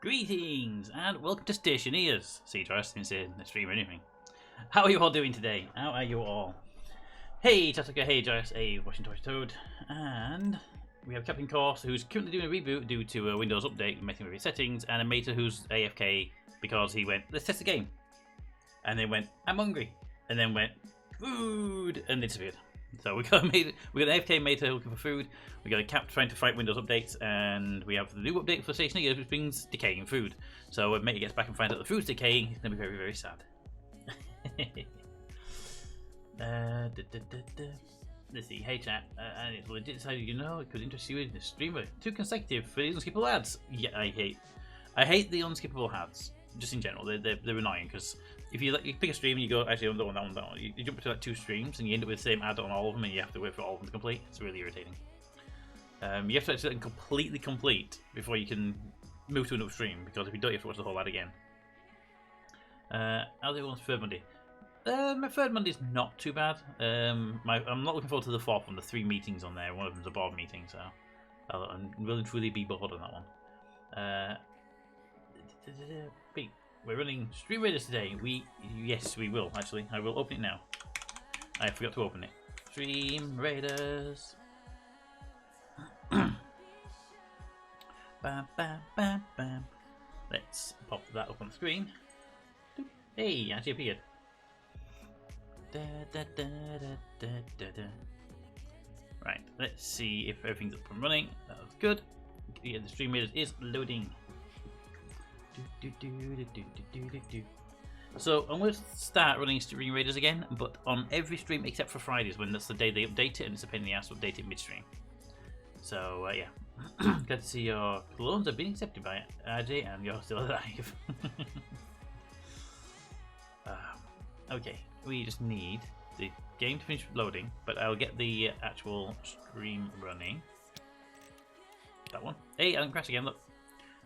Greetings and welcome to Stationeers. See, Joyce didn't say in the stream or anything. How are you all doing today? How are you all? Hey, Tatuka, hey, Joyce, hey, Washington Toad, and we have Captain Course, who's currently doing a reboot due to a Windows update, messing with his settings, and a Mater who's AFK because he went, let's test the game, and then went, I'm hungry, and then went, food, and disappeared. So we got an AFK Mater looking for food, we got a Cap trying to fight Windows updates, and we have the new update for Stationeers, which brings decaying food. So when Mater gets back and finds out the food's decaying, he's going to be very, very sad. Let's see, hey chat, and it's legit decided, you know, it could interest you in the streamer. 2 consecutive for the unskippable ads. Yeah, I hate the unskippable ads, just in general. They're annoying, because if you pick a stream and you go, actually, I don't want that one, that one. You jump into like 2 streams and you end up with the same ad on all of them, and you have to wait for all of them to complete. It's really irritating. You have to actually completely complete before you can move to another stream, because if you don't, you have to watch the whole ad again. How's everyone's third Monday? My third Monday's not too bad. I'm not looking forward to the fourth one. The 3 meetings on there. One of them's a board meeting, so I'm really truly be bored on that one. We're running Stream Raiders today. Yes, we will actually. I will open it now. I forgot to open it. Stream Raiders. Bam, bam, bam, bam. Let's pop that up on the screen. Hey, actually appeared. Da, da, da, da, da, da. Right, let's see if everything's up and running. That was good. Yeah, the Stream Raiders is loading. So I'm going to start running Stream Raiders again, but on every stream except for Fridays, when that's the day they update it, and it's a pain in the ass to update it midstream. So yeah, glad to see your clones have been accepted by RJ, and you're still alive. Okay, we just need the game to finish loading, but I'll get the actual stream running. That one. Hey, I didn't crash again, look.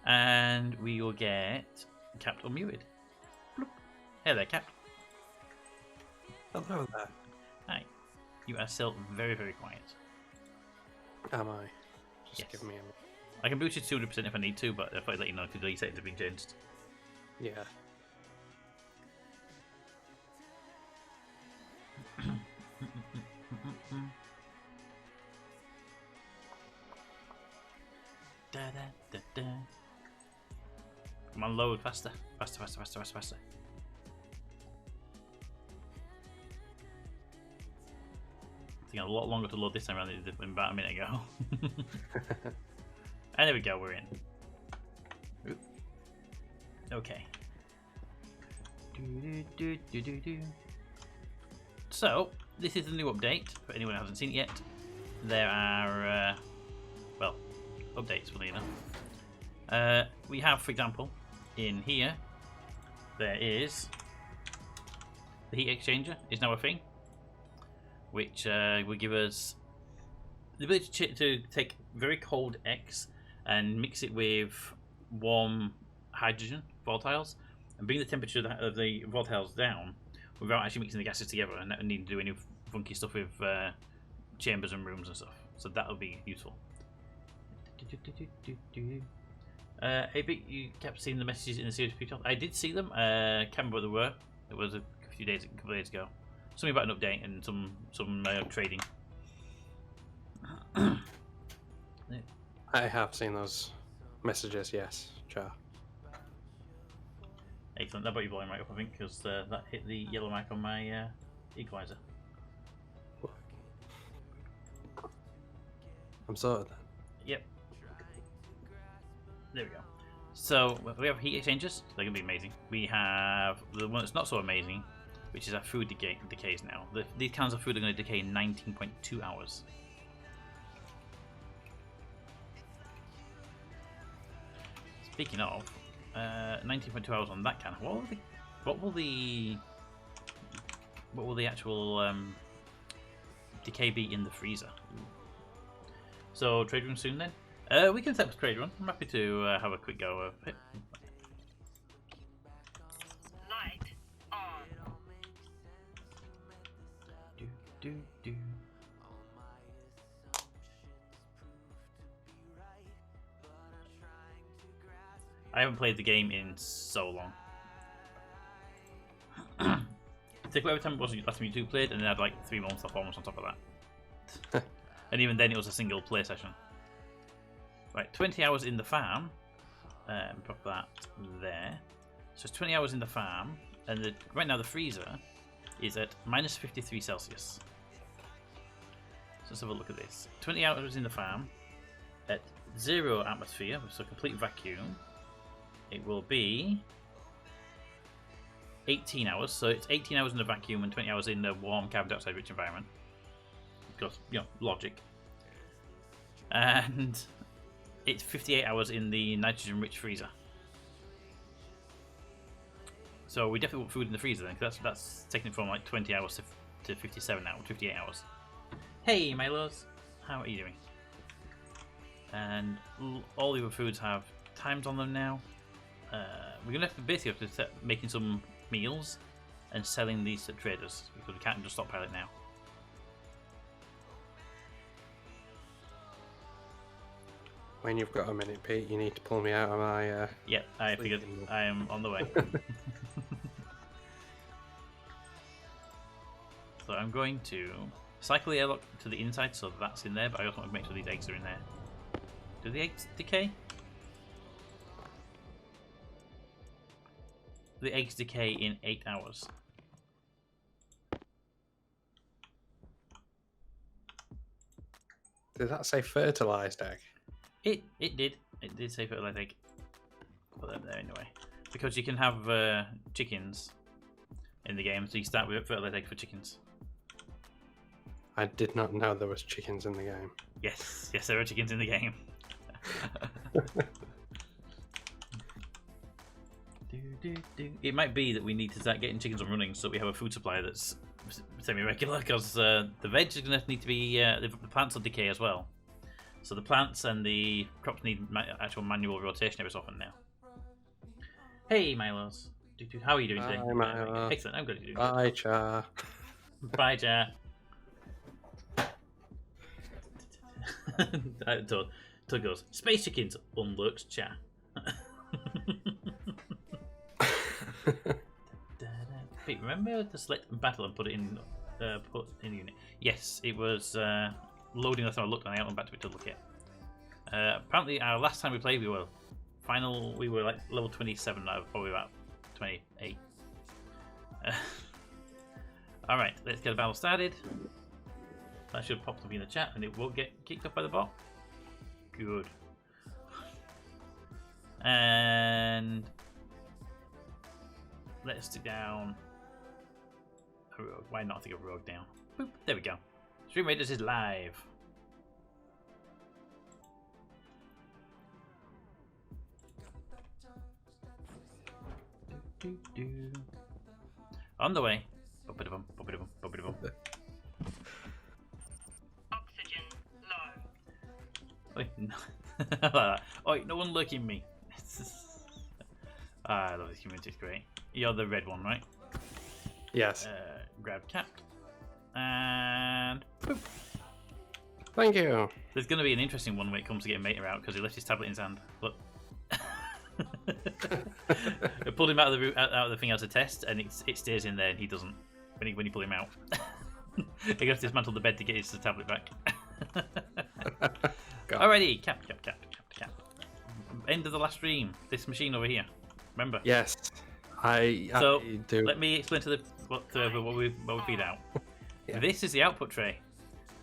And we will get Capped unmuted. Bloop. Hey there, Capped. Hello there. Hi. You are still very, very quiet. Am I? Just Yes. give me I can boost it to 200% if I need to, but if I let you know because the settings have been changed. Yeah. Da, da, da, da. Come on, load faster. Faster, faster, faster, faster, faster. It's taking a lot longer to load this time around than it did about a minute ago. And there we go, we're in. Oop. Okay. So, this is the new update, for anyone who hasn't seen it yet. There are, well, updates, funny enough. We have, for example, in here, there is the heat exchanger is now a thing, which will give us the ability to take very cold X and mix it with warm hydrogen volatiles and bring the temperature of the volatiles down without actually mixing the gases together and not needing to do any funky stuff with chambers and rooms and stuff. So that'll be useful. Hey, Big, you kept seeing the messages in the series picture. I did see them. Can't remember what they were. It was a couple of days ago. Something about an update and some trading. I have seen those messages, yes, Char. Excellent. That brought your volume right up, I think, because that hit the yellow mic on my equalizer. I'm sorted then. Yep. There we go. So we have heat exchangers. They're going to be amazing. We have the one that's not so amazing, which is our food decays now. These cans of food are going to decay in 19.2 hours. Speaking of, 19.2 hours on that can. What will the actual decay be in the freezer? So trade room soon then. We can set up a trade run. I'm happy to have a quick go of it. Light on. Do. I haven't played the game in so long. Take whatever time it was last time you two played, and then I had like 3 months off almost on top of that. And even then, it was a single play session. Right, 20 hours in the farm. Pop that there. So it's 20 hours in the farm, and right now the freezer is at minus 53 Celsius. So let's have a look at this. 20 hours in the farm at 0 atmosphere, so complete vacuum. It will be 18 hours. So it's 18 hours in the vacuum and 20 hours in the warm carbon dioxide rich environment. Because, you know, logic. And it's 58 hours in the nitrogen rich freezer. So we definitely want food in the freezer then, because that's taking it from like 20 hours to 57 hours, 58 hours. Hey, Milos, how are you doing? And all the other foods have times on them now. We're gonna have to basically start making some meals and selling these to traders because we can't just stockpile it now. When you've got a minute, Pete, you need to pull me out of my. Yep, I figured I am on the way. So I'm going to cycle the airlock to the inside so that's in there, but I also want to make sure these eggs are in there. Do the eggs decay? The eggs decay in 8 hours. Did that say fertilized egg? It did say fertilized egg. Put that there anyway, because you can have chickens in the game, so you start with fertilized egg for chickens. I did not know there was chickens in the game. Yes, there are chickens in the game. It might be that we need to start getting chickens on running so we have a food supply that's semi-regular, because the veg is going to need to be the plants will decay as well. So the plants and the crops need actual manual rotation every so often now. Hey, Milos. How are you doing today? Hi, Milo. Excellent. I'm good. You're doing Bye, Cha. good. Bye, Cha. Tug goes, space chickens, unlurks Cha. Wait, remember to select battle and put it in the unit? Yes, it was loading last time I looked, and I went back to it to look at. Apparently, our last time we played, we were like level 27 out of probably about 28. All right, let's get a battle started. That should pop something in the chat, and it won't get kicked off by the bot. Good. And let's stick down a rogue. Why not take a rogue down? Boop. There we go. Stream Raiders is live. On the way. Bum, bum, bum, bum, bum. Oxygen low. Oi, no. Oi, no one lurking me. I love this community, it's great. You're the red one, right? Yes. Grab capped. And boop. Thank you. There's going to be an interesting one when it comes to getting Mater out because he left his tablet in his hand. Look. I pulled him out of the thing as a test, and it stays in there, and he doesn't when you pull him out. He goes to dismantle the bed to get his tablet back. Alrighty, cap. End of the last stream. This machine over here. Remember? Yes. I do. Let me explain to what we feed out. Yeah. This is the output tray.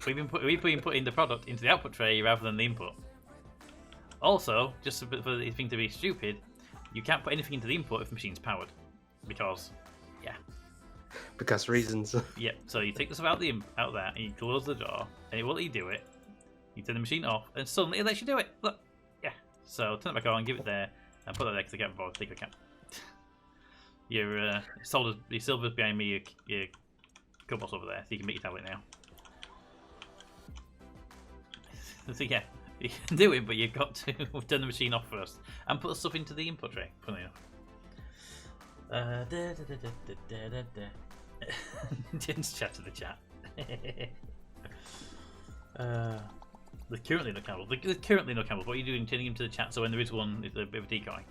We've been putting the product into the output tray rather than the input. Also, just for the thing to be stupid, you can't put anything into the input if the machine's powered, because reasons. Yep. So you take the stuff out there, and you close the door, and it will let you do it. You turn the machine off, and suddenly it lets you do it. Look, So turn it back on, give it there, and put that there because I can't bother to take a cap. Your silver's behind me. Your cobalt's over there, so you can make your tablet now. So yeah, you can do it, but you've got to turn the machine off first and put the stuff into the input tray. Funny enough. Didn't chat to the chat. There's currently no camels. There's currently no camels. What are you doing? Turning him to the chat so when there is one, it's a bit of a decoy.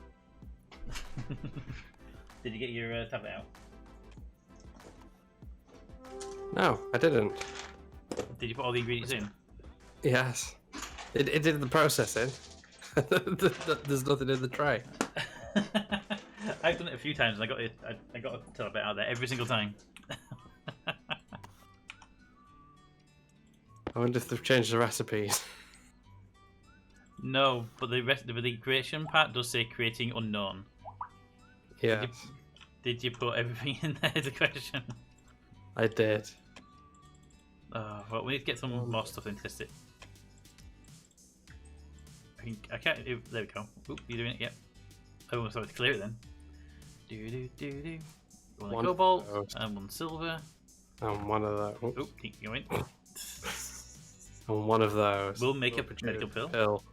Did you get your tablet out? No, I didn't. Did you put all the ingredients in? Yes. It did the processing. There's nothing in the tray. I've done it a few times and I got a tablet out there every single time. I wonder if they've changed the recipes. No, but the creation part does say creating unknown. Yes, Did you put everything in there? Is the question. I did. Oh, well, we need to get some more stuff and test it. I can't. There we go. Oop, you doing it? Yep. I almost started to clear it then. Do. One cobalt and one silver. And one of those. Oop, keep going. And one of those. We'll make a medical pill. Pill.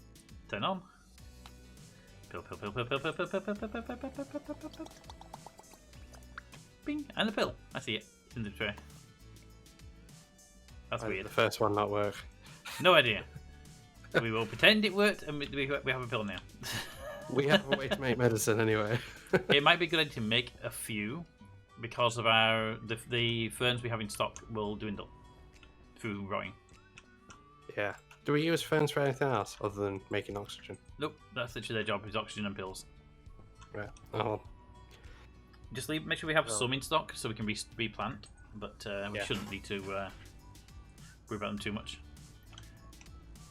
Turn on. Pill. Bing, and the pill. I see it. It's in the tray. That's weird. The first one not work. No idea. We will pretend it worked, and we have a pill now. We have a way to make medicine anyway. It might be a good idea to make a few, because of the ferns we have in stock will dwindle through rotting. Yeah. Do we use ferns for anything else other than making oxygen? Nope, that's literally their job, is oxygen and pills. Right. Oh. Just make sure we have some in stock so we can replant, but we shouldn't need to worry about them too much.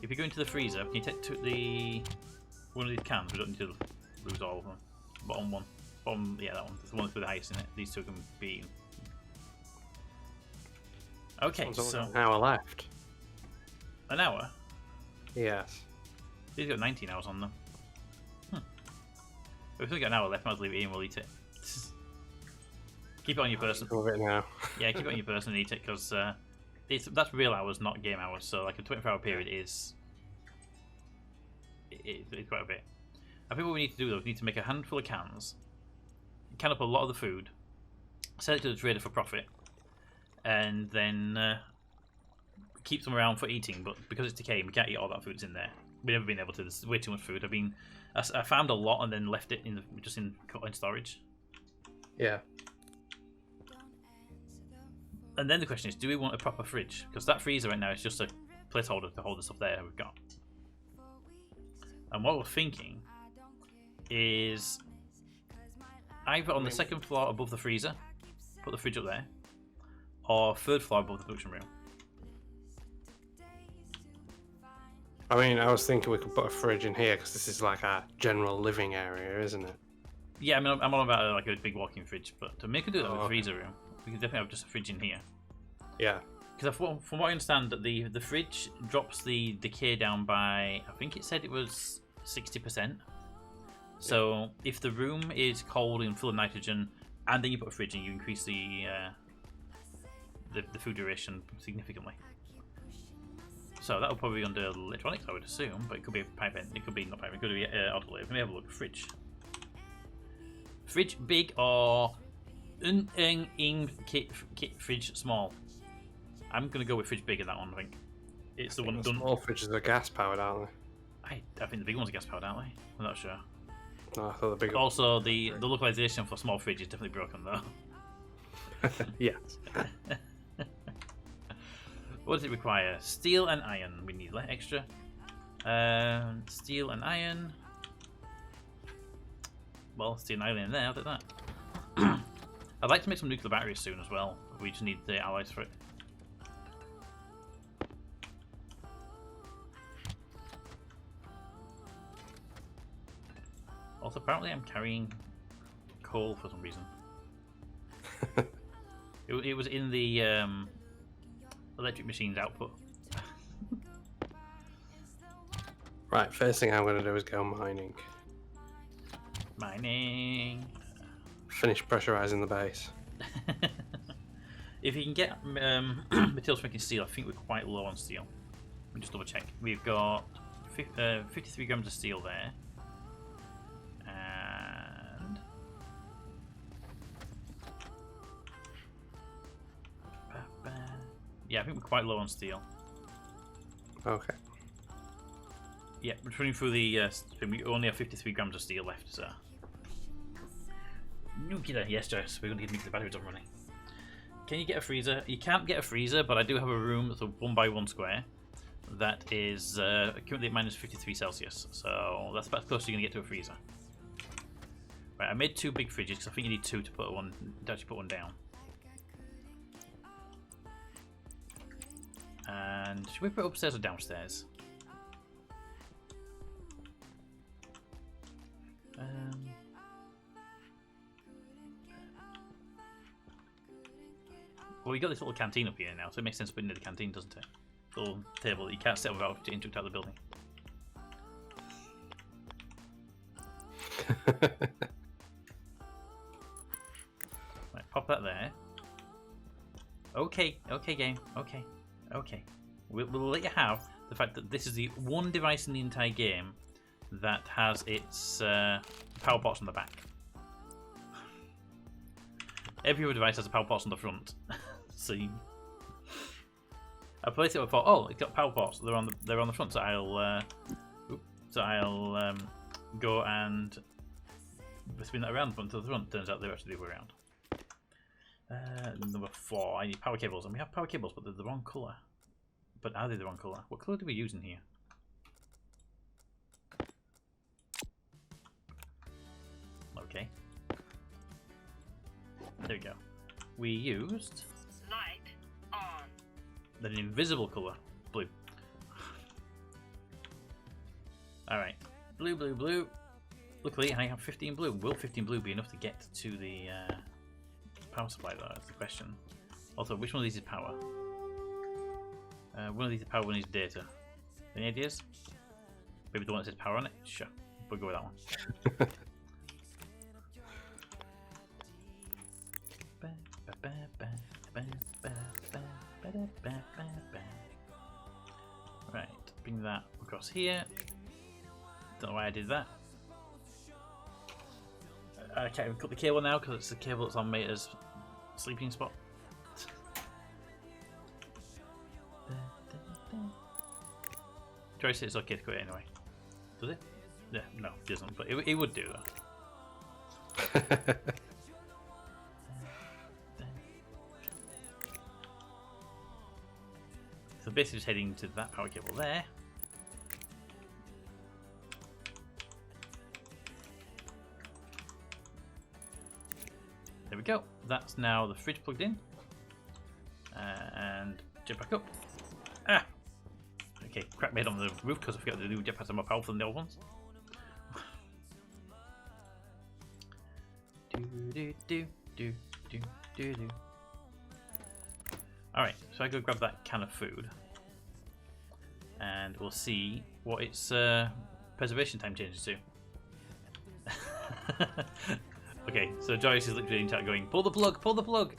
If you go into the freezer, can you take one of these cans? We don't need to lose all of them. Bottom one. Yeah, that one. That's the one with the ice in it. These two can be eaten. Okay, so an hour left. An hour? Yes. These got 19 hours on them. We've only got an hour left. Might as well leave it in. We'll eat it. Keep it on your person. Of it now. Yeah, keep it on your person and eat it, because that's real hours, not game hours. So like a 24-hour period is it's quite a bit. I think what we need to do though is we need to make a handful of cans, can up a lot of the food, sell it to the trader for profit, and then keep some around for eating. But because it's decaying, we can't eat all that food that's in there. We've never been able to. There's way too much food. I found a lot and then left it in storage. Yeah. And then the question is, do we want a proper fridge? Because that freezer right now is just a placeholder to hold the stuff there we've got. And what we're thinking is either on the second floor above the freezer, put the fridge up there, or third floor above the production room. I mean, I was thinking we could put a fridge in here because this is like our general living area, isn't it? Yeah, I mean, I'm on about like a big walk-in fridge, but to make it do that with a freezer room, we can definitely have just a fridge in here. Yeah. Because from what I understand, that the fridge drops the decay down by, I think it said it was 60%. So if the room is cold and full of nitrogen, and then you put a fridge in, you increase the food duration significantly. So that'll probably be under electronics, I would assume, but it could be a pipe end. It could be not pipe end. It could be autoclave. Let me have a look. Fridge. Fridge big or fridge small. I'm gonna go with fridge big in that one. I think it's the one done. Small fridges are gas powered, aren't I think the big ones are gas powered, aren't they? I'm not sure. they? No, I thought the big. Also, the localization for small fridge is definitely broken though. Yes. What does it require? Steel and iron. We need extra. Steel and iron. Well, steel and iron in there. I'll take that. I'd like to make some nuclear batteries soon as well. We just need the alloys for it. Also, apparently I'm carrying coal for some reason. It was in the electric machine's output. Right, first thing I'm going to do is go mining. Mining. Finish pressurizing the base. If you can get materials for making steel, I think we're quite low on steel. Let me just double check. We've got 53 grams of steel there. And yeah, I think we're quite low on steel. Okay. Yeah, we're running through the we only have 53 grams of steel left, so Nuclear. Yes, Joyce. We're going to get nuclear batteries up and running. Can you get a freezer? You can't get a freezer, but I do have a room that's a 1x1 square that is currently at minus 53 Celsius. So that's about as close as you're going to get to a freezer. Right, I made 2 big fridges because I think you need 2 to put one to actually put one down. And should we put it upstairs or downstairs? Well, we got this little canteen up here now, so it makes sense to put it near the canteen, doesn't it? Little table that you can't sit without to interact out the building. Right, pop that there. Okay, game. Okay. We'll let you have the fact that this is the one device in the entire game that has its power ports on the back. Every other device has a power ports on the front. So I placed it. I thought, oh, it's got power ports. They're on the front. So I'll go and spin that around to the front. Turns out they're actually the other way around. Number 4. I need power cables, and we have power cables, but they're the wrong colour. But are they the wrong colour? What colour do we use in here? Okay. There we go. We used Light on. an invisible colour, blue. Alright, blue. Luckily, I have 15 blue. Will 15 blue be enough to get to the power supply, though? That's the question. Also, which one of these is power? One of these is power, one is data. Any ideas? Maybe the one that says power on it? Sure, we'll go with that one. Right, bring that across here. Don't know why I did that. I can't even cut the cable now because it's the cable that's on Meta's sleeping spot. Joyce says it's okay to cut it anyway. Does it? Yeah, no, it doesn't, but it would do though. So basically just heading to that power cable there. There we go. That's now the fridge plugged in. And jump back up. Ah! Okay, crack my head on the roof because I forgot the new jetpacks are more powerful than the old ones. Alright, so I go grab that can of food. And we'll see what its preservation time changes to. Okay, so Joyce is literally in chat going, pull the plug, pull the plug!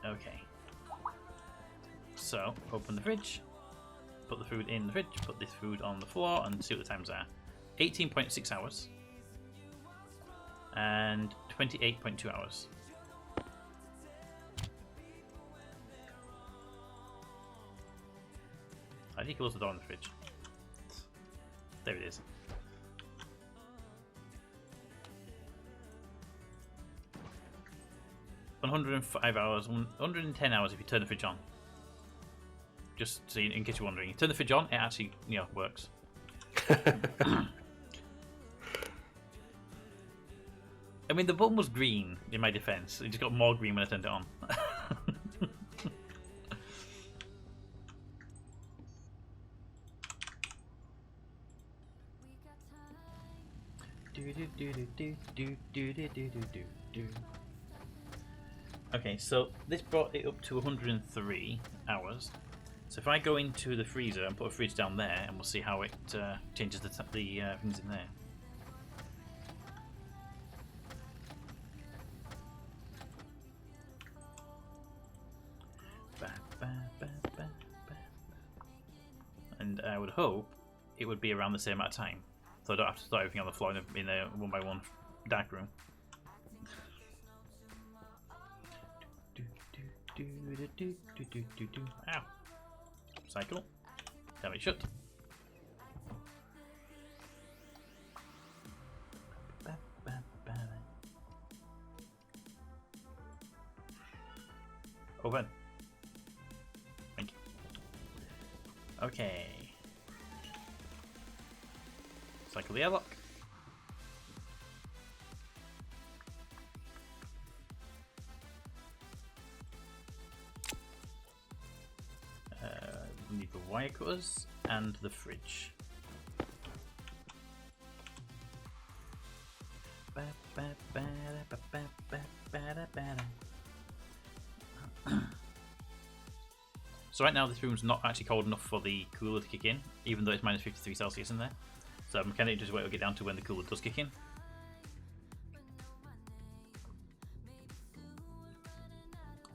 Okay. So, open the fridge, put the food in the fridge, put this food on the floor, and see what the times are. 18.6 hours. And 28.2 hours. I need to close the door on the fridge. There it is. $105 hours, 110 hours if you turn the fridge on. Just so in case you're wondering, you turn the fridge on, it actually, works. I mean, the button was green in my defense. It just got more green when I turned it on. Okay, so this brought it up to 103 hours. So if I go into the freezer and put a fridge down there, and we'll see how it changes the things in there. And I would hope it would be around the same amount of time, so I don't have to start everything on the floor in a 1x1 dark room. Ow. Cycle. Damn it, shut. Open. Thank you. Okay. Cycle the airlock. We need the wire cutters and the fridge. So right now this room's not actually cold enough for the cooler to kick in, even though it's minus 53 Celsius in there. So mechanically just wait to get down to when the cooler does kick in.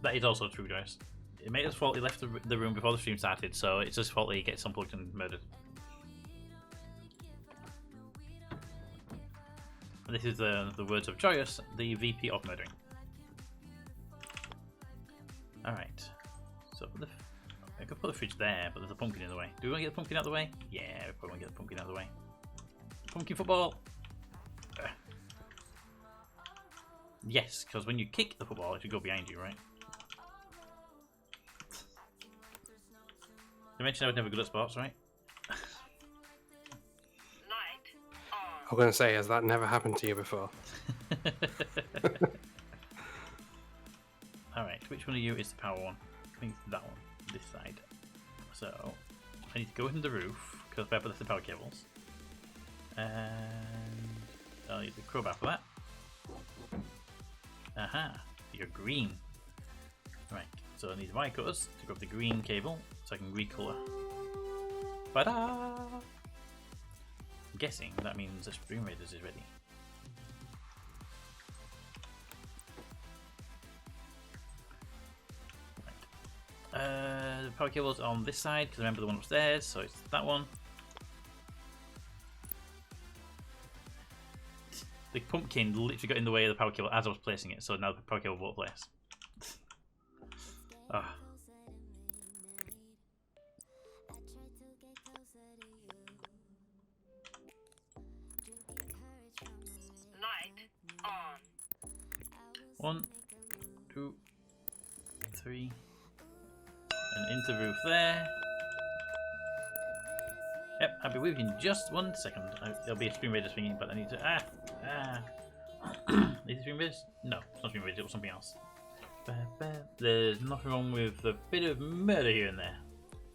That is also true, guys. It made us fault he left the room before the stream started, so it's just fault he gets unplugged and murdered. And this is the words of Joyous, the VP of murdering. Alright. So I could put the fridge there, but there's a pumpkin in the way. Do we want to get the pumpkin out of the way? Yeah, we probably want to get the pumpkin out of the way. Pumpkin football! Yes, because when you kick the football, it should go behind you, right? You mentioned I was never good at sports, right? Light on. I'm going to say, has that never happened to you before? Alright, which one of you is the power one? I think it's that one, this side. So, I need to go into the roof, because I left the power cables. And I'll use the crowbar for that. Aha, you're green. Right, so I need the wire cutters to grab the green cable so I can recolor. Ta-da! I'm guessing that means the Spring Raiders is ready. Right. The power cable's on this side because I remember the one upstairs, so it's that one. The pumpkin literally got in the way of the power cable as I was placing it, so now the power cable won't place. Ah. Light on. 1, 2, 3, and into roof there. Yep, I'll be with you in just 1 second. There'll be a Stream Raider swinging, but I need to. Is it Stream Raiders? No, it's not Stream Raiders, it was something else. There's nothing wrong with a bit of murder here and there.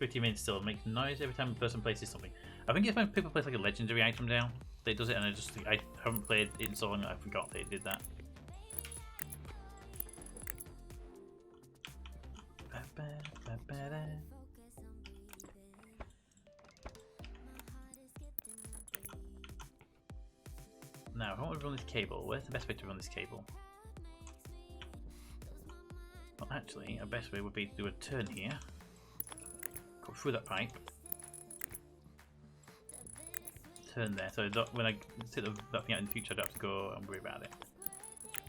50 minutes still makes noise every time a person places something. I think it's when people place like a legendary item down, they does it, and I haven't played it in so long that I forgot that it did that. Now, if I want to run this cable, where's the best way to run this cable? Well, actually, a best way would be to do a turn here, go through that pipe, turn there, so when I set that thing out in the future, I don't have to go and worry about it.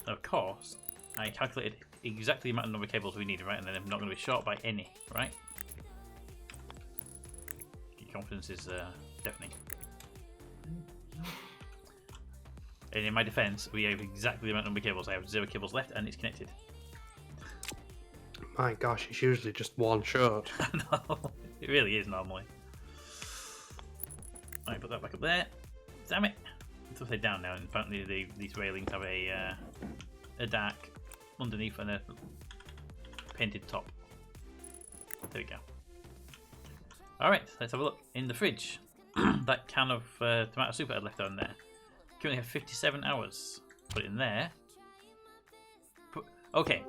Now, of course, I calculated exactly the amount of number of cables we need, right? And then I'm not going to be short by any, right? Your confidence is deafening. And in my defense, we have exactly the amount of number of cables. I have 0 cables left, and it's connected. My gosh, it's usually just one short. No, it really is normally. Alright, put that back up there. Damn it! It's upside down now, and apparently these railings have a dark underneath and a painted top. There we go. Alright, let's have a look. In the fridge, that can of tomato soup I had left on there. Currently have 57 hours. Put it in there. Okay,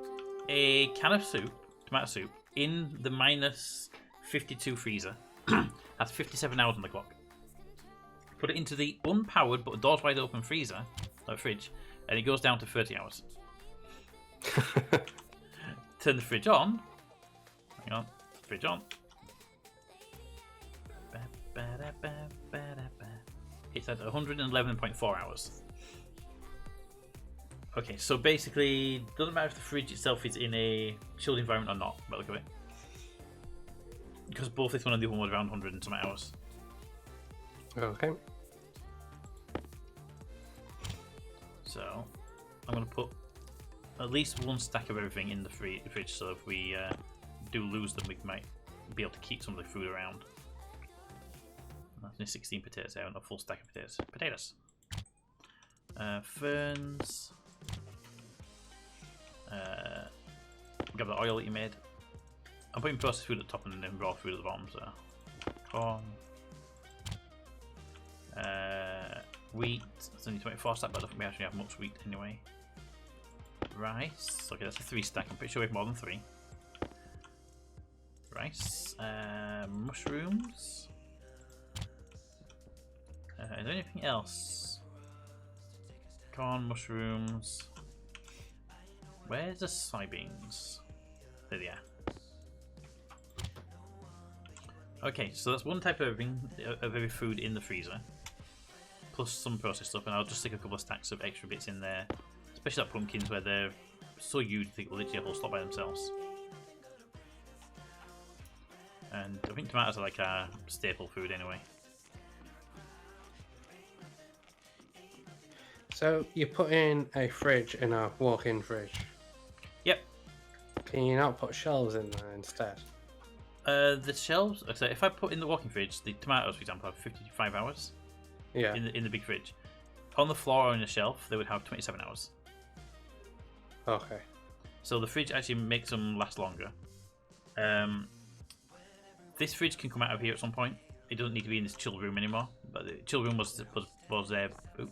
a can of soup, tomato soup, in the minus 52 freezer has 57 hours on the clock. Put it into the unpowered but doors wide open freezer, or fridge, and it goes down to 30 hours. Turn the fridge on. Hang on, fridge on. It's at 111.4 hours. Okay, so basically, doesn't matter if the fridge itself is in a chilled environment or not, by the look of it. because both this one and the other one was around 100 and some hours. Okay. So I'm going to put at least one stack of everything in the fridge, so if we do lose them, we might be able to keep some of the food around. That's only 16 potatoes there, and a full stack of potatoes. Ferns. Grab the oil that you made. I'm putting processed food at the top and then raw food at the bottom, so corn. Wheat, that's only 24 stack, but I don't think we actually have much wheat anyway. Rice, okay, that's a 3 stack, I'm pretty sure we have more than 3. Rice, mushrooms. Is there anything else? Corn, mushrooms. Where's the soybeans? There they are. Okay, so that's one type of every food in the freezer, plus some processed stuff, and I'll just stick a couple of stacks of extra bits in there, especially like pumpkins where they're so huge they literally have a whole stop by themselves. And I think tomatoes are like our staple food anyway. So you put in a fridge in a walk-in fridge. Yep. Can you not put shelves in there instead? The shelves. So if I put in the walk-in fridge, the tomatoes, for example, have 55 hours. Yeah. In the big fridge. On the floor or on the shelf, they would have 27 hours. Okay. So the fridge actually makes them last longer. This fridge can come out of here at some point. It doesn't need to be in this chill room anymore. But the chill room was there. The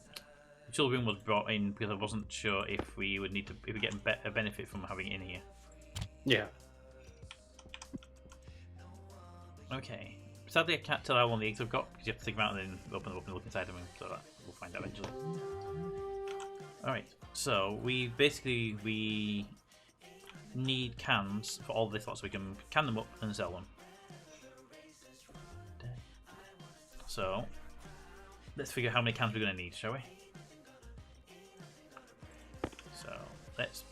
chill room was brought in because I wasn't sure if we would need to, if we get a benefit from having it in here. Yeah. Okay. Sadly, I can't tell how long the eggs I've got because you have to take them out and then open them up and look inside them. So that we'll find out eventually. All right. So we need cans for all this lot so we can can them up and sell them. So let's figure out how many cans we're going to need, shall we? So let's.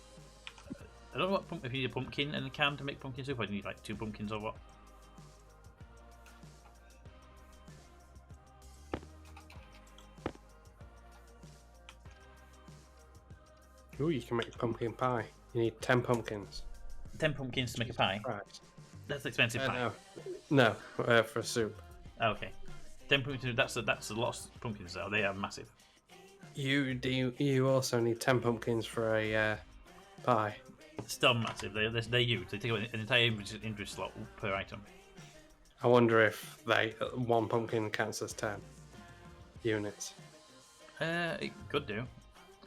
I don't know if you need a pumpkin and a can to make pumpkin soup, or do you need like 2 pumpkins or what? Ooh, you can make pumpkin pie. You need 10 pumpkins. 10 pumpkins to make a pie? Right. That's expensive pie. No, for soup. Oh, okay. 10 pumpkins, that's a lot of pumpkins though. They are massive. You also need 10 pumpkins for a pie. Still massive. They're huge. They take up an entire inventory slot per item. I wonder if one pumpkin counts as 10 units. It could do.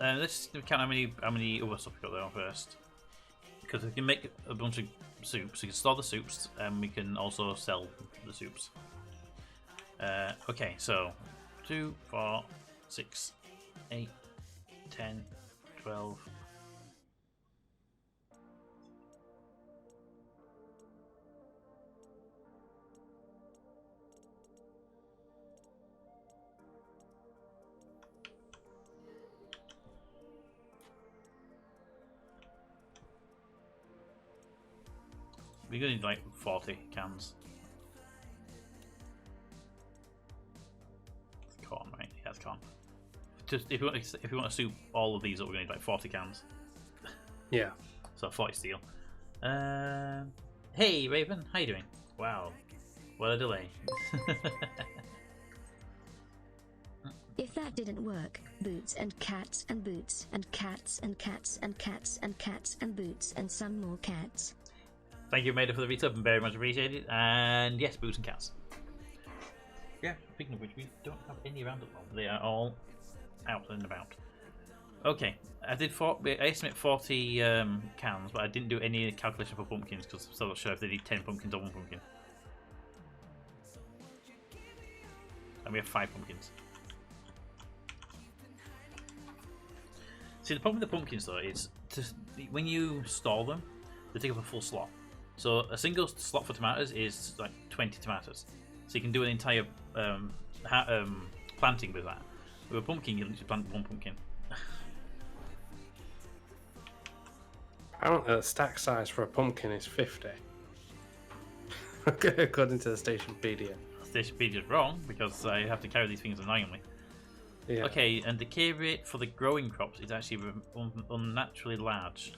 Let's count how many other stuff we got there first. Because we can make a bunch of soups. We can store the soups, and we can also sell the soups. Okay, so 2, 4, 6, 8, 10, 12. We're gonna need like 40 cans. It's corn, right? Yeah, it's corn. Just if you want to soup all of these up, we're gonna need like 40 cans. Yeah. So 40 steel. Hey Raven, how you doing? Wow, what a delay. If that didn't work, boots and cats and boots and cats and cats and cats and cats and boots and some more cats. Thank you, Maida, for the resub, and very much appreciated. And yes, boots and cats. Yeah, speaking of which, we don't have any around at the moment. They are all out and about. Okay, I estimate 40 cans, but I didn't do any calculation for pumpkins because I'm still not sure if they need 10 pumpkins or 1 pumpkin. And we have 5 pumpkins. See, the problem with the pumpkins though is when you store them, they take up a full slot. So a single slot for tomatoes is like 20 tomatoes. So you can do an entire planting with that. With a pumpkin, you can just plant 1 pumpkin. Apparently the stack size for a pumpkin is 50. According to the Stationpedia. Stationpedia is wrong because I have to carry these things annoyingly. Yeah. Okay, and the decay rate for the growing crops is actually unnaturally large.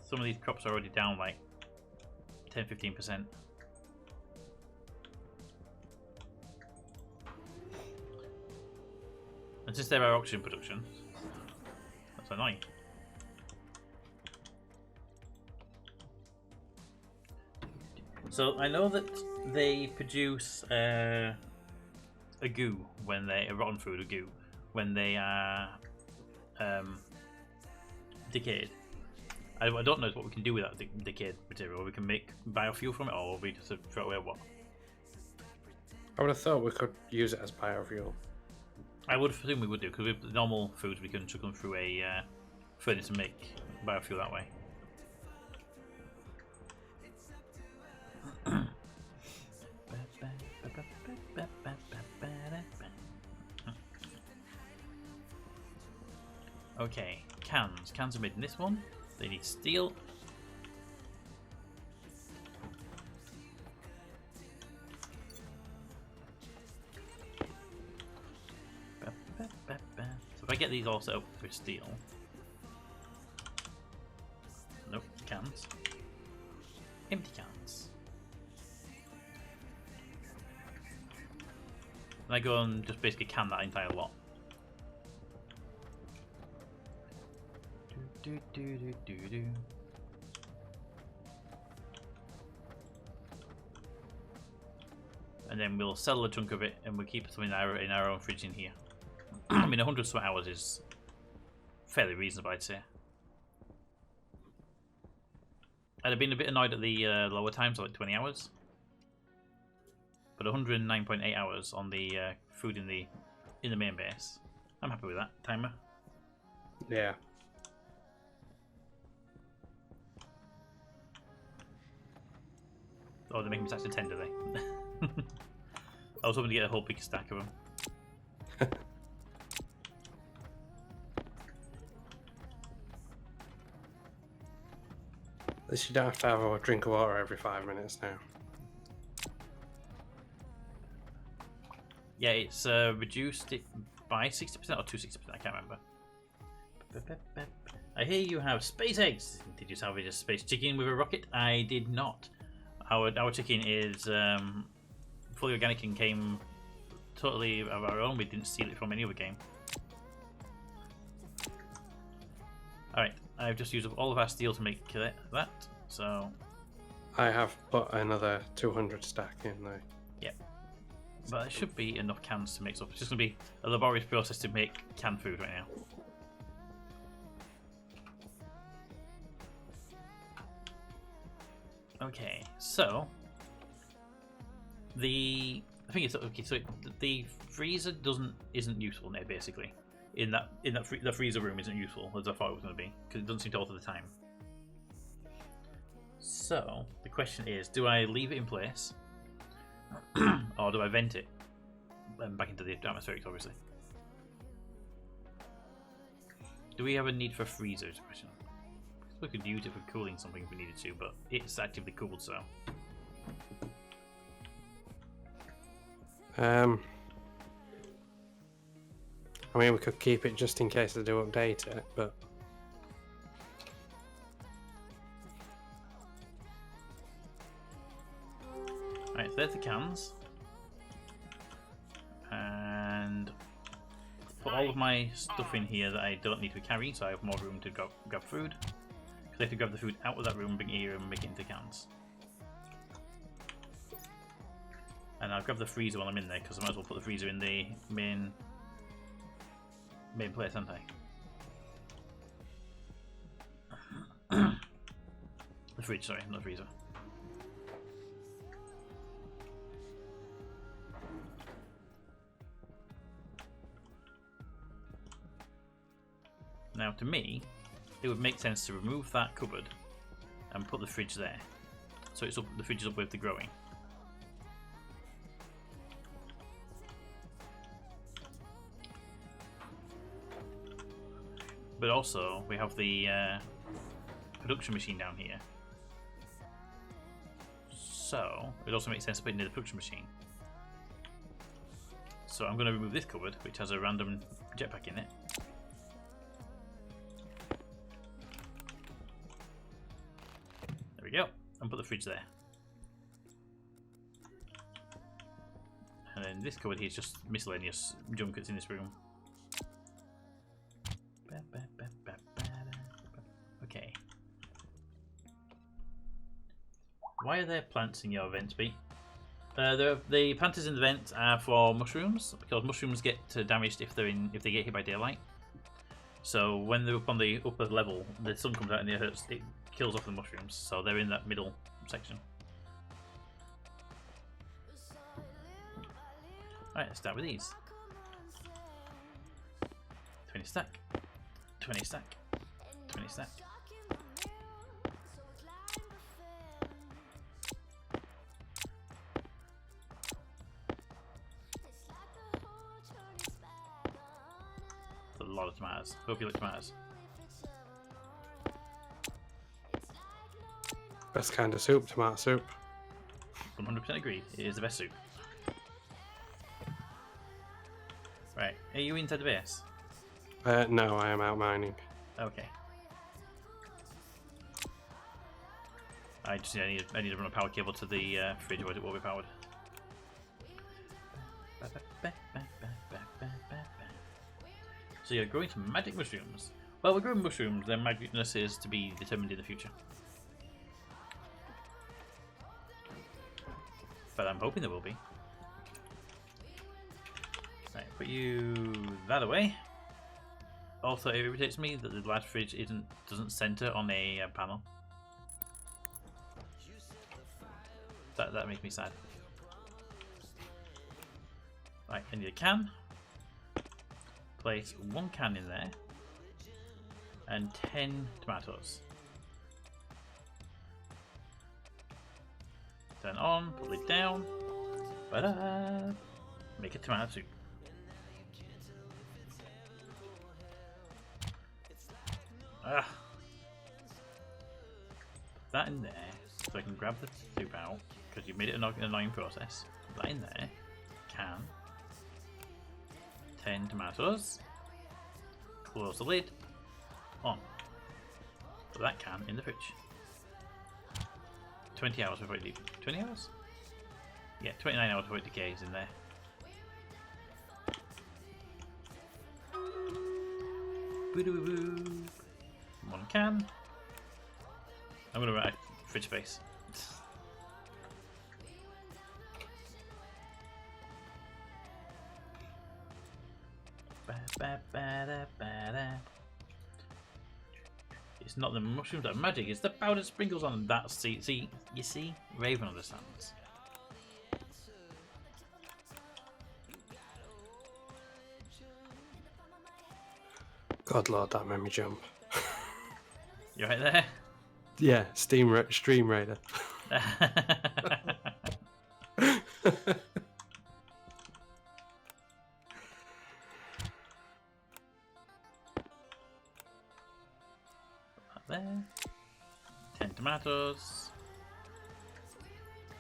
Some of these crops are already down like 10-15%. And since there are oxygen production, that's annoying. So I know that they produce a goo when they a rotten food, a goo when they are decayed. I don't know what we can do with that decayed material. We can make biofuel from it, or we just throw away what? I would have thought we could use it as biofuel. I would assume we would do, because with normal foods we can chuck them through a furnace and make biofuel that way. Okay, cans. Cans are made in this one. They need steel. So if I get these all set up with steel. Nope, cans. Empty cans. And I go and just basically can that entire lot. Do. And then we'll sell a chunk of it and we'll keep some in our own fridge in here. I mean, 100 some hours is fairly reasonable, I'd say. I'd have been a bit annoyed at the lower times, like 20 hours. But 109.8 hours on the food in the main base. I'm happy with that timer. Yeah. Oh, they're making me such a 10, do they? I was hoping to get a whole big stack of them. At least you don't have to have a drink of water every 5 minutes now. Yeah, it's reduced it by 60% or 260%, I can't remember. I hear you have space eggs. Did you salvage a space chicken with a rocket? I did not. Our chicken is fully organic and came totally of our own. We didn't steal it from any other game. Alright, I've just used up all of our steel to make that, so... I have put another 200 stack in there. Yeah. But there should be enough cans to mix up. It's just going to be a laborious process to make canned food right now. Okay, so the thing is, okay, so the freezer isn't useful now. Basically, the freezer room isn't useful as I thought it was going to be because it doesn't seem to alter the time. So the question is, do I leave it in place or do I vent it back into the atmospherics? Obviously, do we have a need for a freezer? Is the question. We could use it for cooling something if we needed to, but it's actively cooled, so. I mean, we could keep it just in case they do update it, but... Alright, so there's the cans. And put all of my stuff in here that I don't need to carry, so I have more room to grab food. Because I have to grab the food out of that room, bring it here, and make it into cans. And I'll grab the freezer while I'm in there, because I might as well put the freezer in the main place, haven't I? The fridge, sorry, not the freezer. Now, to me, it would make sense to remove that cupboard and put the fridge there. So it's up, the fridge is up with the growing. But also, we have the production machine down here. So it also makes sense to put it near the production machine. So I'm going to remove this cupboard, which has a random jetpack in it. There we go. And put the fridge there. And then this cupboard here is just miscellaneous junk that's in this room. Okay. Why are there plants in your vents, B? The planters in the vents are for mushrooms, because mushrooms get damaged if they get hit by daylight. So when they're up on the upper level, the sun comes out and it kills off the mushrooms. So they're in that middle section. Alright, let's start with these. 20 stack. 20 stack. 20 stack. That's a lot of tomatoes. Hope you like tomatoes. Best kind of soup, tomato soup. 100% agreed. It is the best soup. Right, are you inside the base? No, I am out mining. Okay. I need to run a power cable to the fridge where it will be powered. So you're growing some magic mushrooms. Well, we're growing mushrooms, their magicness is to be determined in the future. But I'm hoping there will be. Right, put you that away. Also, it irritates me that the large fridge doesn't center on a panel. That makes me sad. Right, I need a can. Place 1 can in there. And 10 tomatoes. Turn on, put it down. Ta-da! Make a tomato soup. Ah. Put that in there so I can grab the soup out because you made it an annoying process. Put that in there. Can. 10 tomatoes. Close the lid. On. Put that can in the fridge. 20 hours before it leaves. 20 hours? Yeah, 29 hours before it decays in there. Boo-doo-boo. 1 can. I'm gonna write fridge space. It's not the mushrooms that are magic, it's the powdered sprinkles on that. See, you see? Raven understands. God lord, that made me jump. You right there? Yeah, Stream Raider. There. 10 tomatoes.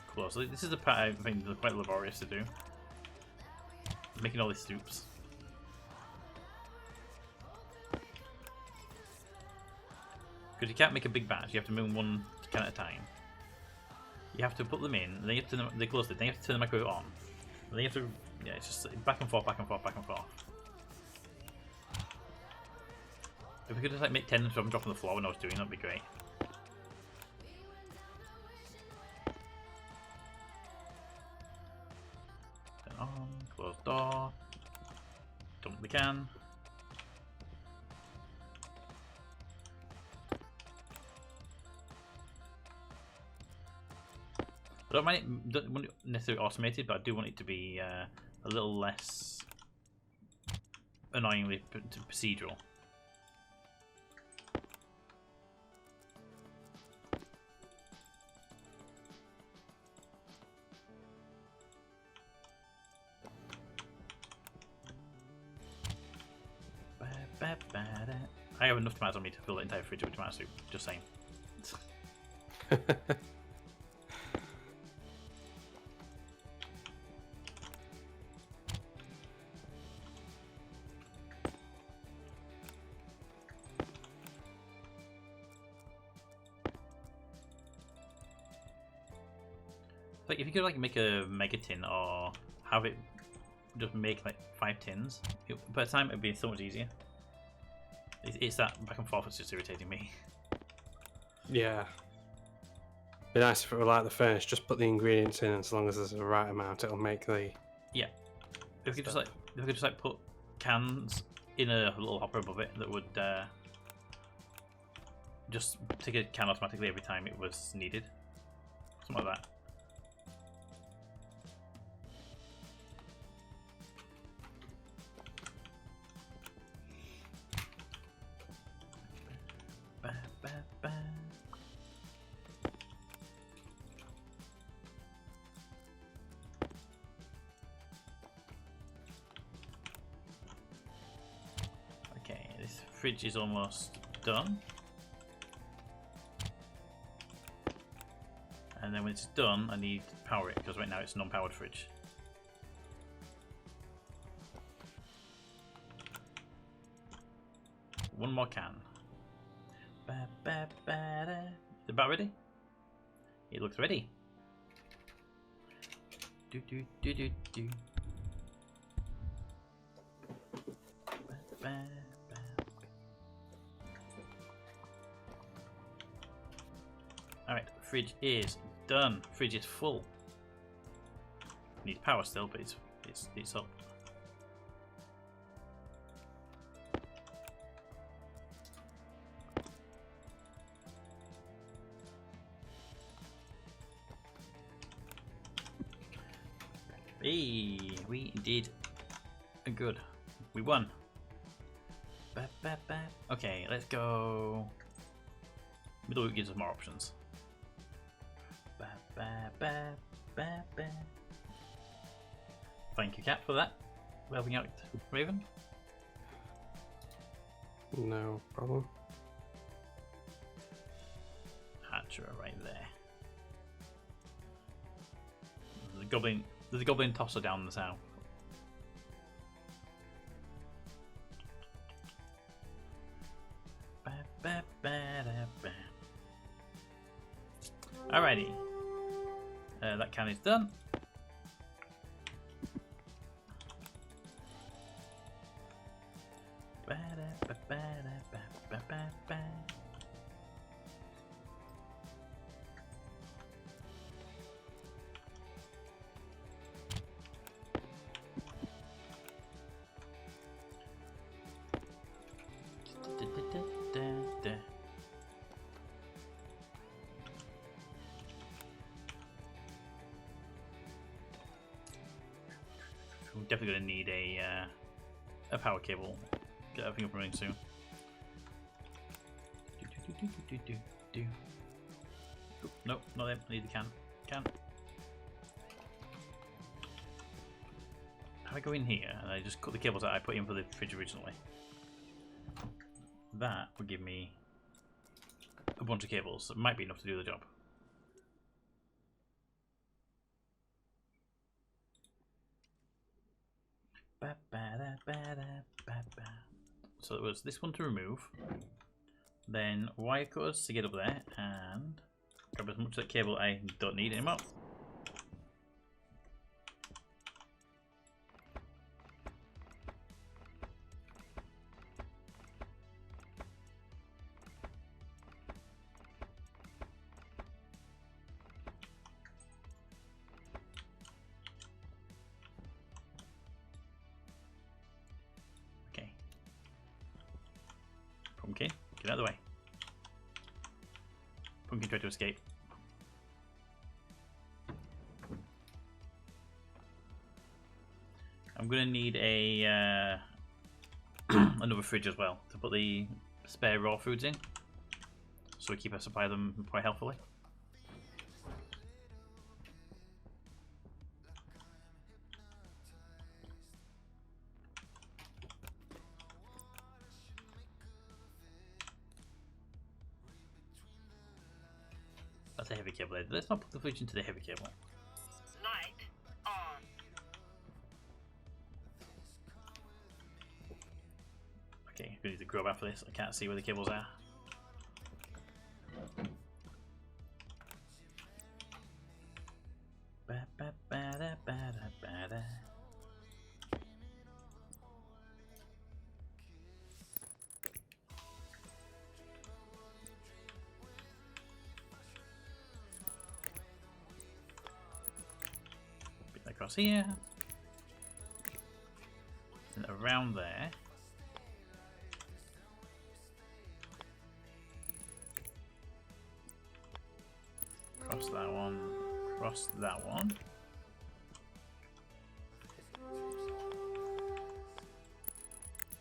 Close. This is the part I think is quite laborious to do. Making all these soups. Because you can't make a big batch, you have to move 1 can at a time. You have to put them in, and then you have to they close it, then you have to turn the microwave on. And then you have to, yeah, it's just back and forth, back and forth, back and forth. If we could just like make 10 of them drop on the floor when I was doing, that'd be great. Turn on, close door, dump the can. I don't want it necessarily automated, but I do want it to be a little less annoyingly procedural. I have enough tomatoes on me to fill the entire fridge with tomato soup, just saying. Like if you could like make a mega tin or have it just make like 5 tins, by the time it'd be so much easier. It's that back and forth that's just irritating me. Yeah. Be nice if it were like the furnace, just put the ingredients in, and as long as there's the right amount, it'll make the. Yeah. If we could just like put cans in a little hopper above it that would just take a can automatically every time it was needed. Something like that. Okay, this fridge is almost done. And then when it's done, I need to power it, because right now it's a non-powered fridge. One more can. Is it about ready? It looks ready. Do do do do do. Alright, fridge is done. Fridge is full. Needs power still, but it's up. Hey, we did good. We won. Okay, let's go. Middle route gives us more options. Thank you, Cat, for that. Helping out Raven. No problem. Hatcher right there. There's a goblin tosser down the south. Alrighty. That can is done. We're definitely going to need a power cable. Get that thing up and running soon. Nope, not them. I need the can. If I go in here and I just cut the cables that I put in for the fridge originally, that would give me a bunch of cables. That might be enough to do the job. So it was this one to remove, then wire cutters to get up there and grab as much of that cable I don't need anymore. Pumpkin, get out of the way. Pumpkin tried to escape. I'm gonna need a another fridge as well to put the spare raw foods in, so we keep a supply of them quite healthily. That's a heavy cable. Let's not put the fridge into the heavy cable. Light on. Okay, we need to grow back for this. I can't see where the cables are. across here. And around there. Across that one. Across that one.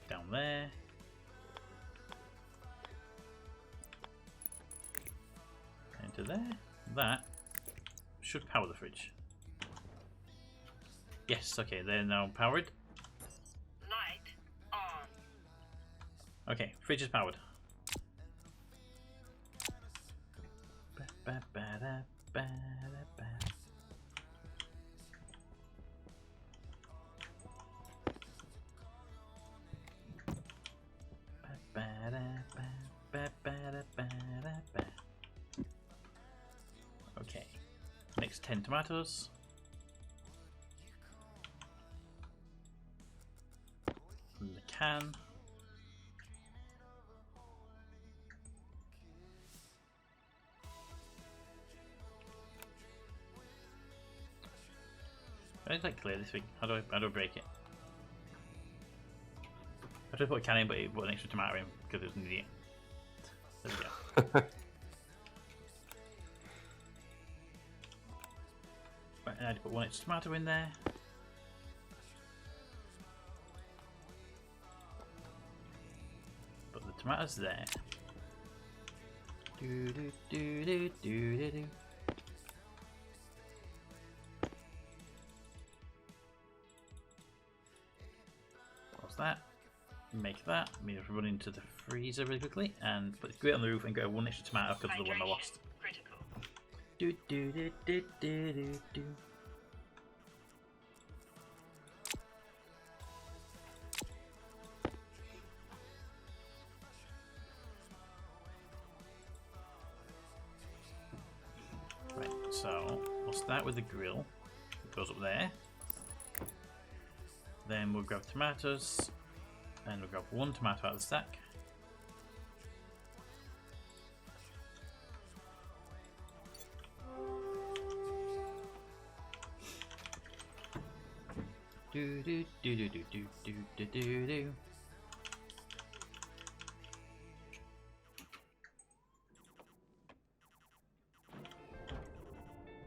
Down there. Into there. That should power the fridge. Yes, okay, they're now powered. Light on. Okay, fridge is powered. Ba-ba-ba-da-ba-da-ba. Ba-ba-da-ba-ba-ba-da-ba-da-ba. Okay, mix 10 tomatoes. From the can. I don't like clear this thing. How do I break it? I tried to put a can in, but it put an extra tomato in because it was an idiot. There we go. Right, I had to put one extra tomato in there. Put the tomatoes there. Do do do do do do do. What's that? Make that. Me run into the freezer really quickly and put the grate on the roof and go one extra tomato because of the one I lost. Critical. Do do do do do do do. Right, so we'll start with the grill. It goes up there. Then we'll grab tomatoes and we'll grab one tomato out of the stack. Do do do do do do do do do do.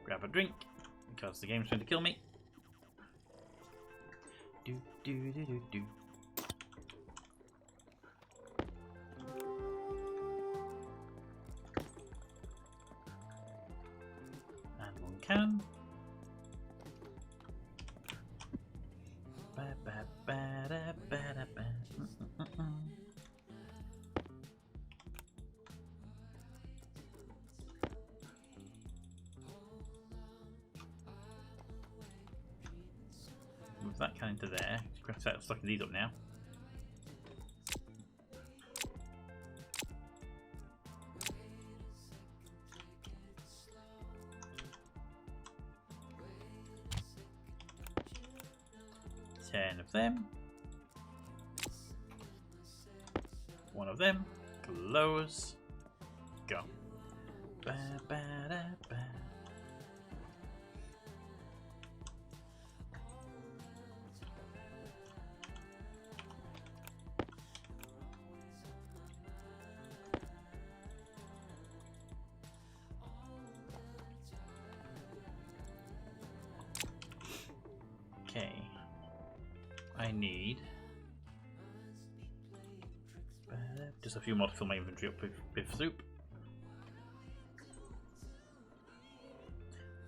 Grab a drink because the game's trying to kill me. Do do do do do. And one can. Ba ba ba da ba da ba. Move that can into there. Just start stocking these up now. Ten of them. One of them. Close. Go. Ba ba da ba. Okay, I need just a few more to fill my inventory up with beef soup.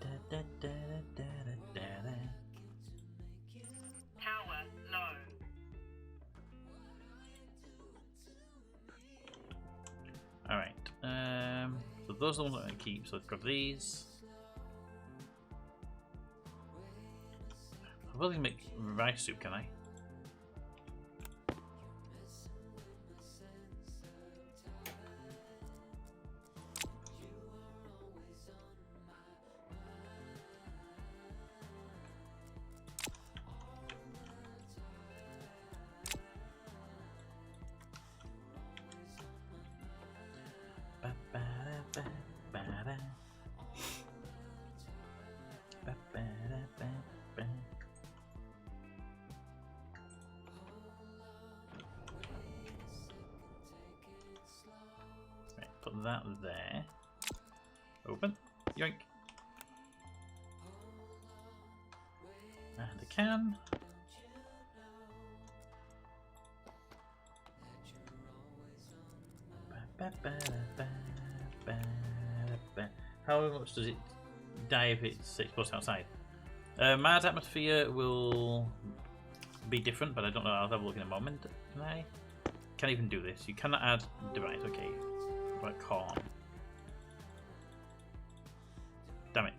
Da, da, da, da, da, da, da. Power low. All right, so those are the ones I'm going to keep. So I've got these. I will make rice soup, can I? Ba, ba, da, ba, ba, da. Ba, ba, da, ba, ba. put that there. Open. Yoink. And a can. How much does it die if it's exposed outside? Mars atmosphere will be different, but I don't know. I'll have a look in a moment. Can I? Can't even do this. You cannot add device. Okay. Like corn. Damn it.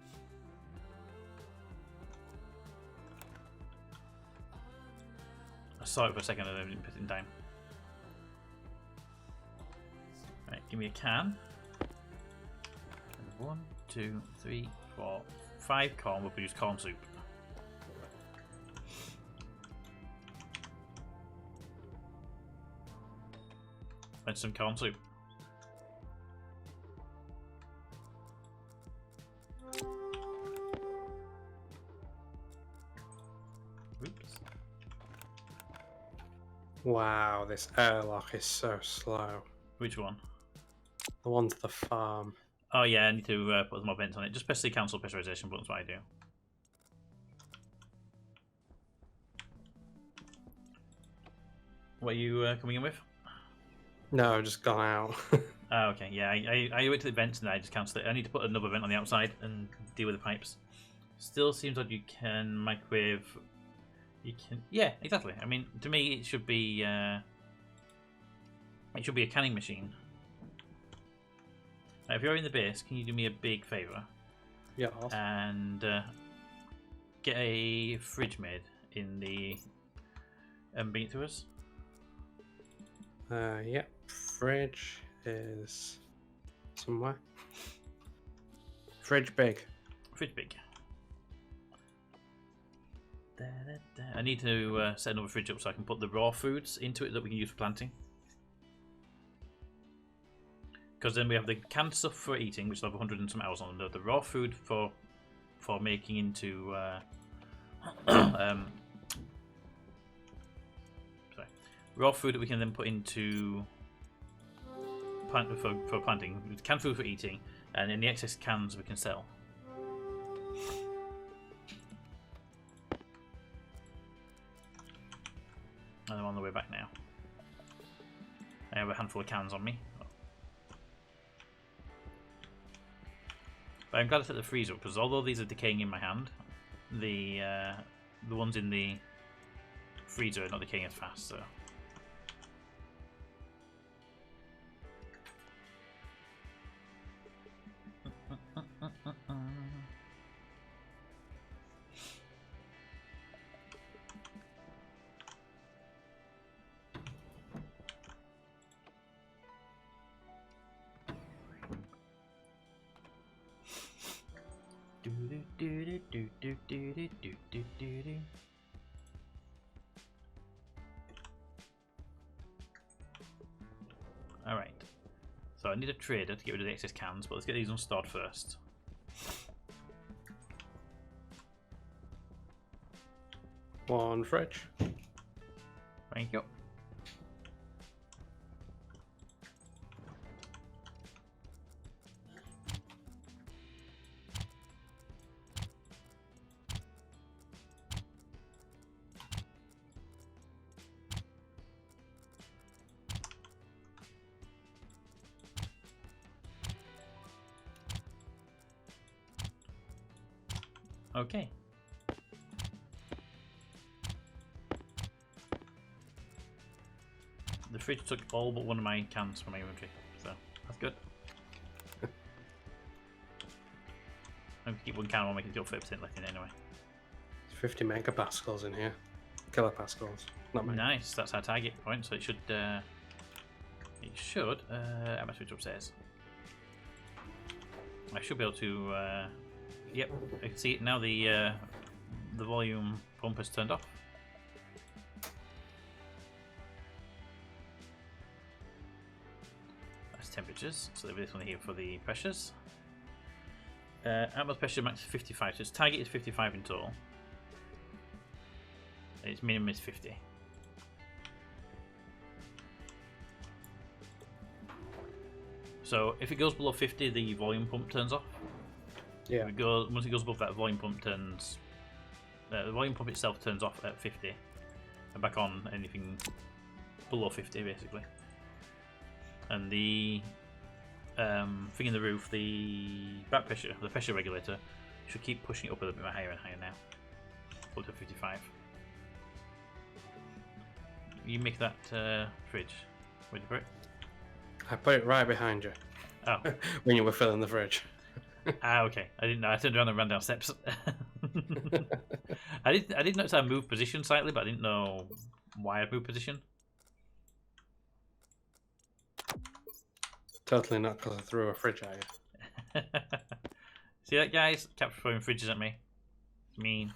I saw it for a second and I didn't put it in time. Right, give me a can. 1, 2, 3, 4, 5 corn will produce corn soup. And some corn soup. Oops. Wow, this airlock is so slow. Which one? The one to the farm. Oh yeah, I need to put some more vents on it. Just press the cancel pressurization button, that's what I do. What are you coming in with? No, I've just gone out. Oh, okay, yeah, I went to the vents and I just cancelled it. I need to put another vent on the outside and deal with the pipes. Still seems like you can microwave. You can, yeah, exactly. I mean, to me, it should be a canning machine. Now, if you're in the base, can you do me a big favour? Yeah. And get a fridge made in the and bring it to us. Yep. Fridge is somewhere. Fridge big. Fridge big. I need to set another fridge up so I can put the raw foods into it that we can use for planting. Because then we have the canned stuff for eating, which will have 100 and some hours on the raw food for making into raw food that we can then put into for planting, canned food for eating, and in the excess cans we can sell. And I'm on the way back now. I have a handful of cans on me. But I'm glad I set the freezer up, because although these are decaying in my hand, the ones in the freezer are not decaying as fast, so. Alright. So I need a trader to get rid of the excess cans, but let's get these unstored first. One fridge. Thank you. Okay. The fridge took all but one of my cans from my inventory, so that's good. I'm gonna keep one can while making it 30% left in it anyway. 50 megapascals in here. Kilopascals. Not mega. Nice, that's our target point, so it should how much switch upstairs? I should be able to yep, I can see it now. The volume pump has turned off. That's temperatures, so there'll be this one here for the pressures. Atmos pressure max is 55, so its target is 55 in total. Its minimum is 50. So if it goes below 50, the volume pump turns off. Yeah. Once it goes above that, the volume pump turns. The volume pump itself turns off at 50, and back on anything below 50, basically. And the thing in the roof, the back pressure, the pressure regulator, should keep pushing it up a little bit higher and higher now, up to 55. You make that fridge. Where'd you put it? I put it right behind you Oh. when you were filling the fridge. Okay. I didn't know. I turned around and ran down steps. I did notice I moved position slightly, but I didn't know why I'd moved position. Totally not because I threw a fridge at you. See that, guys? Cap's throwing fridges at me. It's mean.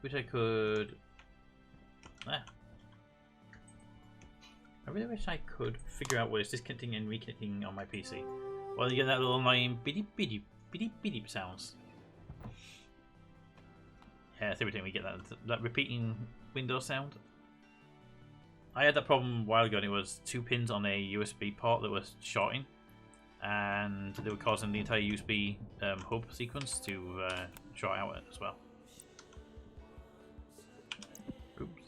Wish I could. I really wish I could figure out what is disconnecting and reconnecting on my PC. Well, you get that little annoying beep beep beep beep sounds. Yeah, every time we get that repeating Windows sound. I had that problem a while ago, and it was 2 pins on a USB port that was shorting, and they were causing the entire USB hub sequence to short out as well. Oops.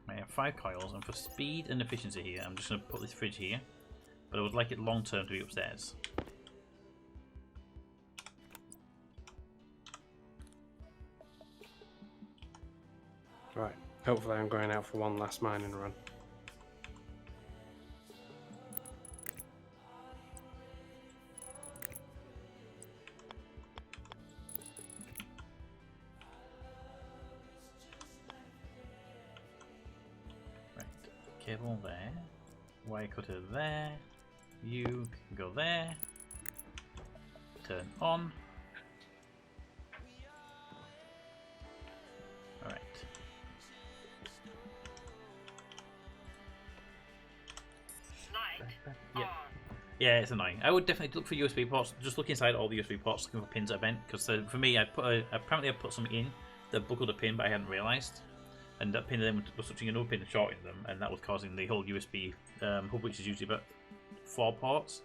I have 5 coils, and for speed and efficiency here, I'm just going to put this fridge here, but I would like it long term to be upstairs. Right. Hopefully I'm going out for one last mining run. Right. Cable there. Wire cutter there. You can go there. Turn on. Alright. Light Yeah. on. Yeah, it's annoying. I would definitely look for USB ports. Just look inside all the USB ports, looking for pins that are bent. Because for me, apparently I put some in that buckled a pin, but I hadn't realised. And that pin then was touching another pin and shorting them, and that was causing the whole USB hub, which is usually about 4 ports,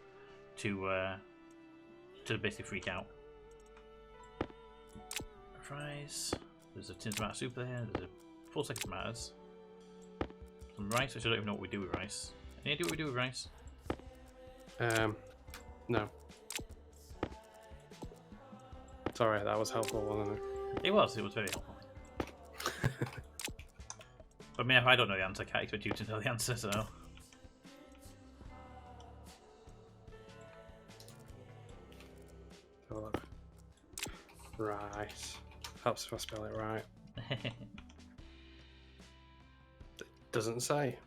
to basically freak out. Fries. There's a tin tomato soup there. There's a full second tomatoes. Some rice, which I don't even know what we do with rice. Any idea what we do with rice? No. Sorry, that was helpful, wasn't it? It was very helpful. But I mean, if I don't know the answer, I can't expect you to know the answer, so. Have a look. Right. Helps if I spell it right. Doesn't say.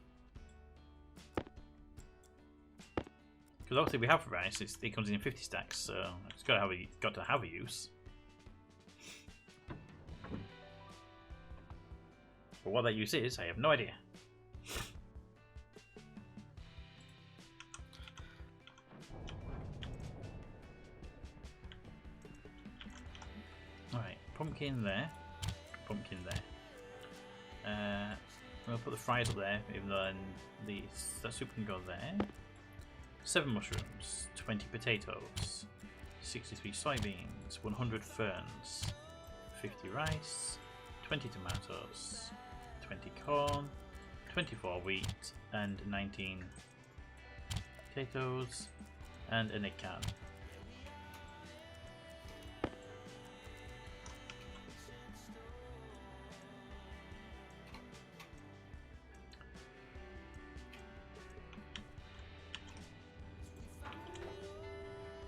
Because obviously we have rice, it comes in 50 stacks, so it's got to have a use. But what that use is, I have no idea. Alright, pumpkin there. Pumpkin there. We'll put the fries up there, even though that soup can go there. 7 mushrooms, 20 potatoes, 63 soybeans, 100 ferns, 50 rice, 20 tomatoes, 20 corn, 24 wheat, and 19 potatoes, and an egg can.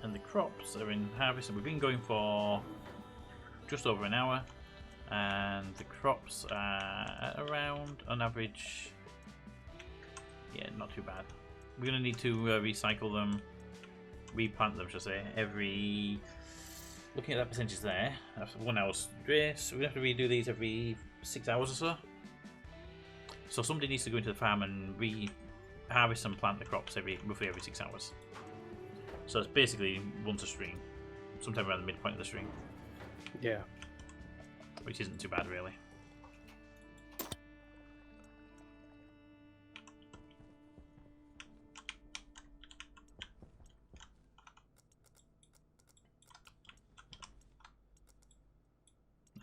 And the crops are in harvest, and we've been going for just over an hour, and the crops are at around, on average, yeah, not too bad. We're going to need to recycle them, replant them, should I say, every, looking at that percentage there, that's 1 hour's grace. We have to redo these every 6 hours or so. So somebody needs to go into the farm and harvest and plant the crops roughly every 6 hours. So it's basically once a stream, sometime around the midpoint of the stream, Yeah. which isn't too bad really.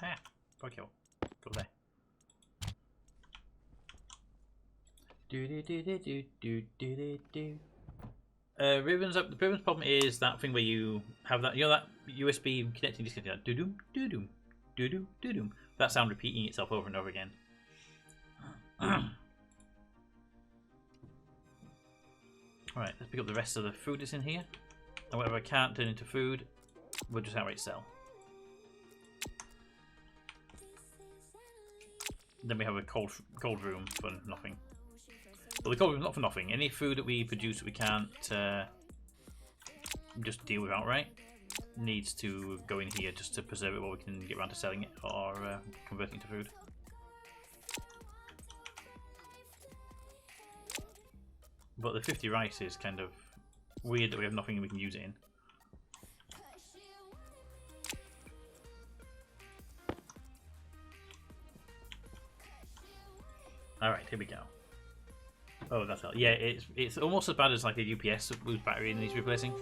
Ah, fuck you. Go there. Ribbons up. The ribbons problem is that thing where you have that, you know, that USB connecting disconnecting. Doo-doom, doo-doom, doo-doom, doo-doom. That sound repeating itself over and over again. Alright, let's pick up the rest of the food that's in here. And whatever I can't turn into food, we'll just outright sell. Then we have a cold room for nothing. Well, the cold room's not for nothing. Any food that we produce that we can't just deal with outright needs to go in here just to preserve it while we can get around to selling it or converting it to food. But the 50 rice is kind of weird that we have nothing we can use it in. Alright, here we go. Oh, that's all. Yeah, it's almost as bad as like a UPS whose battery needs replacing.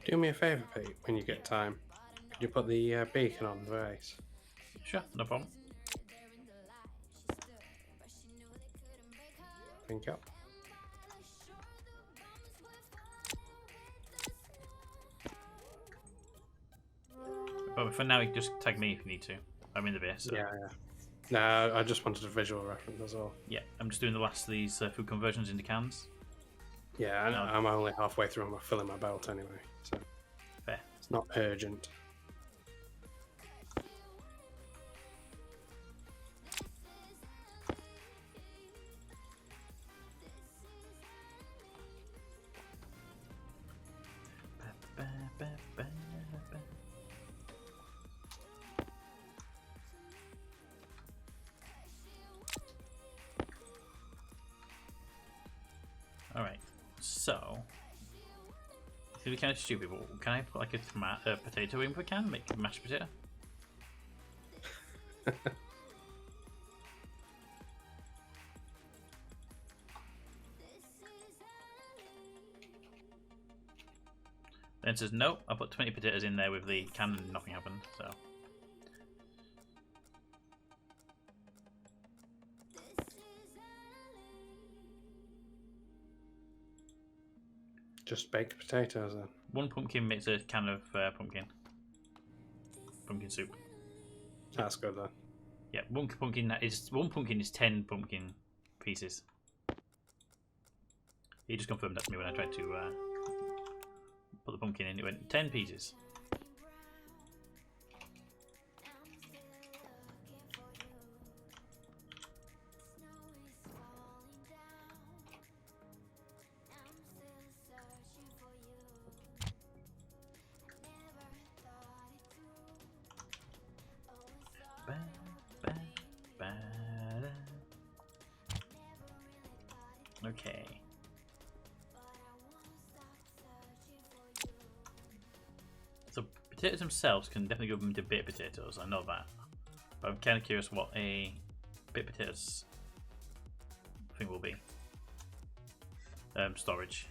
Do me a favour, Pete, when you get time. Could you put the beacon on the race? Sure, no problem. Thank you. But for now, you can just tag me if you need to. I'm in the base. So. Yeah, yeah. No, I just wanted a visual reference as well. Yeah, I'm just doing the last of these food conversions into cans. Yeah, I'm only halfway through. I'm filling my belt anyway, so Fair. It's not urgent. Alright, so it's gonna be kind of stupid, but can I put like a potato in if I can? Make a mashed potato? Then it says no, I put 20 potatoes in there with the can and nothing happened, so. Just baked potatoes then. One pumpkin makes a can of pumpkin soup. That's good then. Yeah, one pumpkin is 10 pumpkin pieces. He just confirmed that to me when I tried to put the pumpkin in. It went 10 pieces. Okay. So potatoes themselves can definitely go into bit potatoes, I know that. But I'm kind of curious what a bit potatoes thing will be. Storage.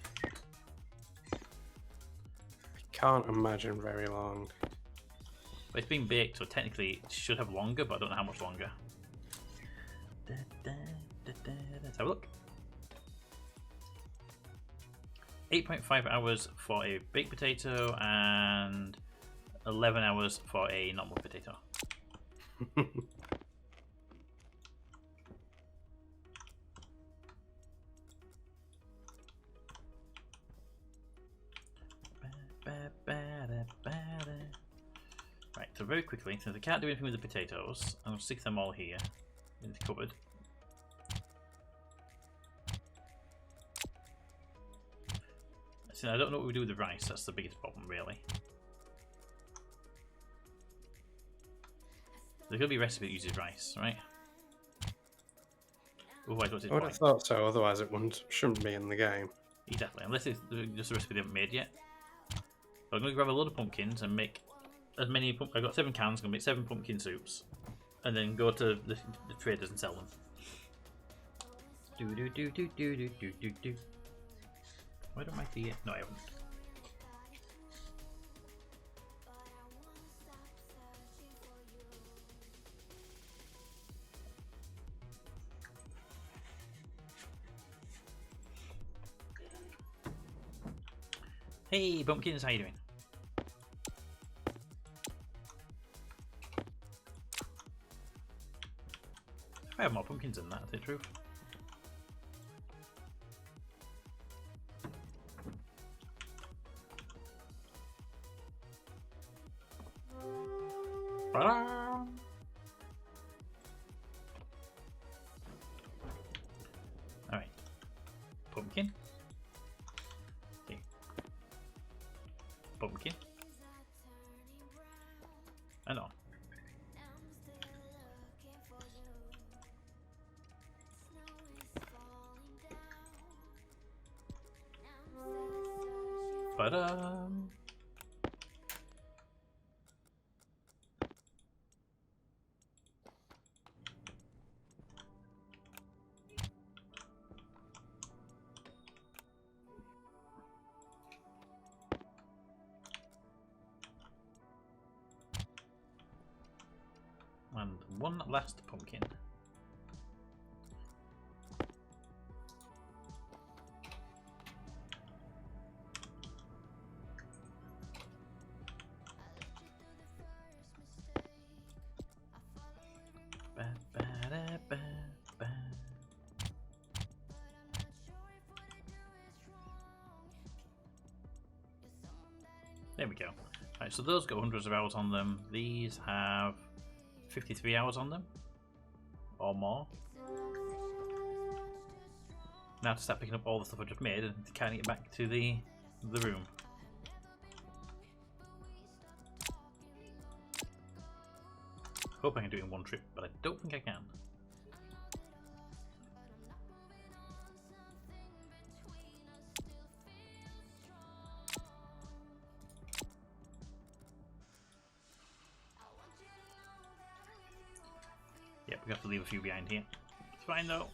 I can't imagine very long. But it's been baked, so technically it should have longer, but I don't know how much longer. Let's have a look. 8.5 hours for a baked potato and 11 hours for a normal potato. Right, so very quickly, since I can't do anything with the potatoes, I'm going to stick them all here in the cupboard. As So I don't know what we do with the rice. That's the biggest problem, really. There's gonna be a recipe that uses rice, right? Otherwise, what's its I would have point? thought so, otherwise it shouldn't be in the game. Exactly, unless it's just a recipe they haven't made yet. So I'm gonna grab a load of pumpkins and make as many. I got 7 cans. I'm gonna make 7 pumpkin soups, and then go to the traders and sell them. Do do do do do do do do do. Why don't I see it? No, I haven't. Hey, pumpkins, how you doing? I have more pumpkins than that, is it true? Alright. Pumpkin. Okay. Pumpkin. And on. Ba-dum. And one last pumpkin. Ba, ba, da, ba, ba. There we go. Right, so those got hundreds of hours on them. These have 53 hours on them, or more. Now to start picking up all the stuff I just made and carrying it back to the room. Hope I can do it in one trip, but I don't think I can. Yep, we have to leave a few behind here. It's fine though.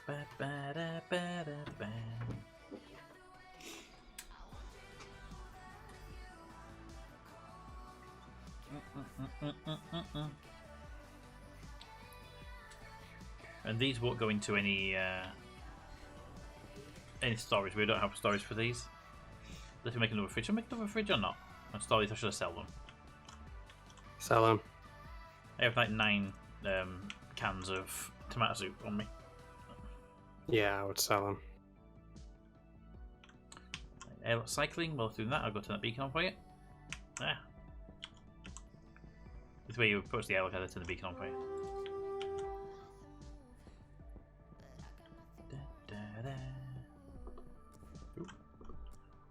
Ba-ba-da-ba-da-ba. And these won't go into any storage. We don't have storage for these. Let's make another fridge. Should I make another fridge or not? And store these, or should I sell them? Sell them. I have like 9 cans of tomato soup on me. Yeah, I would sell them. Cycling, while doing that, I'll go to that beacon on for you. Ah. This way you approach the airlock, I'll turn the beacon on for you. Da, da, da. Oop.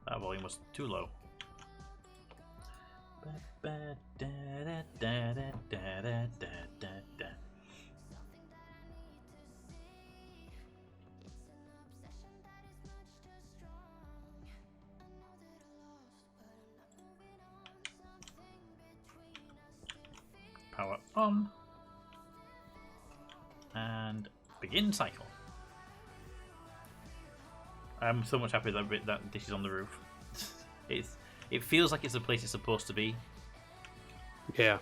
That volume was too low. Ba, ba, da, da, da, da, da, da, da, da. Power on. And begin cycle. I'm so much happy that this is on the roof. It feels like it's the place it's supposed to be. Yeah.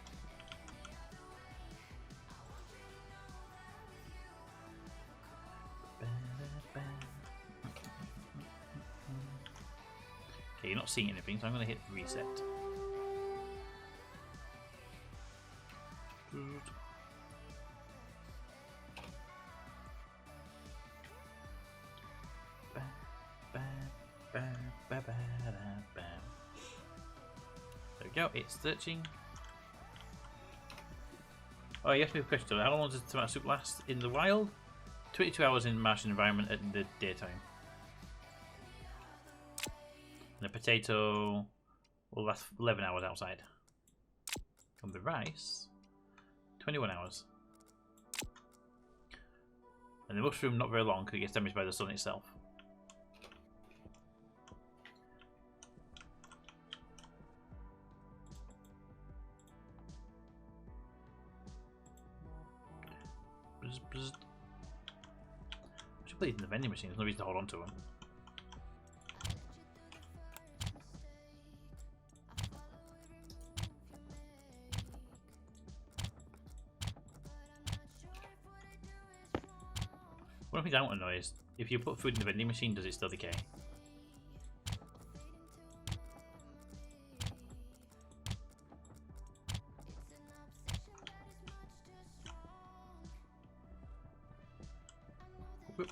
Okay, you're not seeing anything, so I'm going to hit reset. There we go, it's searching. Oh, you asked me a question. How long does tomato soup last in the wild? 22 hours in Martian environment at the daytime. And the potato will last 11 hours outside. And the rice, 21 hours. And the mushroom, not very long because it gets damaged by the sun itself. Bzz, bzz. I should put these in the vending machine, there's no reason to hold on to them. One of the things I want to know is, if you put food in the vending machine, does it still decay? Whoop.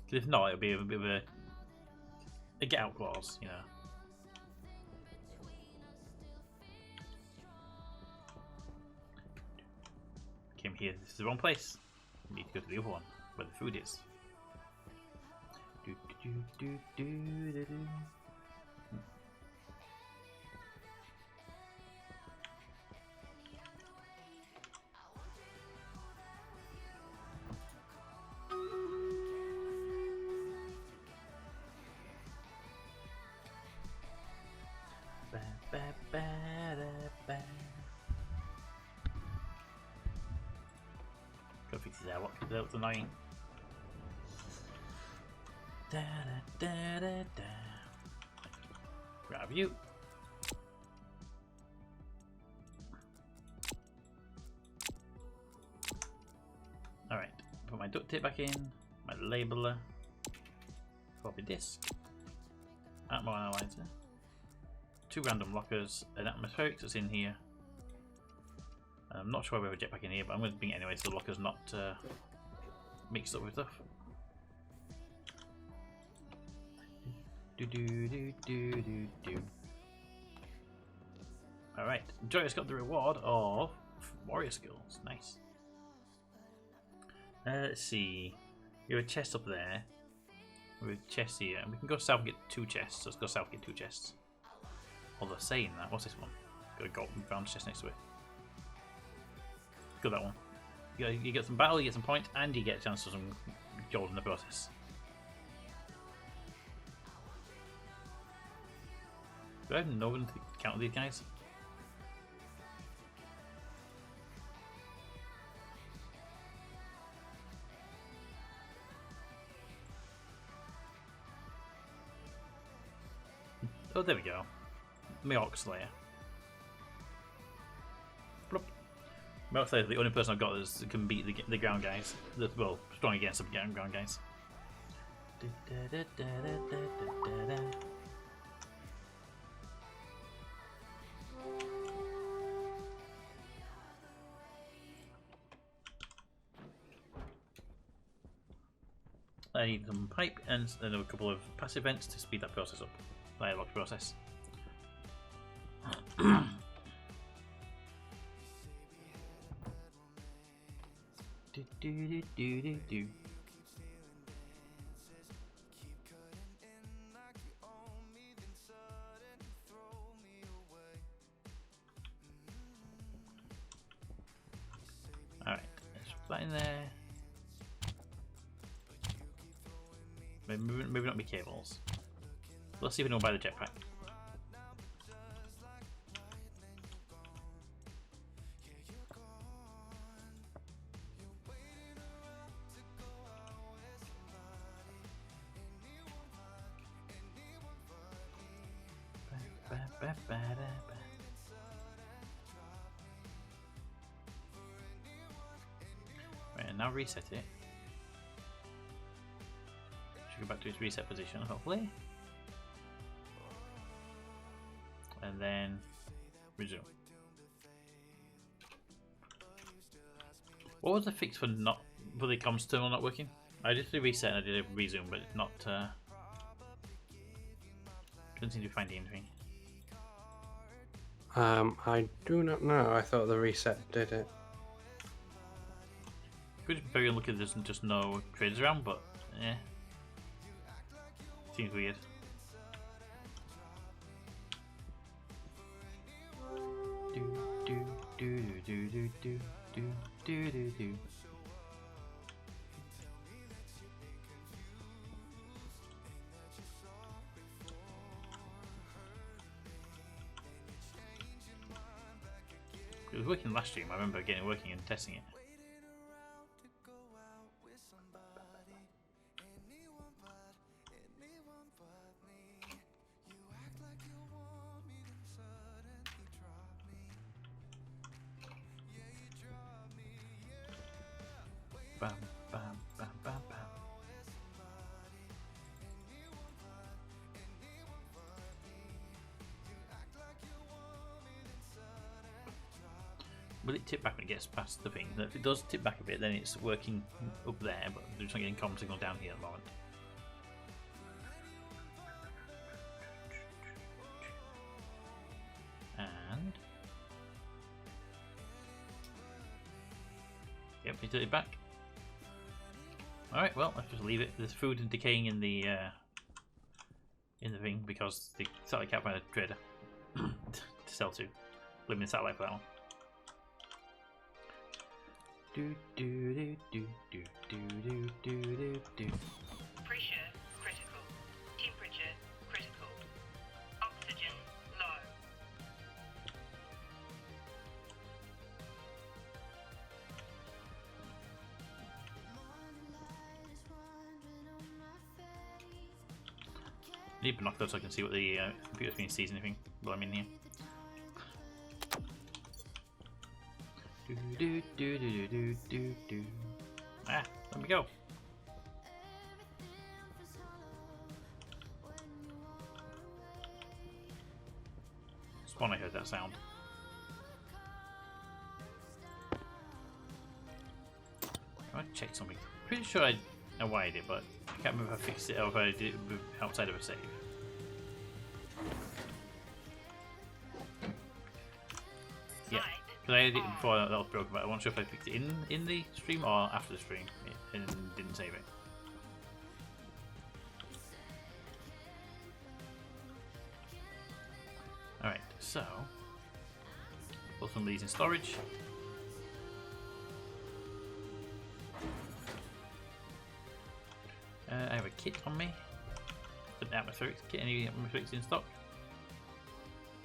Because if not, it'll be a bit of a get out clause, you know. Came here, this is the wrong place. We need to go to the other one, where the food is. Do, do, do, do, do, do. Ba, ba, ba, da, ba. Gotta fix this out, that was annoying. Da, da, da, da, da. Grab you. Alright, put my duct tape back in, my labeler, copy disk, Atmo analyzer, 2 random lockers, an atmospheric that's in here. I'm not sure why we have a jetpack in here, but I'm going to bring it anyway so the locker's not mixed up with stuff. Do do do do do do. Alright, Joyous got the reward of warrior skills. Nice. Let's see. You have a chest up there. With a chest here. We can go south and get 2 chests. Let's go south and get 2 chests. Although saying that, what's this one? Got a golden brown chest next to it. Go that one. You get some battle, you get some points, and you get a chance for some gold in the process. Do I have no one to count these guys? Oh, there we go. Milk Slayer. Bloop. Milk Slayer is the only person I've got that can beat the ground guys. Well, strong against the ground guys. I need some pipe and a couple of passive vents to speed that process up. Dialogue process. Do, do, do, do, do, do. Alright, let's put that in there. Maybe not be cables. Let's see if we can buy the jetpack. Right, and now reset it. Should go back to its reset position, hopefully. And then resume. What was the fix for the comms terminal not working? I did the reset and I did a resume, but not. Couldn't seem to find anything. I do not know. I thought the reset did it. pretty very unlucky there's just no traders around, but yeah, seems weird. Do. It was working last stream. I remember getting it working and testing it. Bam, bam, bam, bam, bam. Will it tip back when it gets past the thing? If it does tip back a bit, then it's working up there, but we're just not getting comm signal down here at the moment. And yep, we did it back. Alright, well, let's just leave it. There's food decaying in the thing because the satellite can't find a trader to sell to. Living in satellite for that one. Pressure critical. Temperature critical. Oxygen low. Need binoculars so I can see what the computer screen sees anything while I'm in here. Ah, there we go. Spawn, I heard that sound. I want to check something. Pretty sure I know why I did, but I can't remember if I fixed it or if I did it outside of a save. Yeah. Because I did it before that was broken, but I wasn't sure if I fixed it in the stream or after the stream and didn't save it. Alright, so put some of these in storage. I have a kit on me. An atmospheric kit. Any atmospherics in stock?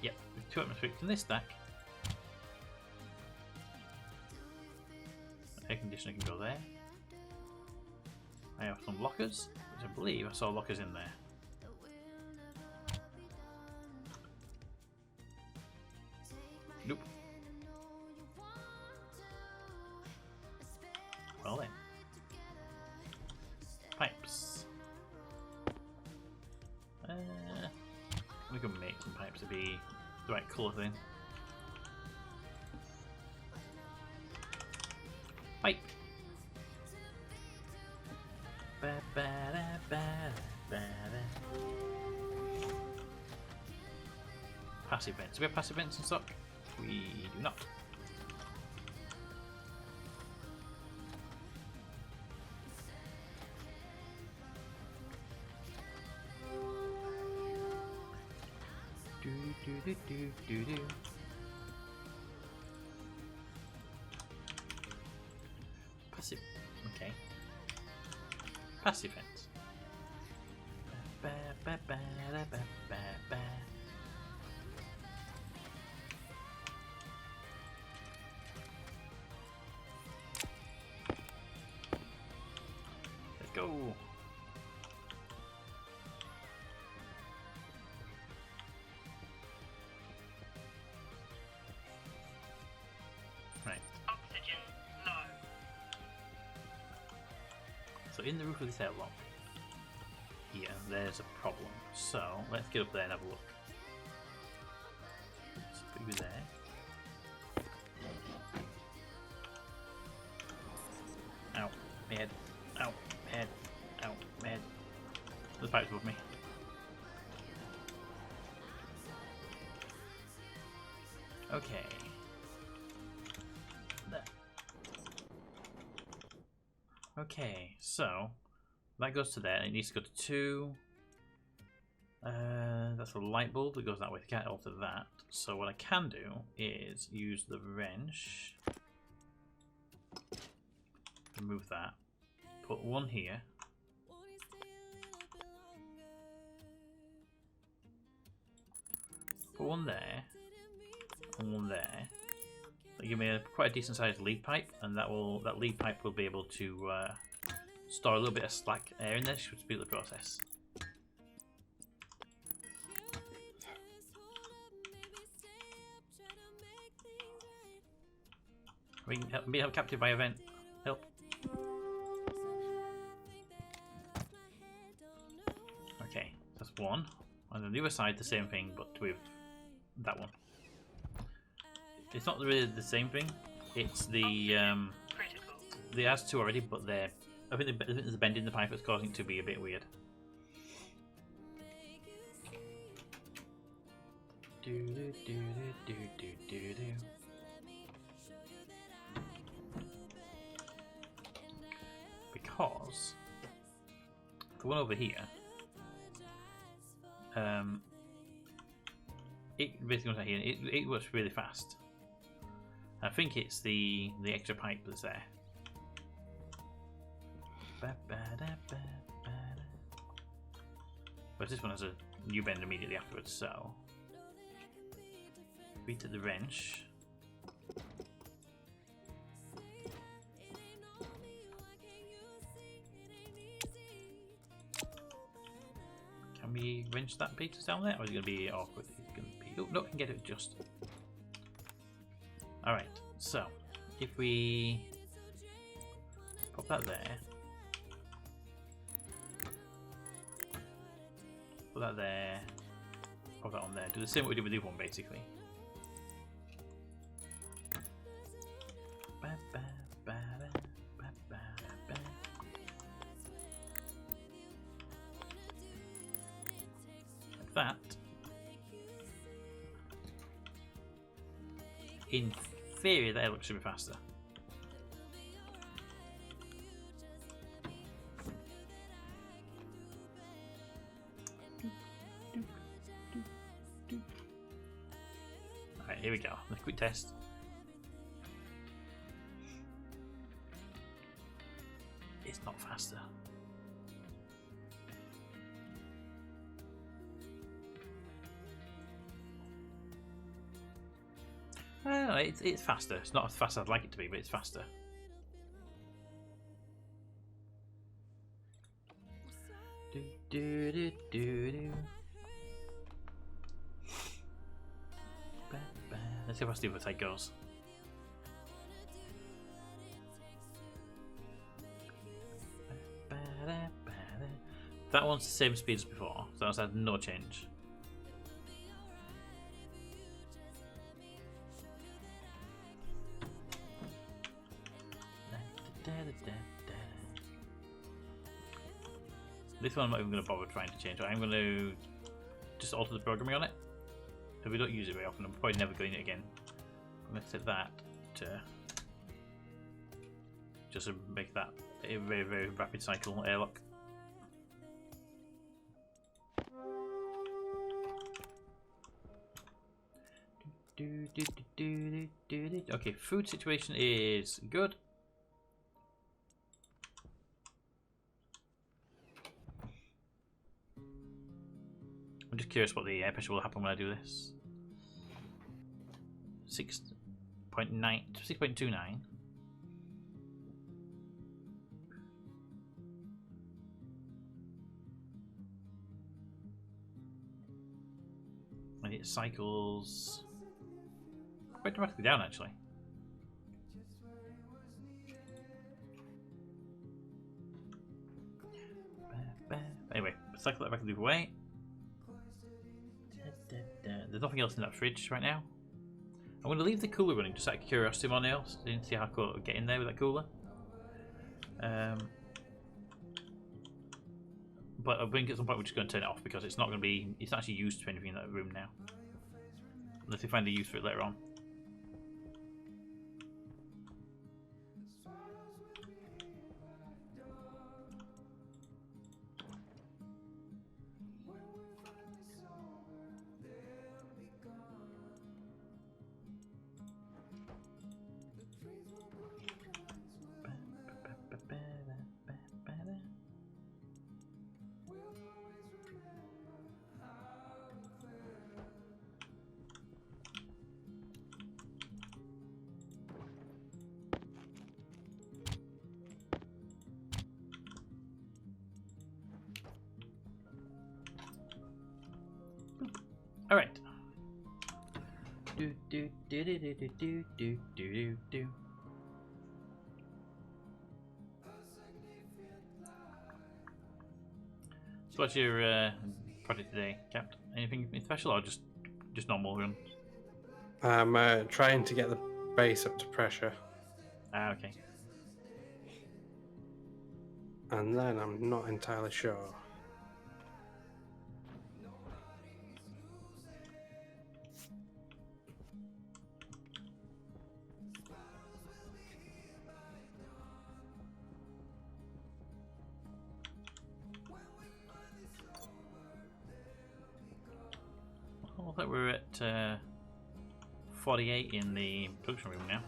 Yep, with 2 atmospherics in this stack. Air conditioner can go there. I have some lockers, which I believe I saw lockers in there. Nope. Well then. Pipes. We can make some pipes to be the right colour thing. Pipe. Passive vents. Do we have passive vents in stock? We do not. Do. Passive. Okay. Passive vents. Let's go. Right. Oxygen low. So in the roof of this airlock, here, there's a problem. So let's get up there and have a look. Let's put you there. Ow, my head. Ow, my head. Ow, my head. The pipe's above me. Okay. There. Okay, so that goes to there. And it needs to go to 2. That's a light bulb that goes that way. I can't alter that. So what I can do is use the wrench. Remove that. Put 1 here. Put 1 there. And 1 there. That'll give me quite a decent sized lead pipe, and that lead pipe will be able to store a little bit of slack air in there to speed up the process. We can be held captive by event. Help. Okay, that's 1. And on the other side, the same thing, but with that one. It's not really the same thing. It's the Critical. it has 2 already, but I think there's a bend in the pipe that's causing it to be a bit weird. Because the one over here, it basically goes out here. It works really fast. I think it's the extra pipe that's there. But this one has a new bend immediately afterwards, so beat at the wrench. Can we wrench that piece down there, or is it going to be awkward? It's going to be. Oh no, I can get it just. All right, so if we pop that there, put that there, pop that on there. Do the same what we did with the other one, basically. Like that. In theory, that looks should be faster. Alright, here we go. A quick test. It's not faster. No, it's faster. It's not as fast as I'd like it to be, but it's faster. Let's see how fast the other side goes. That one's the same speed as before, so that's had no change. This one I'm not even going to bother trying to change. I'm going to just alter the programming on it. If we don't use it very often, I'm probably never going to it again. I'm going to set that to just to make that a very, very rapid cycle airlock. Okay, food situation is good. I'm just curious what the air pressure will happen when I do this. 6.29. And it cycles quite dramatically down, actually. Anyway, cycle that back the other way. There's nothing else in that fridge right now. I'm going to leave the cooler running just out of curiosity more now, so see how cool it'll get in there with that cooler. But I think at some point we're just going to turn it off because it's not going to be. It's not actually used for anything in that room now, unless we find a use for it later on. All right. Do do do do do do do do do do. So what's your project today, Cap? Anything special or just normal run? I'm trying to get the base up to pressure, Ah, okay. and then I'm not entirely sure. Well, I think we're at 48 in the production room now.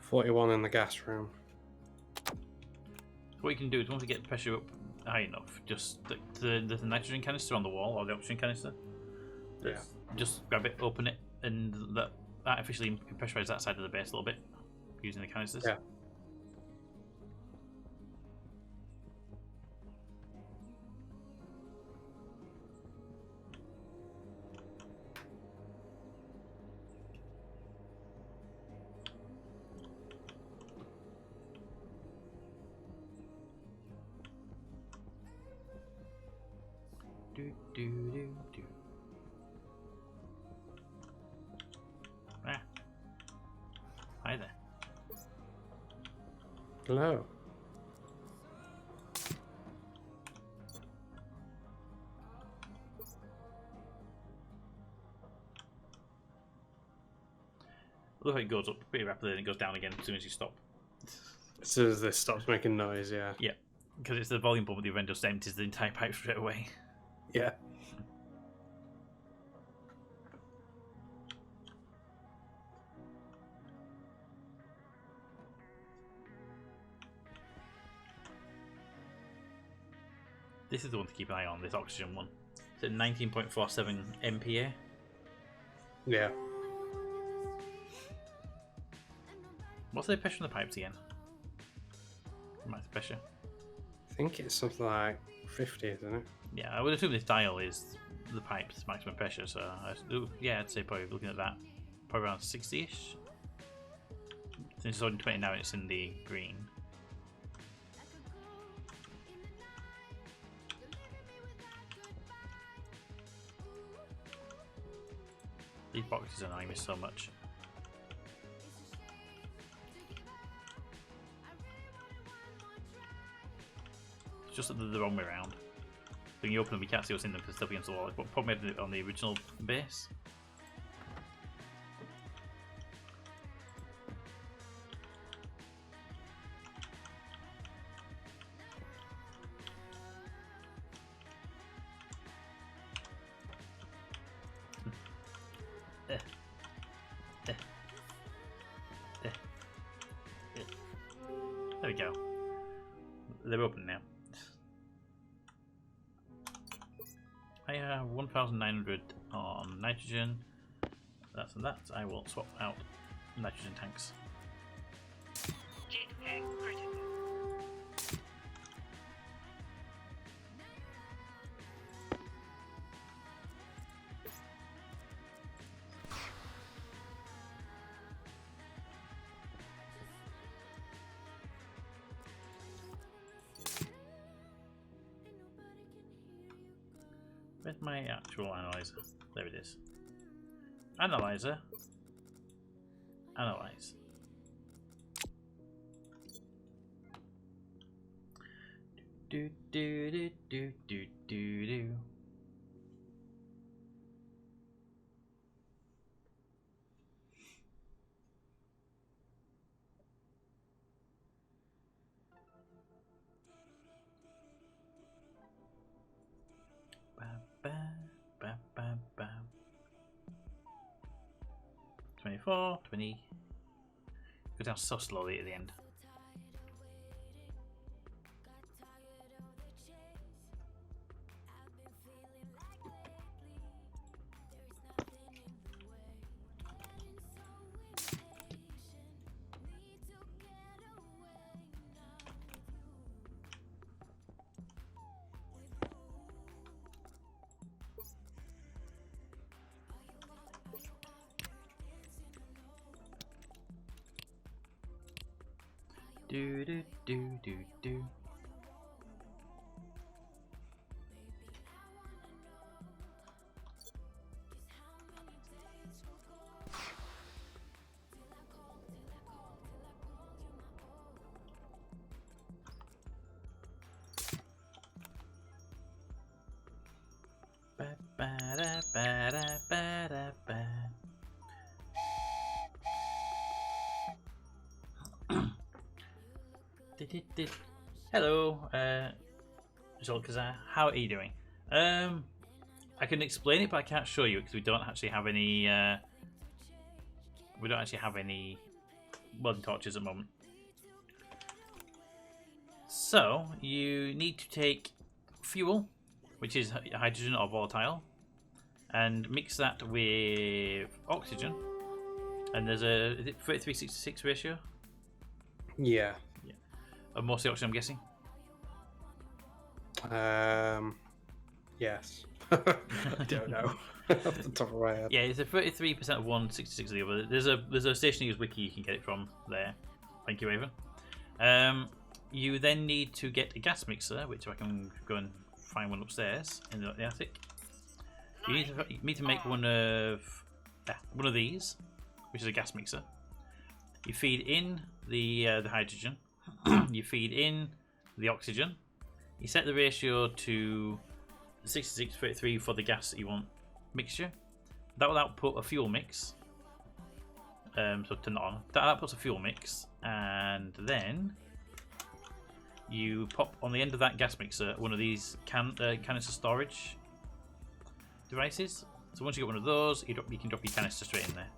$41 in the gas room. What you can do is once you get the pressure up high enough, just the nitrogen canister on the wall or the oxygen canister. Yeah. Just grab it, open it, and that artificially pressurize that side of the base a little bit using the canisters. Yeah. Do do do do. Ah. Hi there. Hello. Look how it goes up pretty rapidly and it goes down again as soon as you stop. As soon as this stops making noise, yeah. Yeah, because it's the volume pump at the event just empties the entire pipe straight away. Yeah. This is the one to keep an eye on, this oxygen one. It's at 19.47 MPa. Yeah. What's the pressure on the pipes again? Max pressure. I think it's something like 50, isn't it? Yeah, I would assume this dial is the pipe's maximum pressure, so yeah, I'd say probably looking at that, probably around 60-ish. Since it's only 20 now, it's in the green. These boxes annoy me so much. It's just the wrong way around. When you open them, you can't see what's in them because they're against the wall. It's what probably made it on the original base. There we go. They're open now. I have 1,900 on nitrogen. That's and that. I will swap out nitrogen tanks. Jetpack critical. Where's my actual analyzer? There it is. Analyzer. Analyze. Do do do do do do do. Ba, ba, ba, ba, ba. 24, 20. Go down so slowly at the end. Do do do do do. Ba ba da ba da ba da ba. Hello, Zolkazar. How are you doing? I can explain it, but I can't show you because we don't actually have any. We don't actually have any welding torches at the moment. So you need to take fuel, which is hydrogen or volatile, and mix that with oxygen. And there's a is it 3366 ratio. Yeah. Of mostly oxygen, I'm guessing. Yes. I don't know. Off the top of my head. Yeah, it's a 33% of one, 66 of the other. There's a Stationeers wiki you can get it from there. Thank you, Raven. You then need to get a gas mixer, which I can go and find one upstairs in the attic. You need to make one of these, which is a gas mixer. You feed in the hydrogen. You feed in the oxygen. You set the ratio to 66:33 for the gas that you want mixture. That will output a fuel mix. So turn it on. That outputs a fuel mix, and then you pop on the end of that gas mixer one of these canister storage devices. So once you get one of those, you can drop your canister straight in there,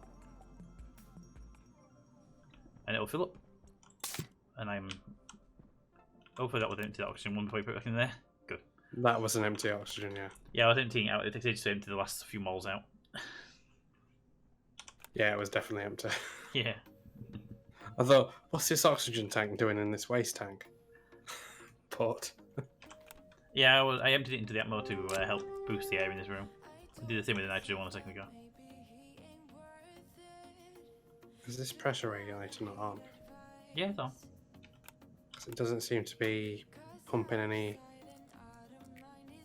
and it will fill up. And I'm hopefully that will empty the oxygen one before you put it back in there. Good. That was an empty oxygen, yeah. Yeah, I was emptying it out. It takes ages to empty the last few moles out. Yeah, it was definitely empty. Yeah. I thought, what's this oxygen tank doing in this waste tank? But Yeah, I emptied it into the atmo to help boost the air in this room. I did the same with the nitrogen one a second ago. is this pressure regulator not on? Yeah, it's on. 'Cause it doesn't seem to be pumping any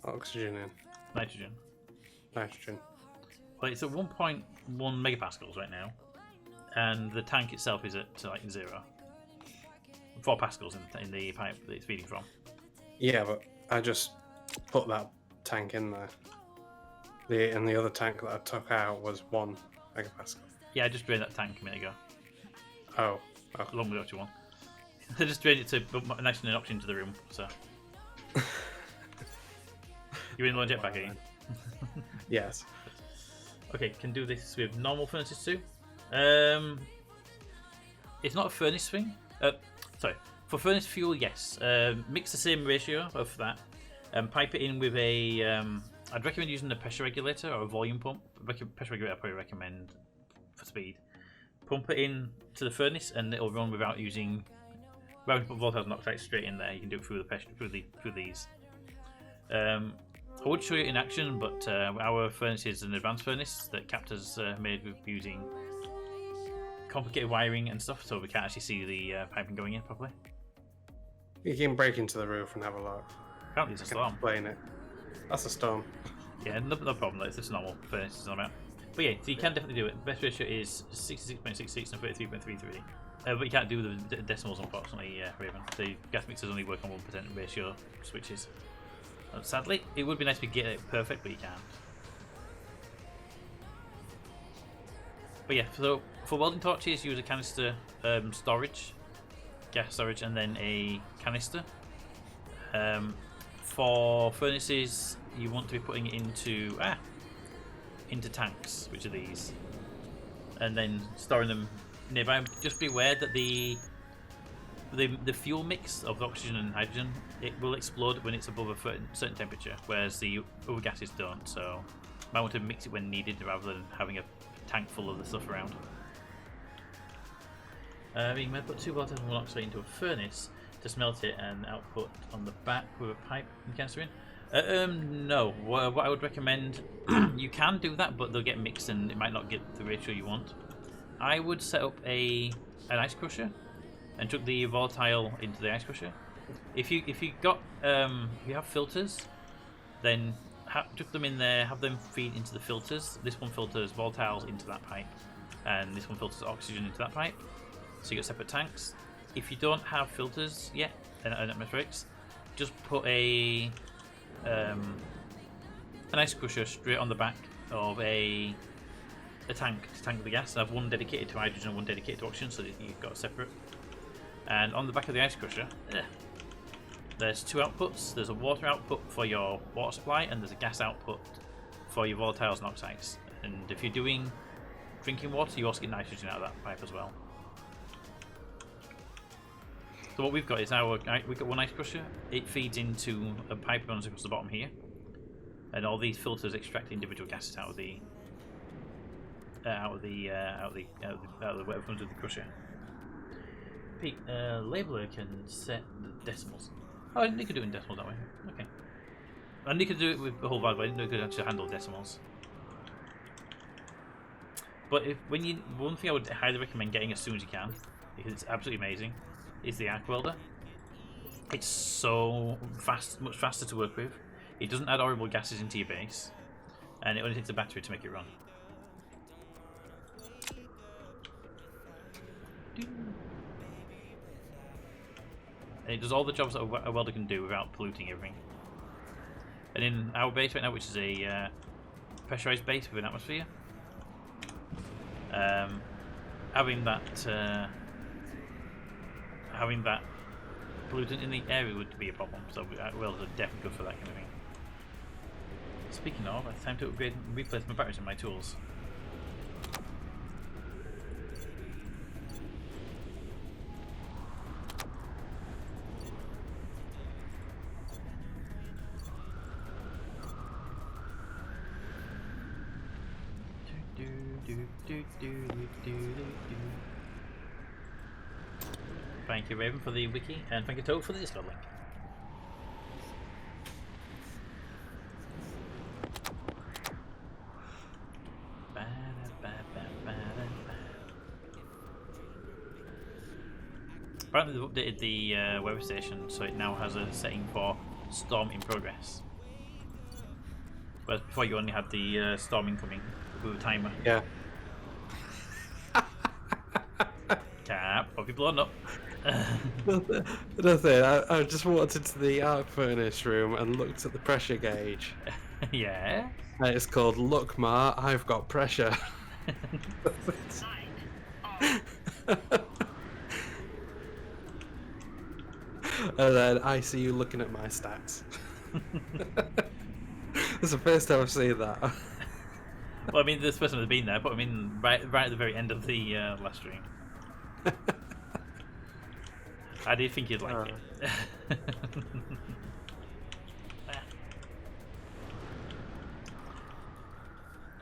oxygen in. Nitrogen. Nitrogen. Well, it's at 1.1 megapascals right now, and the tank itself is at like 0. 4 pascals in the pipe that it's feeding from. Yeah, but I just put that tank in there. And the other tank that I took out was 1 megapascal. Yeah, I just drained that tank a minute ago, Oh. along with the oxygen one. I just drained it to put nitrogen and oxygen into the room, so. You're in the jetpack, are you? Yes. Okay, can do this with normal furnaces too. It's not a furnace thing. Sorry, for furnace fuel, yes. Mix the same ratio of that. Pipe it in with a. I'd recommend using a pressure regulator or a volume pump. Pressure regulator I probably recommend for speed. Pump it in to the furnace, and it'll run without using. Rather than put volatile oxide straight in there, you can do it through the pressure through these. I would show you in action, but our furnace is an advanced furnace that Capta's made with using complicated wiring and stuff, so we can't actually see the piping going in properly. You can break into the roof and have a look. Apparently it's a I can storm. explain it. That's a storm. Yeah, no problem. It's just normal furnace is on about. But yeah, so you can definitely do it. The best ratio is 66.66 and 33.33. But you can't do the decimals, unfortunately, Raven. The gas mixers only work on 1% ratio switches. Sadly, it would be nice to get it perfect, but you can't. But yeah, so for welding torches, use a canister storage, gas storage, and then a canister. For furnaces, you want to be putting it into tanks, which are these, and then storing them nearby. Just be aware that the fuel mix of the oxygen and hydrogen, it will explode when it's above a certain temperature, whereas the other gases don't. So you might want to mix it when needed rather than having a tank full of the stuff around. You may put 2 volatile and 1 oxide into a furnace to smelt it and output on the back with a pipe and canister in. No. What I would recommend, you can do that, but they'll get mixed and it might not get the ratio you want. I would set up an ice crusher and took the volatile into the ice crusher. If you have filters, then took them in there, have them feed into the filters. This one filters volatiles into that pipe, and this one filters oxygen into that pipe. So you got separate tanks. If you don't have filters yet and atmospherics, just put an ice crusher straight on the back of a tank to tank the gas. I have one dedicated to hydrogen and one dedicated to oxygen, so that you've got separate. And on the back of the ice crusher, there's two outputs. There's a water output for your water supply, and there's a gas output for your volatiles and oxides. And if you're doing drinking water, you also get nitrogen out of that pipe as well. So what we've got is we've got one ice crusher. It feeds into a pipe runs across the bottom here, and all these filters extract individual gases out of the whatever comes with the crusher. Pete, labeler can set the decimals. Oh, you could do it in decimals that way. Okay. And you could do it with the whole value, but I didn't know you could actually handle decimals. But one thing I would highly recommend getting as soon as you can, because it's absolutely amazing, is the arc welder. It's so fast, much faster to work with. It doesn't add horrible gases into your base, and it only takes a battery to make it run. And it does all the jobs that a welder can do without polluting everything. And in our base right now, which is a pressurized base with an atmosphere, having that pollutant in the area would be a problem. So welders are definitely good for that kind of thing. Speaking of, it's time to upgrade and replace my batteries and my tools. Thank you, Raven, for the wiki, and thank you, Toad, for the Discord link. Apparently they've updated the weather station, so it now has a setting for storm in progress. Whereas before you only had the storm incoming with a timer. Yeah. Cap, or people blown up. Nothing. I just walked into the arc furnace room and looked at the pressure gauge. Yeah. And it's called "Look, Ma, I've got pressure." And then I see you looking at my stats. That's the first time I've seen that. Well, I mean, this person has been there, but I mean, right at the very end of the last stream. I did think you'd like it.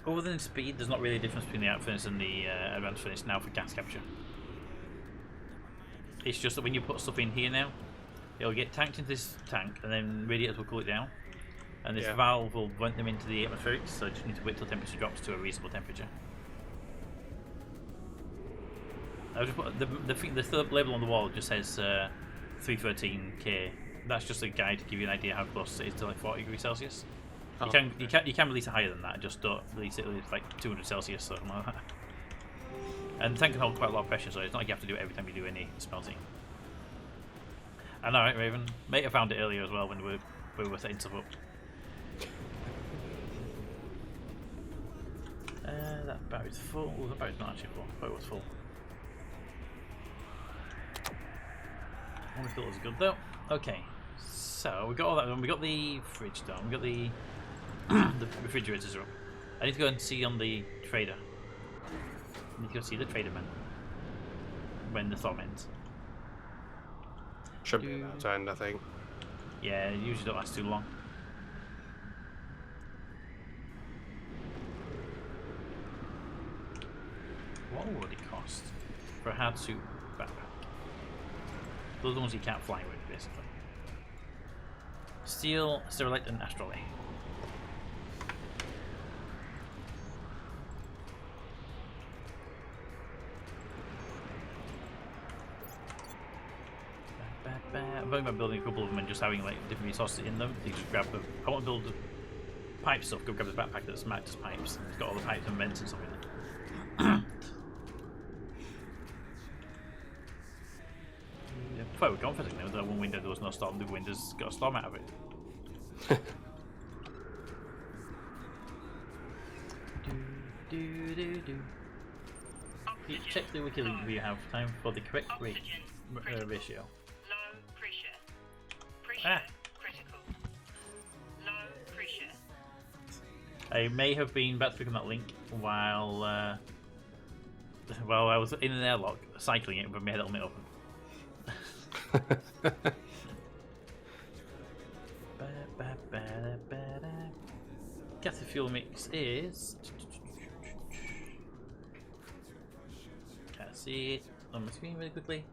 Other than speed, there's not really a difference between the arc furnace and the advanced furnace now for gas capture. It's just that when you put stuff in here now, it'll get tanked into this tank, and then radiators will cool it down, and this valve will vent them into the atmospherics, so you just need to wait till temperature drops to a reasonable temperature. I just put the third label on the wall just says 313K. That's just a guide to give you an idea how close it is to like 40 degrees Celsius. Oh, You can release it higher than that. Just don't release it with like 200 Celsius or something like that. And the tank can hold quite a lot of pressure, so it's not like you have to do it every time you do any smelting. I know, right, Raven? Mate, I found it earlier as well when we were setting stuff up. That battery's full. Oh, that battery's not actually full. I thought it was full. One of the filters good though. Okay, so we got all that done. We got the fridge done. We got the the refrigerators up. I need to go and see on the trader. I need to go see the trader man when the storm ends. should be about to end, I think. Yeah, it usually don't last too long. What would it cost for a hard suit backpack? Those are the ones you can't fly with, basically. Steel, Sterilite, and Astrolabe. I'm thinking about building a couple of them and just having like different resources in them. You just grab the. I want to build the pipe stuff. Go grab the backpack that's marked as pipes. It's got all the pipes and vents and stuff in it. Before we were gone for a second, that one window there was no storm. The window's got a storm out of it. Check the wiki link if you have time for the correct ratio. Low pressure. Pressure critical. Low pressure. I may have been about to click on that link while I was in an airlock cycling it, but my head helmet open. Gas fuel mix is. Can't see it on my screen really quickly.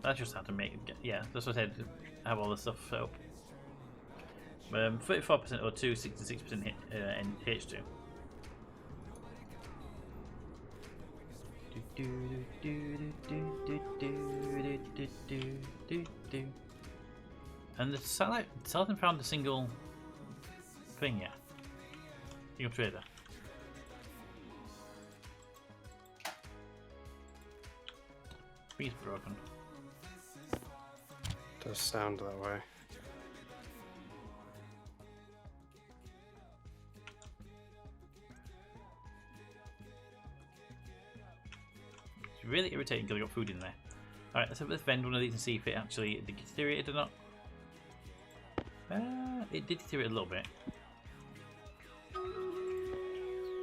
That's just how to make it. Yeah, that's what I said. Have all the stuff set up. 34% O2, 66% H2. And the satellite hasn't found a single thing yet. Single trader. He's broken. Does sound that way. It's really irritating because I got food in there. Alright, let's have this vend one of these and see if it actually deteriorated or not. It did deteriorate a little bit.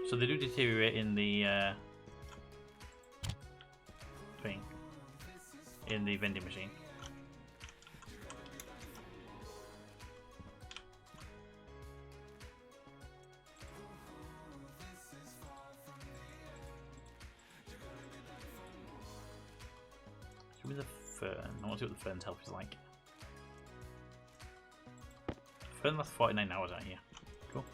So they do deteriorate in the thing. In the vending machine. Give me the fern. I want to see what the fern's health is like. Fern lasts 49 hours out here. Cool.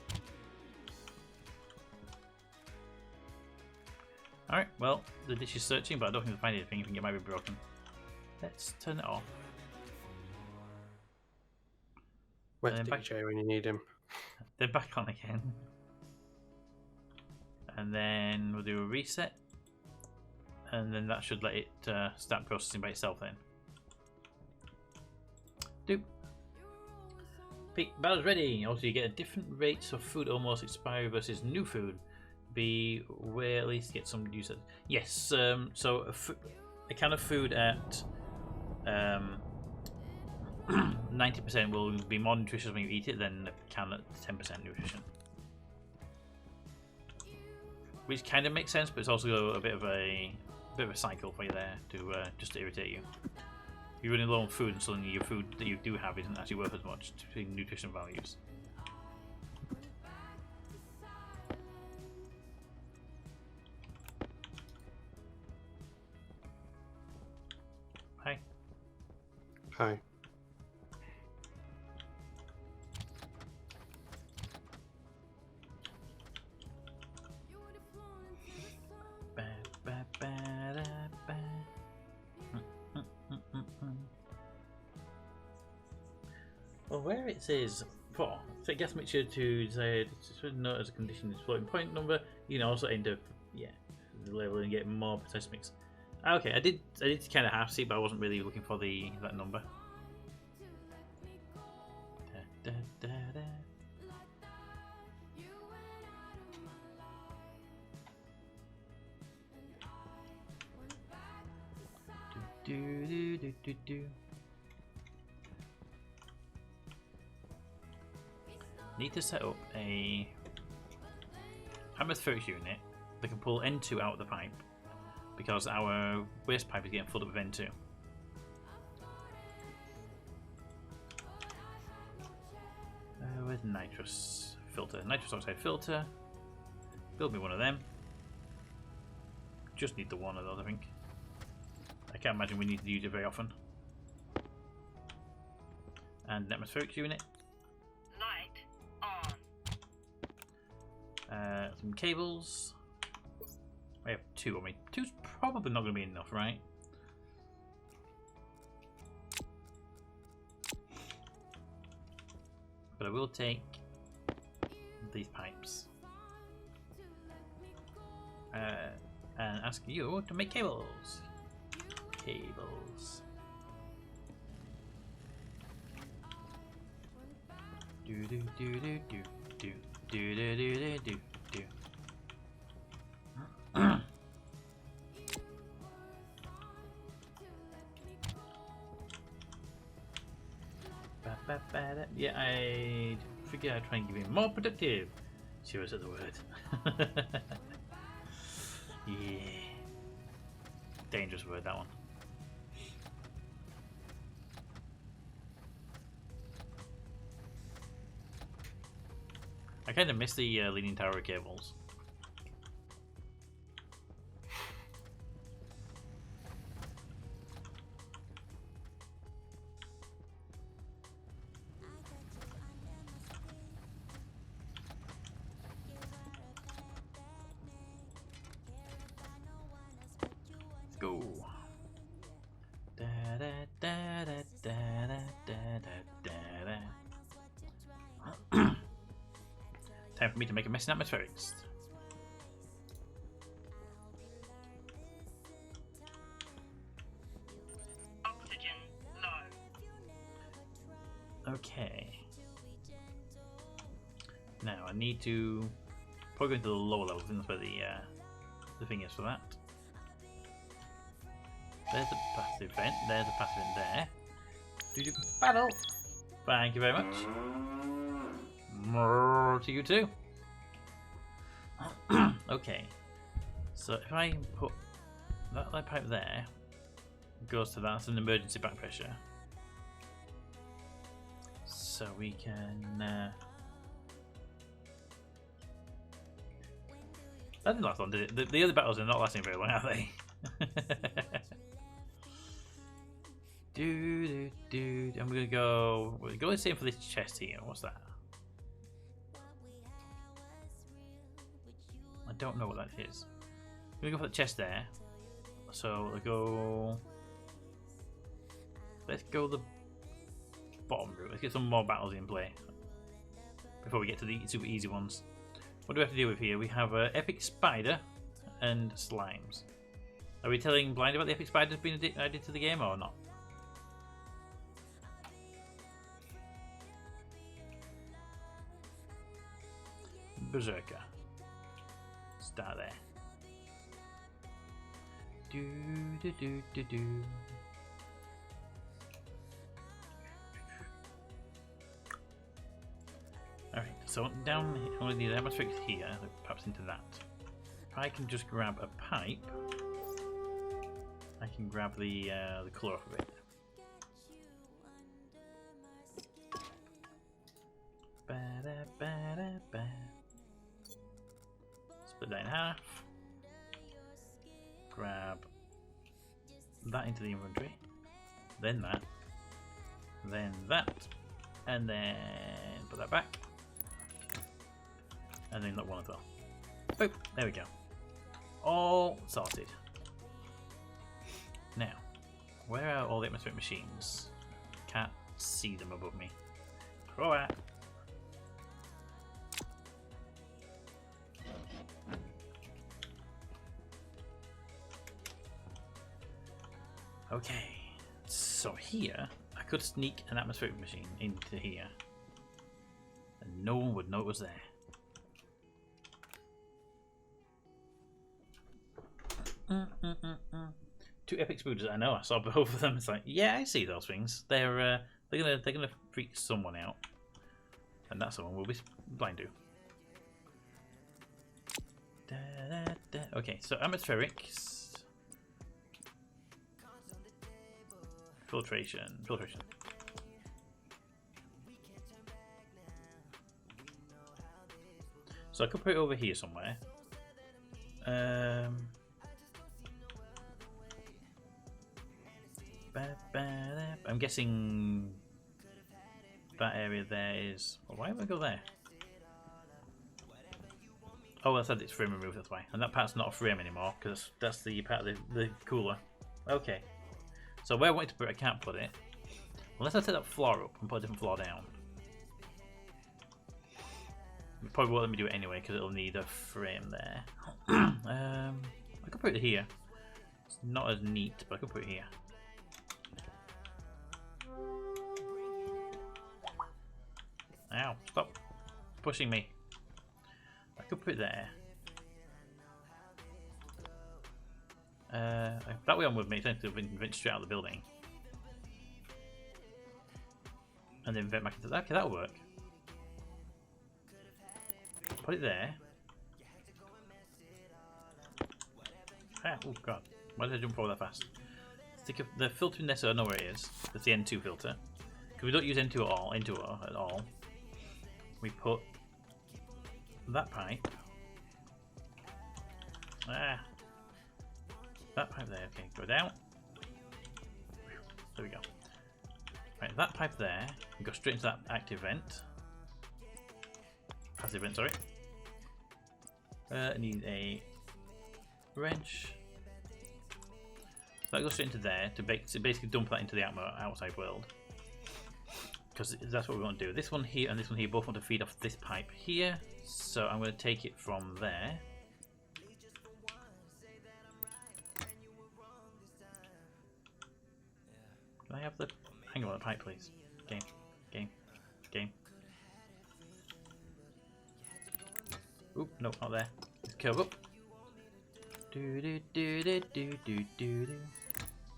Alright, well, the dish is searching, but I don't think I can find anything. I think it might be broken. Let's turn it off. Where's DJ when you need him? They're back on again. And then we'll do a reset. And then that should let it start processing by itself then. Doop. Peak batter's ready. Also, you get a different rates of food almost expiry versus new food. Be where at least get some use. Yes. So a can of food at 90% will be more nutritious when you eat it than a can at 10% nutrition. Which kind of makes sense, but it's also a bit of a cycle for you there to just to irritate you. You're running low on food, and suddenly your food that you do have isn't actually worth as much to nutrition values. Hi. Hi. Well, where it says for so gas mixture to say note as a condition is floating point number, you can also enter the level and get more precise mix. Okay, I did kind of half see, but I wasn't really looking for that number. Da, da, da, da. Do, do, do, do, do. Need to set up a atmospheric unit that can pull N2 out of the pipe because our waste pipe is getting filled up with N2. With nitrous filter, nitrous oxide filter. Build me one of them. Just need the one of those, I think. I can't imagine we need to use it very often. And an atmospheric unit. Light on. Some cables. I have two. I mean, two's probably not going to be enough, right? But I will take these pipes. And ask you to make cables. Cables. Do do do do do do do do do do do. Yeah, I figure I'd try and give him more productive. She was at the word. Yeah. Dangerous word, that one. I kind of miss the leaning tower cables. Go. Da da da da da da da da da. Time for me to make a mess in atmospherics. Oxygen low. Okay. Now I need to probably go into the lower levels. That's where the thing is for that. There's the passive vent. There's the passive vent there. Do battle. Thank you very much. More to you too. Okay. So if I put that pipe there, goes to that. That's an emergency back pressure. So we can. That didn't last long, did it? The other battles are not lasting very long, are they? I'm gonna go. We're going to same for this chest here. What's that? I don't know what that is. I'm gonna go for the chest there. So we'll go. Let's go the bottom route. Let's get some more battles in play before we get to the super easy ones. What do we have to deal with here? We have epic spider and slimes. Are we telling Blind about the epic spiders being added to the game or not? Berserker. Start there. Do do do do do. Alright, so down here, I want to do the atmospherics here, perhaps into that. If I can just grab a pipe, I can grab the colour off of it. Ba-da-ba-da-ba. Split that in half. Grab that into the inventory. Then that. Then that. And then put that back. And then that one as well. Boop! There we go. All sorted. Now, where are all the atmospheric machines? Can't see them above me. Throw at. Okay, so here I could sneak an atmospheric machine into here, and no one would know it was there. Two epic spooders. I know. I saw both of them. It's like, yeah, I see those things. They're gonna freak someone out, and that someone will be Blind do. Da, da, da. Okay, so atmospherics. Filtration. So I could put it over here somewhere. I'm guessing that area there is. Well, why would I go there? Oh, I said it's frame removed, that's why. And that part's not a frame anymore because that's the part of the cooler. Okay. So where I wanted to put it, I can't put it. Unless I take that floor up and put a different floor down. It probably won't let me do it anyway because it'll need a frame there. I could put it here. It's not as neat, but I could put it here. Ow, stop pushing me. I could put it there. That way on would make sense to vent straight out of the building. And then vent back into that. Okay, that'll work. Put it there. Ah, oh god. Why did I jump forward that fast? Stick the filter in there so I know where it is. That's the N2 filter. Because we don't use N2 at all. We put that pipe. Ah. That pipe there. Okay, go down. There we go. Right, that pipe there. We go straight into that active vent. Passive vent, sorry. I need a wrench. So that goes straight into there to basically dump that into the outside world. Because that's what we want to do. This one here and this one here both want to feed off this pipe here. So I'm going to take it from there. Can I have the... Hang on, the pipe, please. Game. Oop, no, not there. Let's curve up.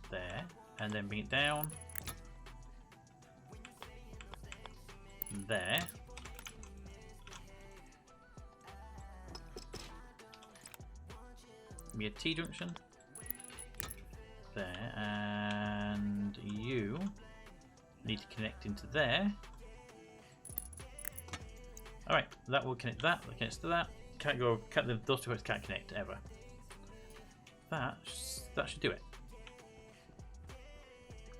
There. And then bring it down. There. Give me a T-junction. There. And you need to connect into there. Alright, that will connect that connects to that. Those two parts can't connect ever. That should do it.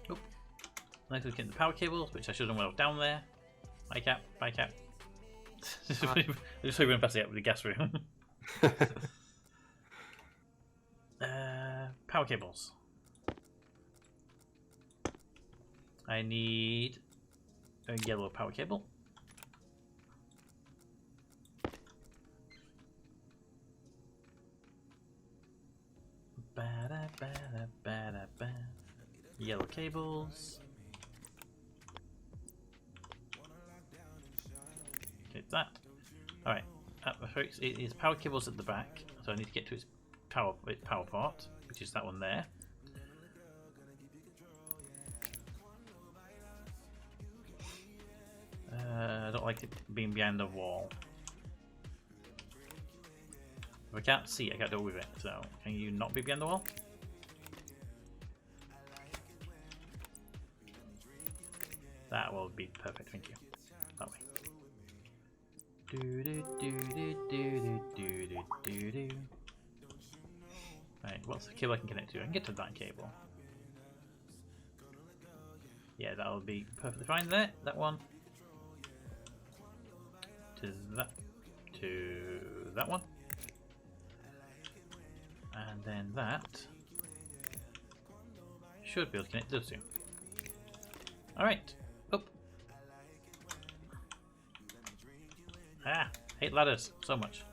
Oop. Next we connect the power cables, which I should have done well down there. Bye cap. I just saw you went past it with the gas room. Power cables. I need a yellow power cable. Yellow cables. Okay, that. Alright, it is power cables at the back, so I need to get to its power port, which is that one there. I don't like it being behind the wall. If I can't see it, I can't deal with it, so can you not be behind the wall? That will be perfect, thank you. That way. Right, what's the cable I can connect to? I can get to that cable. Yeah, that'll be perfectly fine there. That one. To that one. And then that should be able to connect those two. Alright, up. Ah, hate ladders so much.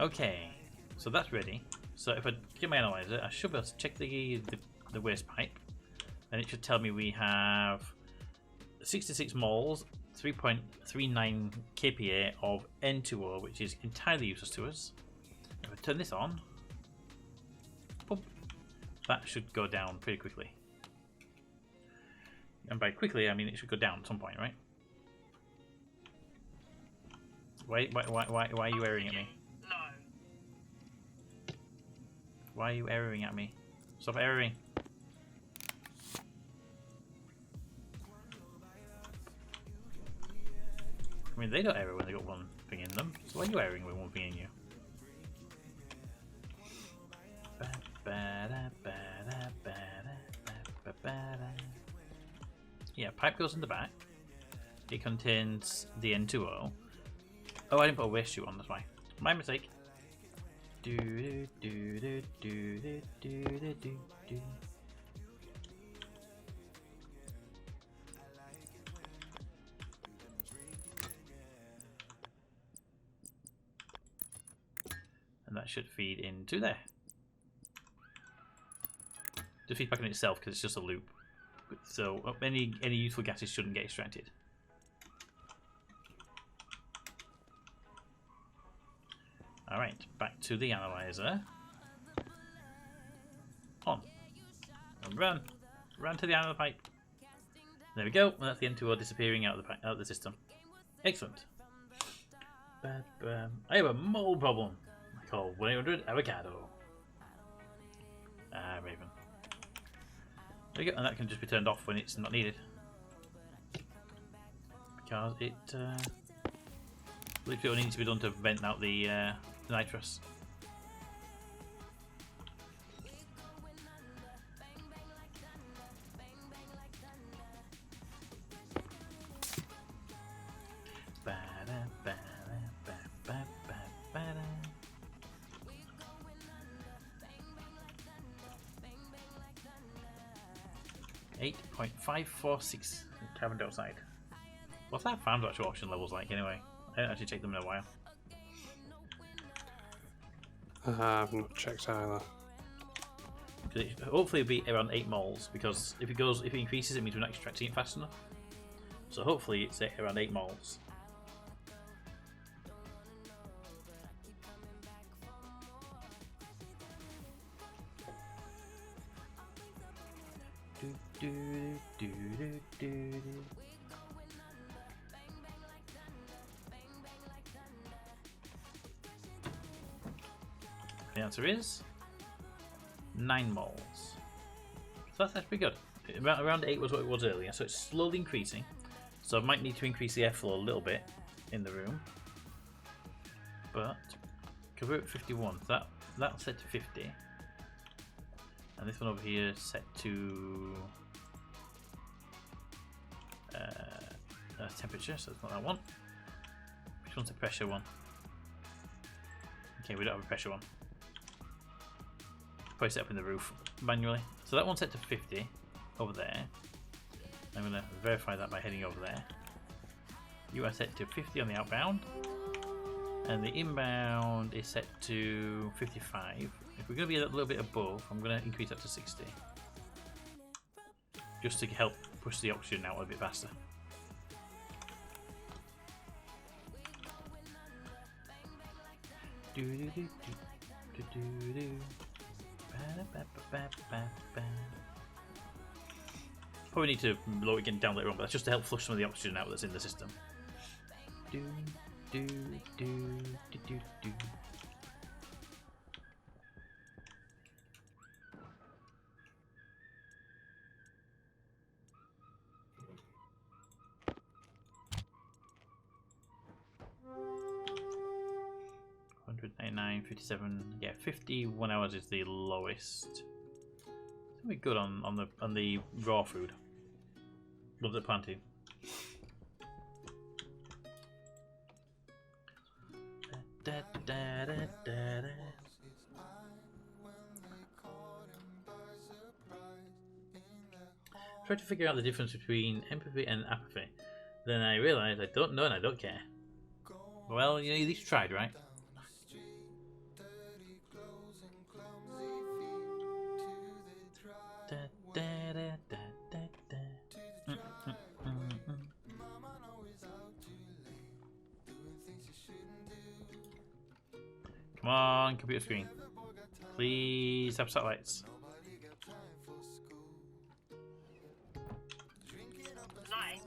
Okay, so that's ready. So if I get my analyzer, I should be able to check the waste pipe. And it should tell me we have 66 moles, 3.39 kPa of N2O, which is entirely useless to us. If I turn this on, boom, that should go down pretty quickly. And by quickly, I mean it should go down at some point, right? Why are you erring at me? No. Why are you erring at me? Stop erring. I mean, they don't error when they got one thing in them, so why are you erring with one thing in you? Yeah, pipe goes in the back. It contains the N2O. Oh, I didn't put a waste chute on, that's why. My mistake. Do do do do do do do do do. And that should feed into there. The feedback on itself because it's just a loop. So any useful gases shouldn't get extracted. Alright, back to the analyzer. On. And run. Run to the end of the pipe. There we go. And that's the N2O disappearing out of the system. Excellent. But, I have a mold problem. I call 1-800 avocado. Ah, Raven. There you go. And that can just be turned off when it's not needed. Because it literally only needs to be done to vent out the nitrous. .546 carbon dioxide. What's that farm actual oxygen levels like anyway? I didn't actually check them in a while. I've not checked either. Hopefully it'll be around 8 moles because if it increases it means we're not extracting it fast enough. So hopefully it's around 8 moles. The answer is 9 moles. So that's pretty good. Around 8 was what it was earlier, so it's slowly increasing. So I might need to increase the airflow a little bit in the room. But we're at 51, so that's set to 50. And this one over here is set to temperature, so it's not that one. Which one's the pressure one? Okay, we don't have a pressure one. Probably set up in the roof manually. So that one's set to 50 over there. I'm going to verify that by heading over there. You are set to 50 on the outbound. And the inbound is set to 55. If we're going to be a little bit above, I'm going to increase that to 60. Just to help push the oxygen out a bit faster. Probably need to lower it again down later on, but that's just to help flush some of the oxygen out that's in the system. 199.57. Yeah, 51 hours is the lowest. It's gonna be good on the raw food. Love the planting. Try to figure out the difference between empathy and apathy. Then I realised I don't know and I don't care. Well, you know, you at least tried, right? Come on, computer screen. Please have satellites. Light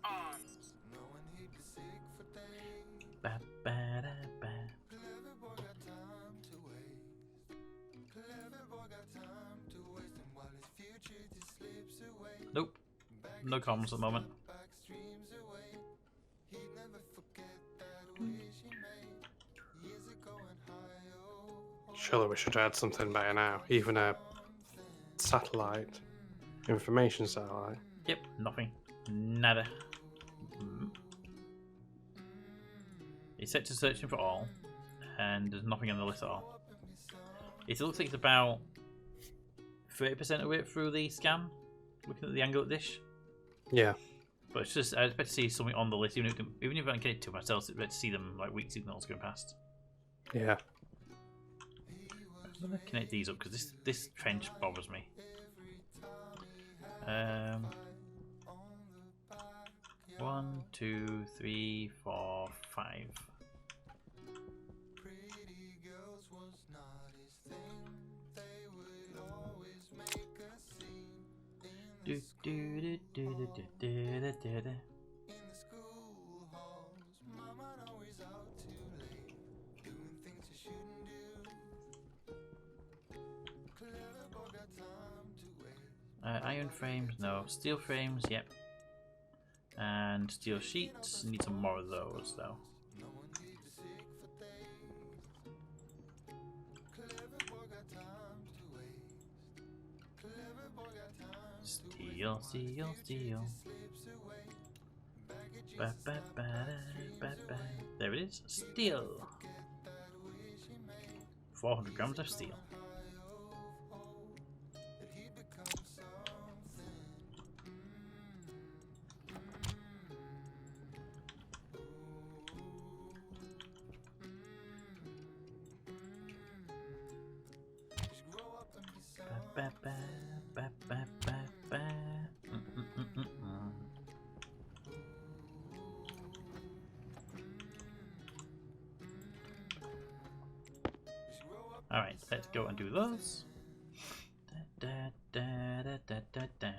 on. Ba, ba, da, ba. Nope. No comms at the moment. Surely we should add something better now. Even a satellite, information satellite. Yep, nothing. Nada. It's set to searching for all, and there's nothing on the list at all. It looks like it's about 30% of it through the scan, looking at the angle of the dish. Yeah. But it's just, I expect to see something on the list, even if I don't get it to myself, I expect to see them like weak signals going past. Yeah. I'm gonna connect these up because this trench bothers me. 1, 2, 3, 4, 5. Do do do do do do do do do. Iron frames, no. Steel frames, yep. And steel sheets, need some more of those though. Steel, steel, steel. Ba, ba, ba, da, ba, ba. There it is, steel. 400 grams of steel. Ba, ba, ba, ba, ba, ba. Alright, let's go and do those. Da, da, da, da, da, da.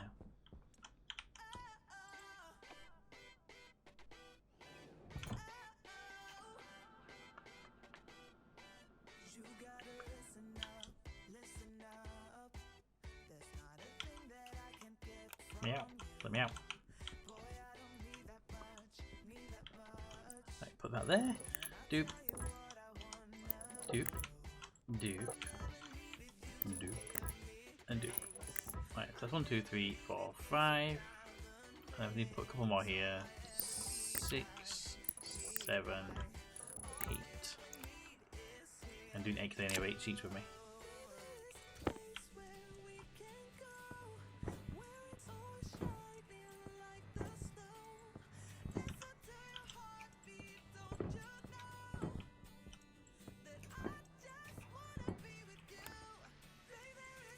Let me out. Let me out. Right, put that there. Doop. Doop. Doop. Doop. And doop. Right, so that's 1, 2, 3, 4, 5. And we need to put a couple more here. 6, 7, 8. And doing eggs anyway, 8 sheets with me.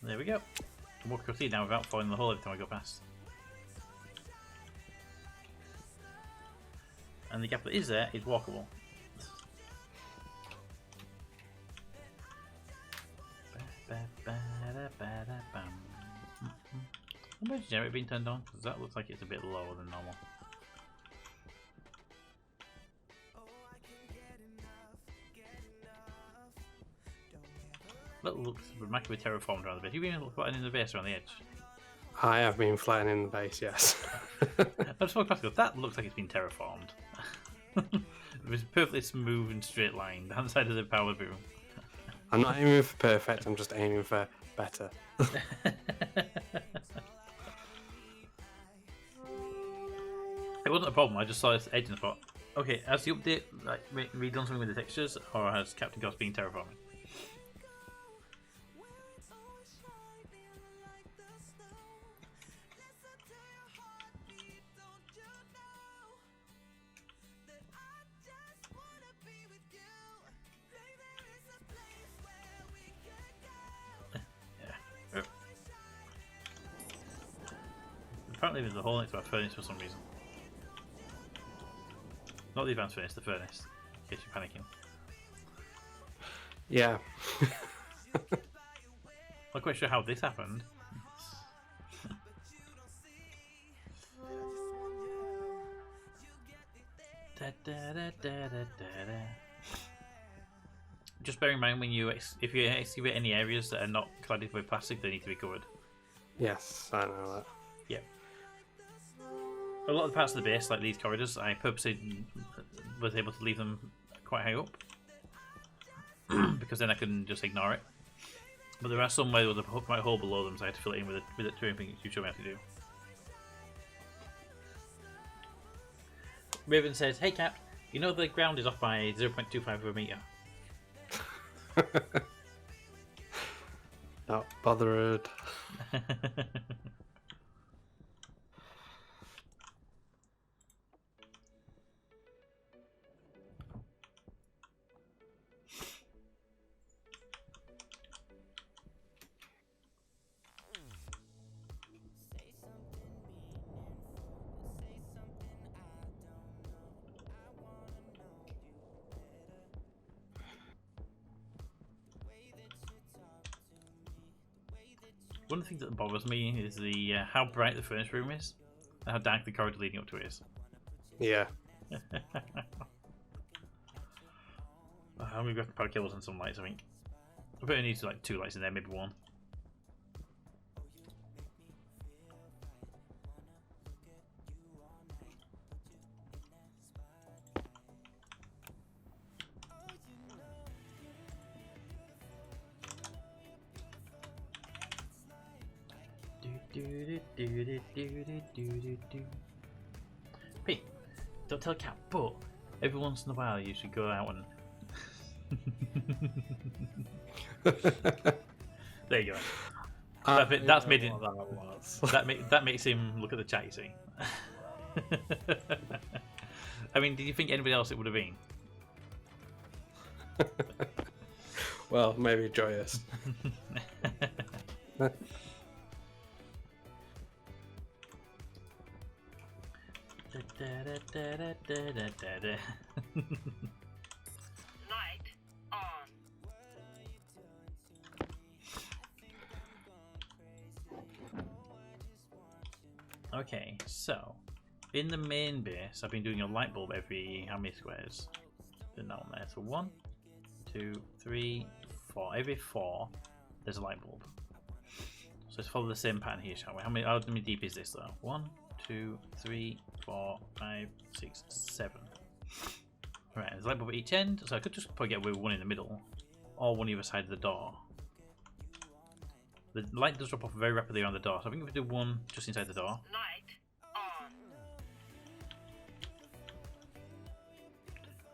There we go. I walk across here now without falling in the hole every time I go past. And the gap that is there is walkable. How much generator being turned on? Because that looks like it's a bit lower than normal. That looks remarkably terraformed around the base. Have you been flattening the base around the edge? I have been flattening the base, yes. I just walked past and go, that looks like it's been terraformed. It was perfectly smooth and straight line down the side of the power boom. I'm not aiming for perfect, I'm just aiming for better. It wasn't a problem, I just saw this edge and thought, okay, has the update like redone something with the textures, or has Captain Ghost been terraforming? Apparently there's a hole next to our furnace for some reason. Not the advanced furnace, the furnace. In case you're panicking. Yeah. Not quite sure how this happened. Just bear in mind when you if you excavate any areas that are not cladded with plastic, they need to be covered. Yes, I know that. Yeah. A lot of the parts of the base, like these corridors, I purposely was able to leave them quite high up because then I can just ignore it. But there are some where there was a right hole below them, so I had to fill it in with the terrain thing you showed me how to do. Raven says, "Hey Cap, you know the ground is off by 0.25 of a meter." Not bothered. One of the things that bothers me is the how bright the furnace room is, and how dark the corridor leading up to it is. Yeah. I'm gonna go for power cables and some lights. I think I bet I need like 2 lights in there, maybe 1. Pete, don't tell a cat, but every once in a while you should go out and. There you go. That's made it. That makes him look at the chat. You see. I mean, did you think anybody else it would have been? Well, maybe joyous. Light on. Okay, so in the main base, I've been doing a light bulb every how many squares? Didn't that one there. So 1, 2, 3, 4. Every 4, there's a light bulb. So let's follow the same pattern here, shall we? How many deep is this though? 1, 2, 3, 4, 5, 6, 7. Right, there's a light bulb at each end, so I could just probably get away with 1 in the middle, or 1 either side of the door. The light does drop off very rapidly around the door, so I think if we do 1 just inside the door. Light on.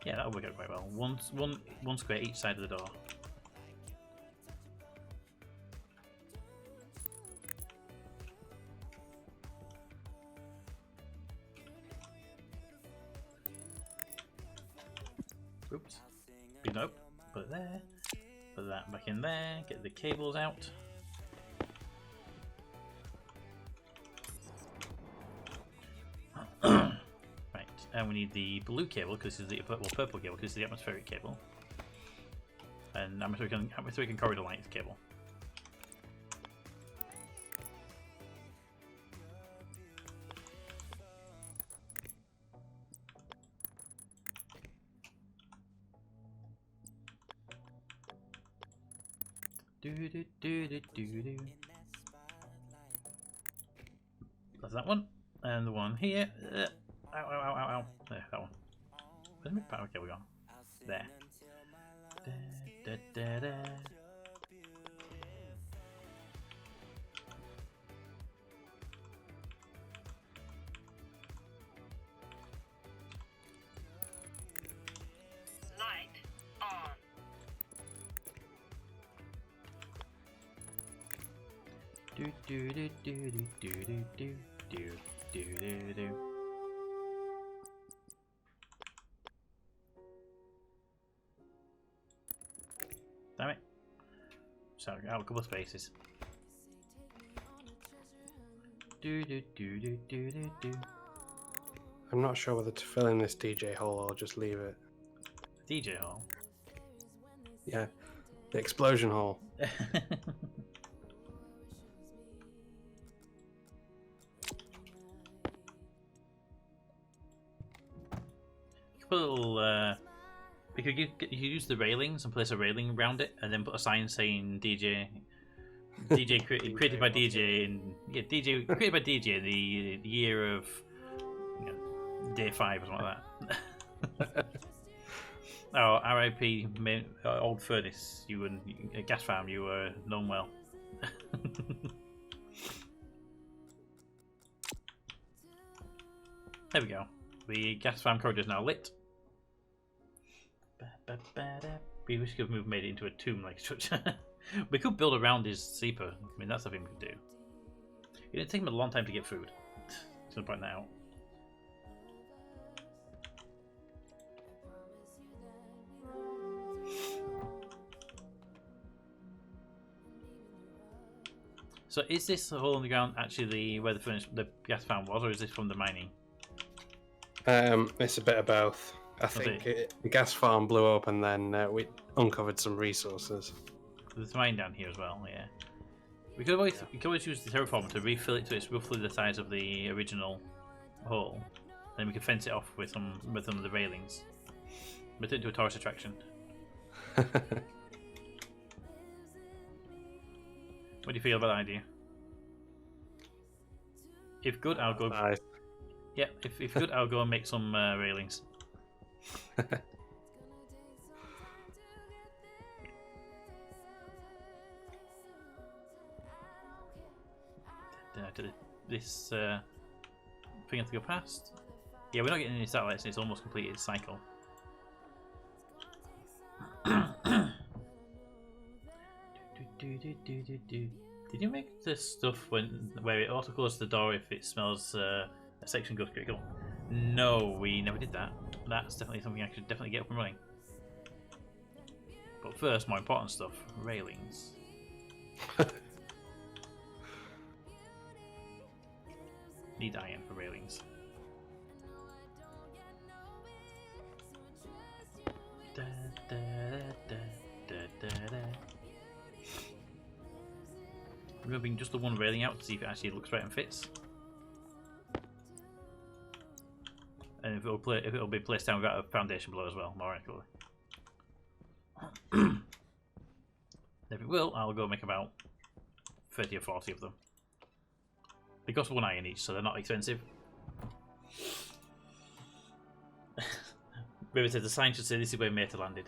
Yeah, that'll work out quite well. One square each side of the door. Oops. Nope. Put it there. Put that back in there. Get the cables out. Right, and we need the blue cable because this is the purple cable because this is the atmospheric cable, and atmospheric and corridor light cable. That's that one, and the one here. Ow, ow, ow, ow, ow. There, that one. Where's my power cable gone? There. Da, da, da, da. Light on. Do do do do do do do do do do do. Damn it! So out a couple of spaces. Do do do do do do do. I'm not sure whether to fill in this DJ hole or just leave it. DJ hall. Yeah, the explosion hole. Put a little. You could use the railings and place a railing around it, and then put a sign saying DJ created by DJ, and yeah, DJ created by DJ in the year of day 5 or something like that. Oh, R.I.P. Old furnace, you and gas farm, you were known well. There we go. The gas farm corridor is now lit. We wish we could have made it into a tomb-like structure. We could build around his sleeper. I mean, that's something we could do. It didn't take him a long time to get food. Just gonna point that out. So is this hole in the ground actually where the gas farm was, or is this from the mining? It's a bit of both. I think the gas farm blew up, and then we uncovered some resources. There's mine down here as well. Yeah, we could always use the terraform to refill it to it's roughly the size of the original hole. Then we could fence it off with some of the railings. But it into a tourist attraction. What do you feel about that idea? If good, I'll go. Nice. Yeah, if good, I'll go and make some railings. This thing has to go past. Yeah, we're not getting any satellites, and it's almost completed its cycle. Did you make this stuff where it auto closes the door if it smells a section goes critical? No, we never did that. That's definitely something I should definitely get up and running. But first, more important stuff: railings. Need iron for railings. Da, da, da, da, da, da. Removing just the one railing out to see if it actually looks right and fits. And if it'll be placed down without a foundation below as well, more accurately. If it will, I'll go make about 30 or 40 of them. They cost 1 iron each, so they're not expensive. Maybe the sign should say this is where Meta landed.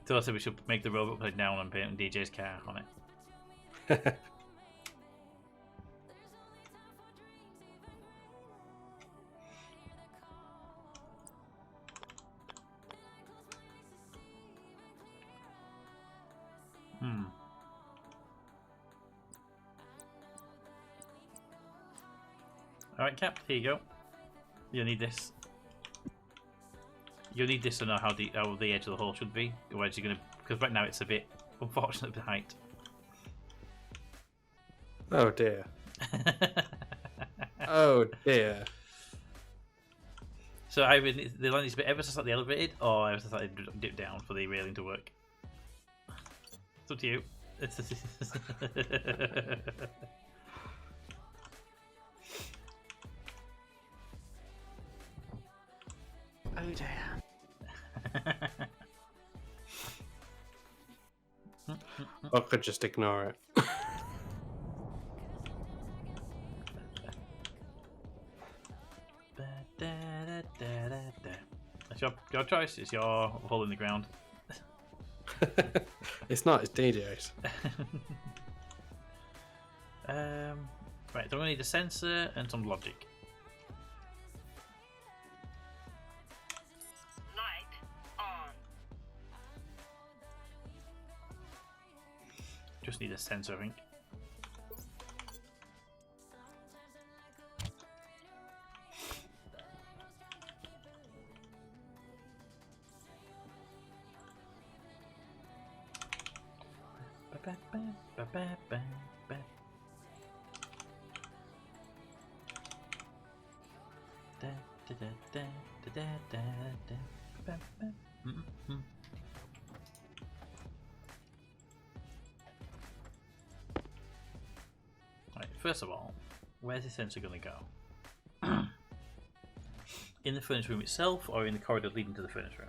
Tor said we should make the robot upside down and paint DJ's car on it. Alright, Cap, here you go. You'll need this. You'll need this to know how the edge of the hole should be. Otherwise you're gonna, because right now it's a bit unfortunate the height. Oh dear. Oh dear. So either the line needs to be ever so slightly elevated, or ever so slightly dip down for the railing to work. It's up to you. Oh dear. I could just ignore it. That's your choice. It's your hole in the ground. It's not, it's DJ's. Right, so we need a sensor and some logic. Light on. Just need a sensor, I think. Right, first of all, where's the sensor going to go? In the furnace room itself, or in the corridor leading to the furnace room?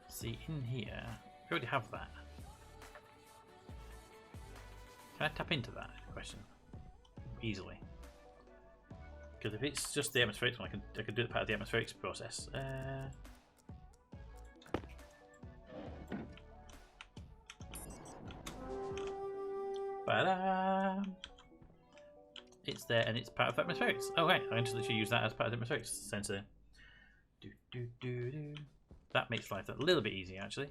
See, in here, we already have that. Can I tap into that? Question. Easily. Because if it's just the atmospheric one, I can do it part of the atmospherics process. it's there and it's part of atmospherics. Oh right, I actually should use that as part of the atmospherics sensor. That makes life a little bit easier actually.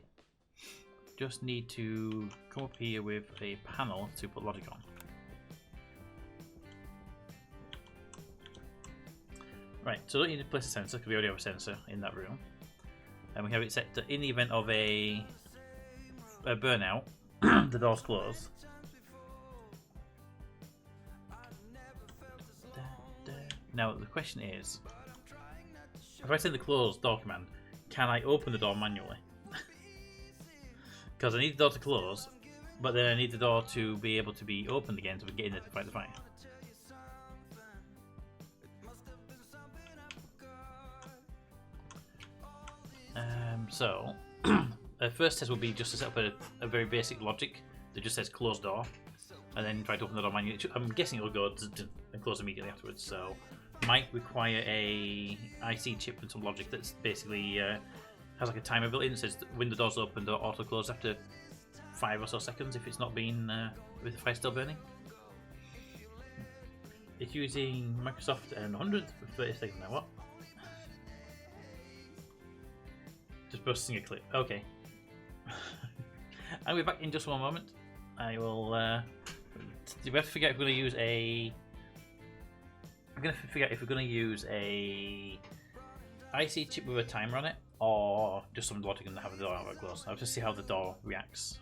Just need to come up here with a panel to put logic on. Right, so don't need to place a sensor because we already have a sensor in that room. And we have it set to, in the event of a burnout, the doors close. Now the question is, if I send the close door command, can I open the door manually? Because I need the door to close, but then I need the door to be able to be opened again so we can get in there to fight the fire. So, the first test will be just to set up a very basic logic that just says close door, and then try to open the door manually. I'm guessing it will go and close immediately afterwards, so might require a IC chip and some logic that's basically has like a timer built in that says when the door's opened or auto close after 5 or so seconds if it's not been with the fire still burning. It's using Microsoft and 100 for 30 seconds now. What? Just processing a clip. Okay. I'll be back in just one moment. I will. We have to figure out if we're going to use a. I'm going to figure out if we're going to use a IC chip with a timer on it, or just some logic and have the door out close. I'll just see how the door reacts.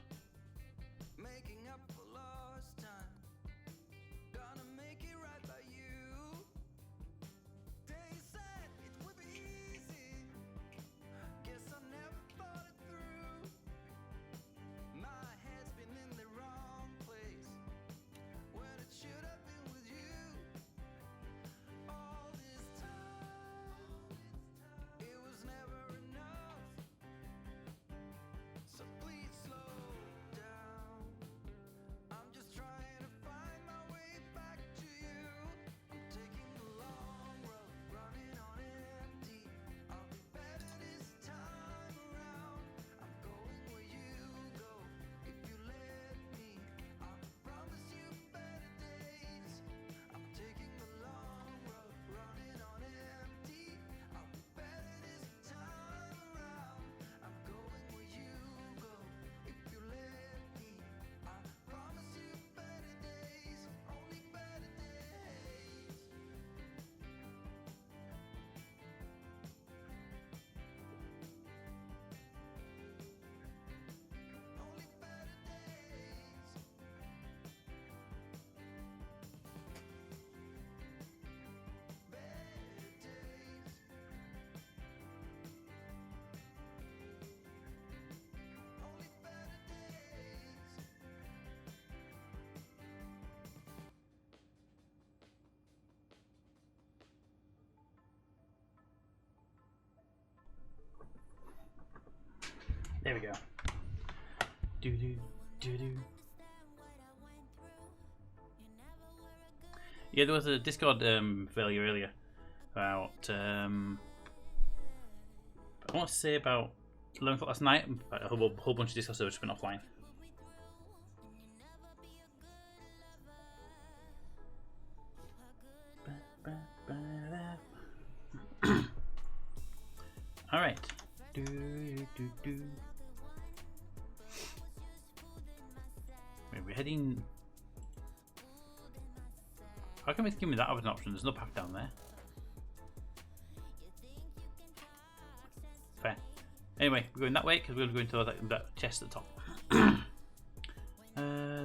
There we go. Do do do do. Yeah, there was a Discord failure earlier about I want to say about 11 o'clock last night. A whole bunch of Discord servers just went offline. All right. Do do do. Wait, we're heading. How come it's giving me that as an option? There's no path down there. Fair. Anyway, we're going that way because we're going to go into that chest at the top.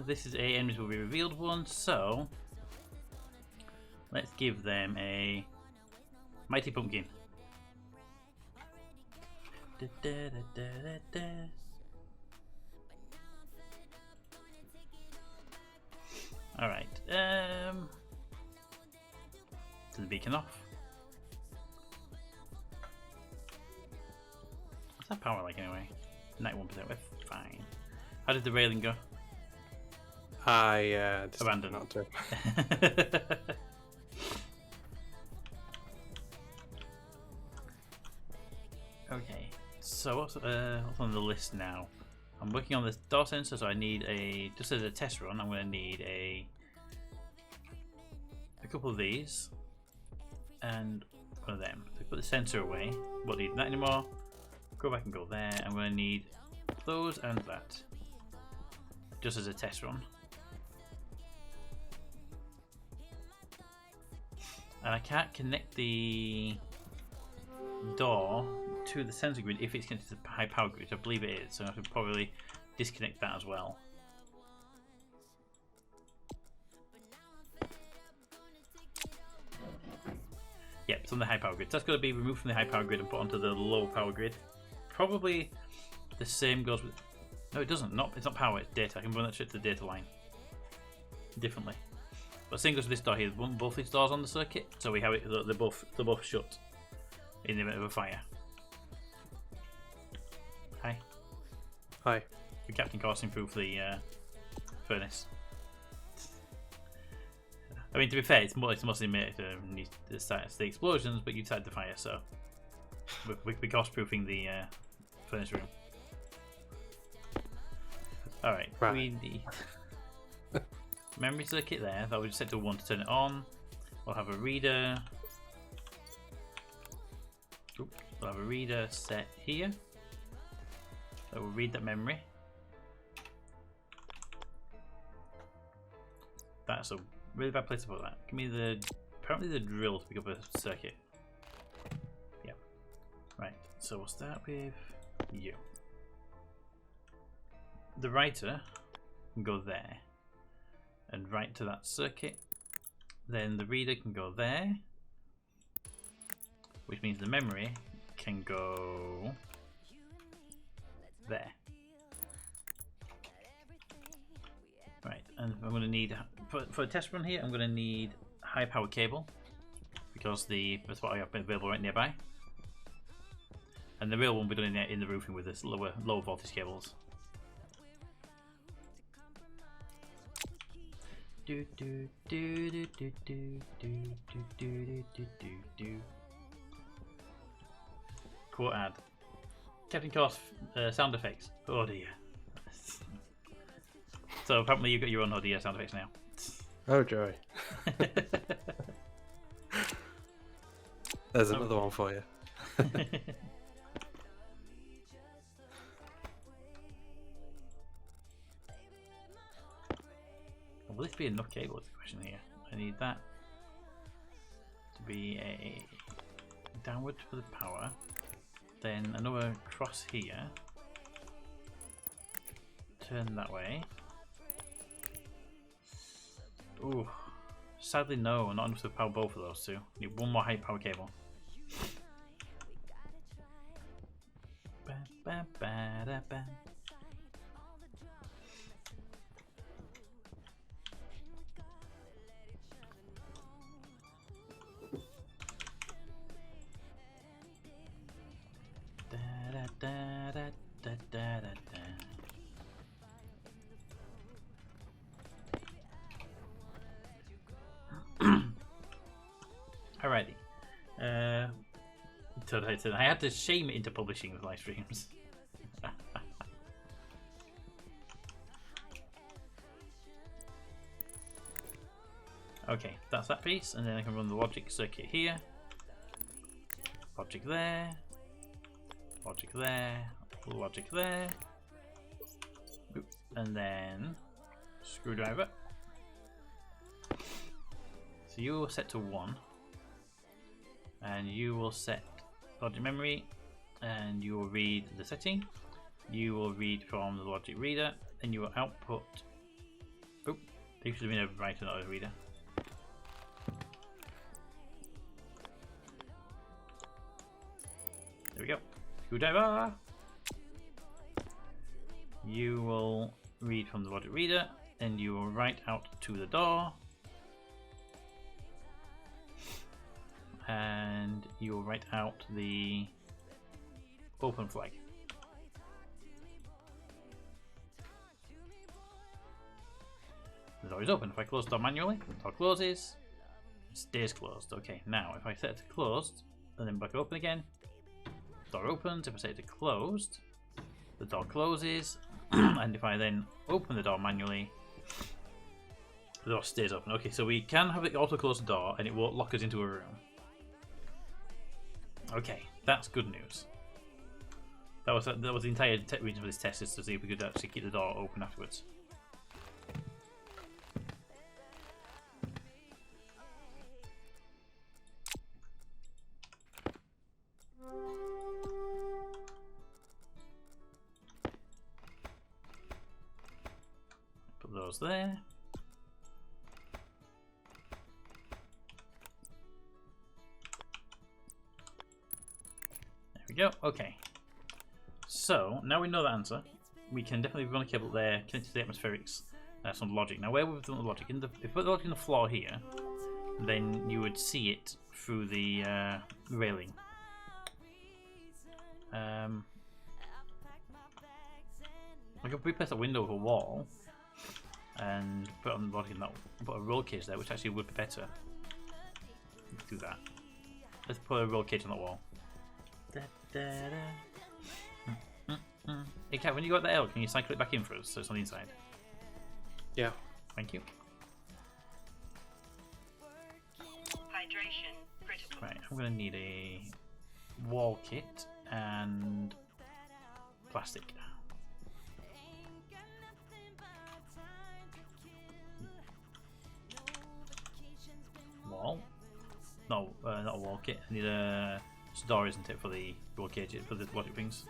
This is a enemies will be revealed one, so let's give them a mighty pumpkin. Da, da, da, da, da, da. All right. Is the beacon off? What's that power like anyway? 91%. We're fine. How did the railing go? I Abandoned. not to. Okay. So what's on the list now? I'm working on this door sensor, so I need a just as a test run. I'm going to need a couple of these and one of them. So put the sensor away. Won't need that anymore. Go back and go there. I'm going to need those and that, just as a test run. And I can't connect the door to the sensor grid if it's connected to the high power grid. I believe it is, so I should probably disconnect that as well. Yep, it's on the high power grid. So that's got to be removed from the high power grid and put onto the low power grid. Probably the same goes with. No, it doesn't. It's not power. It's data. I can run that straight to the data line differently. But same goes with this door here. Both these doors on the circuit, so we have it. They're both shut in the event of a fire. Hi. Hi. The captain coursing through for the furnace. I mean, to be fair, it's mostly made to start the explosions, but you started the fire, so we're cost-proofing the furnace room. All right. We need memory circuit there. That we just set to 1 to turn it on. We'll have a reader. Oops. We'll have a reader set here. That will read that memory. That's a really bad place to put that. Give me apparently the drill to pick up a circuit. Yeah. Right. So we'll start with you. The writer can go there and write to that circuit. Then the reader can go there, which means the memory can go there. Right, and I'm going to need, for a test run here, I'm going to need high power cable, because that's what I have available right nearby. And the real one will be done in the roofing with this lower voltage cables. Do do do do do do do do do do do. Quote ad. Captain Cost sound effects. Oh dear. So apparently you've got your own oh dear sound effects now. Oh joy. There's another one for you. Will this be enough cable is the question here. I need that to be a downward for the power. Then another cross here. Turn that way. Ooh. Sadly no, not enough to power both of those two. Need one more high power cable. Ba, ba, ba, da, ba. Da, da, da, da, da, da. Alrighty. So I had to shame it into publishing with live streams. Okay, that's that piece, and then I can run the logic circuit here. Logic there. Logic there. Logic there. Oop. And then screwdriver. So you will set to 1. And you will set logic memory, and you will read the setting. You will read from the logic reader, and you will output. Oop, there should have been a writer, not a reader. There we go. Screwdriver. You will read from the logic reader, and you will write out to the door. And you will write out the open flag. The door is open. If I close the door manually, the door closes, it stays closed. Okay, now if I set it to closed and then back open again, the door opens. If I set it to closed, the door closes. And if I then open the door manually, The door stays open. Okay, so we can have it auto close the door and it won't lock us into a room. Okay, that's good news. That was the entire reason for this test, is to see if we could actually keep the door open afterwards. Put those there. There we go. Okay. So now we know the answer. We can definitely run a cable there, connect to the atmospherics. Some logic. Now, where we've done the logic, if we put the logic in the floor here, then you would see it through the railing. I could replace a window with a wall and put on the logic in that, put a roll cage there, which actually would be better. Let's do that. Let's put a roll cage on that wall. Da, da, da. Hey Kat, when you got the L, can you cycle it back in for us so it's on the inside? Yeah. Thank you. Hydration critical. Right, I'm going to need a wall kit and plastic. Wall? No, not a wall kit. I need a door, isn't it, for the roll cage, for the logic things?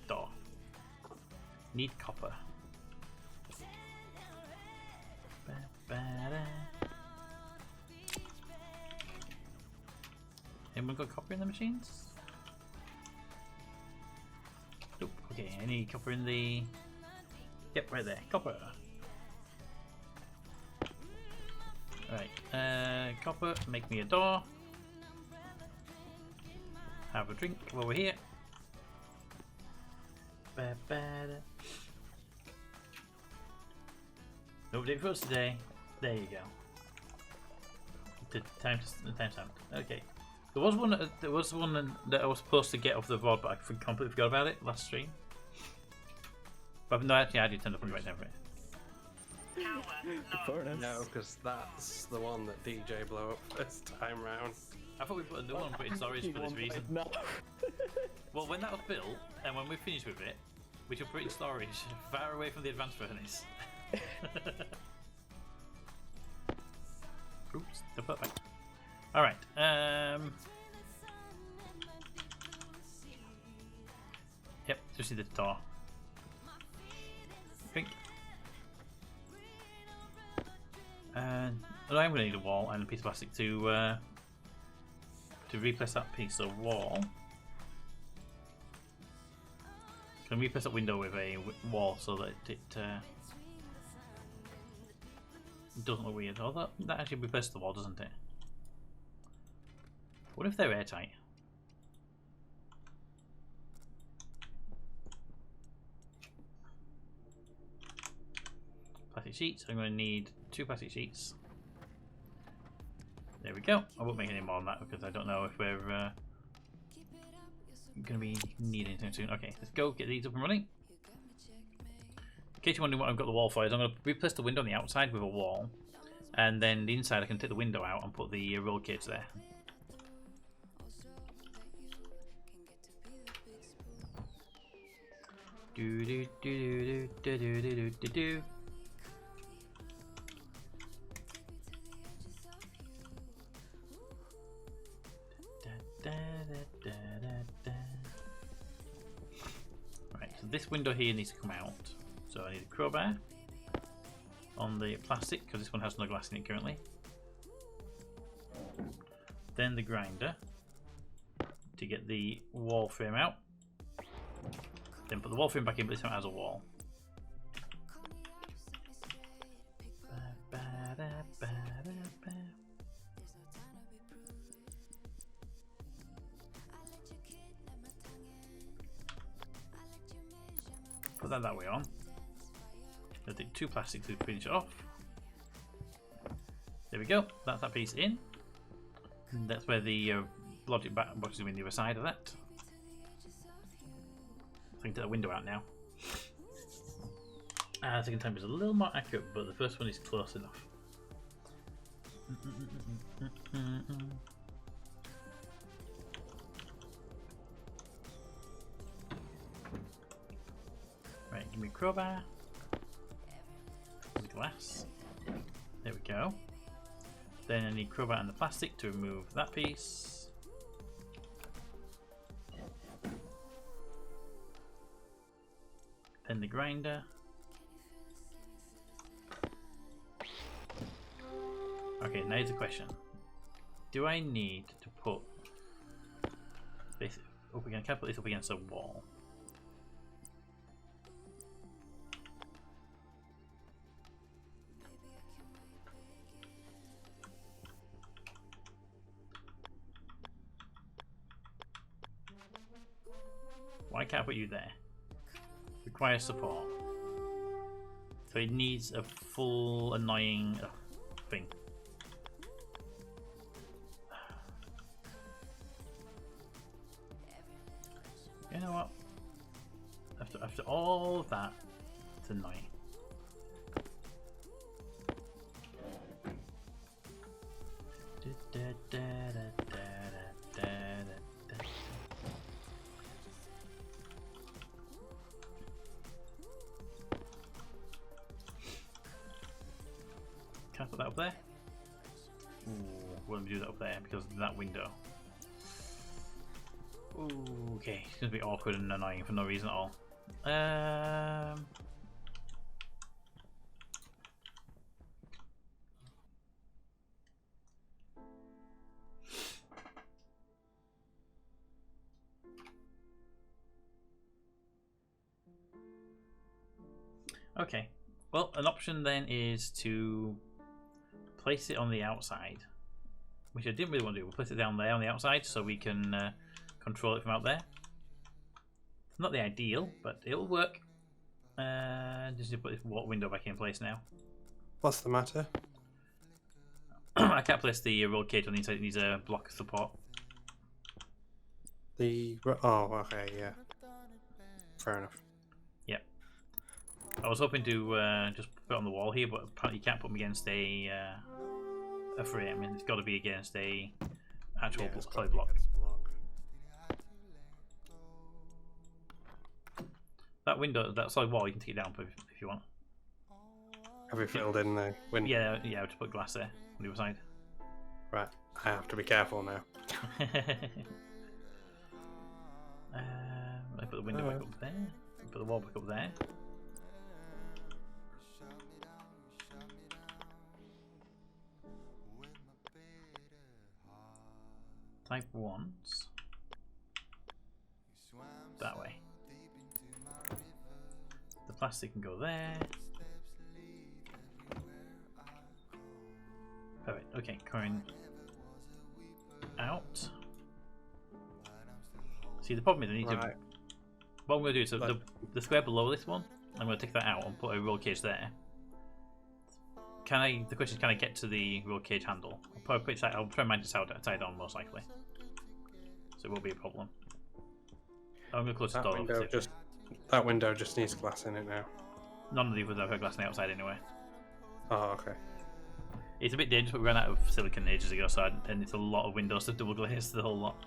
Door. Need copper. Anyone got copper in the machines? Nope. Okay, any copper in the... Yep, right there. Copper. Alright, copper, make me a door. Have a drink while we're here. Nobody for us today. There you go. The time stamp. Okay. There was one that I was supposed to get off the VOD, but I completely forgot about it last stream. But no, actually, I did turn up and right now for it. Power Fair low. enough. No, because that's the one that DJ blew up first time round. I thought we put a new one in storage for this reason. No. Well, when that was built, and when we finished with it, we should put it in storage, far away from the advanced furnace. Oops, the put back. Alright, yep, just need the door. Drink. And I'm going to need a wall and a piece of plastic to replace that piece of wall. Can replace that window with a wall so that it doesn't look weird. Although that actually replaces the wall, doesn't it? What if they're airtight? Plastic sheets. I'm going to need 2 plastic sheets. There we go. I won't make any more than that because I don't know if we're going to be needing anything soon. Okay, let's go get these up and running. In case you're wondering what I've got the wall for, is I'm going to replace the window on the outside with a wall, and then the inside I can take the window out and put the roll cage there. Do do do do do do do do do. Right, so this window here needs to come out. So I need a crowbar on the plastic because this one has no glass in it currently. Then the grinder to get the wall frame out. Then put the wall frame back in, but this time as a wall. Put that way on. I'll take 2 plastics to finish it off. There we go. That's that piece in. And that's where the logic box is going to be on the other side of that. I can take the window out now. The second time is a little more accurate, but the first one is close enough. Right, give me a crowbar. The glass. There we go. Then I need crowbar and the plastic to remove that piece. Then the grinder. Okay, now here's the question. Do I need to put this up against, can I put this up against a wall? Why can't I put you there? Requires support. So it needs a full annoying thing. You know what? After all of that, it's annoying. Can I put that up there? Ooh, why don't we do that up there because of that window? Ooh, okay, it's gonna be awkward and annoying for no reason at all. Okay, well, an option then is to place it on the outside, which I didn't really want to do. We'll place it down there on the outside so we can control it from out there. It's not the ideal, but it'll work. Just to put this window back in place now. What's the matter? I can't place the roll cage on the inside. It needs a block support. Oh, okay, yeah. Fair enough. Yep. I was hoping to just put it on the wall here, but apparently you can't put them against a frame, and it's got to be against a actual clay block. That window, that solid wall, you can take it down if you want. Have we filled in the window? Yeah, yeah. To put glass there on the other side. Right, I have to be careful now. I put the window back up there. Put the wall back up there. Type 1s. That way. The plastic can go there. Perfect. Okay, going out. See, the problem is I need to. What I'm going to do is the square below this one, I'm going to take that out and put a roll cage there. Can I? The question is, can I get to the roll cage handle? I'll try and mount it tied on most likely, so it will be a problem. I'm going to close the door. That window just needs glass in it now. None of these would have glass on the outside anyway. Oh, okay. It's a bit dangerous, but we ran out of silicon ages ago, and it's a lot of windows to double glaze the whole lot.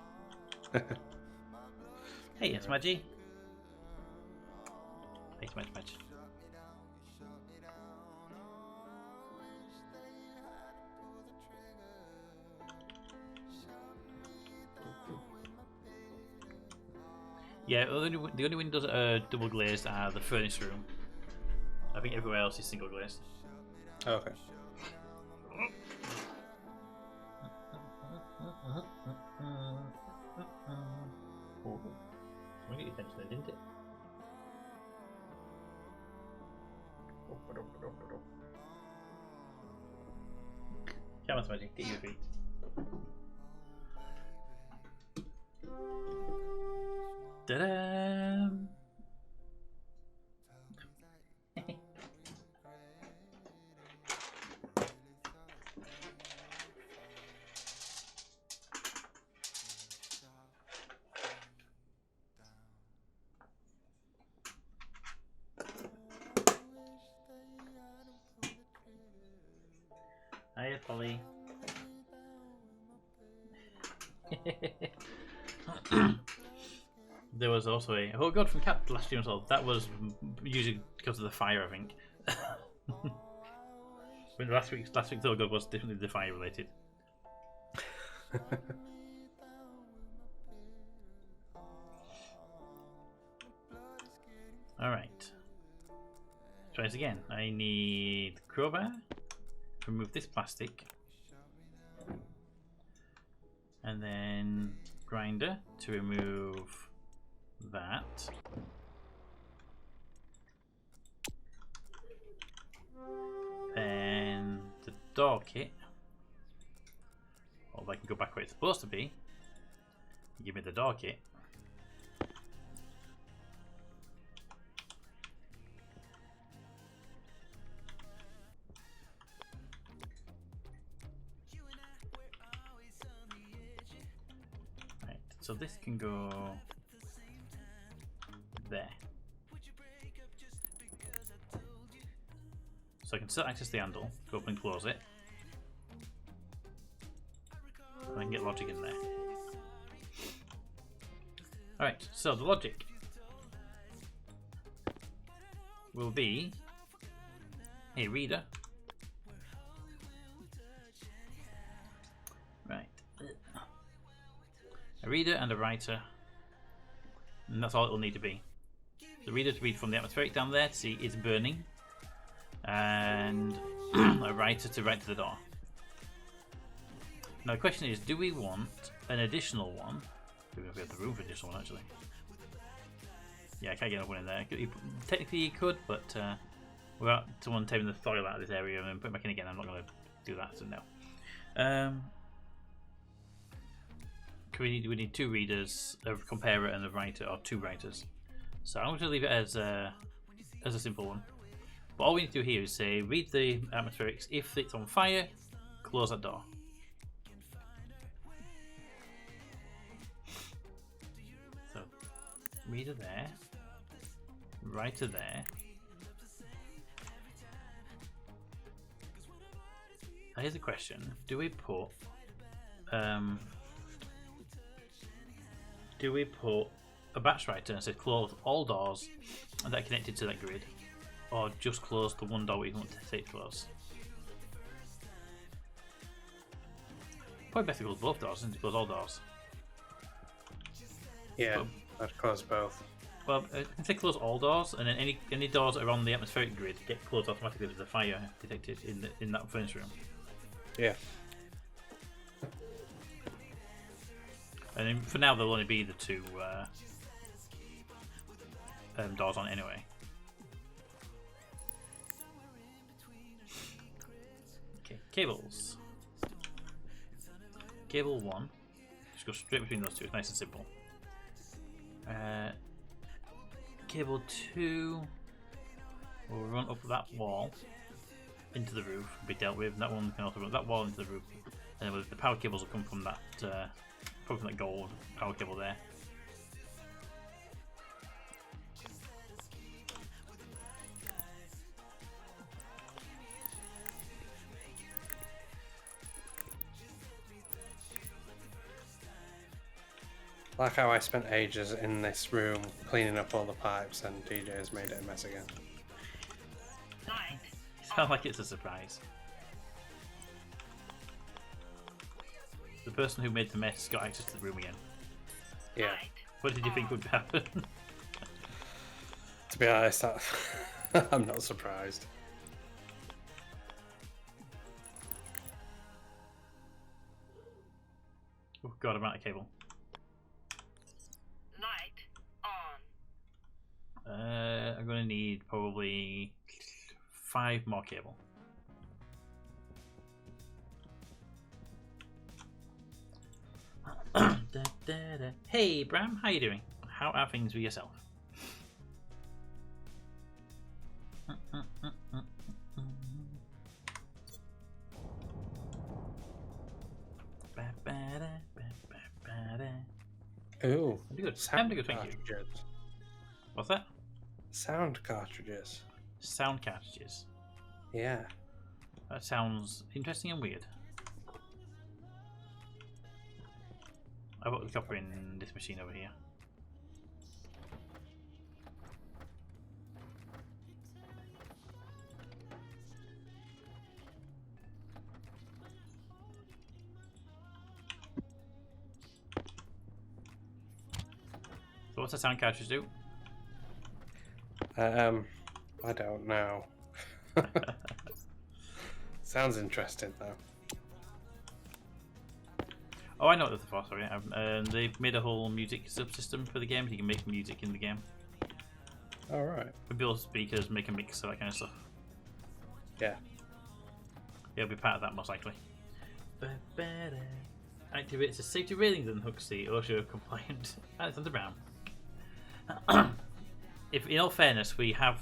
Hey, it's Maggie. Hey, it's Madge. Yeah, the only windows that are double glazed are the furnace room. I think everywhere else is single glazed. Okay. I get your attention there, didn't it? Come on, Smudgy, get your feet. Ta-da! there was also a oh god from Cat last year as well. That was usually because of the fire, I think. When last week's oh god was definitely the fire related. All right. Try this again. I need crowbar. Remove this plastic. And then grinder to remove that. Then the door kit. Or if I can go back where it's supposed to be. Give me the door kit. So this can go there. So I can still access the handle, go up and close it. And I can get logic in there. Alright, so the logic will be a reader. Right. A reader and a writer, and that's all it will need to be. The reader to read from the atmospheric down there to see it's burning, and a writer to write to the door. Now the question is, do we want an additional one? We have the room for an additional one actually. Yeah, I can't get another one in there. Technically you could, but without someone taking the soil out of this area and then putting it back in again, I'm not going to do that, so no. We need two readers, a comparer and a writer, or two writers. So I'm going to leave it as a simple one. But all we need to do here is say, read the atmospherics. If it's on fire, close that door. So, reader there, writer there. Now here's the question: do we put a batch writer and say close all doors that are connected to that grid, or just close the one door we want to say close? Probably better to close both doors than to close all doors. Yeah, I'd close both. Well, I can say close all doors, and then any doors that are on the atmospheric grid get closed automatically if there's a fire detected in that furnace room. Yeah. And then for now, there'll only be the two doors on it anyway. Okay, cables. Cable 1. Just go straight between those two. It's nice and simple. Cable 2 will run up that wall into the roof, be dealt with. That one can also run that wall into the roof. And then the power cables will come from that. Probably from that gold power cable there. Like how I spent ages in this room cleaning up all the pipes and DJ has made it a mess again. Light. Sounds like it's a surprise. The person who made the mess got access to the room again. Yeah. Light. What did you think would happen? To be honest, I'm not surprised. Oh god, I'm out of cable. Light on. I'm going to need probably 5 more cable. Hey Bram, how you doing? How are things with yourself? Ooh, Pretty good. sound Pretty good, thank you. cartridges. What's that? Sound cartridges. Sound cartridges. Yeah. That sounds interesting and weird. I've got the copper in this machine over here. So what's the sound cartridge do? I don't know. Sounds interesting though. Oh, I know what they're for, sorry. They've made a whole music subsystem for the game, so you can make music in the game. Alright. Build speakers, make a mix, that kind of stuff. Yeah. It'll be part of that most likely. Activates the safety railings and hooks the OSHA compliant Alexander Brown. If, in all fairness, we have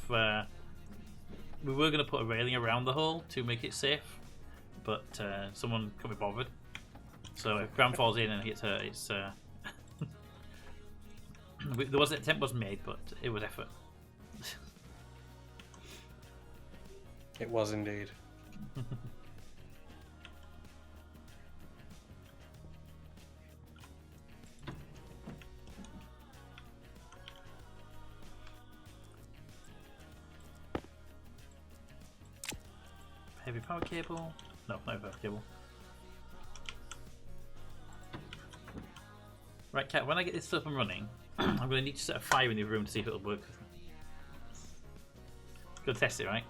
we were going to put a railing around the hole to make it safe, but someone couldn't be bothered. So if Brown falls in and hits her, it's there was an attempt was made, but it was effort. It was indeed. Heavy power cable. No, not power cable. Right, Kat, when I get this stuff up and running, I'm going to need to set a fire in the room to see if it'll work. Go test it, right?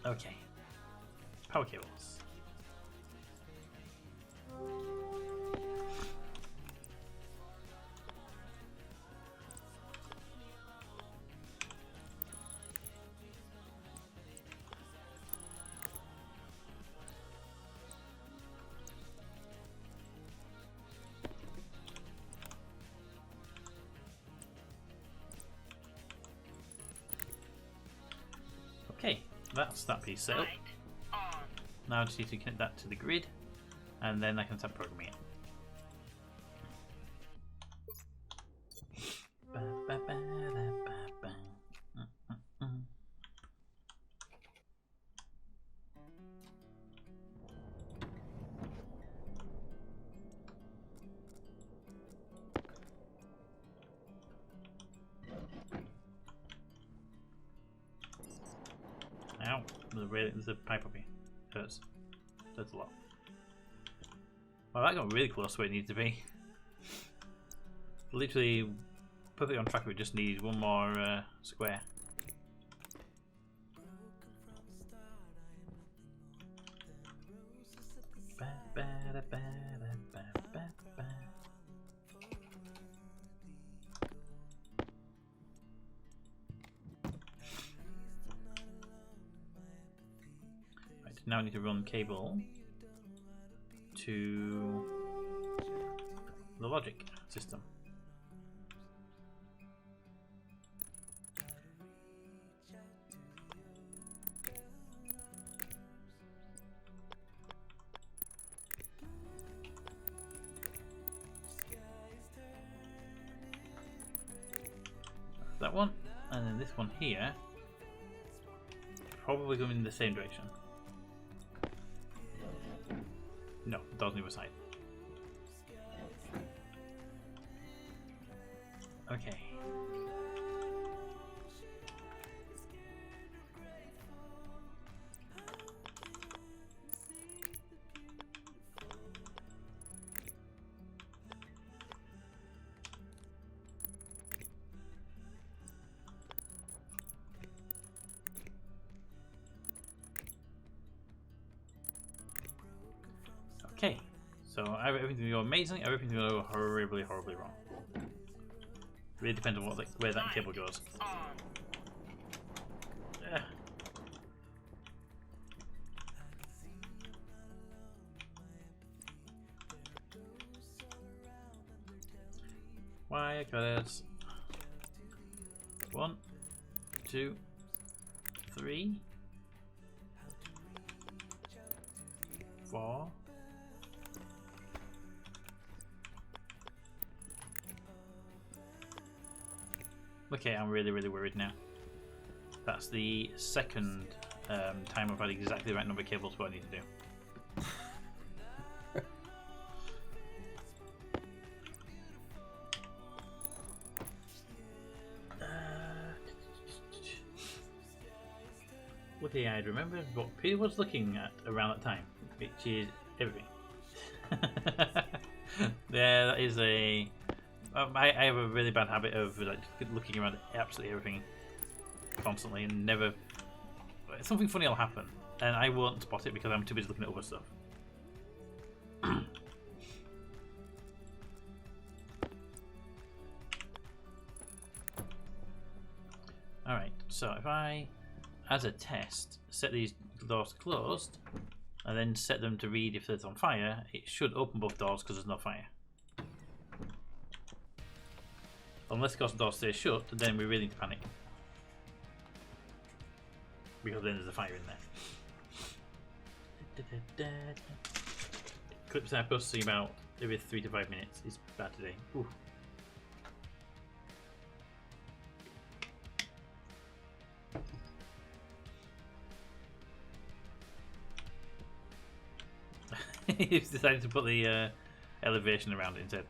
Okay. Power cables. Okay, that's that piece set up. Now I just need to connect that to the grid, and then I can start programming it. Ow, there's a pipe up here. Hurts. Hurts a lot. Well, that got really close to where it needs to be. Literally perfectly on track, we just need one more square. Now I need to run cable to the logic system. That one, and then this one here, probably going in the same direction. No, it doesn't either side. Okay. Okay, so everything's going to go amazing, everything's going to go horribly, horribly wrong. Really depends on where that cable goes. Wire cutters. 1, 2, 3, 4. Okay, I'm really, really worried now. That's the second time I've had exactly the right number of cables for what I need to do. lucky I'd remembered what Peter was looking at around that time, which is everything. There, that is a. I have a really bad habit of like looking around at absolutely everything constantly, and never. Something funny will happen, and I won't spot it because I'm too busy looking at other stuff. Alright, so if I, as a test, set these doors closed, and then set them to read if there's on fire, it should open both doors because there's no fire. Unless of course the door stays shut, then we really need to panic. Because then there's a fire in there. Clips I'm posting about every 3 to 5 minutes is bad today. Ooh. He's decided to put the elevation around it instead.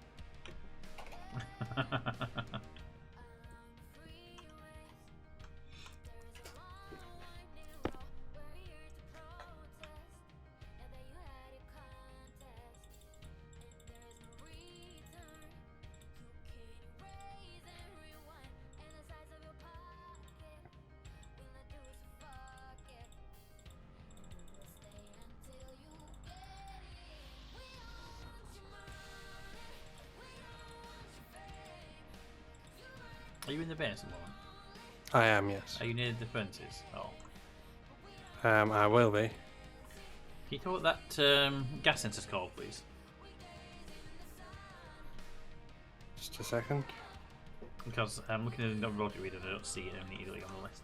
Are you in the base at the moment? I am, yes. Are you near the furnaces? Oh. I will be. Can you tell what that gas sensor's called, please? Just a second. Because I'm looking at the rotor reader and I don't see it immediately on the list.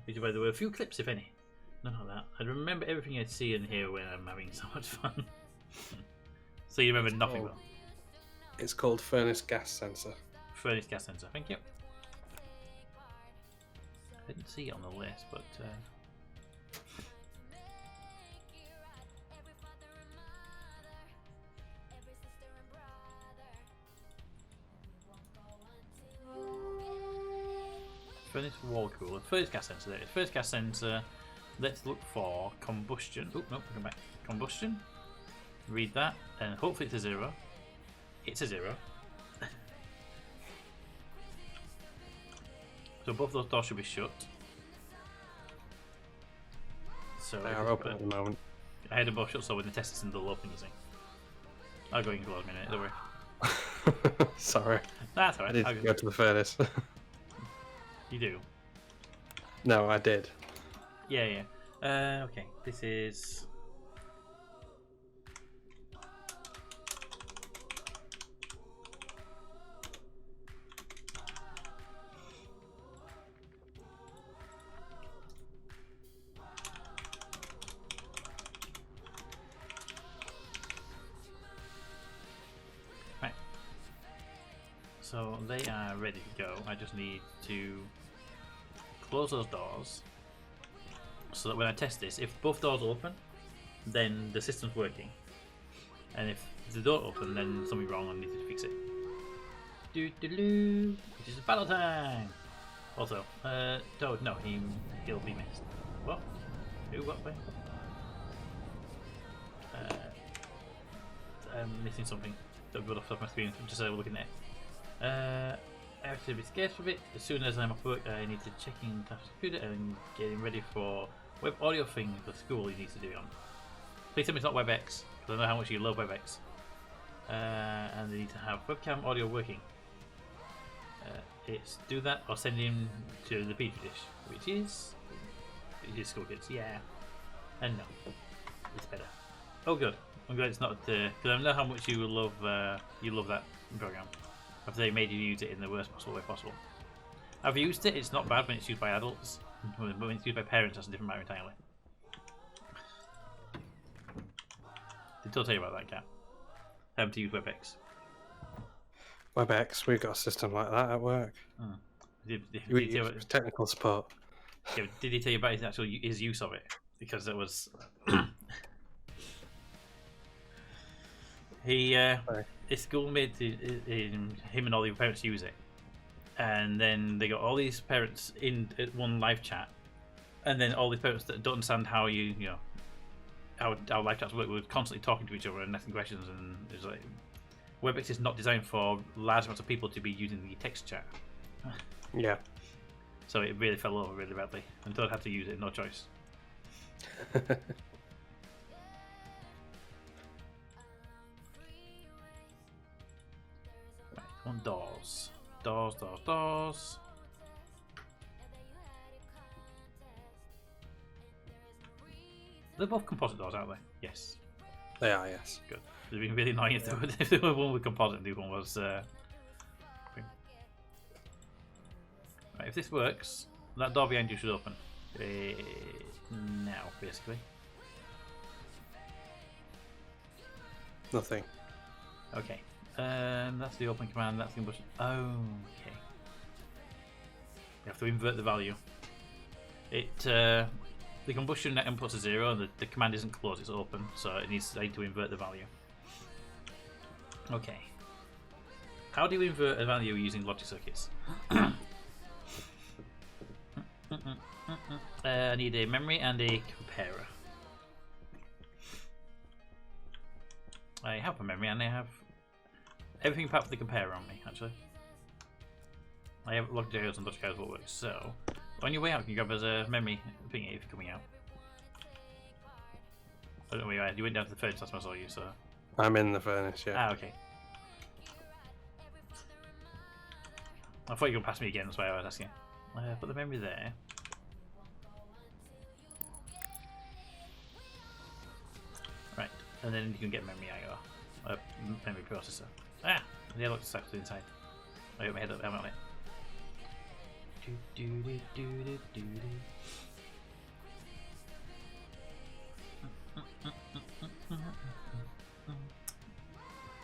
Which, by the way, a few clips, if any. None of that. I remember everything I see and hear when I'm having so much fun. So you remember nothing about It's called furnace gas sensor. furnace gas sensor. Thank you. I didn't see it on the list, but furnace wall cooler, furnace gas sensor. There it is. Furnace gas sensor. Let's look for combustion. Oh no, come back. Combustion. Read that, and hopefully it's a 0. It's a 0. So both those doors should be shut. So They are open at the moment. I had them both shut, so when the test system will open, you see. I'll go in close a minute. Don't worry. Sorry. That's I alright. need to go to the furnace. You do. No, I did. Yeah, yeah. Okay, this is. Right. So they are ready to go. I just need to close those doors so that when I test this, if both doors open, then the system's working, and if the door open, then something's wrong and I need to fix it. Doo-doo-doo. It is battle time. Also, Toad, no, he'll be missed. What? Who? What? Where? I'm missing something. Don't go off my screen. I'm just looking at it. I have to be scared of it. As soon as I'm off work, I need to check in the computer and getting ready for web audio thing for school. You need to do it on. Please tell me it's not WebEx, because I know how much you love WebEx. And they need to have webcam audio working. It's do that or send him to the petri dish, which is school kids. Yeah, and no, it's better. Oh, good. I'm glad it's not because I know how much you love that program. After they made you use it in the worst possible way possible. I've used it. It's not bad when it's used by adults, but when it's used by parents, that's a different matter entirely. Did I tell you about that, Cat? Having to use WebEx. WebEx, we've got a system like that at work. Oh. Did We he tell use technical support. did he tell you about his use of it? Because it was. his school made him and all the parents use it, and then they got all these parents in one live chat, and then all the parents that don't understand how how live chats work were constantly talking to each other and asking questions, and it's like WebEx is not designed for large amounts of people to be using the text chat. Yeah. So it really fell over really badly, and Todd had to use it, no choice. Right, on doors. Doors. They're both composite doors, aren't they? Yes. They are, yes. Good. It'd been really annoying if there were one with composite and the other one was. Right, if this works, that door behind you should open. Now, basically. Nothing. Okay. That's the open command, that's the combustion. Oh, okay. You have to invert the value. The combustion net input is 0, and the command isn't closed, it's open, so I need to invert the value. Okay. How do you invert a value using logic circuits? I need a memory and a comparer. I have a memory and I have everything apart from the comparer on me, actually. I have logic circuits and logic circuits will work. So, on your way out, can you grab us a memory thingy if you're coming out? I don't know where you are. You went down to the furnace last time I saw you, so. I'm in the furnace, yeah. Ah, okay. I thought you were going to pass me again, that's why I was asking. Put the memory there. Right, and then you can get memory IO. Memory processor. Ah! The other looks stuck to the inside. I got my head up, I'm on it.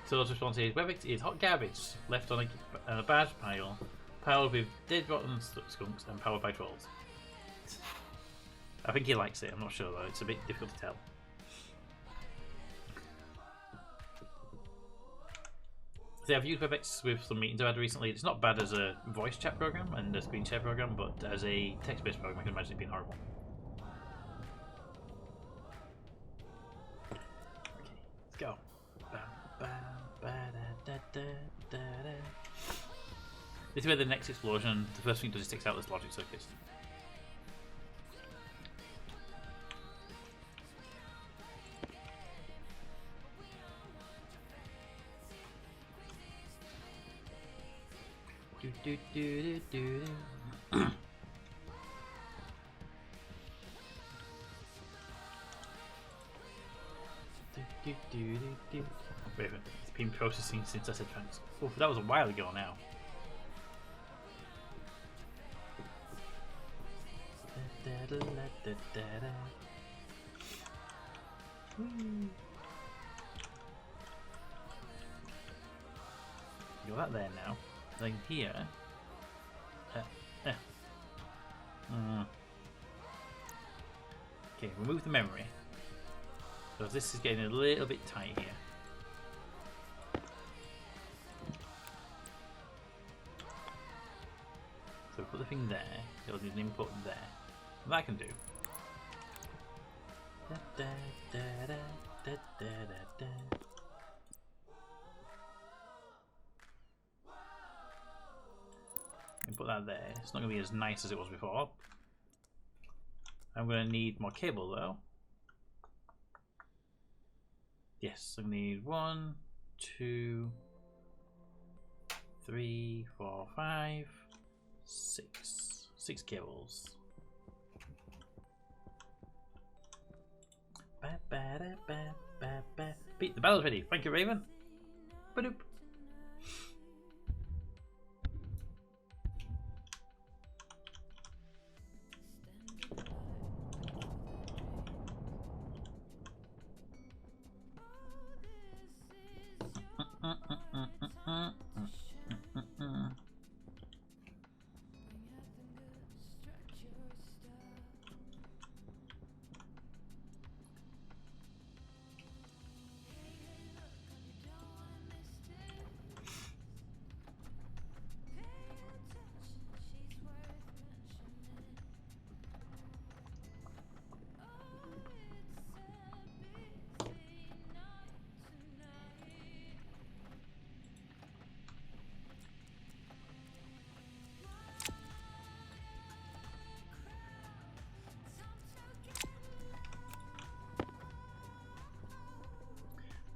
So the response is WebEx is hot garbage left on a bad pile, piled with dead rotten skunks and powered by trolls. I think he likes it, I'm not sure though, it's a bit difficult to tell. See, I've used WebEx with some meetings I've had recently. It's not bad as a voice chat program and a screen share program, but as a text-based program I can imagine it being horrible. Okay, let's go. This is where the next explosion, the first thing it does is takes out this logic circuits. Wait a minute, it's been processing since I said thanks. Oh, that was a while ago now. Got that there now. Then here. Okay, remove the memory. Because this is getting a little bit tight here. So put the thing there. It'll need an input there. That I can do. And put that there. It's not going to be as nice as it was before. I'm going to need more cable though. Yes, I need 1, 2, 3, 4, 5, 6. 6 cables. Pete, the battle's ready. Thank you, Raven. Ba-doop.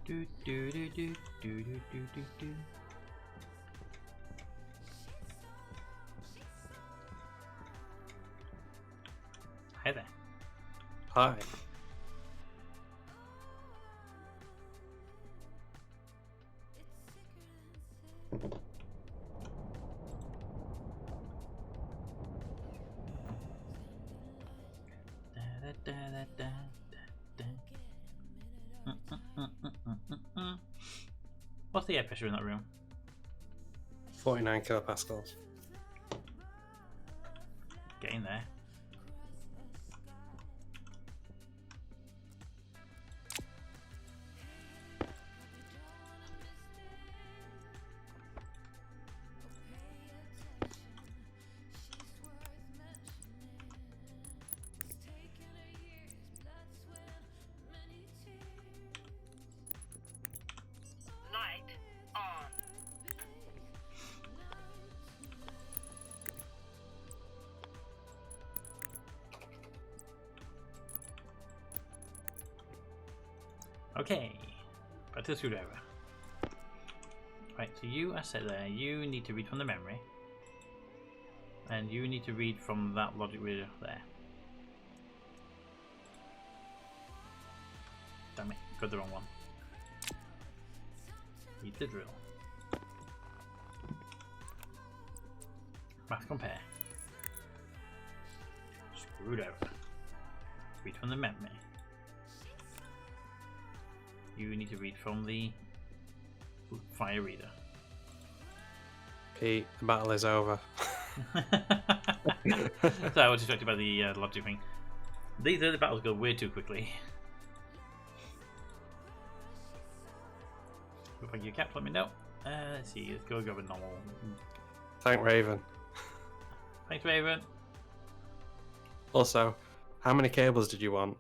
Do do do do do do do do do. Hi there. Hi. Da, da, da, da, da, da, da. What's the air pressure in that room? 49 kilopascals. Get in there. Light on. Okay, back to the screwdriver. Right, so you are set there. You need to read from the memory, and you need to read from that logic reader there. Damn it, got the wrong one. Read the drill. Math compare. Screwdriver. Read from the memory. You need to read from the fire reader. Pete, the battle is over. So I was distracted by the logic thing. These early battles go way too quickly. If I get your cap, let me know. Let's see, let's go grab a normal. Thank Raven. Thanks, Raven. Also, how many cables did you want?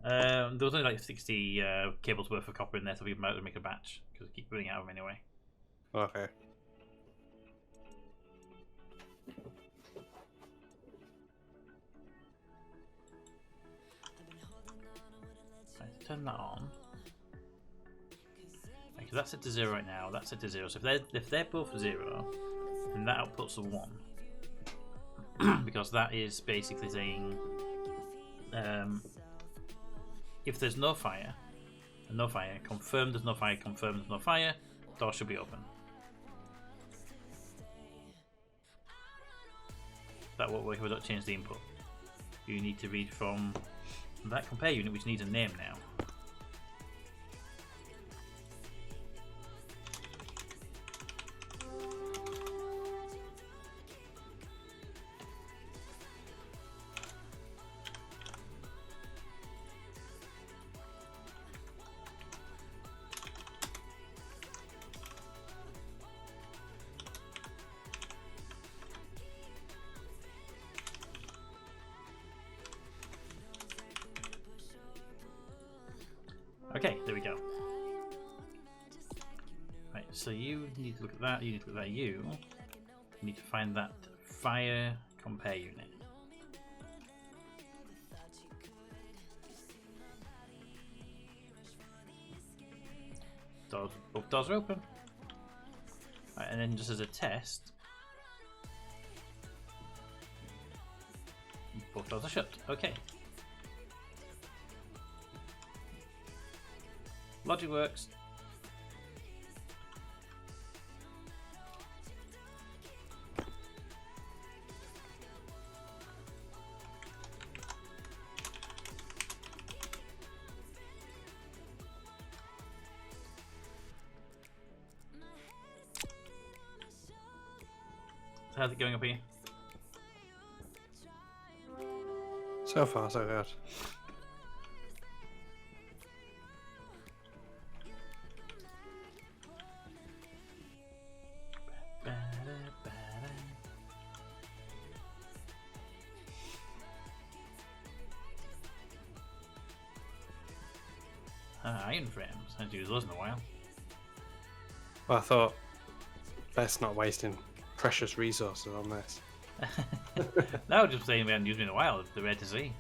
There was only like 60 cables worth of copper in there, so we might have to make a batch because we keep running out of them anyway. Okay. Right, turn that on. Okay, so that's set to 0 right now. That's set to 0. So if they're both 0, then that outputs a 1 because that is basically saying if there's no fire, confirm there's no fire, confirm there's no fire, door should be open. That won't work if we don't change the input. You need to read from that compare unit, which needs a name now. Okay, there we go. Right, so you need to look at that, you need to look at that, you need to find that fire compare unit. Doors, both doors are open. Right, and then just as a test, both doors are shut. Okay. Logic works. So how's it going up here? So far, so good. Iron frames. I haven't used those in a while. Well, I thought best not wasting precious resources on this. No, just saying we haven't used them in a while. They're rare to see.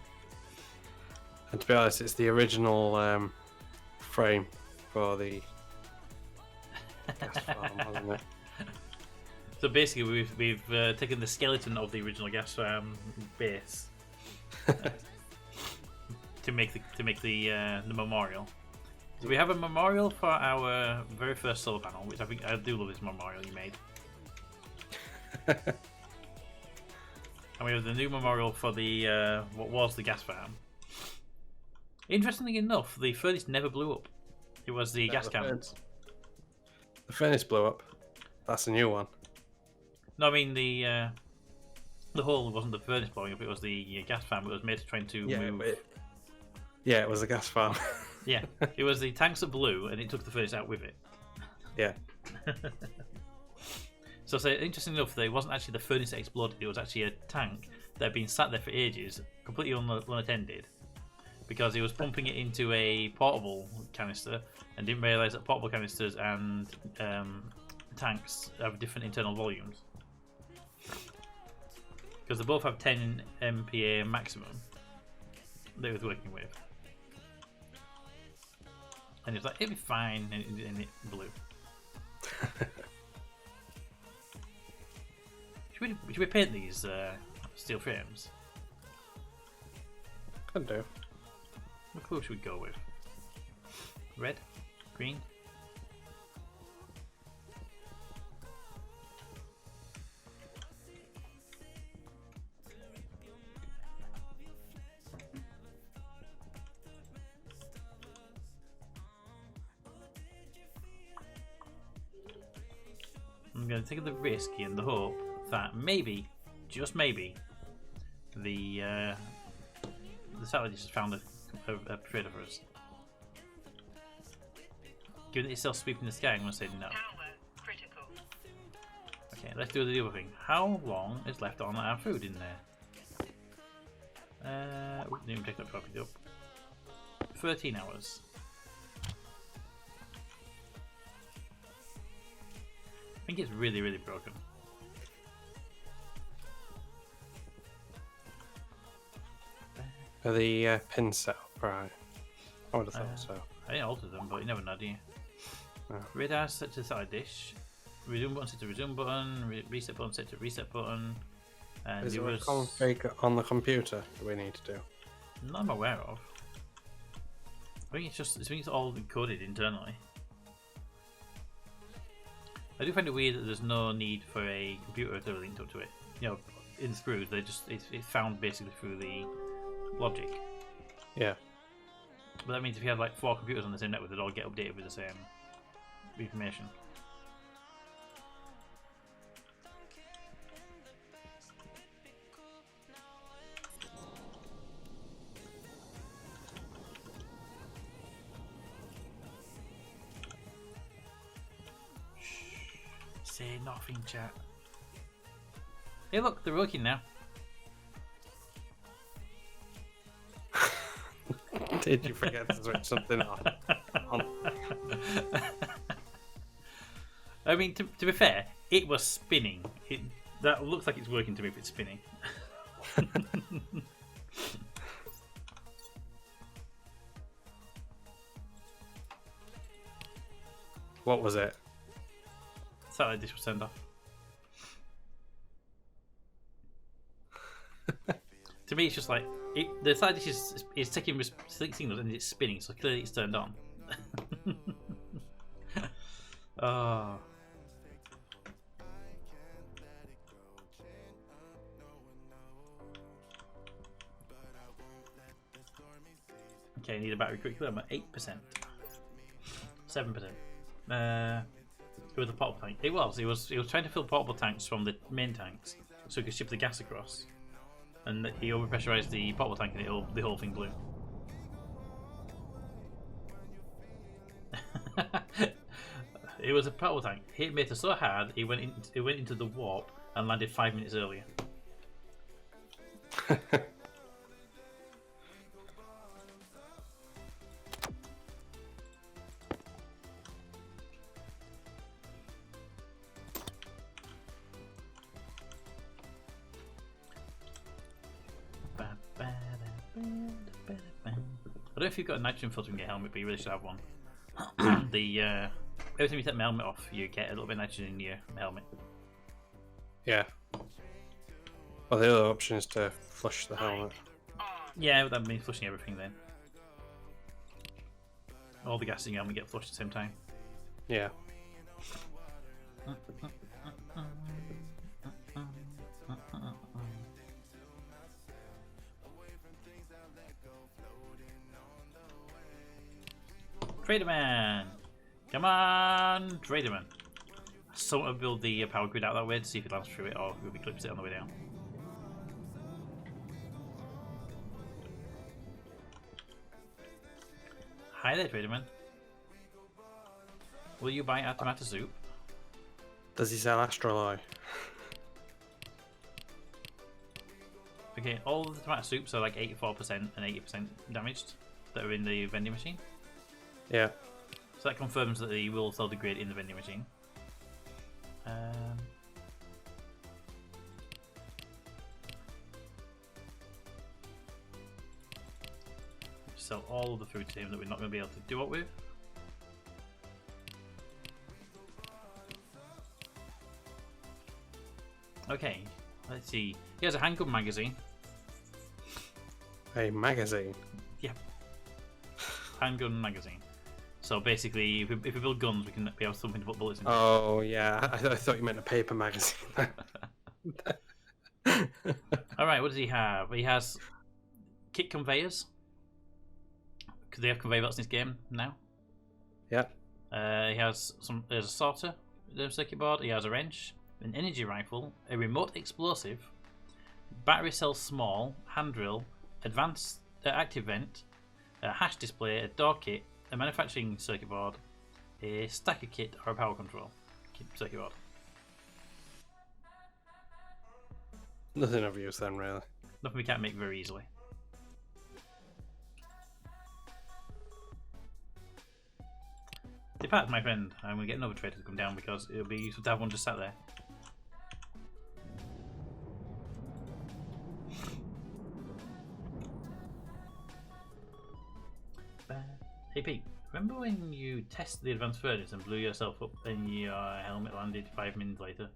And to be honest, it's the original frame for the gas farm, wasn't it? So basically, we've taken the skeleton of the original gas base to make the memorial. So we have a memorial for our very first solar panel, which I do love this memorial you made. And we have the new memorial for the what was the gas farm. Interestingly enough, the furnace never blew up. It was the gas cannons. The furnace blew up. That's a new one. No, I mean the hole wasn't the furnace blowing up. It was the gas farm. It was made to trying to move. It was a gas farm. Yeah, it was the tanks that blew, and it took the furnace out with it. Yeah. So interesting enough, it wasn't actually the furnace that exploded. It was actually a tank that had been sat there for ages, completely unattended, because he was pumping it into a portable canister and didn't realise that portable canisters and tanks have different internal volumes. Because they both have 10 MPa maximum that he was working with. And he was like, it'll be fine, and it blew. Should we paint these steel frames? Can do. What colour should we go with? Red? Green? I'm going to take the risk and the hope that maybe, just maybe, the satellite just found a predator for us. Given that it's still sweeping the sky, I'm going to say no. Power critical. Okay, let's do the other thing. How long is left on our food in there? Didn't even check that before I picked it up. 13 hours. I think it's really, really broken. Are the pins set up right? I would have thought so. I didn't alter them, but you never know, do you? No. Radar set to side dish. Resume button set to resume button. Reset button set to reset button. And Is it there a was config on the computer that we need to do? not I'm aware of. I think it's all encoded internally. I do find it weird that there's no need for a computer to link up to it. You know, in screws, it's found basically through the logic. Yeah. But that means if you have like 4 computers on the same network, they'd all get updated with the same information. Say nothing, chat. Hey, look, they're working now. Did you forget to switch something on? I mean, to be fair, it was spinning. That looks like it's working to me if it's spinning. What was it? Satellite dish was turned off. To me, it's just like the satellite dish is taking signals and it's spinning, so clearly it's turned on. Oh. Okay, I need a battery quickly. I'm at 8%, 7%. It was a portable tank. He was trying to fill portable tanks from the main tanks, so he could ship the gas across. And he overpressurized the portable tank, and the whole thing blew. It was a portable tank. It made it so hard it went into the warp and landed 5 minutes earlier. I don't know if you've got a nitrogen filtering your helmet, but you really should have one. the every time you take my helmet off, you get a little bit of nitrogen in your helmet. Yeah. Well, the other option is to flush the helmet. Yeah, that means flushing everything then. All the gases in your helmet get flushed at the same time. Yeah. Trader Man! Come on, Trader Man! I sort of build the power grid out that way to see if it lands through it or if it clips it on the way down. Hi there, Trader Man. Will you buy our tomato soup? Does he sell astroloy? Okay, all of the tomato soups are like 84% and 80% damaged that are in the vending machine. Yeah. So that confirms that they will still degrade in the vending machine. Sell all of the food to him that we're not going to be able to do it with. Okay, let's see. He has a handgun magazine. A magazine. Yep. Handgun magazine. So basically, if we build guns, we can be able to something to put bullets in. Oh yeah, I thought you meant a paper magazine. Alright, what does he have? He has kit conveyors. Because they have conveyor belts in this game now. Yeah. He has there's a sorter, the circuit board, he has a wrench, an energy rifle, a remote explosive, battery cell small, hand drill, advanced active vent, a hash display, a door kit, a manufacturing circuit board, a stacker kit, or a power control circuit board. Nothing of use then, really. Nothing we can't make very easily. Depart, my friend. I'm going to get another trader to come down because it'll be useful to have one just sat there. Hey Pete, remember when you tested the advanced furnace and blew yourself up and your helmet landed 5 minutes later?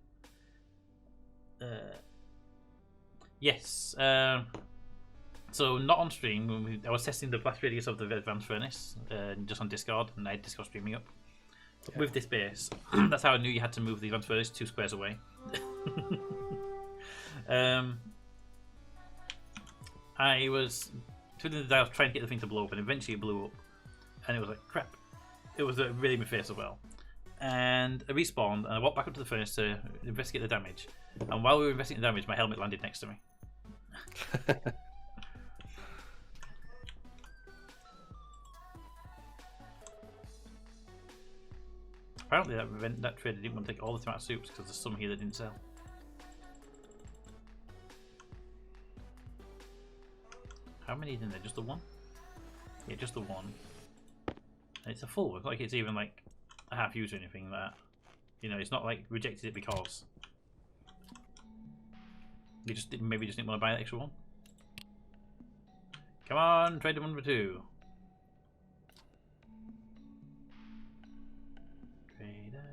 Yes. So not on stream. I was testing the blast radius of the advanced furnace just on Discord, and I had Discord streaming up. Yeah. With this base, that's how I knew you had to move the advanced furnace 2 squares away. I was twiddling the dials trying to get the thing to blow up, and eventually it blew up. And it was like, crap. It was really in my face as well. And I respawned, and I walked back up to the furnace to investigate the damage. And while we were investigating the damage, my helmet landed next to me. Apparently that trader didn't want to take all the tomato soups because there's some here that didn't sell. How many is in there? Just the one? Yeah, just the one. And it's a full one. It's like it's even like a half used or anything like that. You know, it's not like rejected it because you just maybe just didn't want to buy that extra one. Come on, trader number 2. Trader.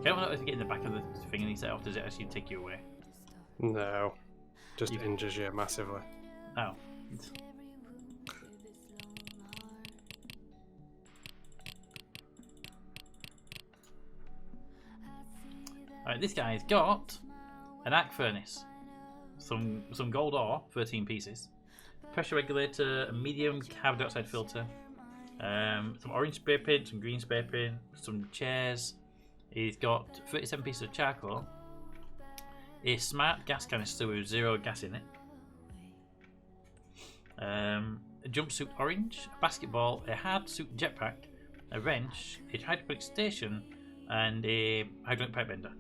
Okay, I don't know if you get in the back of the thing and you set off, does it actually take you away? No. Just injures you massively. Oh. Alright, this guy's got an arc furnace, some gold ore, 13 pieces, pressure regulator, a medium carbon dioxide filter, some orange spray paint, some green spray paint, some chairs. He's got 37 pieces of charcoal, a smart gas canister with 0 gas in it, a jumpsuit orange, a basketball, a hard suit jetpack, a wrench, a hydroponic station, and a hydraulic pipe bender.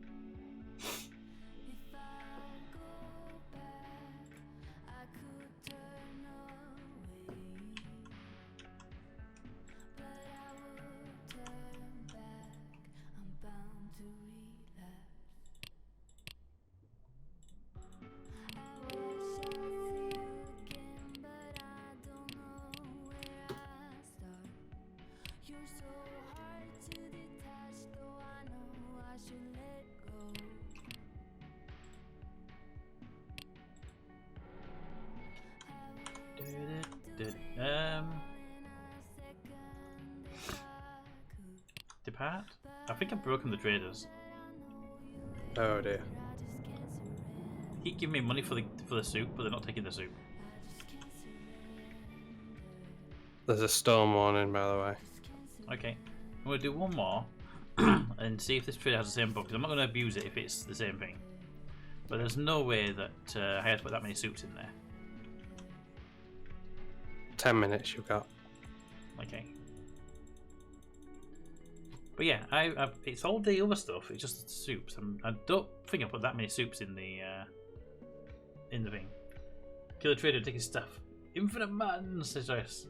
apart? I think I've broken the traders. Oh dear. Keep giving me money for the soup, but they're not taking the soup. There's a storm warning, by the way. Okay, I'm going to do one more and see if this trader has the same book, because I'm not going to abuse it if it's the same thing. But there's no way that I had to put that many soups in there. 10 minutes you've got. Okay. But yeah, it's all the other stuff. It's just the soups. I don't think I put that many soups in the thing. Kill a trader, take his stuff. Infinite man, says Joyce.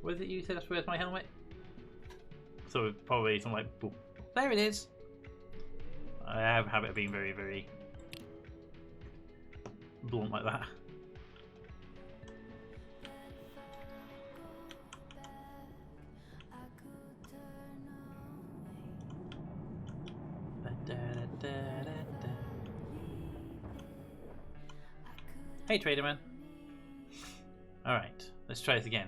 What is it you said? Where's my helmet? So probably something like, boom. There it is. I have a habit of being very, very blunt like that. Hey, Trader Man. Alright, let's try it again.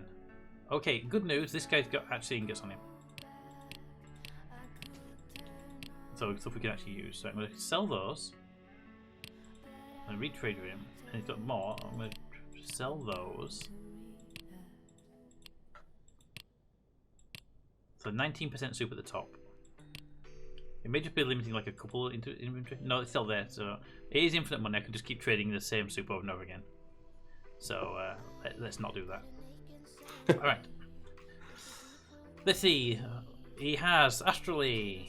Okay, good news, this guy's got actually ingots on him. So stuff we can actually use. So I'm going to sell those. And retrade him. And he's got more. I'm going to sell those. So 19% soup at the top. It may just be limiting like a couple into inventory. No, it's still there. So it is infinite money. I could just keep trading the same soup over and over again. So let's not do that. Alright. Let's see. He has astrally.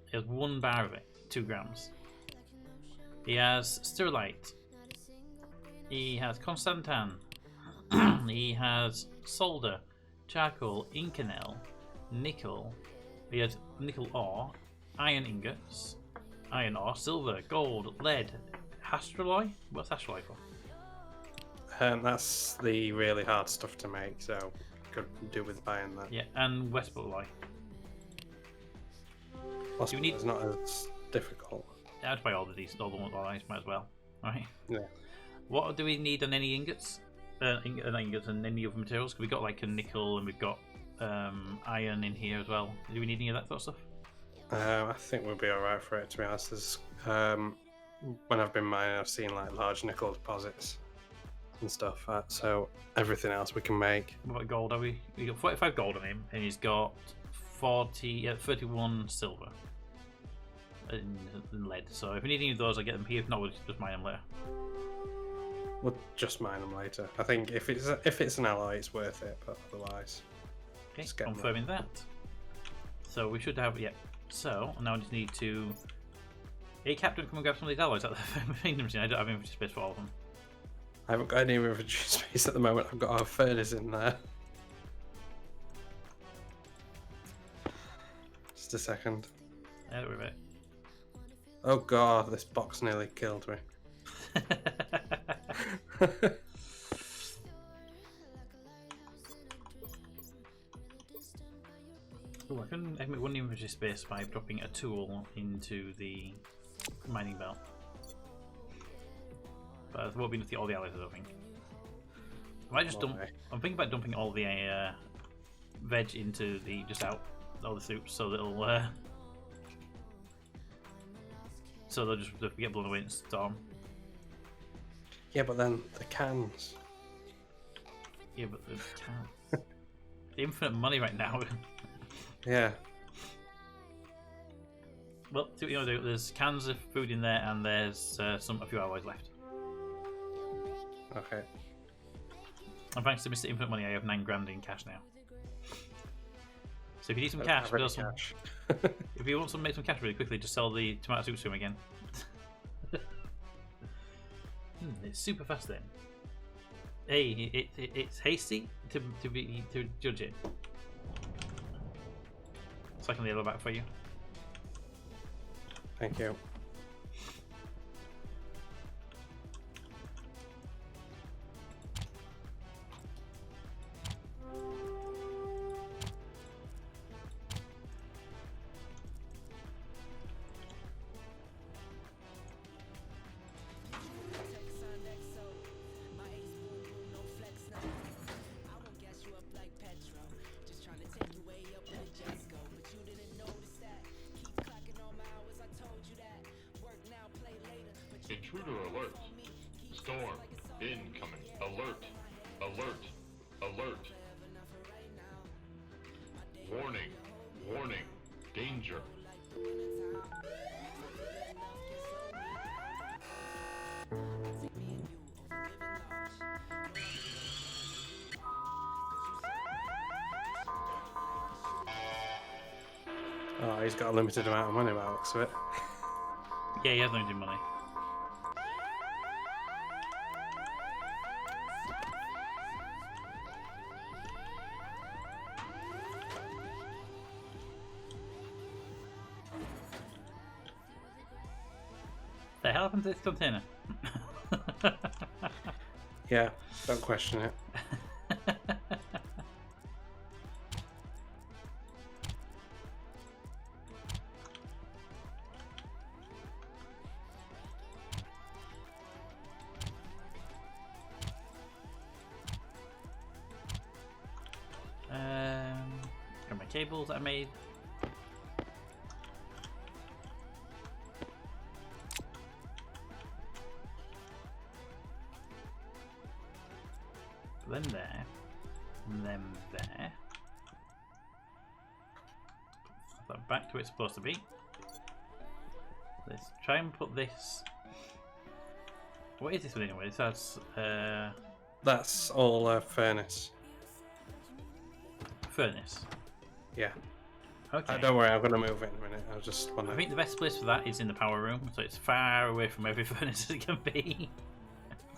He has 1 bar of it, 2 grams. He has Sterlite. He has Constantan. He has solder, charcoal, inconel, nickel. He has nickel ore, iron ingots, iron ore, silver, gold, lead, astraloy. What's astraloy for? That's the really hard stuff to make, so could do with buying that. Yeah, and Westbrook. Plus, Do we need- it's not as difficult. I'd buy all of these, all the ones might as well. Alright. Yeah. What do we need on any ingots? Ingots and any other materials? 'Cause we've got like a nickel and we've got iron in here as well. Do we need any of that sort of stuff? I think we'll be alright for it, to be honest. There's, when I've been mining, I've seen like large nickel deposits and stuff. So everything else we can make. What about gold? Have we got 45 gold on him, and he's got 31 silver and lead. So if we need any of those, I'll get them here. If not, we'll just mine them later. We'll just mine them later. I think if it's an alloy, it's worth it, but otherwise, Okay, just get them. confirming that. So we should have, yeah. So now I just need to. Hey, Captain, come and grab some of these alloys out of the vending machine. I don't have inventory space for all of them. I haven't got any inventory space at the moment. I've got our furnace in there. Just a second. Yeah, don't worry about Oh god, this box nearly killed me. it. Oh, I can make one inventory space by dropping a tool into the mining belt. But it won't be enough to get all the alloys, I don't think. I might just dump. Okay. I'm thinking about dumping all the veg into the all the soups, so that it'll so they'll just get blown away in storm. Yeah, but then the cans. Yeah, but they can't. Infinite money right now. Yeah. Well, see what you want to do. There's cans of food in there, and there's a few alloys left. Okay. And thanks to Mr. Infinite Money, I have 9 grand in cash now. So if you need some Don't cash, have any build some. cash. If you want to make some cash really quickly, just sell the tomato soup to him again. It's super fast then. Hey, it's hasty to judge it. So I can yellow back for you. Thank you. Warning. Danger. Oh, he's got a limited amount of money by the looks of it. Yeah, he has limited money. The hell happened to this container? Yeah, don't question it. Got my cables that I made. Then there, and then there. Put that back to where it's supposed to be. Let's try and put this. What is this one anyway? That's all furnace. Furnace. Yeah. Okay. Don't worry, I'm going to move it in a minute. I just want I to. think the best place for that is in the power room, so it's far away from every furnace as it can be.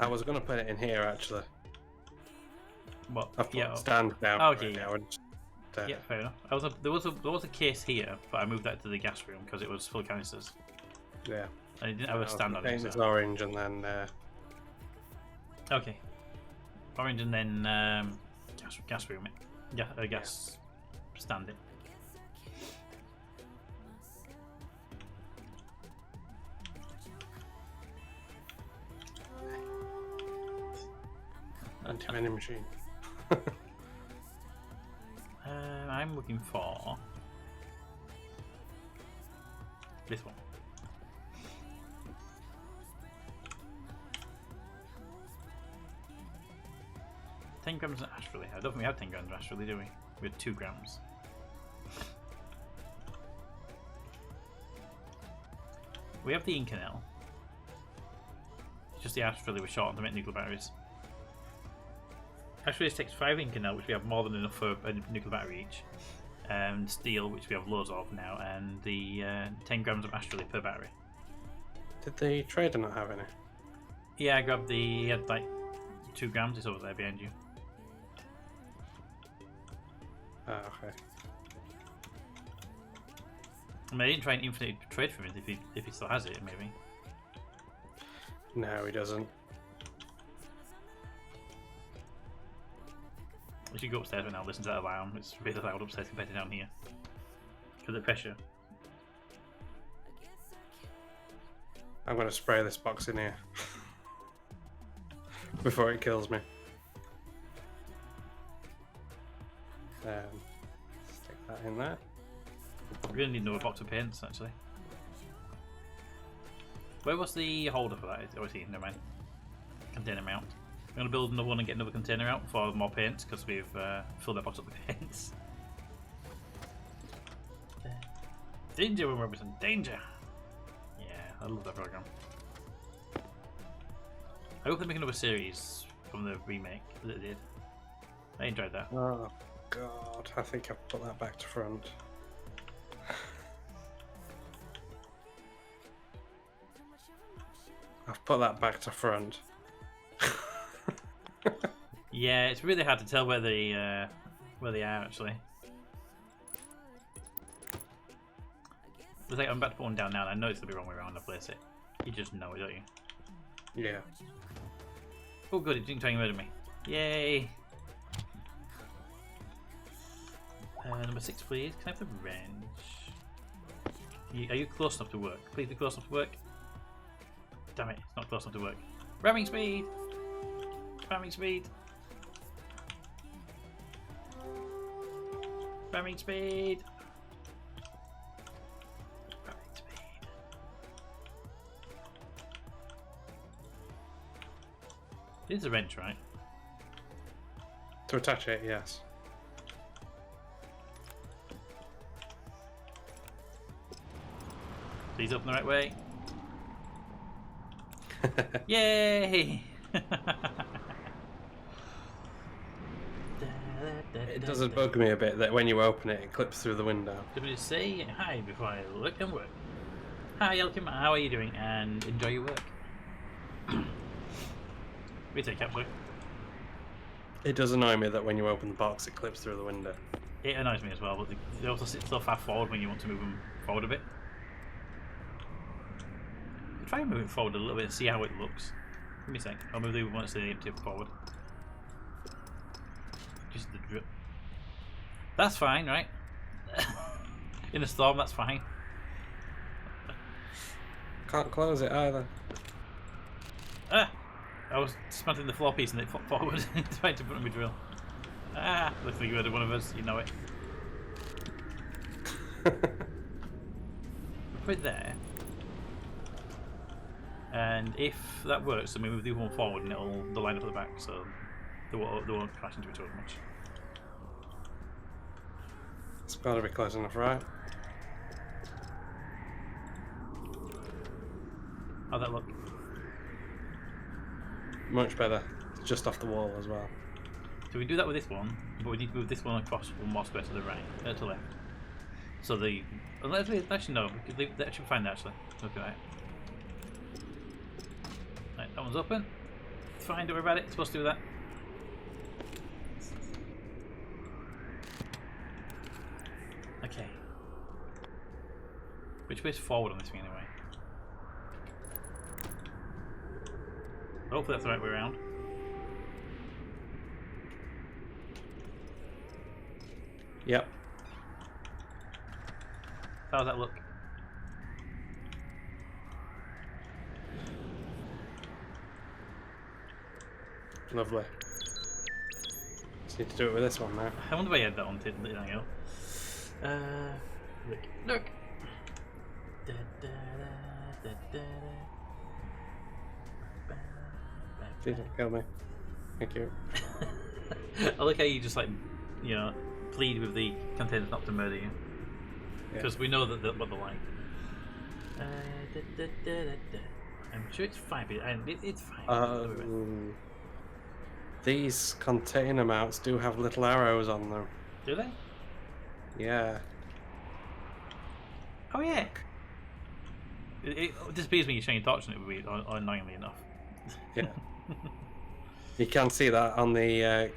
I was going to put it in here actually. What? I've put Yeah. a stand down. Oh, okay, right yeah. now and just, Yeah, fair enough. There was a case here, but I moved that to the gas room because it was full of canisters. yeah. And it didn't have a stand on it. Paint is So. orange and then Okay. Orange and then gas room it. Yeah, gas stand it. anti-vending machine. I'm looking for this one. $10 grams of astrally. I don't think we have 10 grams of astrally, do we? We have 2 grams. We have the Inconel. Just the astrally was short on to make nuclear batteries. Actually, this takes 5 Inconel, which we have more than enough for a nuclear battery each. And steel, which we have loads of now, and the 10 grams of astrally per battery. Did the trader not have any? Yeah, I grabbed he had like 2 grams, it's over there behind you. Oh, okay. I mean, I didn't try and infinite trade for him if he still has it, maybe. No, he doesn't. We should go upstairs right now, listen to that alarm. It's really loud upstairs compared to down here. Because of the pressure. I'm going to spray this box in here before it kills me. Stick that in there. We're going to need another box of paints, actually. Where was the holder for that? Oh, I see, never mind. Container mount. I'm going to build another one and get another container out for more paints, because we've filled that box up with paints. Danger, Will Robinson, danger! Yeah, I love that program. I hope they make another series from the remake that they did. I enjoyed that. Oh god, I think I've put that back to front. I've put that back to front. Yeah, it's really hard to tell where they are actually. It's like I'm about to put one down now, and I know it's the wrong way around to place it. You just know it, don't you? Yeah. Oh, good! It didn't try and murder me. Yay! Number 6, please. Can I have the wrench? Are you close enough to work? Please be close enough to work. Damn it! It's not close enough to work. Ramming speed. Ramming speed. Ramming speed. Ramming speed. This is a wrench, right? To attach it, yes. Please open the right way. Yay! It does bug me a bit that when you open it, it clips through the window. Let me just say hi before I look and work. Hi, Elkin, how are you doing? And enjoy your work. Retake capture. It does annoy me that when you open the box, it clips through the window. It annoys me as well, but they also sit so far forward when you want to move them forward a bit. Try and move it forward a little bit and see how it looks. Give me a sec. I'll move the one that's the tip forward. Just the drip. That's fine, right? In a storm, that's fine. Can't close it either. Ah! I was dismantling the floor piece and it fought forward trying to put on my drill. Ah! Looks like you heard one of us, you know it. Put it there. And if that works, then we move the one forward and it'll line up at the back, so they won't crash into each other much. It's got to be close enough, right? How'd that look? Much better. It's just off the wall as well. So we do that with this one, but we need to move this one across one more square to the right, to left. So the actually no, we could leave that should be fine actually. Look at that. Right, that one's open. It's fine, don't worry about it. It's supposed to do that. Okay. Which way's forward on this thing anyway? Hopefully that's the right way around. Yep. How does that look? Lovely. Just need to do it with this one now. I wonder why you had that on there you go. Look. Da, da, da, da, da. Please don't kill me. Thank you. I like how you just plead with the containers not to murder you. Because we know that what they're like. I'm sure it's fine, but it's fine. These container mounts do have little arrows on them. Do they? Yeah. Oh yeah. It disappears when you shine your torch on it, would be annoyingly enough. Yeah. You can see that on the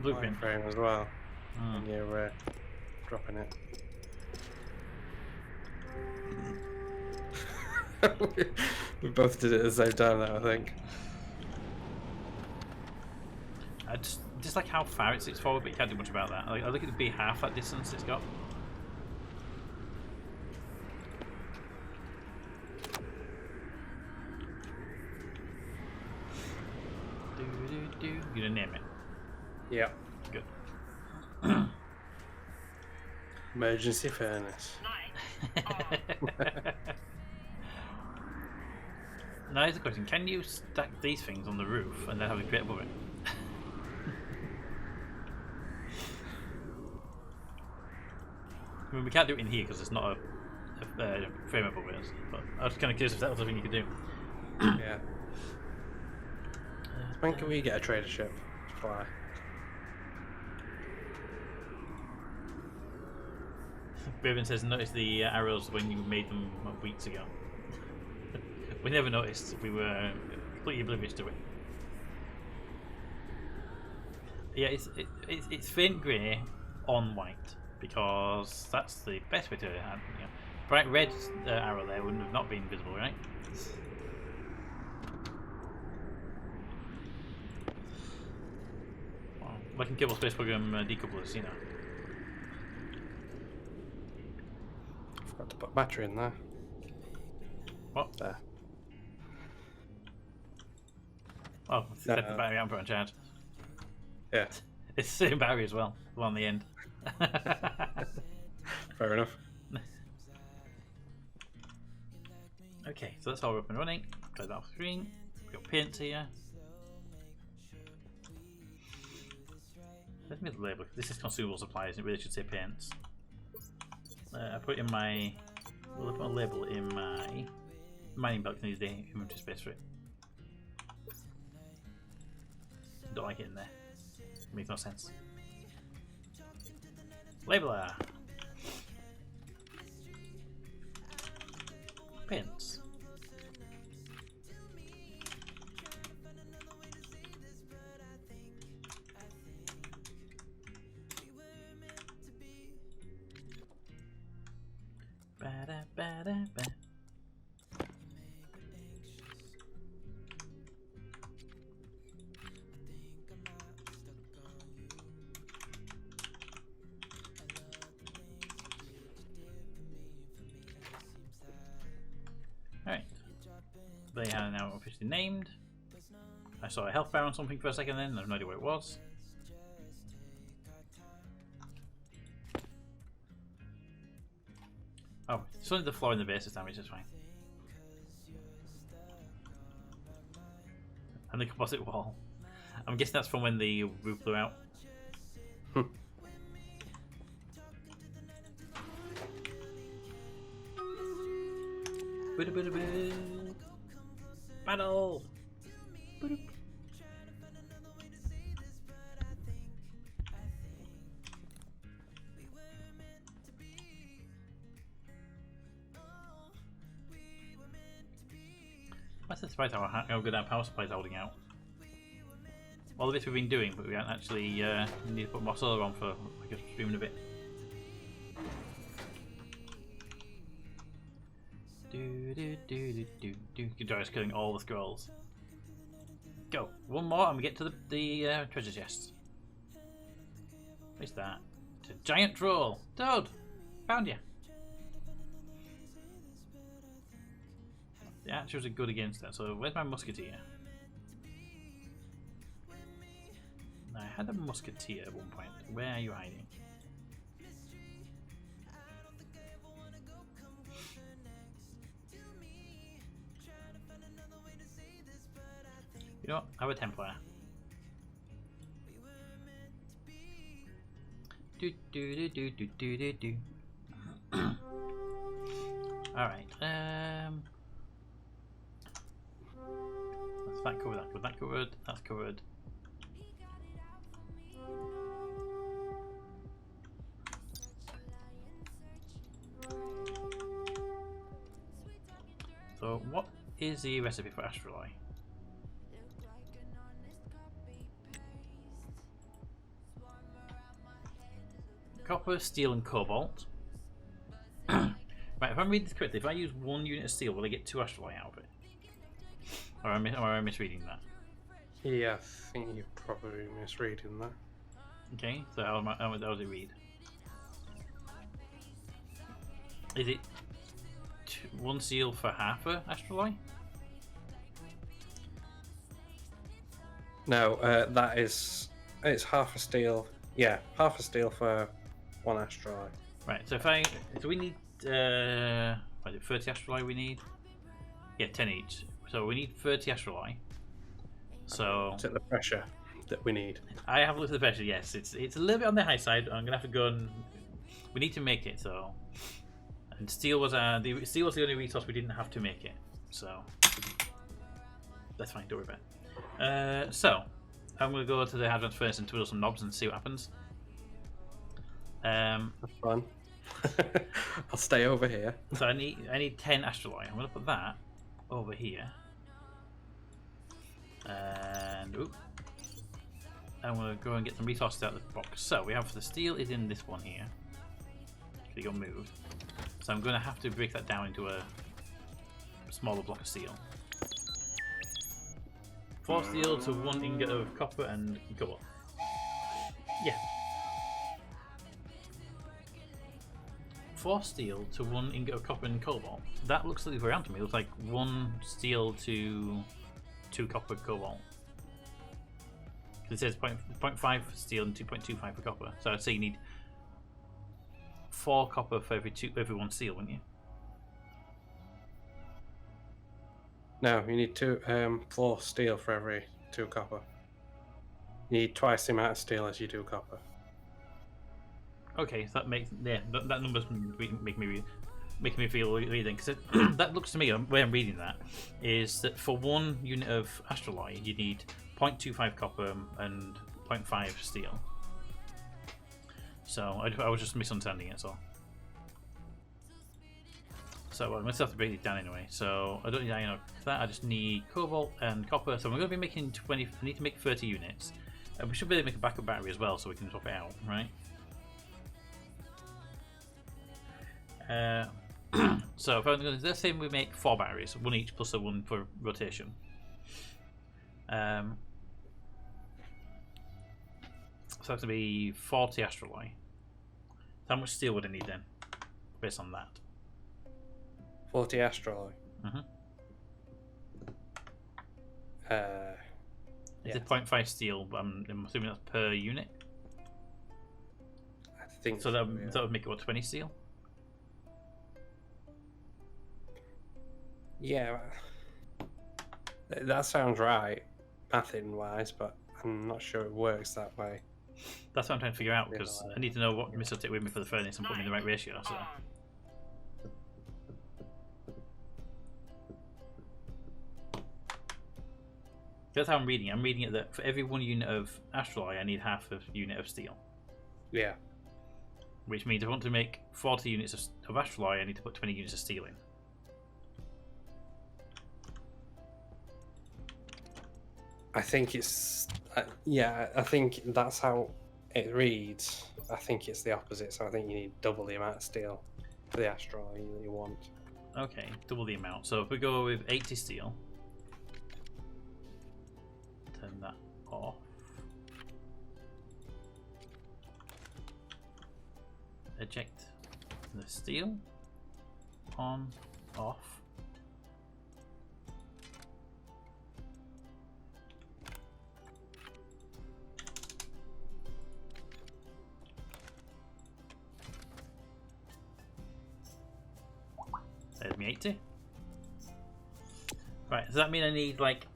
Blueprint frame as well. When you're dropping it. We both did it at the same time, though, I think. I just like how far it sits forward, but you can't do much about that. I look at it be half that distance it's got. You gonna name it? Yeah. Good. Emergency furnace. Now here's the question: can you stack these things on the roof and then have a crate above it? I mean, we can't do it in here because it's not a frame above it. But I was kind of curious if that was something you could do. Yeah. When can we get a trader ship to fly? Raven says, notice the arrows when you made them weeks ago. We never noticed. We were completely oblivious to it. Yeah, it's faint grey on white because that's the best way to have. Bright red arrow there wouldn't have not been visible, right? Like in Cable Space Program decouplers, you know. Forgot to put battery in there. What? There. Oh, set the battery out and put on charge. Yeah. It's the same battery as well, the one on the end. Fair enough. Okay, so that's all up and running. Close that off the screen. We've got paints here. Let me label. This is consumable supplies. It really should say paints. I put in my We'll put a label in my mining belt. Needs the inventory space for it. Don't like it in there. Makes no sense. Labeler. Pins. Ba-da-ba-da-ba. Alright. They are now officially named. I saw a health bar on something for a second then, I have no idea what it was. Oh, it's only the floor in the base is damaged, it's fine. And the composite wall. I'm guessing that's from when the roof blew out. Battle! I'm surprised how good our power supply is holding out. All the bits we've been doing, but we haven't actually need to put more solar on for like a stream in a bit. Good job, killing all the scrolls. Go, one more, and we get to the treasure chest. What's that? It's a giant troll. Toad, found you. The archers are good against that. So where's my musketeer? I had a musketeer at one point. Where are you hiding? You know what? I have a Templar. Alright, that's that covered, that covered, that's covered. So what is the recipe for astrolite? Copper, steel and cobalt. Right, if I'm reading this correctly, if I use 1 unit of steel, will I get 2 astrolite out of it? Or am I misreading that? Yeah, I think you're probably misreading that. Okay, so how does it read? Is it 1 steel for half a astrolite? No, that is... It's half a steel... Yeah, half a steel for 1 astrolite. Right, so so we need... what is it, 30 astrolite we need? Yeah, 10 each. So we need 30 astrolite. So... Is it the pressure that we need? I have looked at the pressure, yes. It's a little bit on the high side. I'm going to have to go and... We need to make it, so... And steel was the only resource we didn't have to make it. So... That's fine, don't worry about it. So... I'm going to go to the advanced furnace and twiddle some knobs and see what happens. That's fun. I'll stay over here. So I need 10 astrolite. I'm going to put that over here. And I'm going to go and get some resources out of the box. So we have the steel is in this one here. It got moved. So I'm going to have to break that down into a smaller block of steel. 4 steel to 1 ingot of copper and gold. Yeah. 4 steel to 1 ingot of copper and cobalt. That looks like the way around to me. It looks like 1 steel to 2 copper cobalt. It says 0.5 for steel and 2.25 for copper. So I'd say you need 4 copper for every 1 steel, wouldn't you? No, you need 4 steel for every 2 copper. You need twice the amount of steel as you do copper. Okay, so that makes that numbers make me read. making me feel reading because that looks to me, the way I'm reading that, is that for 1 unit of astraloy you need 0.25 copper and 0.5 steel. So I was just misunderstanding it, so. So I'm going to have to break it down anyway. So I don't need iron for that. I just need cobalt and copper. So we're going to be making 20. I need to make 30 units. We should be able to make a backup battery as well, so we can swap it out, right? So if I'm going to, let's say we make 4 batteries, 1 each plus a 1 for rotation. So that's going to be 40 astraloy. How much steel would I need then, based on that? 40 astraloy. Mm-hmm. It's Yeah. 0.5 steel, but I'm assuming that's per unit. I think So that yeah. would make it what, 20 steel? Yeah, that sounds right, mathing wise, but I'm not sure it works that way. That's what I'm trying to figure out Yeah, because like- I need to know what missile to take with me for the furnace and put me in the right ratio. So. On. That's how I'm reading it. I'm reading it that for every 1 unit of astraloy, I need half a unit of steel. Yeah. Which means if I want to make 40 units of astraloy, I need to put 20 units of steel in. I think it's yeah. I think that's how it reads. I think it's the opposite. So I think you need double the amount of steel for the astraloy that you want. Okay, double the amount. So if we go with 80 steel, turn that off. Eject the steel. On, off. There's me 80. Right, does that mean I need like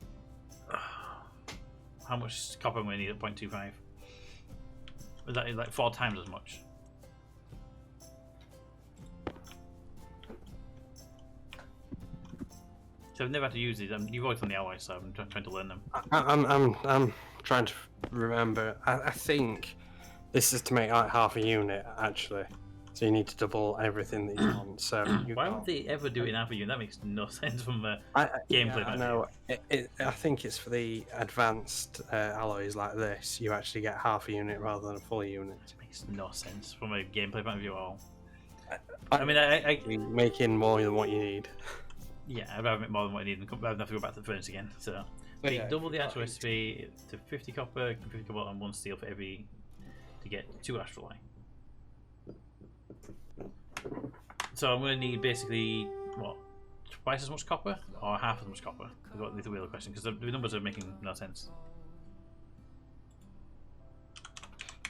how much copper am I need at 0.25? Is that like 4 times as much? So I've never had to use these. You've always done the alloys, so I'm trying to learn them. I'm trying to remember. I think this is to make like half a unit actually. So you need to double everything that you want. So you Why can't- would they ever do it in half a unit? That makes no sense from a Yeah, gameplay point I of know. I think it's for the advanced alloys like this. You actually get half a unit rather than a full unit. makes no sense from a gameplay point of view at all. I mean, I You're making more than what you need. yeah, I'd rather make more than what I need and I'd have to go back to the furnace again. So we Yeah, double the actual exactly. recipe to 50 copper, 50 cobalt, and 1 steel for every to get 2 astraloy. So I'm going to need basically what, twice as much copper or half as much copper? Is what the real question, because the numbers are making no sense.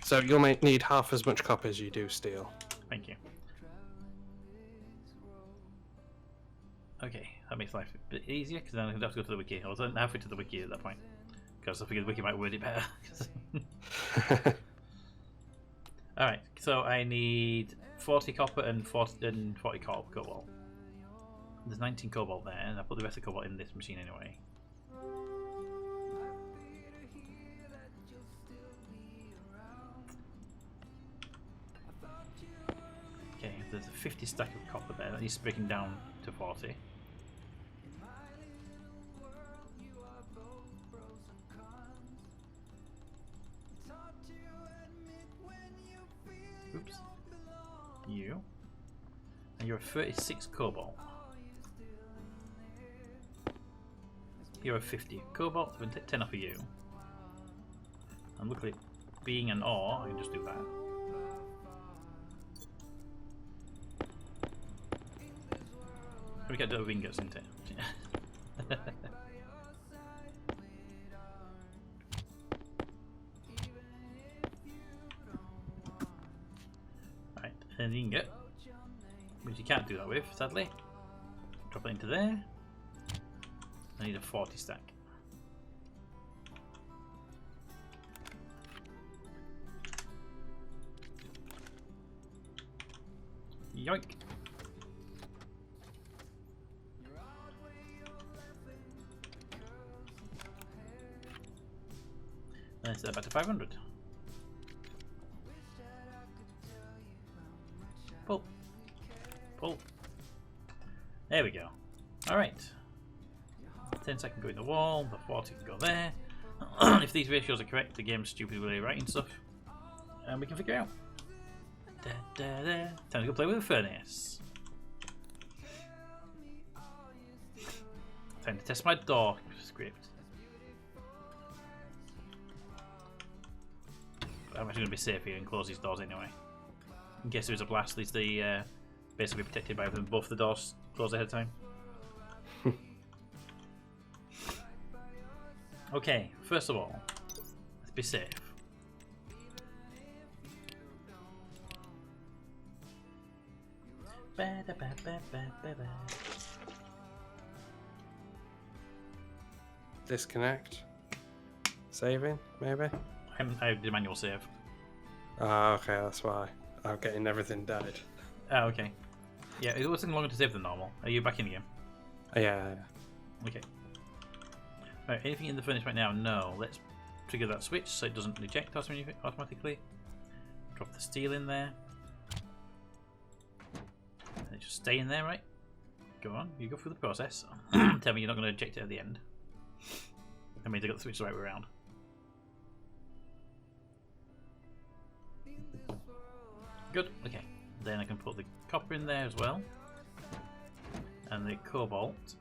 So you'll need half as much copper as you do steel. Thank you. Okay, that makes life a bit easier because then I don't have to go to the wiki. I was halfway to the wiki at that point because I figured the wiki might word it better. Alright, so I need 40 copper and 40 cobalt. There's 19 cobalt there, and I put the rest of the cobalt in this machine anyway. Okay, there's a 50 stack of copper there. That needs breaking down to 40. Oops. You. And you're 36 cobalt. You're 50 cobalt, so 10 off of you. And luckily, being an ore, I can just do that. We get the ingots, isn't it? Right, and the ingot, which you can't do that with, sadly. Drop it into there. I need a 40 stack. Yoink. And set that back to 500. Pull. Pull. There we go. Alright. 10 second go in the wall, the 40 can go there. If these ratios are correct, the game's stupidly writing stuff. And we can figure it out. Time to go play with the furnace. Time to test my door script. I'm actually going to be safe here and close these doors anyway. In case there is a blast, at least they basically protected by having both the doors closed ahead of time. Okay, first of all, let's be safe. Disconnect. Saving, maybe? I did a manual save. Ah, okay, that's why. I'm getting everything died. Oh, okay. Yeah, it was taking longer to save than normal. Are you back in again? Yeah. Okay. Alright, anything in the furnace right now? No. Let's trigger that switch so it doesn't eject automatically. Drop the steel in there. And it just stay in there, right? Go on, you go through the process. Tell me you're not going to eject it at the end. I mean, they got the switch the right way around. Good, okay. Then I can put the copper in there as well. And the cobalt.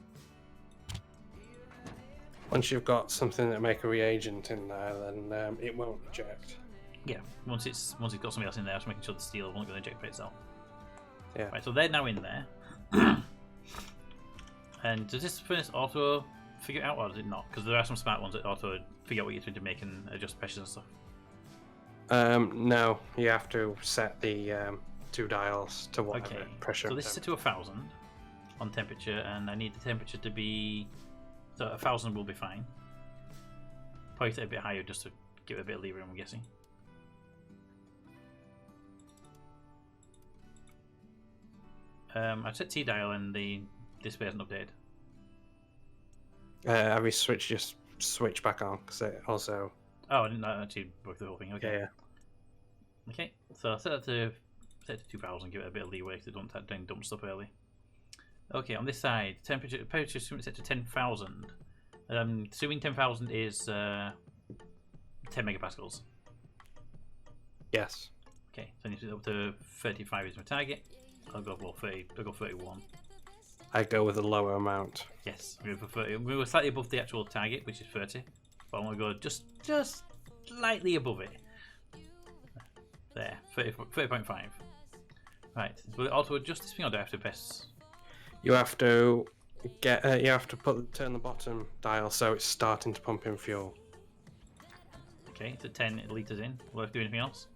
Once you've got something that make a reagent in there, then it won't eject. Yeah, once it's got something else in there, just making sure the steel won't go eject by itself. Yeah. Right, so they're now in there. And does this furnace auto figure it out, or does it not? Because there are some smart ones that auto figure out what you're trying to make and adjust pressures and stuff. No, you have to set the 2 dials to whatever pressure. So this is set to 1000 on temperature, and I need the temperature to be, so 1000 will be fine. Probably set it a bit higher just to give it a bit of leeway, I'm guessing. I've set T dial and the display hasn't updated. Have you switch back on? Because it also. Oh, I didn't actually work the whole thing. Okay. Yeah. Okay, so set to 2000, give it a bit of leeway so don't dump stuff early. Okay, on this side, temperature set to 10,000. Assuming 10,000 is 10 megapascals. Yes. Okay, so I need to up to 35 is my target. I'll go 30. I'll go 31. I go with a lower amount. Yes, I'm going for 30. We were slightly above the actual target, which is 30, but I want to go just slightly above it. There, 30.5. Right, will it auto adjust this thing, or do I have to press? You have to get. You have to turn the bottom dial so it's starting to pump in fuel. Okay, it's at 10 litres in. Will I have to do anything else?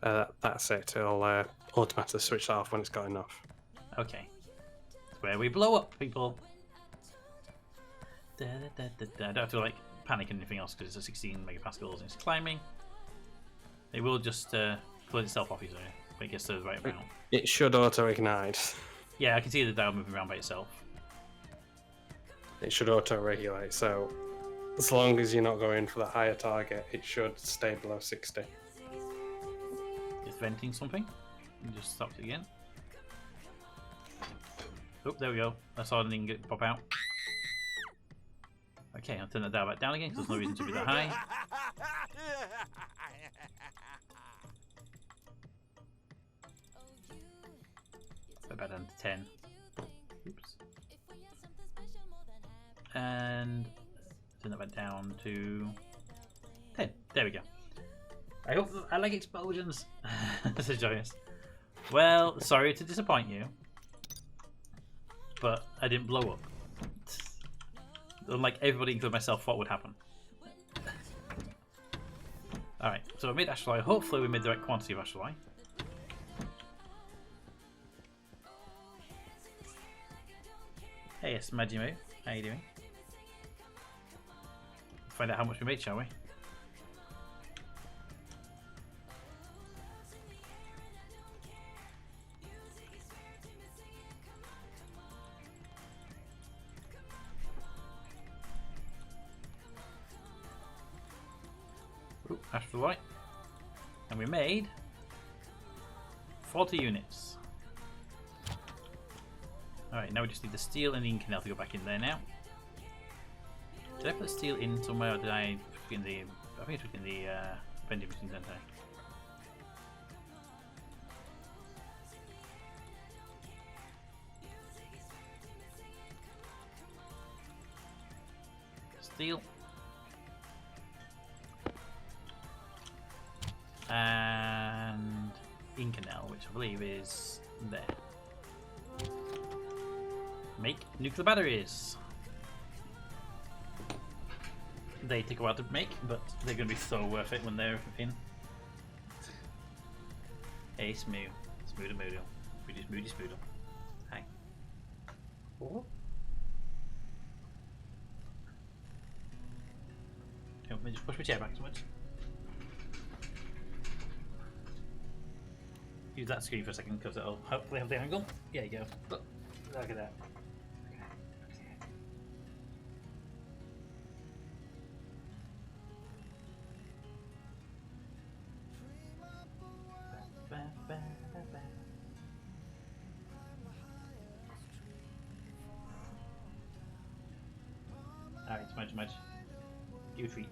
That's it. It'll automatically switch that off when it's got enough. Okay. That's where we blow up, people. I don't have to panic or anything else because it's a 16 megapascals and it's climbing. It will just close itself off easily when it gets to the right amount. It should auto-ignite. Yeah, I can see the dial moving around by itself. It should auto-regulate, so as long as you're not going for the higher target, it should stay below 60. It's venting something. And just stopped it again. Oh, there we go. I saw an ingot pop out. Okay, I'll turn that dial back down again because there's no reason to be that high. Back down to 10. Oops. And turn that back down to 10. There we go. I like explosions. This is joyous. Well, sorry to disappoint you, but I didn't blow up. Unlike everybody, including myself, thought would happen. Alright, so we made astroloy. Hopefully we made the right quantity of astroloy. Hey, it's Majimu. How you doing? Find out how much we made, shall we? astral white, and we made 40 units. Alright, now we just need the steel and the Inconel to go back in there now. Did I put steel in somewhere, or did I put in the... I think I put in the vending machine, didn't I? Steel. And Inconel, which I believe is there. Make nuclear batteries. They take a while to make, but they're going to be so worth it when they're in. Hey, Smoo. Smoodle Moodle. Moody Spoodle. Hi. Oh. Let me just push my chair back so much. Use that screen for a second because it'll hopefully have the angle. There you go. Look at that. Alright, smudge. Give a treat.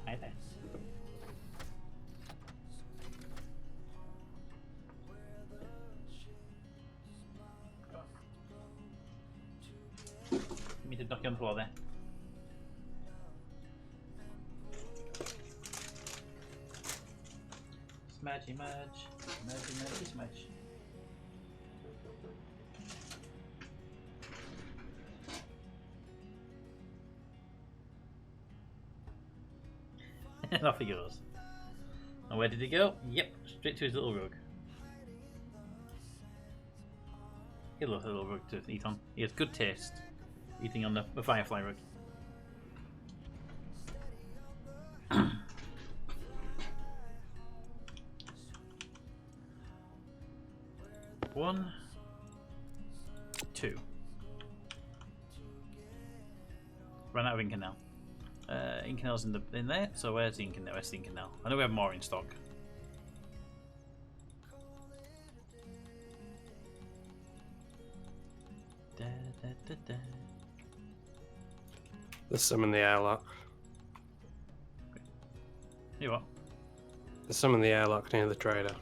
Hi there. Give me to knock you on the floor there. Smudgy smudge. And off he goes. And where did he go? Yep, straight to his little rug. He loves a little rug to eat on. He has good taste eating on the firefly rug. One, two. Ran out of Inconel. Inconel's in there, so where's the Inconel? Where's the Inconel? I know we have more in stock. There's some in the airlock. You what? There's some in the airlock near the trader.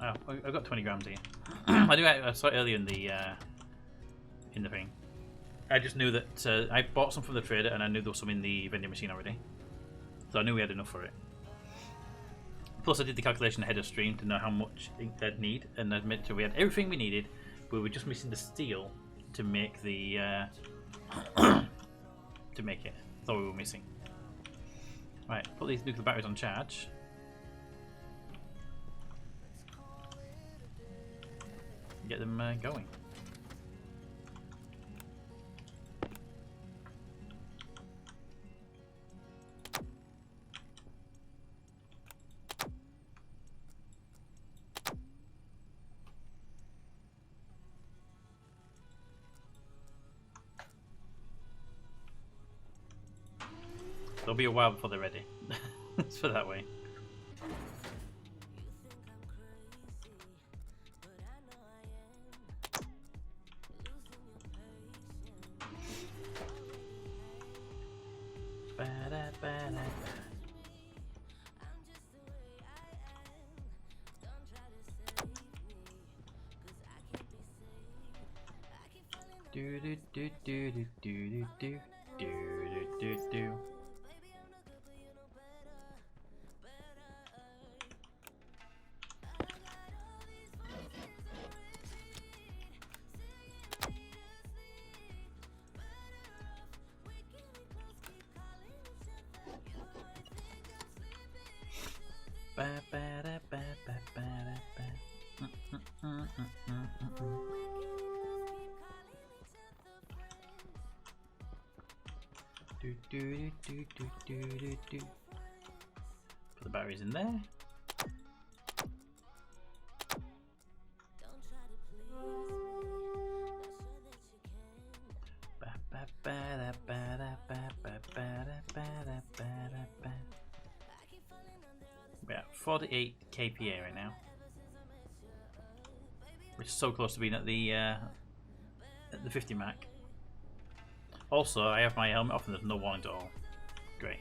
Oh, I've got 20 grams here. I saw it earlier in the thing. I just knew that I bought some from the trader, and I knew there was some in the vending machine already, so I knew we had enough for it. Plus, I did the calculation ahead of stream to know how much ink I'd need, and I admit we had everything we needed. We were just missing the steel to make the to make it. That's all we were missing. Right, put these nuclear batteries on charge. Get them going. It'll be a while before they're ready. Let's put it that way. Do do do do do do do do do do do. Ba ba da ba ba ba da ba. Do do do do do do do. Put the batteries in there. Ba ba ba da ba da ba 48 kPa right now, which is so close to being at the 50 Mac. Also, I have my helmet off and there's no warning at all. Great.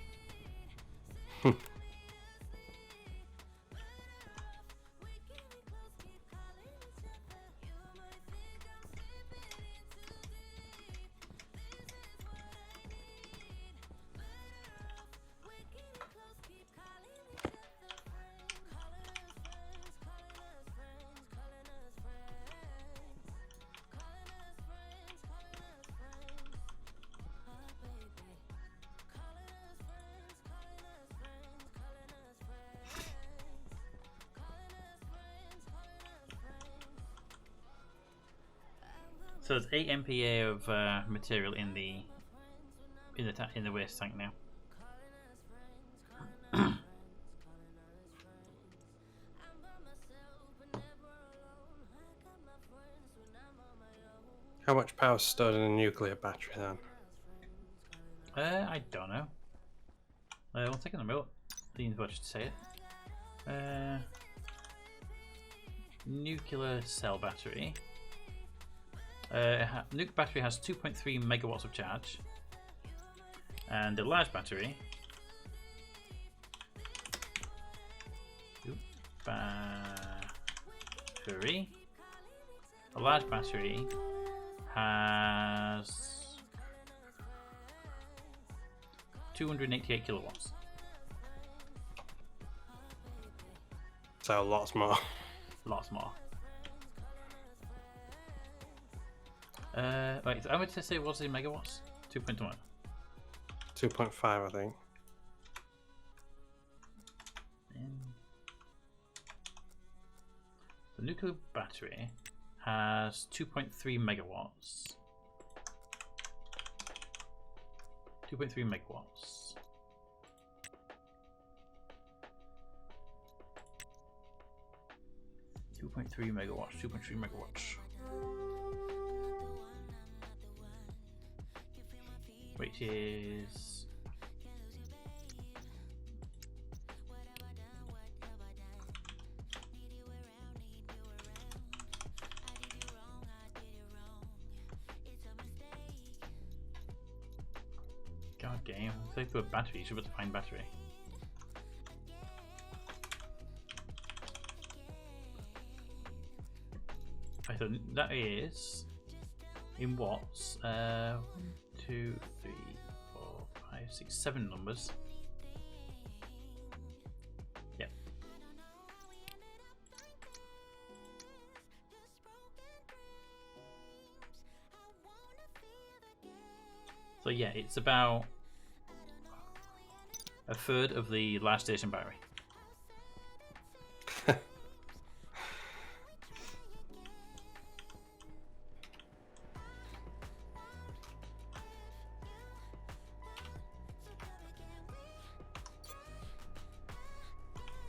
So there's 8 MPa of material in the waste tank now. How much power is stored in a nuclear battery then? I don't know. One second, I'm out. The inverter to say it. Nuclear cell battery. Nuke battery has 2.3 megawatts of charge, and the large battery. A large battery has 288 kilowatts. So lots more. Lots more. Right, so how much did I say it was in megawatts? 2.1. 2.5, I think. The nuclear battery has 2.3 megawatts. 2.3 megawatts. Megawatts, 2.3 megawatts. Which is God game. Let's say for a battery, you should be able to find battery. Right, so that is in watts. 1, 2, 3, 4, 5, 6, 7 numbers. Yep. So yeah, it's about a third of the large station battery.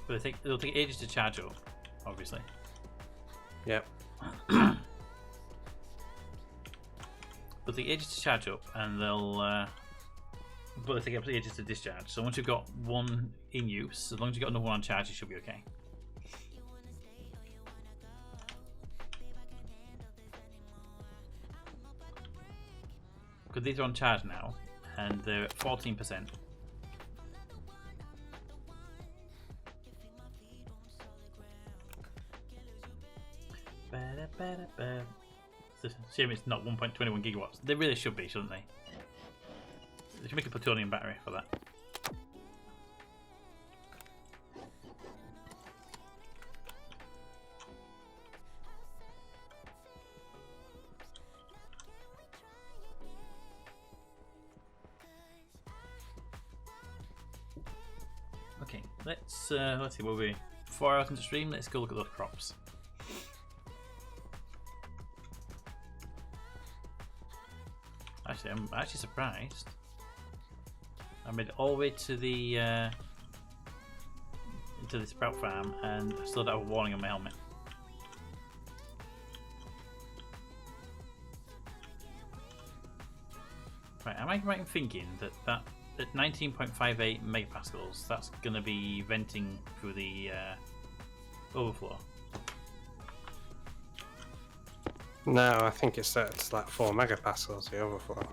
But it'll take ages to charge up, obviously. Yep. But it'll take ages to charge up, and they'll take ages to discharge. So once you've got one in use, as long as you've got another one on charge, you should be okay. Because these are on charge now, and they're at 14%. It's a shame it's not 1.21 gigawatts. They really should be, shouldn't they? They should make a plutonium battery for that. Okay, let's see. We'll be 4 hours into stream. Let's go look at those crops. Actually, I'm actually surprised. I made it all the way to the into the sprout farm, and I still don't have a warning on my helmet. Right, am I right in thinking that at 19.58 megapascals. That's going to be venting through the overflow. No, I think it's set to like 4 megapascals, the overflow.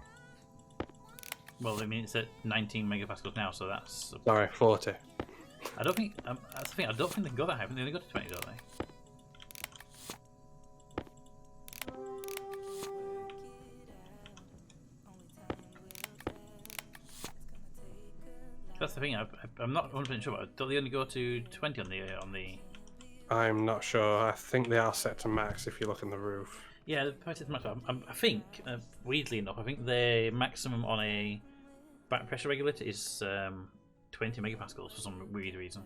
Well, I mean, it's at 19 megapascals now, so that's. Sorry, 40. I don't think. That's the thing. I don't think they can go that high. I think they only go to 20, don't they? That's the thing. I'm not 100% sure. But don't they only go to 20 on the? I'm not sure. I think they are set to max if you look on the roof. Yeah, the price is much. I think, weirdly enough, I think the maximum on a back pressure regulator is 20 megapascals for some weird reason.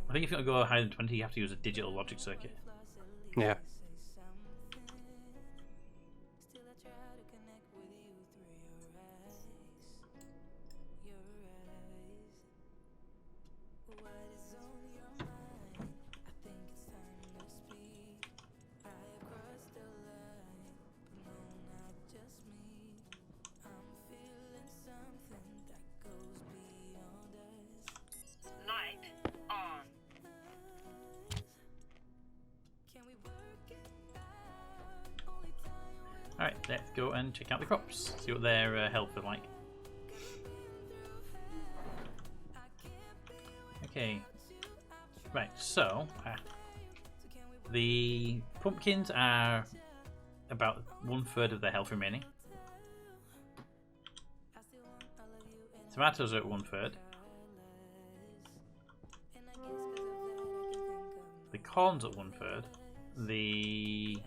I think if you want to go higher than 20, you have to use a digital logic circuit. Yeah. Light on. Alright, let's go and check out the crops. See what their health is like. Okay. Right, so the pumpkins are about 1/3 of their health remaining. Tomatoes are at 1/3. The corn's at 1/3. The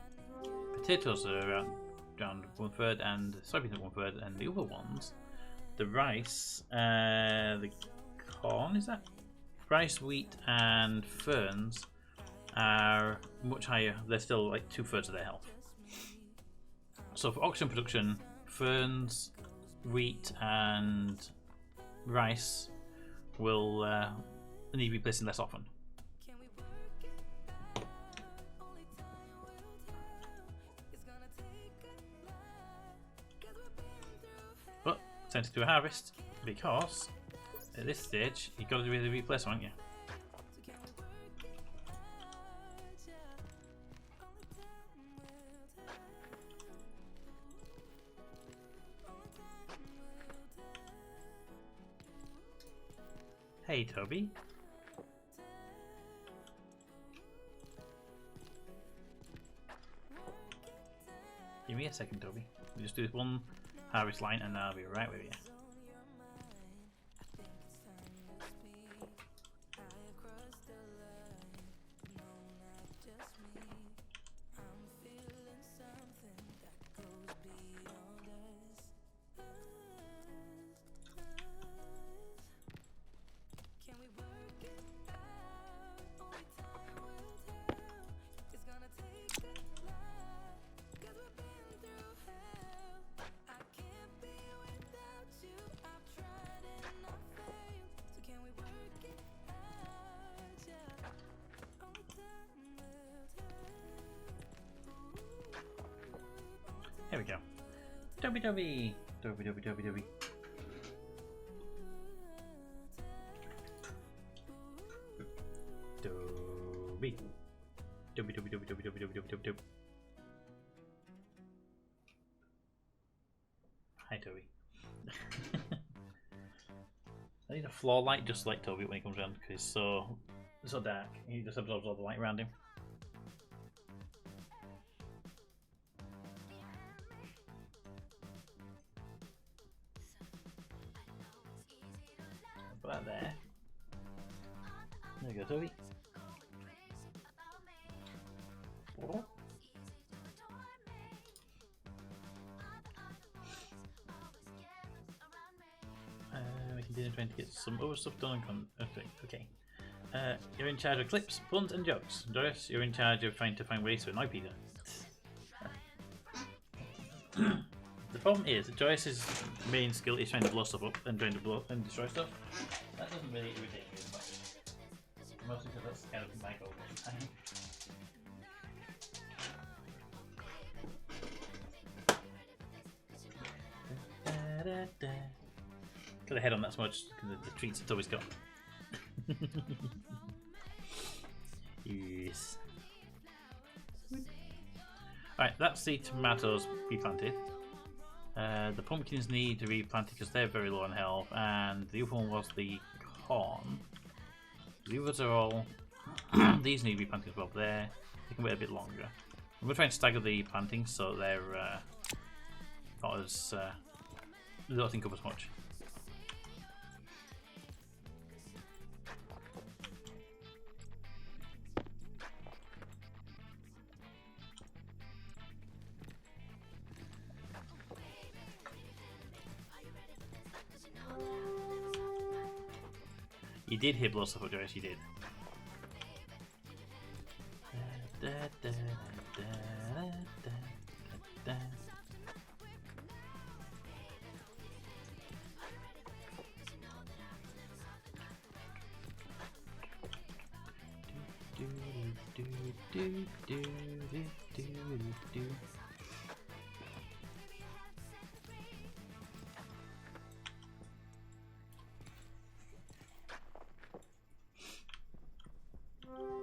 potatoes are around 1/3, and the soybeans at 1/3, and the other ones, the rice, the corn, is that? Rice, wheat, and ferns are much higher. They're still like 2/3 of their health. So for oxygen production, ferns, wheat, and rice will need to be placed in less often. But time to do a harvest, because at this stage you've got to really replace them, haven't you? Hey, Toby. Give me a second, Toby. We'll just do this one harvest line and I'll be right with you. Here we go. Toby. Toby. Toby. Toby. Hi, Toby. I need a floor light just like Toby when he comes around because he's so dark. He just absorbs all the light around him. Put that there. There you go, Toby. Oh. We can do trying to get some other stuff done. Okay. You're in charge of clips, puns, and jokes. Doris, you're in charge of trying to find ways to annoy Peter. The problem is that Joyce's main skill is trying to blow stuff up and trying to blow and destroy stuff. That doesn't really irritate me as much. Mostly because that's kind of my goal all the time. Got a head on that so much because the treats it's always got. Yes. Alright, that's the tomatoes replanted. The pumpkins need to be replanted because they're very low on health, and the other one was the corn. The others are all. These need to be planted as well, but they can wait a bit longer. I'm going to try and stagger the plantings so they're not as. They don't think up as much. You did hit blow stuff up, Joyce, you did.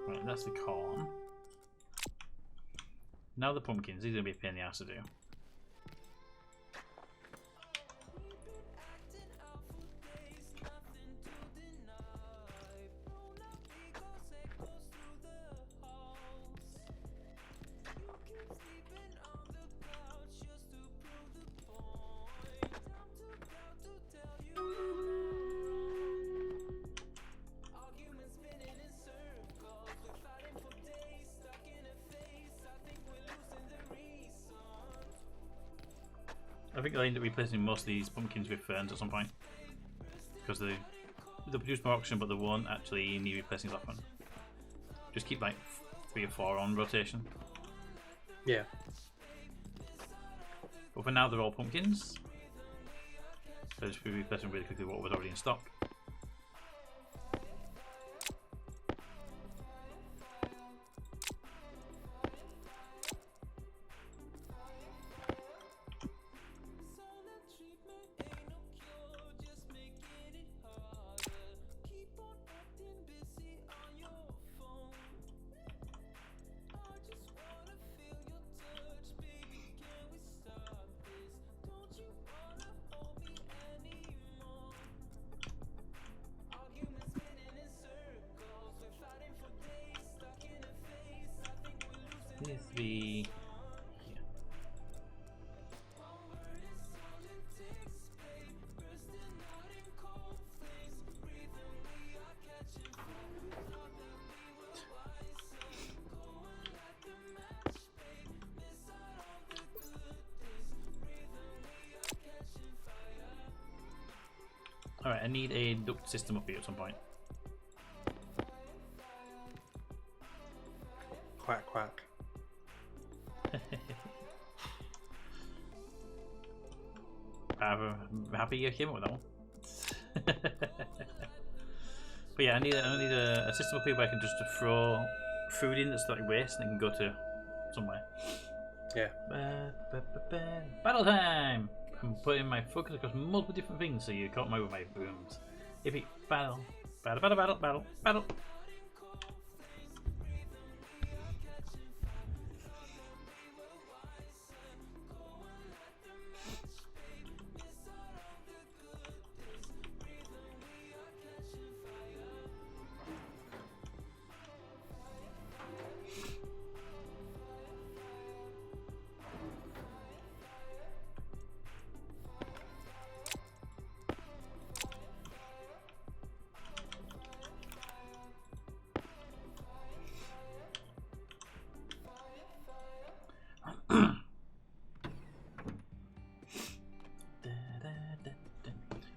Right, that's the corn. Now the pumpkins, these are going to be a pain in the ass to do. I think they'll end up replacing most of these pumpkins with ferns at some point. Because they produce more oxygen, but they won't actually need replacing as often. Just keep like 3 or 4 on rotation. Yeah. But for now they're all pumpkins. So just be replacing really quickly what was already in stock. Here's the... Alright, I need a duct system up here at some point. Quack, quack. I'm happy you came up with that one. But yeah, I need a system up here where I can just throw food in that's like waste and it can go to somewhere. Yeah. Battle time! I'm putting my focus across multiple different things so you can't move my rooms. If it battle.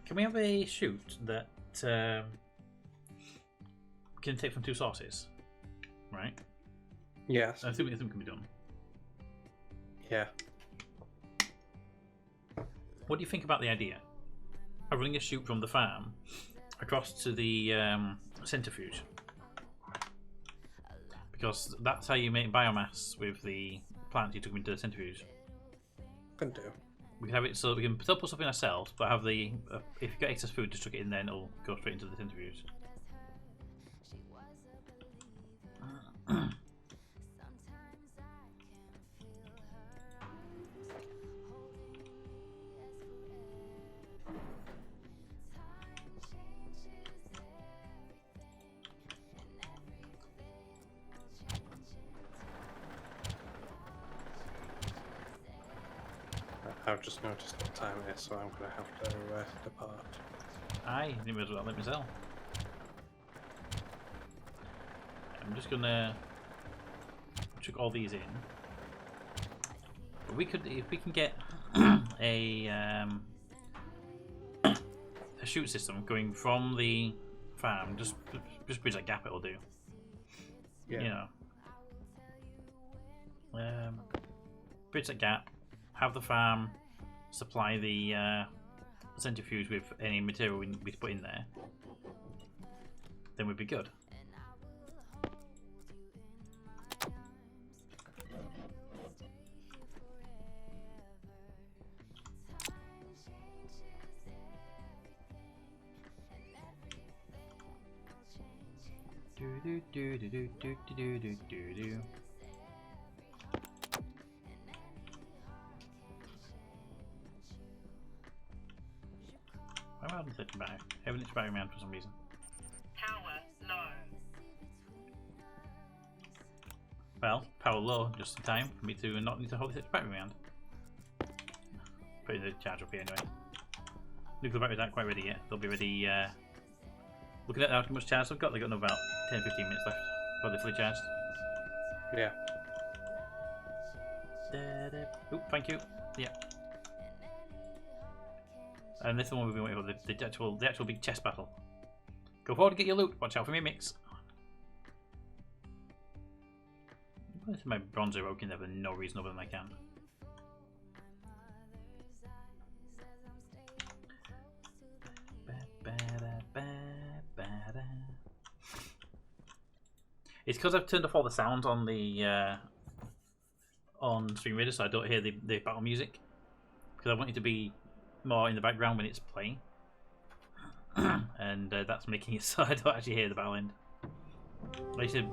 Can we have a chute that can take from 2 sources? Right? Yes. I think it can be done. Yeah. What do you think about the idea of running a chute from the farm across to the centrifuge? Because that's how you make biomass with the plants you took into the centrifuge. Could do. We can have it so we can still put stuff in ourselves, but have the if you get excess food, just chuck it in there and it'll go straight into the centrifuge. I've just noticed what time it is, so I'm going to have to depart. Aye, you may as well let me sell. I'm just gonna chuck all these in. But we could, if we can get a chute system going from the farm, just bridge that gap, it'll do. Yeah. You know, bridge that gap. Have the farm supply the centrifuge with any material we put in there. Then we'd be good. Do do do do do do do do do. Why am I on 30 battery? I have an extra battery around for some reason. Power low. Well, power low, just in time for me to not need to hold this extra battery around. Putting the charge up here anyway. Nuclear batteries aren't quite ready yet. They'll be ready. Looking at how much charge I've got, they've got about 10-15 minutes left before they're fully charged. Yeah. Oh, thank you. Yeah. And this is the one we've been waiting for, the actual big chess battle. Go forward and get your loot. Watch out for mimics. I'm going to my bronzer oak in there for no reason other than I can. It's because I've turned off all the sounds on the on Stream Reader, so I don't hear the battle music. Because I want it to be more in the background when it's playing, and that's making it so I don't actually hear the battle end. I should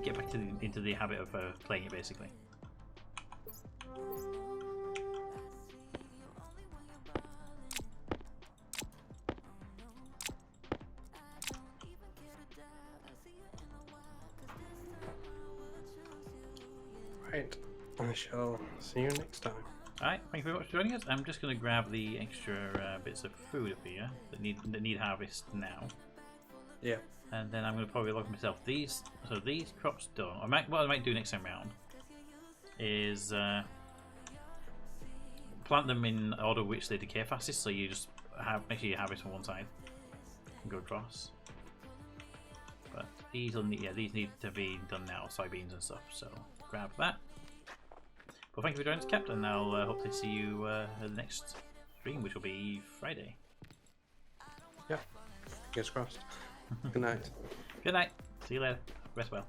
get back into the habit of playing it basically. Right. I shall see you next time. Alright, thank you very much for joining us. I'm just going to grab the extra bits of food up here that need harvest now. Yeah. And then I'm going to probably log myself these. So these crops done. What I might do next time round is plant them in order which they decay fastest. So you just make sure you harvest on one side and go across. But these need to be done now, soybeans and stuff. So grab that. Well, thank you for joining us, Captain, and I'll hopefully see you at the next stream, which will be Friday. Yeah. Fingers crossed. Good night. Good night. See you later. Rest well.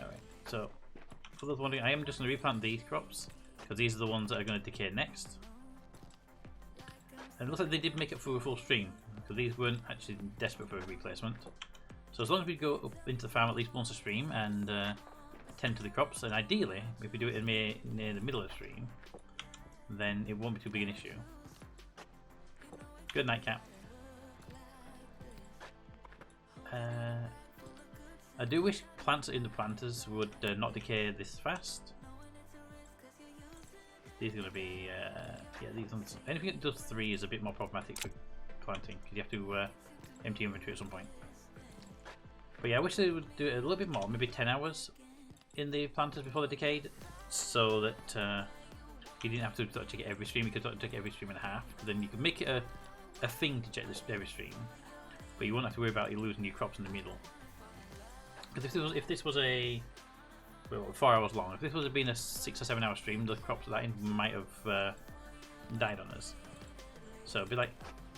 Alright, so for those wondering, I am just going to replant these crops, because these are the ones that are going to decay next. And it looks like they did make it through a full stream, because these weren't actually desperate for a replacement. So as long as we go up into the farm at least once a stream and tend to the crops, and ideally, if we do it near the middle of the stream, then it won't be too big an issue. Good night, Cap. I do wish plants in the planters would not decay this fast. These are going to be, yeah, these ones. Anything that does 3 is a bit more problematic for planting, because you have to empty inventory at some point. But yeah, I wish they would do it a little bit more, maybe 10 hours in the planters before they decayed, so that you didn't have to check it every stream. You could check it every stream and a half. Then you could make it a thing to check this every stream, but you won't have to worry about you losing your crops in the middle. Because if this was a 4 hours long, if this was been a 6 or 7 hour stream, the crops that might have died on us. So it'd be like,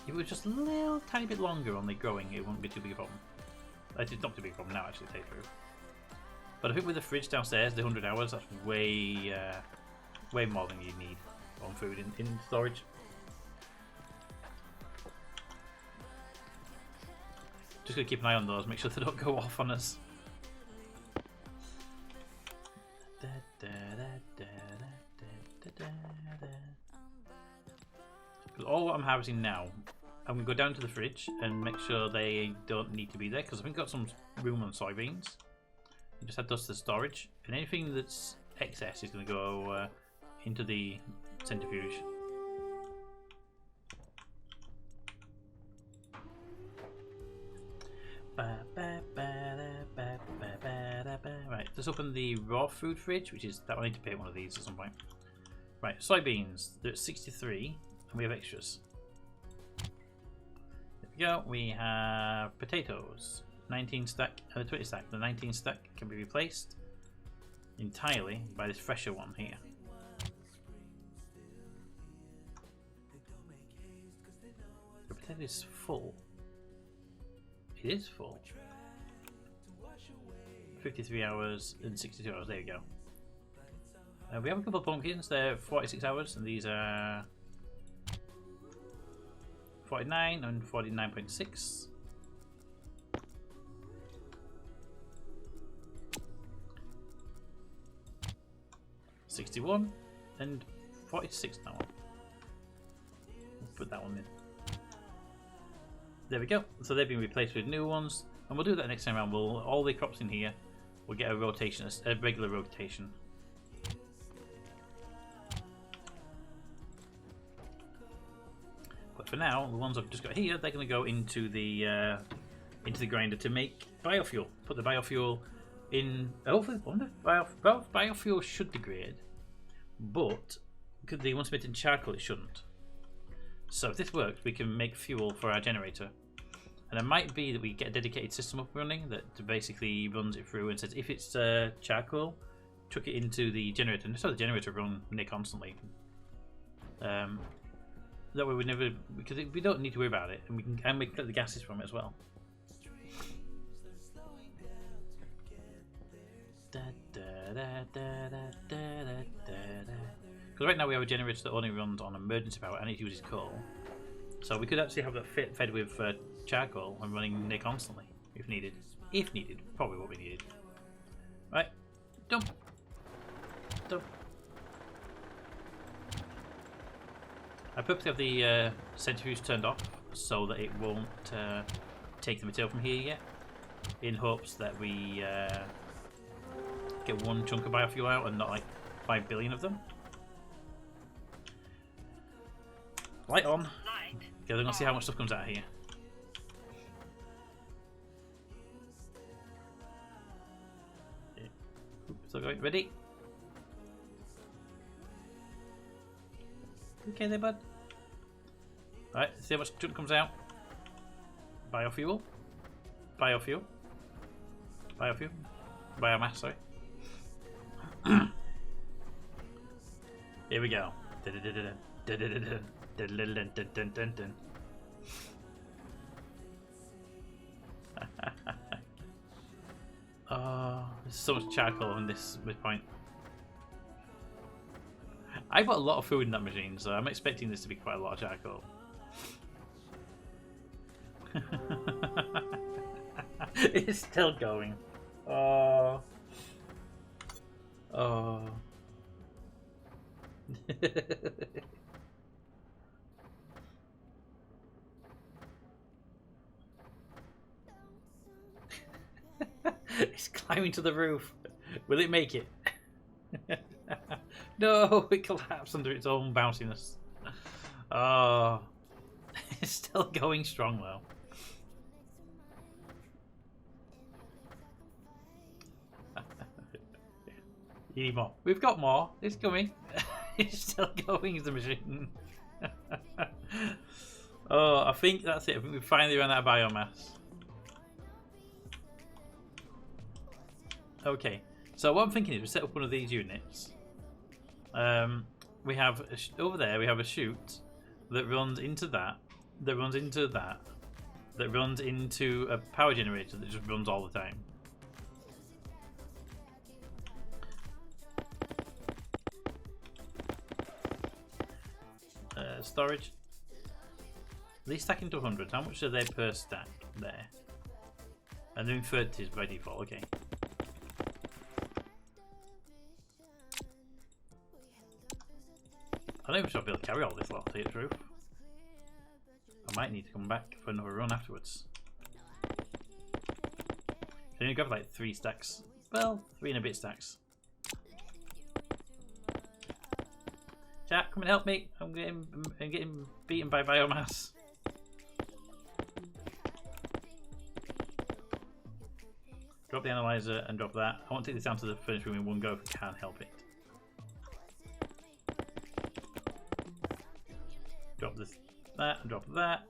if it was just a little tiny bit longer on the growing, it wouldn't be too big a problem. It's not too big a problem now, actually, to take through. But I think with the fridge downstairs, the 100 hours, that's way more than you need on food in storage. Just gotta keep an eye on those, make sure they don't go off on us. Because all what I'm harvesting now, I'm gonna go down to the fridge and make sure they don't need to be there, because I think I've got some room on soybeans. I just add those to storage, and anything that's excess is gonna go into the centrifuge. Right, let's open the raw food fridge, which is that I need to pay one of these at some point. Right, soybeans, they're at 63, and we have extras. There we go. We have potatoes, 19 stack, 20 stack. The 19 stack can be replaced entirely by this fresher one here. The potato is full. It is full. 53 hours and 62 hours. There you go. We have a couple of pumpkins. They're 46 hours, and these are 49 and 49.6. $61 and 46 now. We'll put that one in. There we go. So they've been replaced with new ones, and we'll do that next time around. All the crops in here will get a rotation, a regular rotation. But for now, the ones I've just got here, they're going to go into the grinder to make biofuel. Put the biofuel in. Hopefully, biofuel should degrade, but because they want to make it in charcoal, it shouldn't. So if this works, we can make fuel for our generator. And it might be that we get a dedicated system up running that basically runs it through and says if it's charcoal, chuck it into the generator, and so the generator run near constantly. That way we never, because we don't need to worry about it, and we can get the gases from it as well. Because right now we have a generator that only runs on emergency power and it uses coal. So we could actually have that fed with charcoal and running near constantly if needed. If needed, probably won't be needed. Right, dump. I purposely have the centrifuge turned off so that it won't take the material from here yet, in hopes that we get one chunk of biofuel out and not like 5 billion of them. Light on. Okay, we're gonna see how much stuff comes out of here. Still going. Ready? Okay there, bud. Alright, see how much chunk comes out. Biofuel. Biofuel. Biofuel. Biomass, sorry. Here we go. Oh, there's so much charcoal on this point. I put a lot of food in that machine, so I'm expecting this to be quite a lot of charcoal. It's still going. Oh. Oh. It's climbing to the roof. Will it make it? No, it collapsed under its own bounciness. Oh. It's still going strong though. You need more. We've got more. It's coming. It's still going, the machine. Oh, I think that's it. I think we finally ran out of biomass. Okay, so what I'm thinking is we set up one of these units. We have over there. We have a chute that runs into that. That runs into that. That runs into a power generator that just runs all the time. storage. These stack into 100. How much are they per stack there? And they're in 30s by default. Okay. I don't know if I'll be able to carry all this lot, to tell you the truth. I might need to come back for another run afterwards. I only got like 3 stacks. Well, 3 and a bit stacks. Chat, come and help me. I'm getting beaten by biomass. Drop the analyzer and drop that. I want to take this down to the furnace room in one go if I can help it. Drop this, that, and drop that.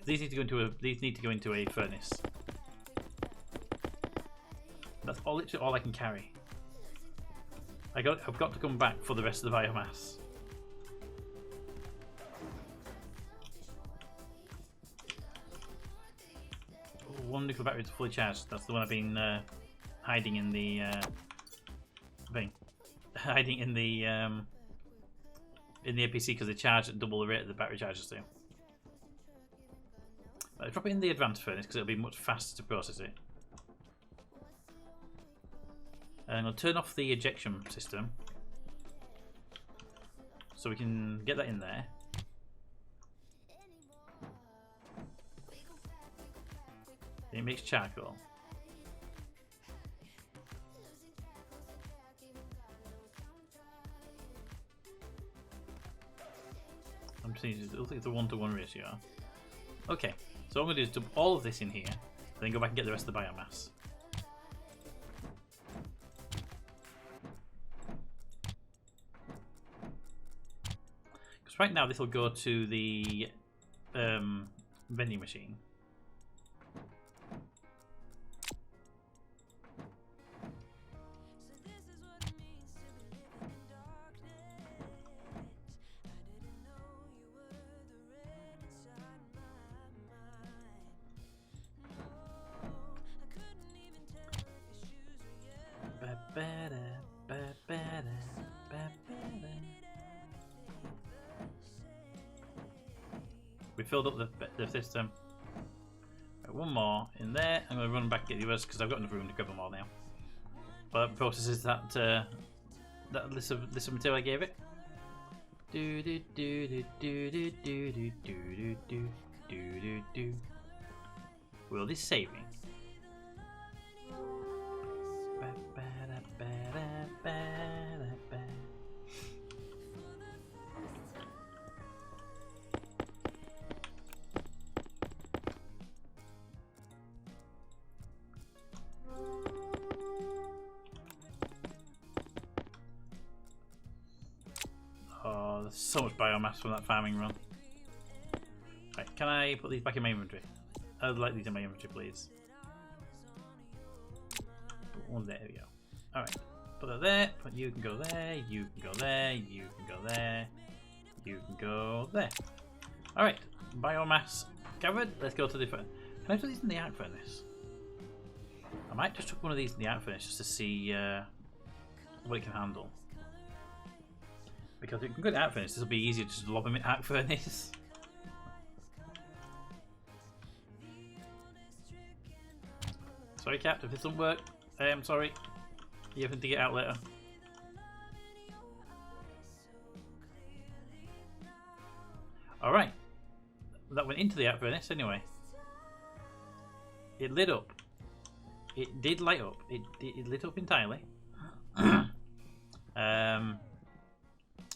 These need to go into a furnace. That's all, literally all I can carry. I've got to come back for the rest of the biomass. Oh, one nickel battery is fully charged. That's the one I've been hiding in the thing. Hiding in the APC because they charge at double the rate of the battery charges do. Drop it in the advanced furnace because it'll be much faster to process it. And I'll turn off the ejection system so we can get that in there. It makes charcoal. I'm just thinking, it'll think it's a 1-to-1 ratio. Okay, so what I'm going to do is dump all of this in here, and then go back and get the rest of the biomass. Because right now this will go to the vending machine. We filled up the system. Right, one more in there. I'm going to run back and get the others because I've got enough room to grab them all now. But that processes that list of material I gave it. Do do do do do do do do do do do do do. Will this save me? Oh, there's so much biomass from that farming run. Right, can I put these back in my inventory? I'd like these in my inventory, please. Put one there, we go. Alright, put that there, you can go there, you can go there, you can go there, you can go there. Alright, biomass covered. Let's go to the furnace. Can I put these in the arc furnace? I might just chuck one of these in the arc furnace just to see what it can handle. Because if we can go to arc furnace, this will be easier to just lob them in arc furnace. Sorry, Cap, if this doesn't work, I am sorry. You have to dig it out later. Alright. That went into the arc furnace anyway. It lit up. It did light up. It lit up entirely.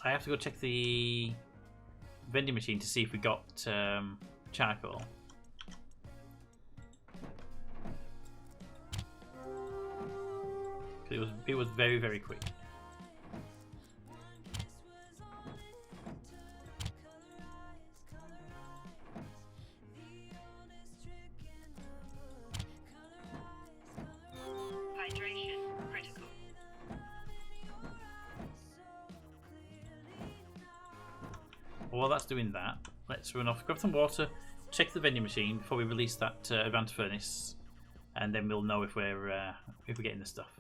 I have to go check the vending machine to see if we got charcoal. It was very, very quick. Hydration critical. While that's doing that, let's run off, grab some water, check the vending machine before we release that advanced furnace, and then we'll know if we're getting the stuff.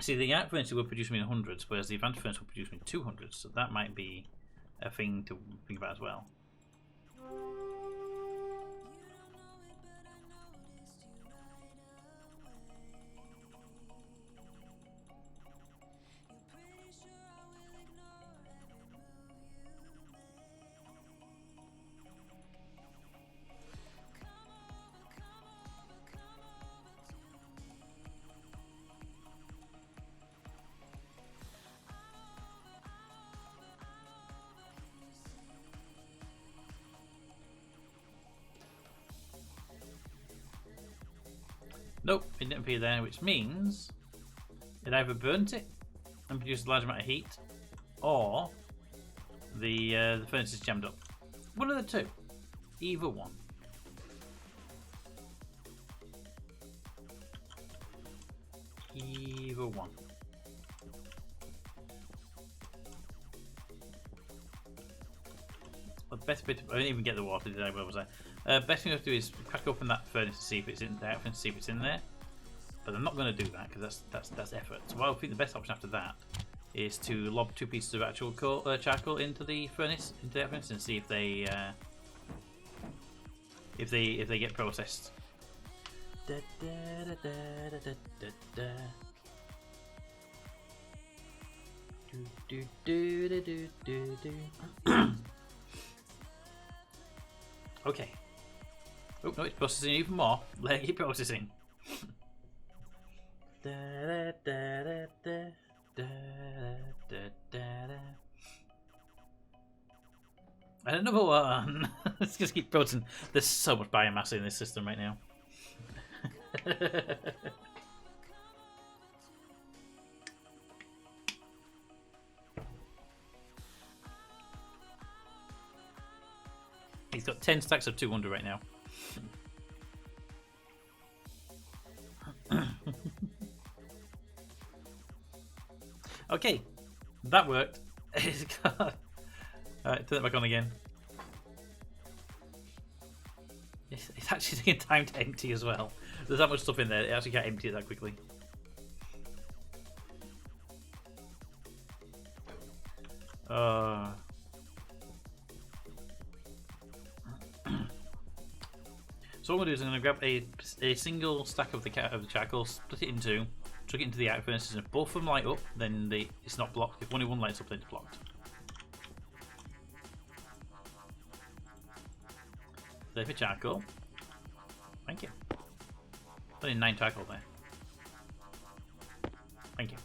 See, the arc furnace will produce me in hundreds, whereas the advanced furnace will produce me in 200s. So that might be a thing to think about as well. Nope, it didn't appear there, which means it either burnt it and produced a large amount of heat, or the furnace is jammed up. One of the two. Either one. Either one. The best bit. I didn't even get the water, did I? Where was I? Best thing I have to do is crack open that furnace to see if it's in there, and see if it's in there. But I'm not going to do that because that's effort. So I think the best option after that is to lob 2 pieces of actual charcoal into the furnace, and see if they get processed. Okay. Oh no, it's processing even more. Let it keep processing. And another one. Let's just keep processing. There's so much biomass in this system right now. He's got 10 stacks of 200 right now. Okay, that worked. Alright, turn it back on again. It's actually taking time to empty as well. There's that much stuff in there, it actually can't empty it that quickly. So what I'm going to do is I'm going to grab a single stack of the charcoal, split it in two, chuck it into the arc furnaces, and if both of them light up, then it's not blocked. If only one lights up, then it's blocked. There for charcoal. Thank you. Put in 9 charcoal there. Thank you.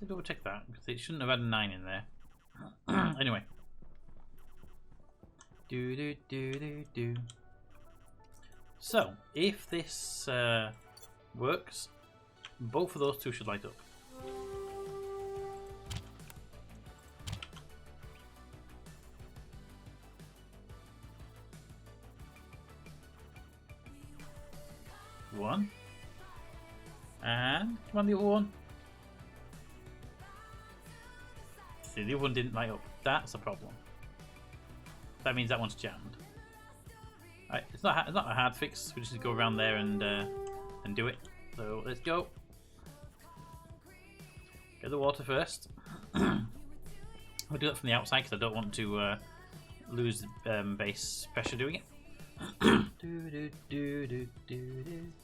Let's double check that because it shouldn't have had a 9 in there. Anyway. Do. So, if this works, both of those two should light up. One. And come on, the other one. See, the other one didn't light up. That's a problem. That means that one's jammed. Right, it's not a hard fix. We just need to go around there and do it. So let's go. Get the water first. I'll do that from the outside because I don't want to lose base pressure doing it.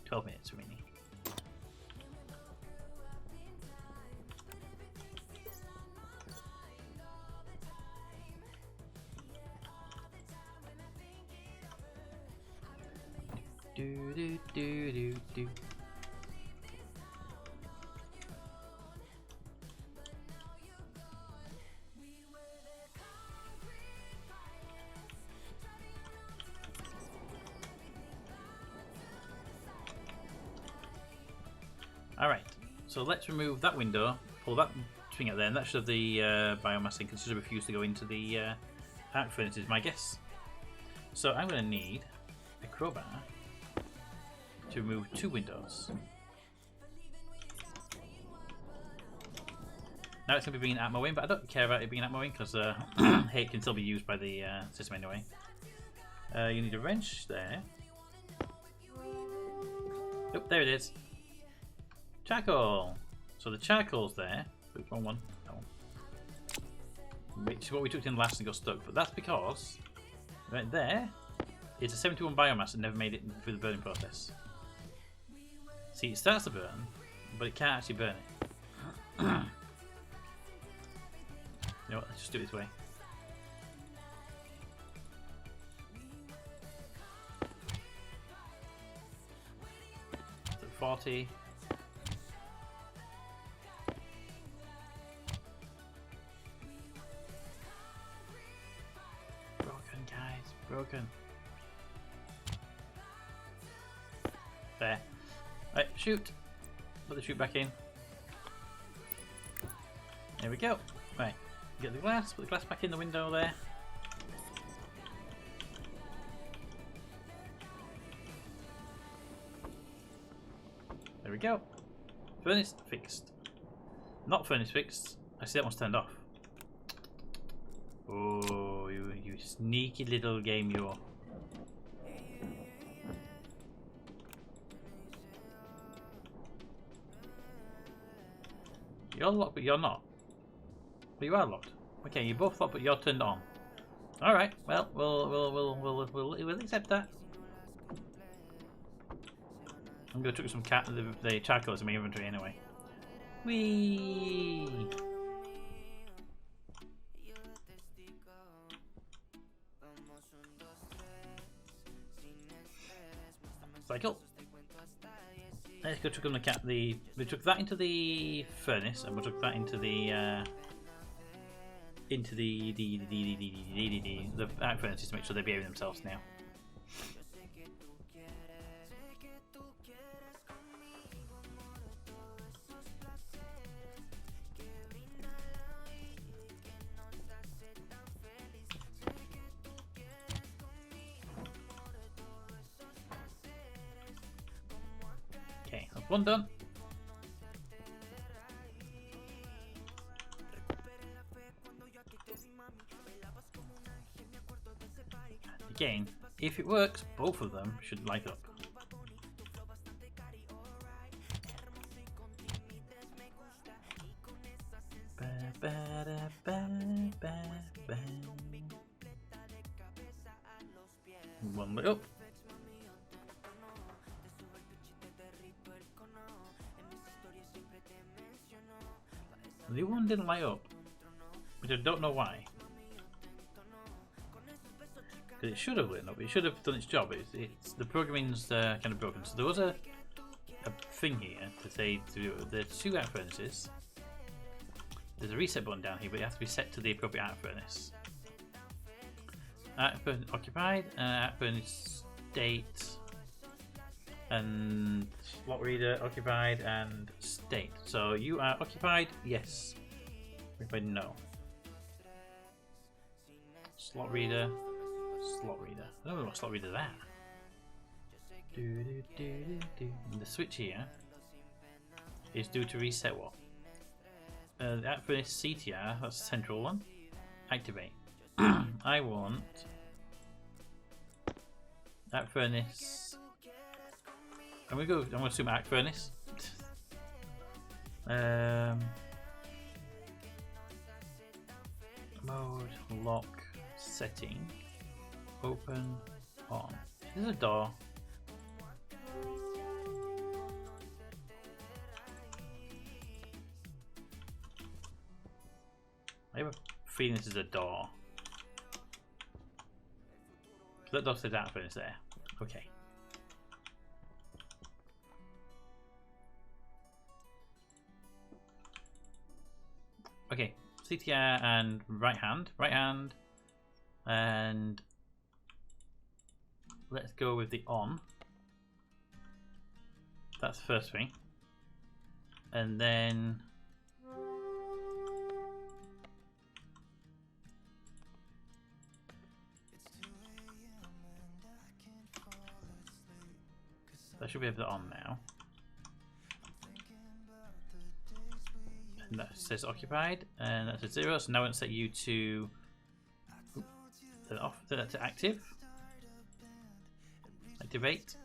12 minutes remaining. Do. Alright, so let's remove that window, pull that thing out there, and that should have the biomass in, because it should have refused to go into the arc furnace, is my guess. So I'm going to need a crowbar to remove 2 windows. Now it's going to be bringing Atmo in, but I don't care about it being Atmo in because hate can still be used by the system anyway. You need a wrench there. Oh, there it is. Charcoal. So the charcoal's there. Oops, wrong one. That one. Which is what we took in last and got stuck, but that's because right there it's a 71 biomass and never made it through the burning process. See, it starts to burn, but it can't actually burn it. You know what, let's just do it this way. So 40. Broken, guys, broken. There. Right, shoot. Put the chute back in. There we go. Right, get the glass. Put the glass back in the window there. There we go. Furnace fixed. Not furnace fixed. I see that one's turned off. Oh, you sneaky little game, you are. You're locked, but you're not. But you are locked. Okay, you're both locked, but you're turned on. All right. Well, we'll accept that. I'm gonna chuck some the charcoal in my inventory anyway. Whee! Cycle. Let's go chuck on the we took that into the furnace and we took that into the arc furnaces to make sure they're behaving themselves now. Okay, that's one done. Again, if it works, both of them should light up. One lit up. The other one didn't light up, which I don't know why. Because it should have lit up. It should have done its job. It's the programming's kind of broken. So there was a thing here to say to do the two arc furnaces. There's a reset button down here, but it has to be set to the appropriate arc furnace. Arc furnace occupied, arc furnace state, and slot reader occupied and state. So you are occupied, yes. Occupied, no. Slot reader, slot reader. I don't know what slot reader that. And the switch here is due to reset what? The arc furnace CTR, that's the central one. Activate. I want arc furnace. I'm gonna assume arc furnace. Mode, lock, setting, open, on. There's a door. I have a feeling this is a door. That door says arc furnace there. Okay. Okay, CTR and right hand, and let's go with the on. That's the first thing, and then that should be able to on now. And that says occupied, and that's a 0. So now I'm going to set you to turn it off. Turn that to active. Activate.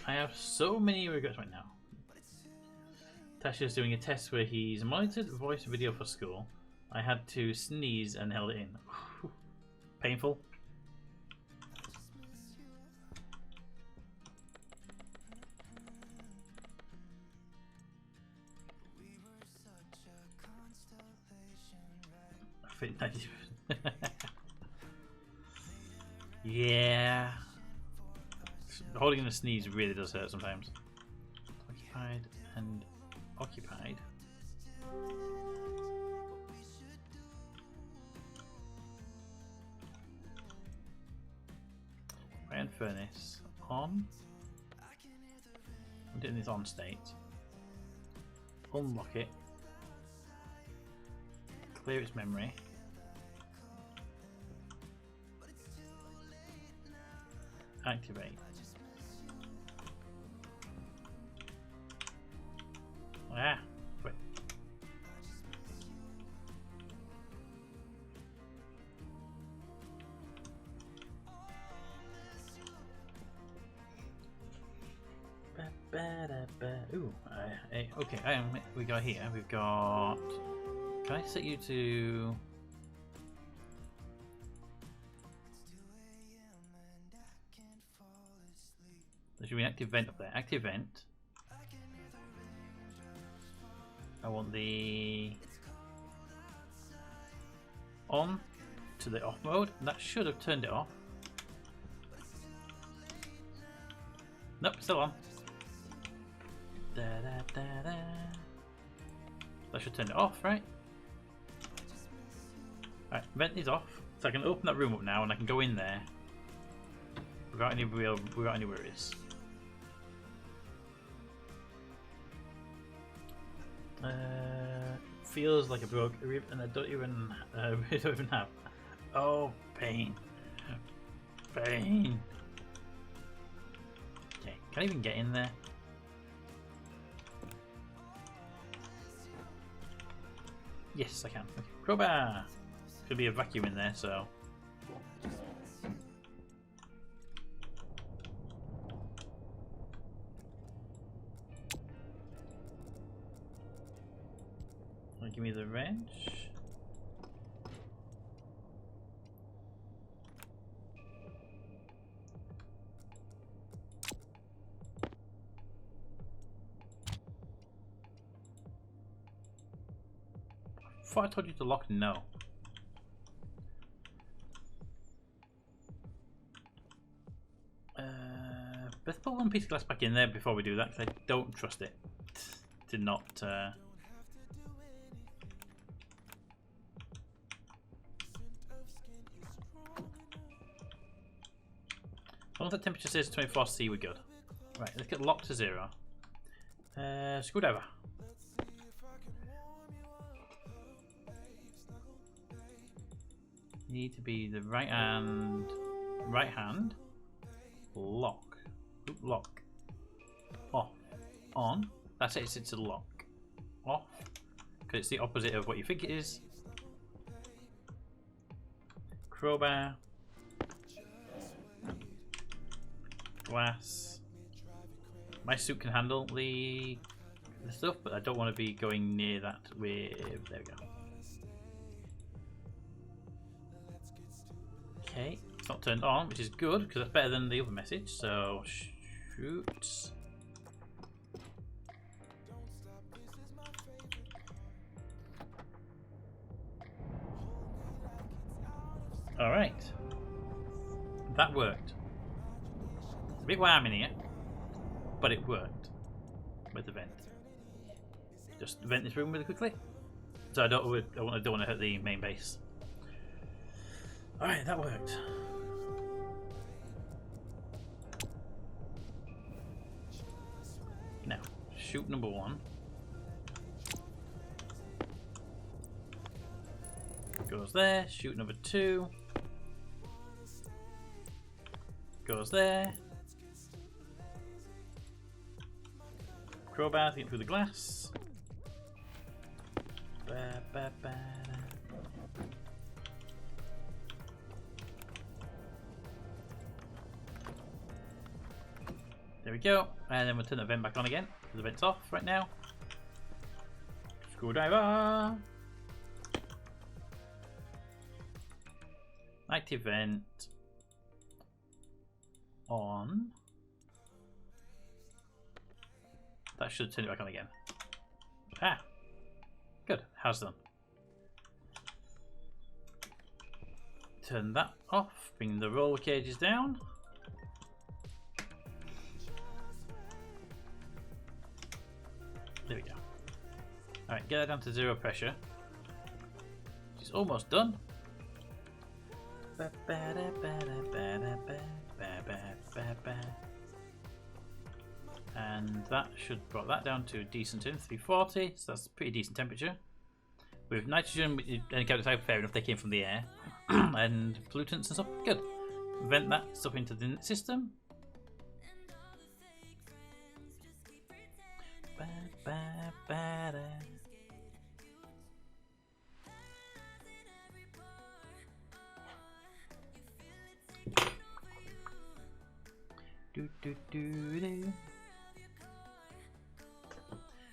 I have so many regrets right now. Tasha's doing a test where he's monitored voice video for school. I had to sneeze and held it in. Painful. I think that yeah. Holding in a sneeze really does hurt sometimes. Occupied and occupied. Iron furnace on. I'm doing this on state. Unlock it. Clear its memory. Activate. Ah, wait. Ooh, okay. We got here. We've got. Can I set you to? There should be an active vent up there. Active vent. I want the on to the off mode. That should have turned it off. Nope, still on. Da, da, da, da. That should turn it off, right? Alright, vent is off. So I can open that room up now and I can go in there without any worries. Feels like a broke rib and I don't even have. Oh, pain. Pain. Okay, can I even get in there? Yes, I can. Okay. Crowbar! Could be a vacuum in there, so. Give me the wrench. I thought I told you to lock no. Let's put one piece of glass back in there before we do that, because I don't trust it to not. As long as the temperature says 24°C, we're good. Right, let's get locked to 0. Screwdriver. Need to be the right hand. Lock. Oop, lock. Off. On. That's it, it's a lock. Off. Because it's the opposite of what you think it is. Crowbar. Glass. My suit can handle the stuff, but I don't want to be going near that with. There we go. Okay, it's not turned on, which is good because that's better than the other message. So shoot. All right, that worked. It's a bit warm in here, but it worked with the vent. Just vent this room really quickly, so I don't want to hurt the main base. All right, that worked. Now, shoot number 1. Goes there. Chute number 2. Goes there. Crowbar to get through the glass. Ba, ba, ba, da. There we go. And then we'll turn the vent back on again. The vent's off right now. Screwdriver. Active vent on. That should turn it back on again. Ah, good. Has done. Turn that off. Bring the roller cages down. There we go. Alright, get that down to 0 pressure. It's almost done. And that should brought that down to a decent 340, so that's a pretty decent temperature. With nitrogen and carbon dioxide, fair enough, they came from the air. And pollutants and stuff, good. Vent that stuff into the system.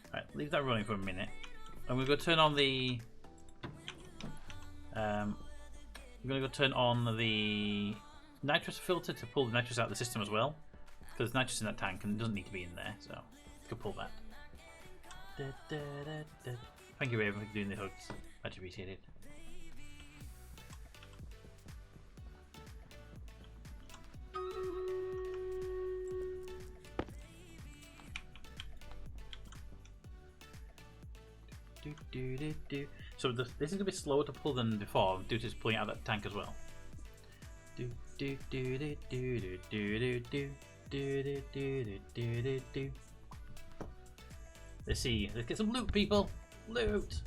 Alright, leave that running for a minute. And we're going to turn on the we're going to go turn on the nitrous filter to pull the nitrous out of the system as well, because there's nitrous in that tank and it doesn't need to be in there, so we can pull that. Thank you Raven for doing the hugs, much appreciated. So this is going to be slower to pull than before due to pulling out that tank as well. Let's see, let's get some loot, people! Loot!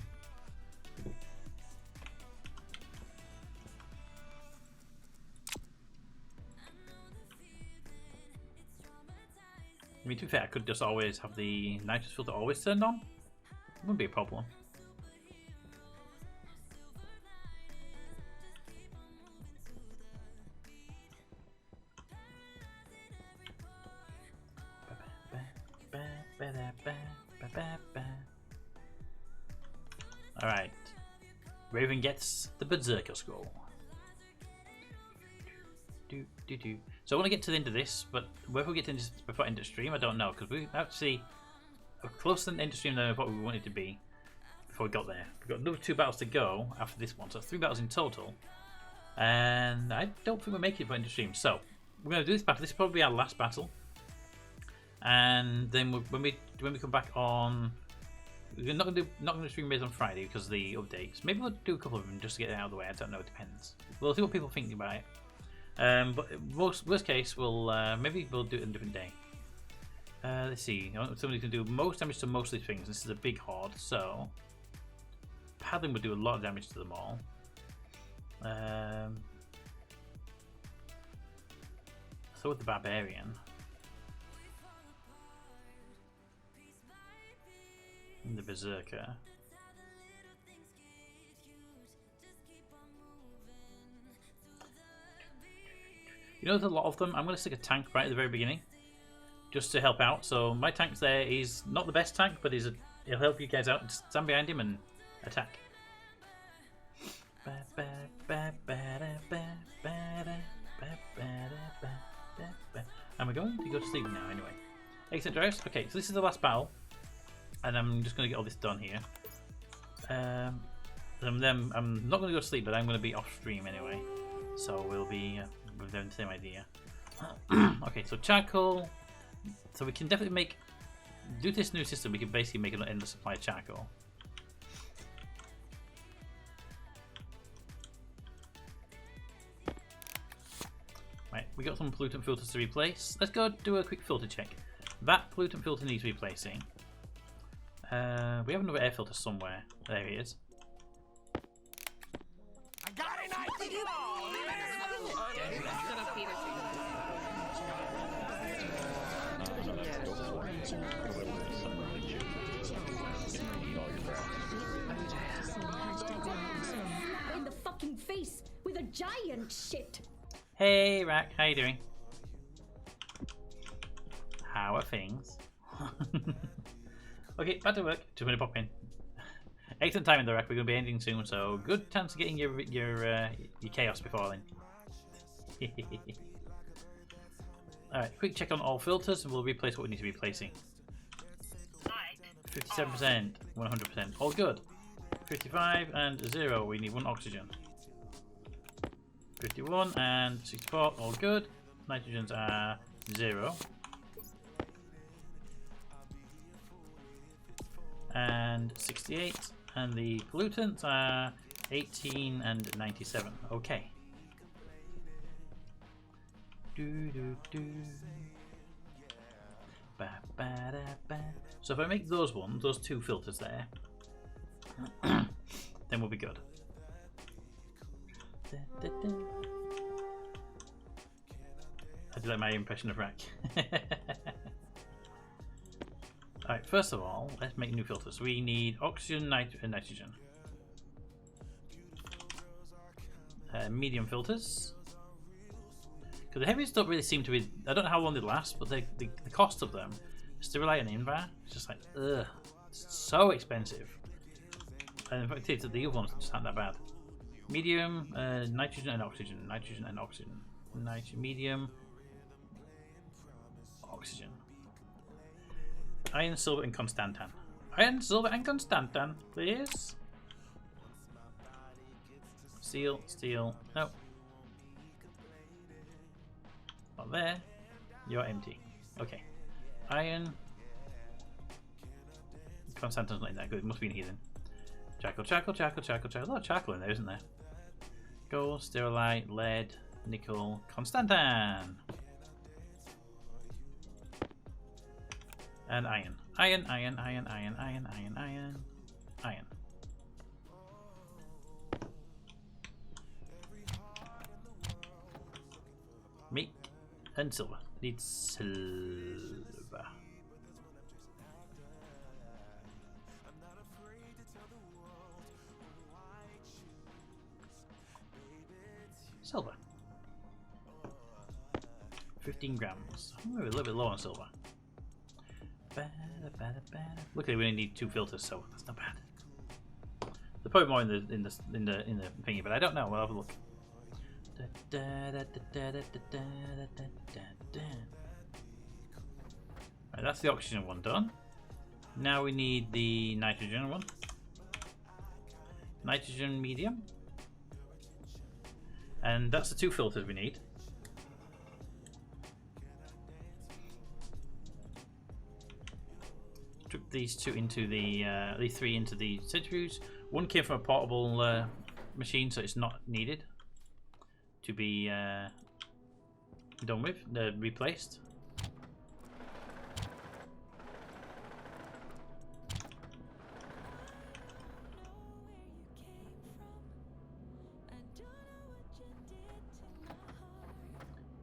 I mean, to be fair, I could just always have the nitrous filter always turned on. Wouldn't be a problem. Alright. Raven gets the Berserker Scroll. So I want to get to the end of this, but whether we get to this before end of stream, I don't know, because we actually are closer to the end of stream than what we wanted to be before we got there. We've got another 2 battles to go after this one, so 3 battles in total. And I don't think we'll make it by end of stream. So we're going to do this battle. This is probably our last battle. And then when we come back on, we're not going to stream based on Friday because of the updates. Maybe we'll do a couple of them just to get it out of the way. I don't know. It depends. We'll see what people think about it. But worst case, maybe we'll do it on a different day. Let's see. Somebody can do most damage to most of these things. This is a big horde, so paddling would do a lot of damage to them all. So with the barbarian. And the berserker. You know, there's a lot of them. I'm going to stick a tank right at the very beginning, just to help out. So my tank's there. He's not the best tank, but he'll help you guys out. Just stand behind him and attack. And we're going to go to sleep now anyway. Excellent, Darius. Okay, so this is the last battle. And I'm just going to get all this done here. I'm not going to go to sleep, but I'm going to be off stream anyway. So we'll be with the same idea. Okay, so charcoal. So we can definitely due to this new system, we can basically make an endless supply of charcoal. Right, we got some pollutant filters to replace. Let's go do a quick filter check. That pollutant filter needs replacing. We have another air filter somewhere. There he is. In the fucking face with a giant shit. Hey, Rack, how you doing? How are things? Okay, back to work. Just gonna pop in. Excellent timing, though, Rack. We're gonna be ending soon, so good chance of getting your chaos before then. All right, quick check on all filters, and we'll replace what we need to be replacing. 57%, 100%, all good. 55 and 0. We need 1 oxygen. 51 and 64, all good. Nitrogens are 0. And 68, and the pollutants are 18 and 97. Okay. So if I make those 2 filters there, then we'll be good. I do like my impression of Rack. Alright, first of all, let's make new filters. We need oxygen, and nitrogen. Medium filters. Because the heavies don't really seem to be... I don't know how long they last, but the cost of them is to rely on Invar. It's just like, ugh. It's so expensive. And in fact, the other ones just aren't that bad. Medium, nitrogen and oxygen. Nitrogen and oxygen. Medium, oxygen. Iron, silver, and constantan. Iron, silver, and constantan, please. Steel, steel. No. Not there. You're empty. Okay. Iron. Constantan's not in that good. It must be in here then. Charcoal, charcoal, charcoal, charcoal, charcoal. A lot of charcoal in there, isn't there? Gold, sterilite, lead, nickel, constantan. And iron. Iron, iron, iron, iron, iron, iron, iron, iron. Make and silver. Need silver. Silver. 15 grams. We're a little bit low on silver. Luckily, we only need 2 filters, so that's not bad. They're probably more in the thingy, but I don't know. We'll have a look. Right, that's the oxygen one done. Now we need the nitrogen one. Nitrogen medium. And that's the 2 filters we need. Took these 2 into these 3 into the centrifuge. One came from a portable machine, so it's not needed to be done with, replaced.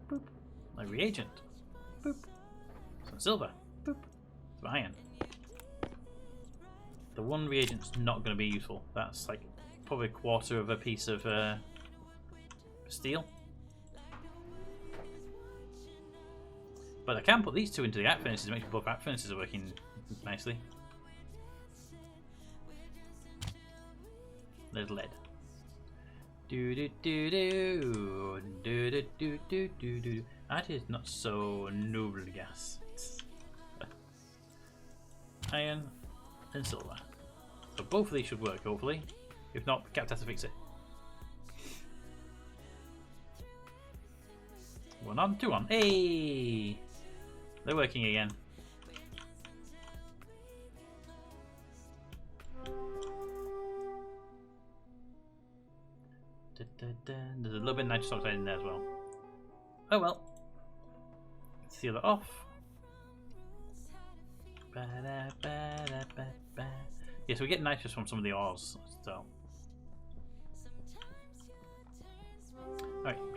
Boop. My reagent. Boop. Some silver. Boop. Some iron. The one reagent's not going to be useful. That's like probably a quarter of a piece of steel. But I can put these 2 into the arc furnaces to make sure both arc furnaces are working nicely. There's lead. Do do do do do do do do do do. That is not so noble gas. Iron and silver. So both of these should work, hopefully. If not, Cap has to fix it. 1 on, 2 on. Hey! They're working again. There's a little bit of nitrous oxide in there as well. Oh well. Seal it off. Yes, we get nitrous from some of the ores, so.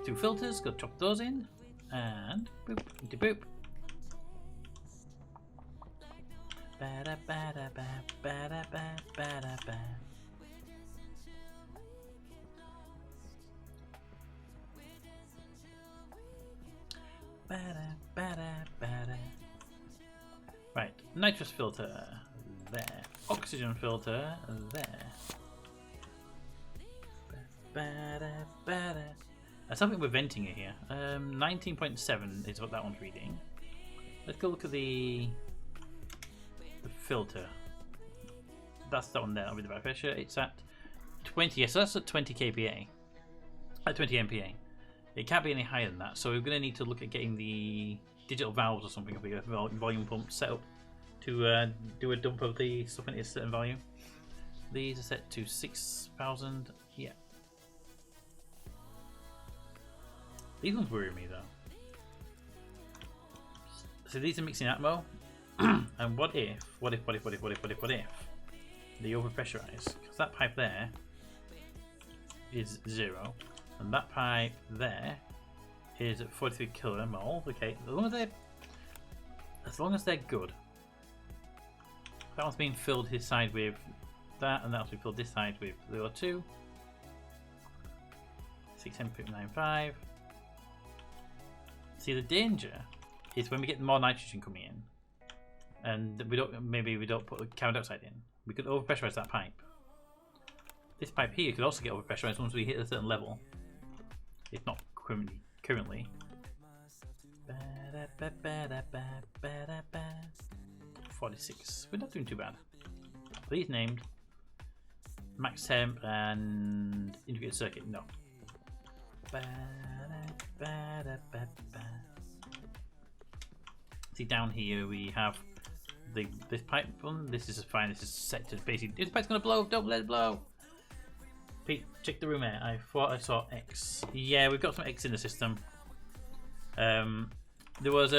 2 filters, go chop those in, and boop, into boop. Ba-da, ba-da, ba, ba-da, ba, ba-da, ba. Ba-da, ba-da, ba-da. Right, nitrous filter, there. Oxygen filter, there. Ba-da, ba-da. Something we're venting it here. 19.7 is what that one's reading. Let's go look at the filter. That's that one there, with the back pressure. It's at 20, so that's at 20 kPa. At 20 MPa. It can't be any higher than that, so we're going to need to look at getting the digital valves or something, a volume pump set up to do a dump of the stuff into a certain volume. These are set to 6,000. Yeah. These ones worry me though. So these are mixing atmo. And what if they overpressurize? Because that pipe there is 0, and that pipe there is at 43 kilomoles. Okay, as long as they're good. That one's being filled his side with that, and that one's being filled this side with the O2. 610.95. See, the danger is when we get more nitrogen coming in, and we don't put the carbon dioxide in. We could overpressurize that pipe. This pipe here could also get overpressurized once we hit a certain level. If not currently. 46. We're not doing too bad. These named max temp and integrated circuit. No. See, down here we have this pipe one. This is fine. This is set to basically. This pipe's gonna blow. Don't let it blow. Pete, check the room air. I thought I saw X. Yeah, we've got some X in the system. There was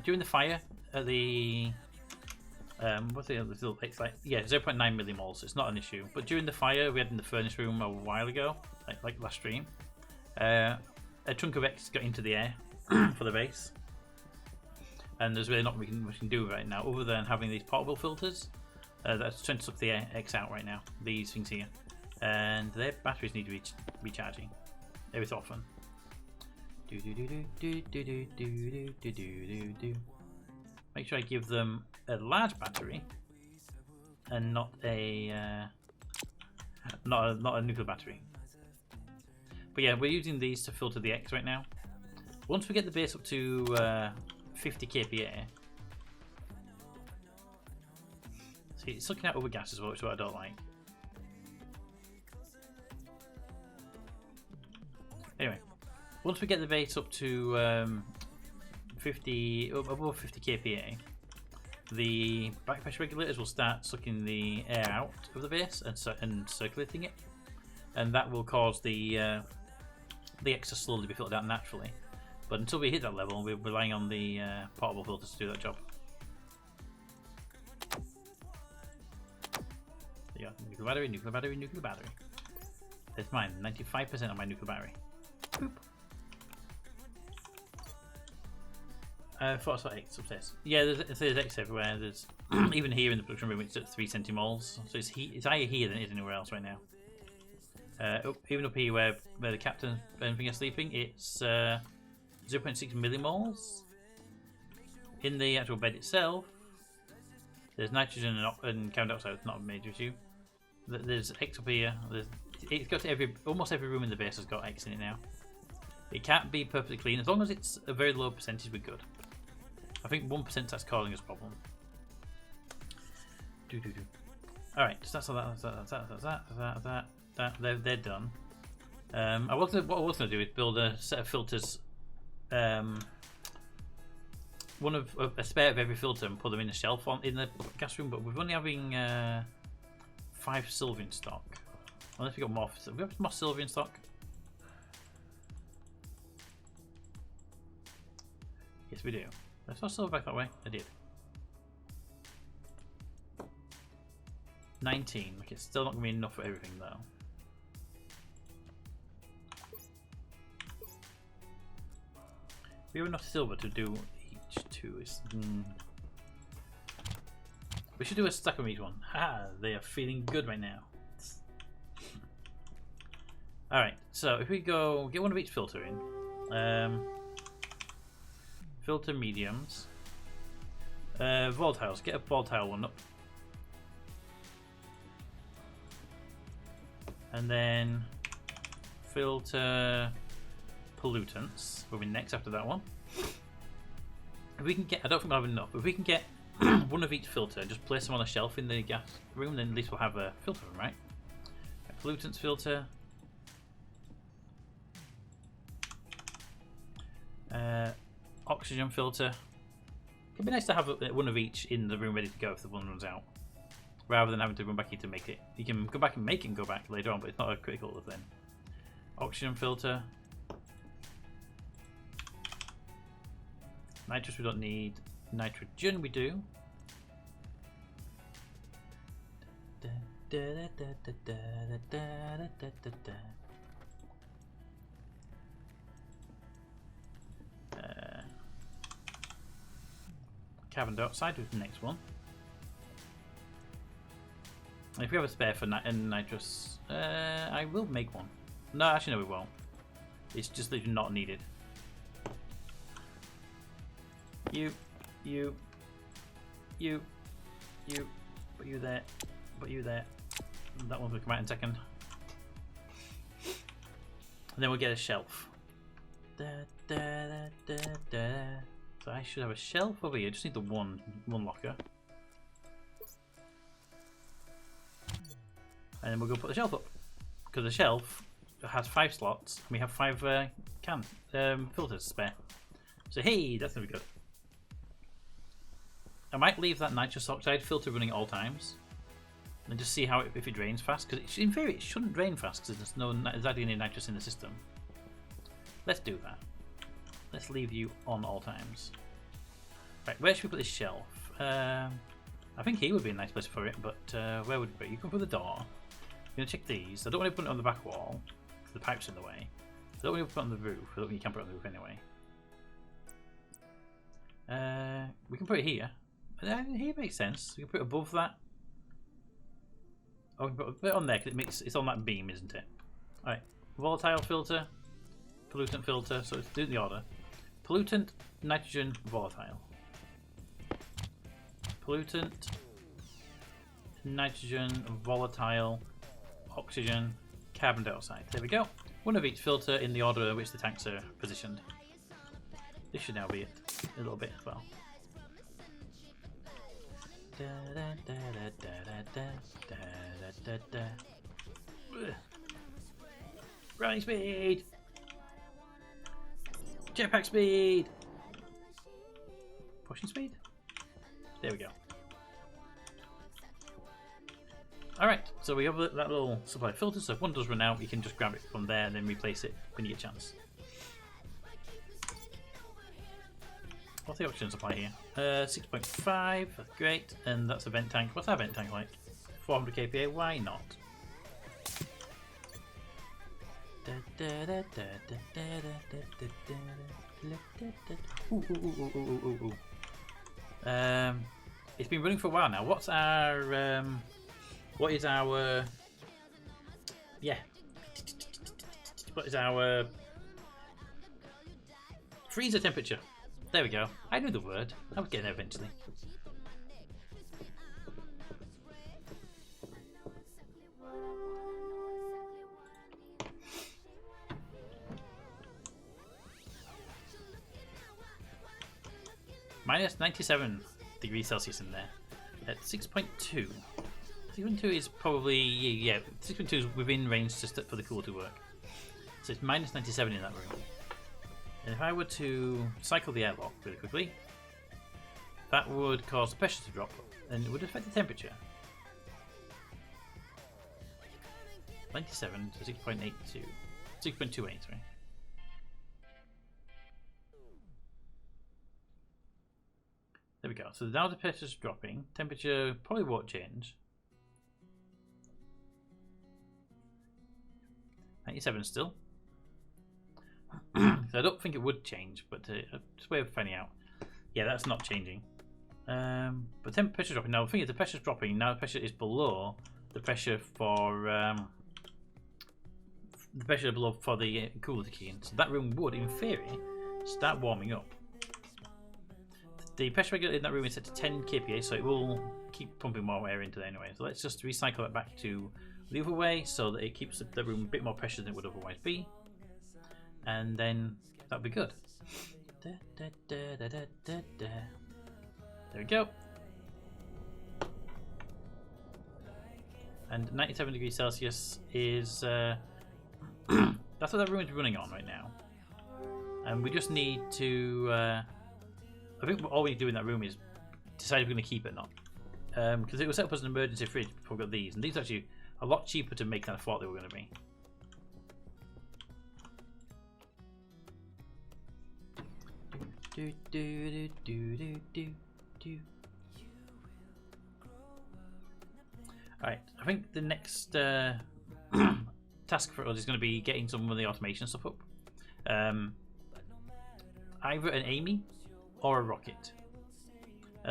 during the fire at the what's the little X like? Yeah, 0.9 millimoles. It's not an issue. But during the fire we had in the furnace room a while ago, like last stream, a chunk of X got into the air for the base. And there's really not much we can do right now other than having these portable filters that's trying to suck the X out right now. These things here, and their batteries need to be recharging every so often. Make sure I give them a large battery and not a nuclear battery. But yeah, we're using these to filter the X right now. Once we get the base up to 50 kPa. See, it's sucking out other gas as well, which is what I don't like. Anyway, once we get the base up to above 50 kPa, the back pressure regulators will start sucking the air out of the base and circulating it, and that will cause the X to slowly be filtered out naturally. But until we hit that level, we're relying on the portable filters to do that job. There you go. Nuclear battery, nuclear battery, nuclear battery. There's mine, 95% of my nuclear battery. Boop. I thought I saw X upstairs. Yeah, there's X everywhere. There's even here in the production room, it's at 3 centimoles. So it's higher here than it is anywhere else right now. Even up here where the captain and everything are sleeping, it's 0.6 millimoles. In the actual bed itself, there's nitrogen and carbon dioxide. It's not a major issue. There's X up here. It's got to almost every room in the base has got X in it now. It can't be perfectly clean. As long as it's a very low percentage, we're good. I think 1% that's causing us a problem. Alright, so that's that. They're done. What I was going to do is build a set of filters. A spare of every filter and put them in a shelf in the gas room, but we're only having 5 silver in stock. Unless we got more. We have more silver in stock. Yes, we do. I saw silver back that way. I did. 19. Okay, it's still not going to be enough for everything though. We have enough silver to do each two. We should do a stack of each one. Ah, they are feeling good right now. Alright, so if we go get one of each filter in. Filter mediums. Volatiles, get a volatile one up. And then filter pollutants will be next after that one. If we can get, I don't think we'll have enough, but if we can get one of each filter, just place them on a shelf in the gas room, then at least we'll have a filter room, right? A pollutants filter. Oxygen filter. It'd be nice to have one of each in the room ready to go if the one runs out, rather than having to run back in to make it. You can go back and make it and go back later on, but it's not a critical thing. Oxygen filter. Nitrous we don't need. Nitrogen we do. Carbon dioxide is the next one. And if we have a spare for nitrous, I will make one. No, actually, no, we won't. It's just literally not needed. You, put you there, put you there. That one will come out in a second. And then we'll get a shelf. So I should have a shelf over here. Just need the one locker. And then we'll go put the shelf up. Because the shelf has 5 slots and we have 5 filters spare. So hey, that's gonna be good. I might leave that nitrous oxide filter running at all times and just see how if it drains fast, because in theory it shouldn't drain fast because there's hardly any nitrous in the system. Let's do that. Let's leave you on all times. Right, where should we put this shelf? I think here would be a nice place for it, but where would it be? You can put the door. I'm going to check these. I don't want to put it on the back wall because the pipe's in the way. I don't want to put it on the roof. I don't think you can put it on the roof anyway. We can put it here. Here makes sense. We can put it above that. Oh, we can put it on there because it's on that beam, isn't it? Alright, volatile filter, pollutant filter, so let's do it in the order. Pollutant, nitrogen, volatile. Pollutant, nitrogen, volatile, oxygen, carbon dioxide. There we go. One of each filter in the order in which the tanks are positioned. This should now be it a little bit as well. Running speed! Jetpack speed! Pushing speed? There we go. Alright, so we have that little supply filter, so if one does run out, you can just grab it from there and then replace it when you get a chance. What's the oxygen supply here? 6.5, that's great, and that's a vent tank. What's our vent tank like? 400 kPa, why not? Ooh. It's been running for a while now. What is our freezer temperature? There we go. I knew the word. I would get there eventually. Minus 97 degrees Celsius in there. At 6.2. 6.2 is probably, yeah, 6.2 is within range for the cooler to work. So it's minus 97 in that room. And if I were to cycle the airlock really quickly, that would cause the pressure to drop and it would affect the temperature. 97 to 6.82. 6.28, sorry. There we go. So now the pressure is dropping. Temperature probably won't change. 97 still. So I don't think it would change, but just way of finding out. Yeah, that's not changing. But temperature dropping. Now the thing is, the pressure's dropping. Now the pressure is below the pressure for the cooler to kick in. So that room would, in theory, start warming up. The pressure regulator in that room is set to 10 kPa, so it will keep pumping more air into there anyway. So let's just recycle it back to the other way so that it keeps the room a bit more pressure than it would otherwise be. And then that'll be good. There we go. And 97 degrees Celsius is that's what that room is running on right now. And we just need to I think all we need to do in that room is decide if we're going to keep it or not. Because it was set up as an emergency fridge before we got these, and these are actually a lot cheaper to make than I thought they were going to be. Alright, I think the next task for us is going to be getting some of the automation stuff up. Either an Amy or a rocket.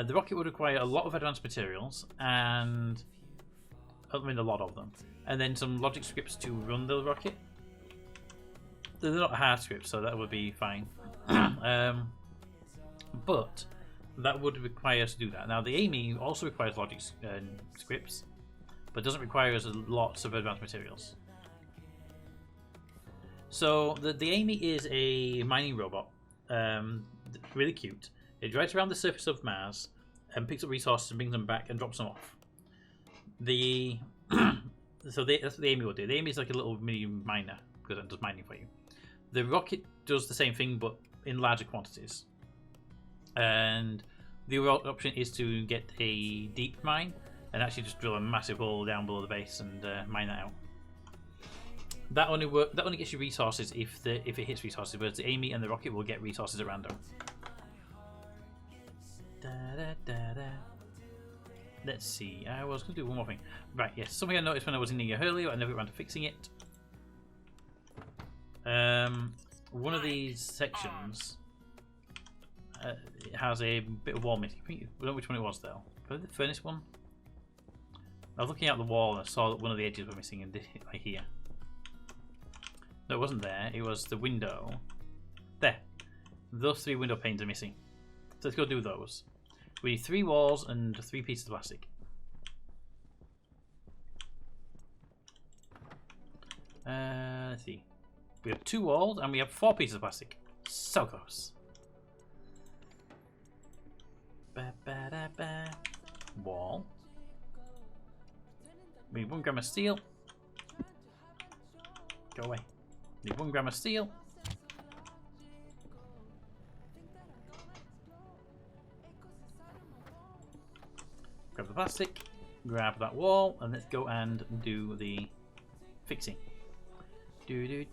The rocket would require a lot of advanced materials, and I mean a lot of them, and then some logic scripts to run the rocket. They're not hard scripts, so that would be fine. But that would require us to do that. Now the Amy also requires logic scripts, but doesn't require us lots of advanced materials. So the Amy is a mining robot, really cute. It drives around the surface of Mars and picks up resources and brings them back and drops them off. That's what the Amy will do. The Amy is like a little mini miner because it does mining for you. The rocket does the same thing but in larger quantities. And the other option is to get a deep mine and actually just drill a massive hole down below the base and mine that out. That only gets you resources if it hits resources, whereas the Amy and the rocket will get resources at random. Let's see. I was going to do one more thing. Right, yes. Something I noticed when I was in here earlier, I never got around to fixing it. One of these sections it has a bit of wall missing. I don't know which one it was though. Probably the furnace one. I was looking out the wall and I saw that one of the edges were missing in like here. No, it wasn't there. It was the window. There. Those 3 window panes are missing. So let's go do those. We need 3 walls and 3 pieces of plastic. Let's see. We have 2 walls and we have 4 pieces of plastic. So close. Wall. We need 1 gram of steel. Go away. Need 1 gram of steel. Grab the plastic, grab that wall, and let's go and do the fixing. The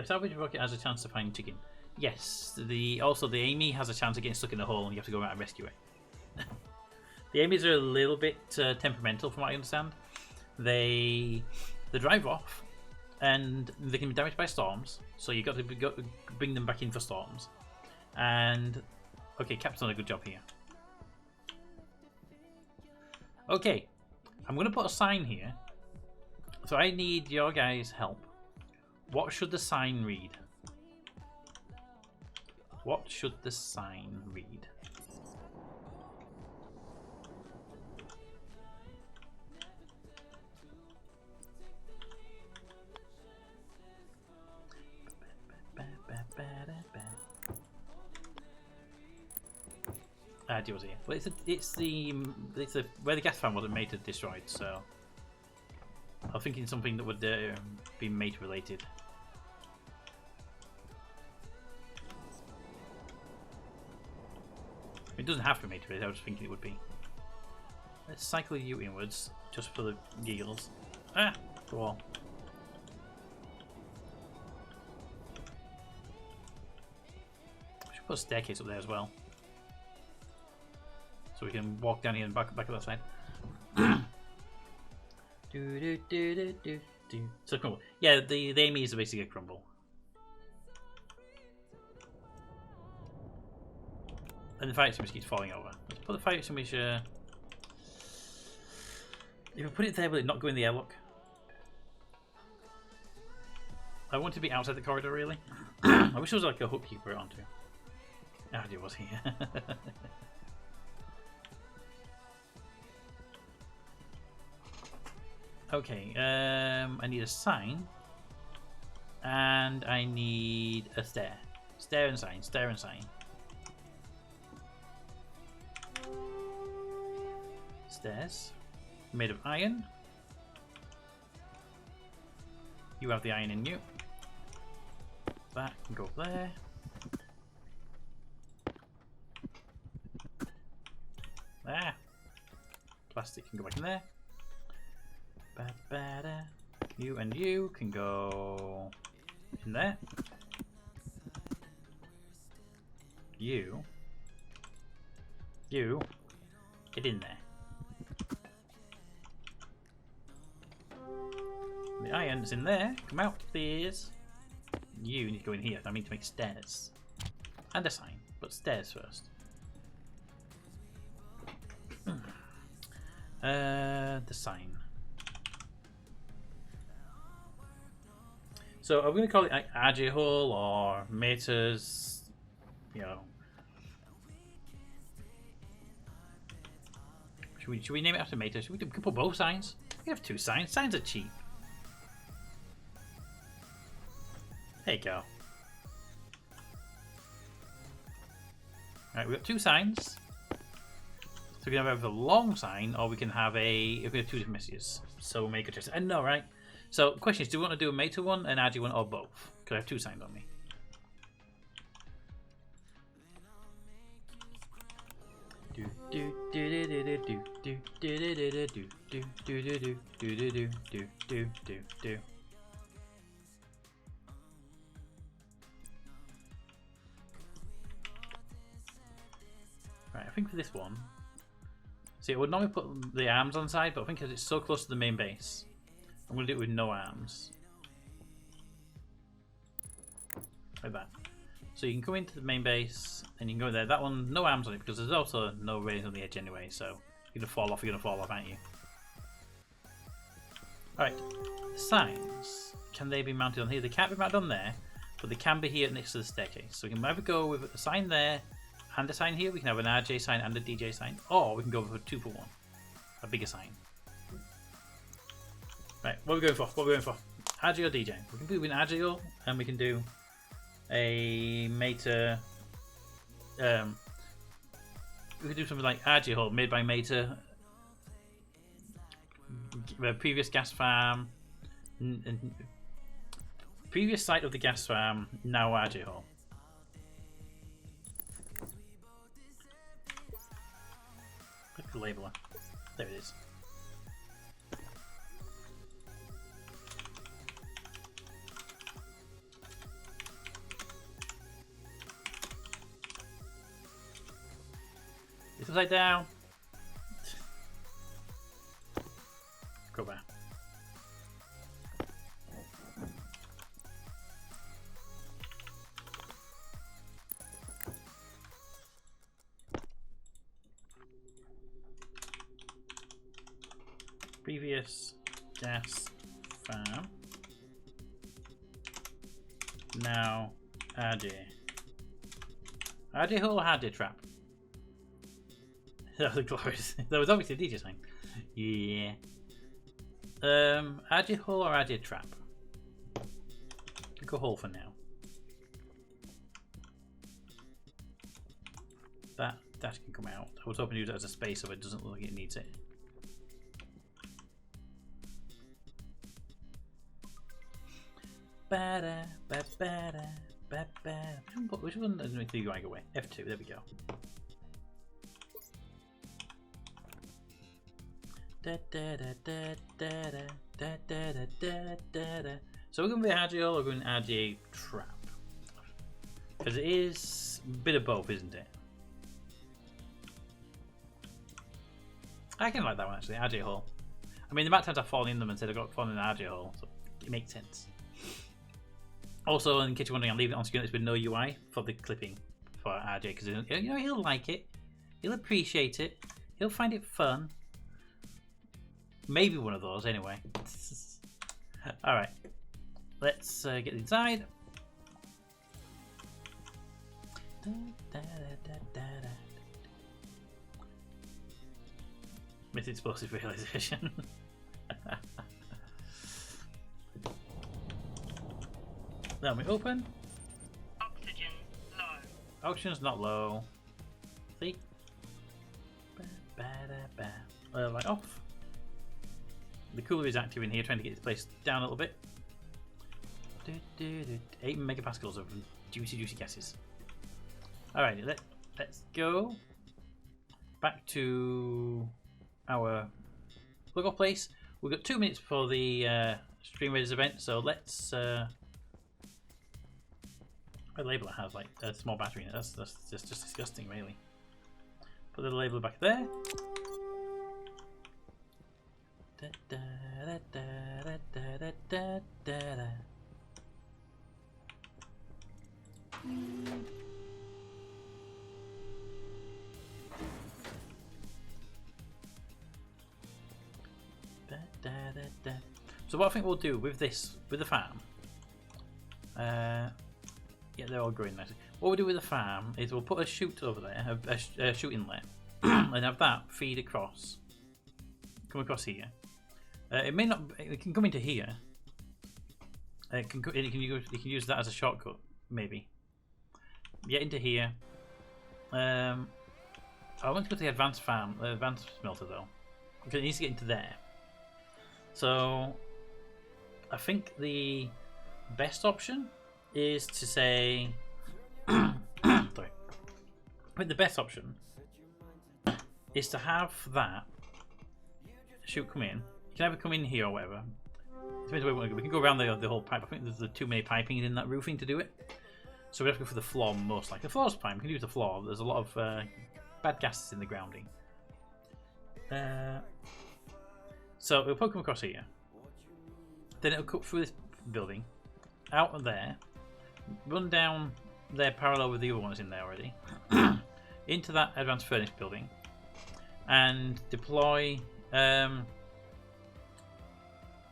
salvage rocket has a chance to find chicken. Yes, also the Amy has a chance of getting stuck in the hole and you have to go around and rescue it. The Amy's are a little bit temperamental from what I understand. They drive off and they can be damaged by storms, so you've got to bring them back in for storms. And okay, Cap's done a good job here. Okay, I'm going to put a sign here, so I need your guys' help. What should the sign read? What should the sign read? Deals here. Well, it's the where the gas fan wasn't mate destroyed, so I'm thinking something that would be mate related. It doesn't have to be mate related. I was thinking it would be. Let's cycle you inwards just for the giggles. Ah, the wall. Should put a staircase up there as well, so we can walk down here and back up that side. So crumble. Yeah, the aim is basically a crumble. And the fire extinguisher keeps falling over. Let's put the fire extinguisher. If we put it there, will it not go in the airlock? I want it to be outside the corridor, really. I wish there was like a hook you could put it onto. Ah, it was here. Okay, I need a sign. And I need a stair. Stair and sign, stair and sign. Stairs. Made of iron. You have the iron in you. That can go up there. There. Plastic can go back in there. Ba-ba-da. You and you can go in there. You get in there. The iron's in there. Come out, please. You need to go in here. I mean to make stairs. And a sign, but stairs first. The sign. So are we going to call it like RJ Hall or Mater's, you know? Should we name it after Mater? We can put both signs. We have two signs. Signs are cheap. There you go. Alright, we've got two signs. So we can have a long sign, or we can have we have two different messages. So we'll make a choice. I know, right? So the question is, do we want to do a Mater one, an RG one, or both? Because I have two signs on me. Right, I think for this one, see, it would normally put the arms on the side, but I think because it's so close to the main base, I'm going to do it with no arms. Like that. So you can come into the main base, and you can go there. That one, no arms on it, because there's also no rails on the edge anyway, so you're going to fall off, aren't you? Alright, signs. Can they be mounted on here? They can't be mounted on there, but they can be here next to the staircase. So we can either go with a sign there, and a sign here. We can have an RJ sign and a DJ sign, or we can go with a 2-for-1, a bigger sign. Right, what are we going for? RJ or DJ? We can do an RJ, and we can do a Mater. We could do something like RJ Hall, made by Mater. Previous gas farm. Previous site of the gas farm, now RJ Hall. Click the labeler. There it is. It's upside down. Go back. Previous gas farm. Now RJ. RJ Hall or RJ Trap? That was glorious. That was obviously a DJ sign. Yeah. RJ Hall or RJ Trap? Go Hall for now. That can come out. I was hoping to use it as a space so it doesn't look like it needs it. Which one doesn't make the UI go away? F2, there we go. So we're going to be RJ Hall or going RJ Trap? Because it is a bit of both, isn't it? I can like that one actually, RJ Hall. I mean, the amount of times I've fallen in them and said I got fallen in an RJ hole, so it makes sense. Also, in case you're wondering, I'm leaving it on screen. There's been no UI for the clipping for RJ because you know he'll like it, he'll appreciate it, he'll find it fun. Maybe one of those anyway. All right, let's get inside. Miss explosive realization. Then we open. Oxygen low. Oxygen's not low. See? Light off. The cooler is active in here, trying to get this place down a little bit. 8 megapascals of juicy gases. Alright, let's go back to our plug-off place. We've got 2 minutes before the Stream Raiders event, so let's. A label has like a small battery in it. That's just disgusting, really. Put the label back there. So what I think we'll do with this, with the farm, yeah, they're all growing nicely. What we'll do with the farm is we'll put a chute over there, a chute inlet, and have that feed across, come across here. It may not, it can come into here. You can use that as a shortcut, maybe. Get into here. I want to go to the advanced farm, advanced smelter though, because it needs to get into there. So I think the best option is to say sorry. I think the best option is to have that chute come in. You can either come in here or whatever. Depends where we want to go. We can go around the whole pipe. I think there's too many pipings in that roofing to do it. So we have to go for the floor most likely. The floor's fine. We can use the floor. There's a lot of bad gases in the grounding. So it'll probably come across here. Then it'll cut through this building, out of there, run down there parallel with the other ones in there already, into that advanced furnace building, and deploy.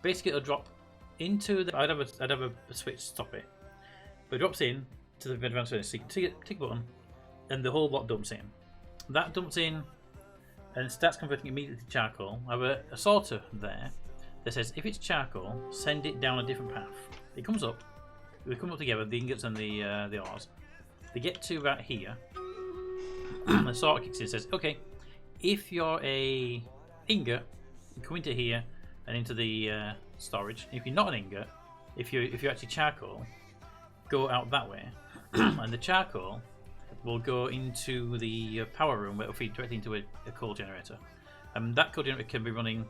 Basically, it'll drop into the. I'd have a switch to stop it, but it drops in to the advanced furnace. So you can tick a button, and the whole lot dumps in. That dumps in and starts converting immediately to charcoal. I have a sorter there that says if it's charcoal, send it down a different path. It comes up. We come up together, the ingots and the ores. They get to about here. The sorter kicks in and says, okay, if you're a ingot, you come into here and into the storage. If you're not an ingot, if you're actually charcoal, go out that way. And the charcoal will go into the power room where it'll feed directly into a coal generator. And that coal generator can be running,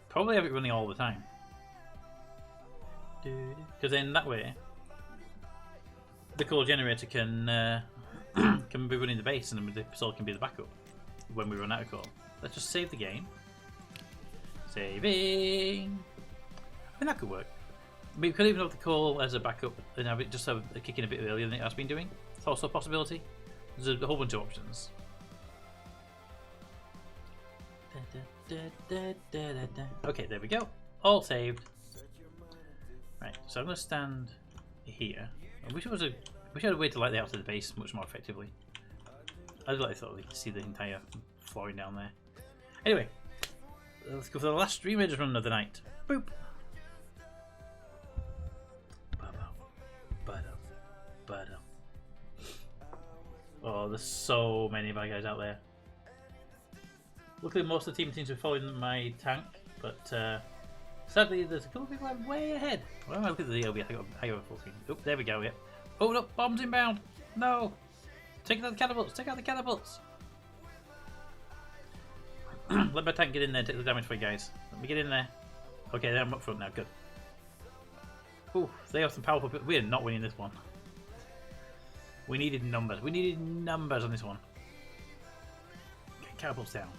probably have it running all the time. Because then that way, the coal generator can be running the base and the solar can be the backup when we run out of coal. Let's just save the game. Saving! I mean, that could work. We could even have the coal as a backup and have it just have a kick in a bit earlier than it has been doing. It's also a possibility. There's a whole bunch of options. Okay, there we go. All saved. Right, so I'm going to stand here. I wish I had a way to light the outside of the base much more effectively. I'd like to thought we could see the entire flooring down there. Anyway, let's go for the last Stream Raiders run of the night. Boop. Oh, there's so many bad guys out there. Luckily, most of the team seems to be following my tank, but sadly, there's a couple of people I'm way ahead. Well, look at the LB. I got a full screen. Oh, there we go. Yeah. Oh no, bombs inbound. No. Take out the catapults. Take out the catapults. Let my tank get in there and take the damage for you guys. Let me get in there. Okay, I'm up front now. Good. Ooh, they have some powerful people. We're not winning this one. We needed numbers. We needed numbers on this one. Okay, catapults down.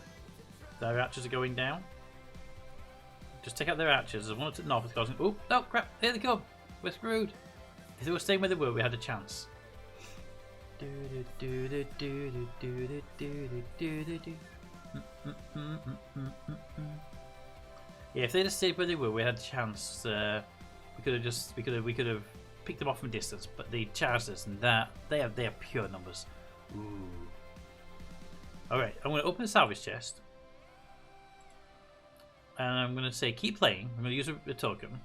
The archers are going down. Just take out their archers. There's one to the north. It's causing. Oh, no, crap. Here they come. We're screwed. If they were staying where they were, we had a chance. Yeah, if they just stayed where they were, we had a chance. We could have picked them off from distance, but they charged us, and that they are pure numbers. Ooh. All right, I'm going to open the salvage chest, and I'm going to say keep playing. I'm going to use a token,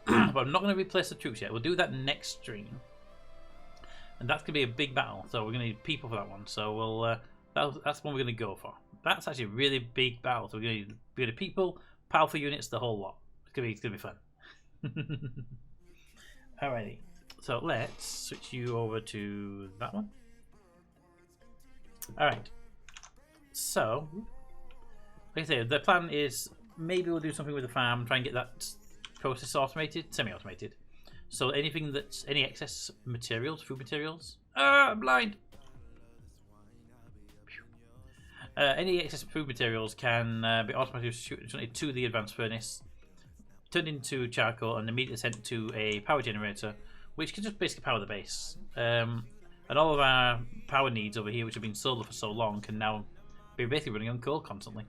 but I'm not going to replace the troops yet. We'll do that next stream, and that's going to be a big battle. So we're going to need people for that one. So we'll that's one we're going to go for. That's actually a really big battle. So we're going to need people, powerful units, the whole lot. It's going to be fun. Alrighty, so let's switch you over to that one. Alright, so like I say, the plan is maybe we'll do something with the farm, try and get that process automated, semi-automated. So anything that's any excess materials, food materials. I'm blind. Any excess food materials can be automatically shunted to the advanced furnace, turned into charcoal, and immediately sent to a power generator, which can just basically power the base. And all of our power needs over here, which have been solar for so long, can now be basically running on coal constantly.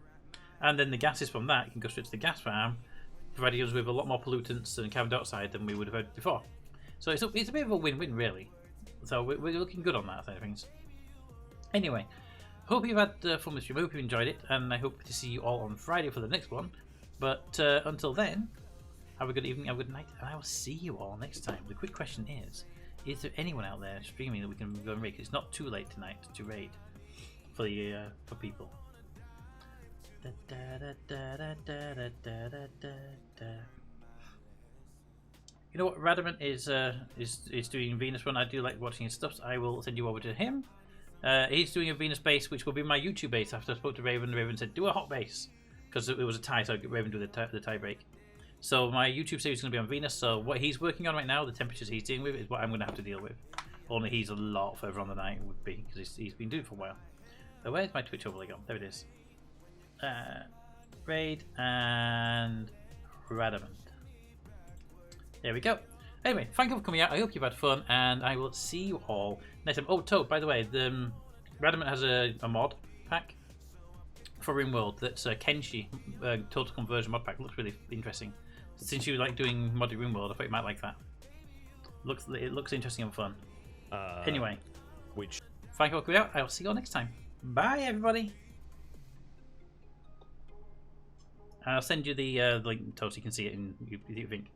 And then the gases from that can go straight to the gas farm, providing us with a lot more pollutants and carbon dioxide than we would have had before. So it's a bit of a win-win, really. So we're looking good on that side of things. Anyway, hope you've had fun with stream. I hope you enjoyed it, and I hope to see you all on Friday for the next one. But until then, have a good evening, have a good night, and I will see you all next time. The quick question is there anyone out there streaming that we can go and raid? It's not too late tonight to raid for people. You know what? Radamant is doing Venus Run. I do like watching his stuff, so I will send you over to him. He's doing a Venus base, which will be my YouTube base. After I spoke to Raven, Raven said do a hot base because it was a tie, so Raven do the tie break. So my YouTube series is going to be on Venus. So what he's working on right now, the temperatures he's dealing with, is what I'm going to have to deal with. Only he's a lot further on than I would be because he's been doing it for a while. So where's my Twitch overlay gone? There it is. Raid and Radamant. There we go. Anyway, thank you for coming out. I hope you've had fun, and I will see you all next time. Oh, Toad, by the way, the Radamant has a mod pack for RimWorld that's Kenshi Total Conversion mod pack. Looks really interesting. Since you like doing modded RimWorld, I thought you might like that. It looks interesting and fun. Anyway, thank you for coming out. I will see you all next time. Bye, everybody. And I'll send you the link, Toad, so you can see it and you think.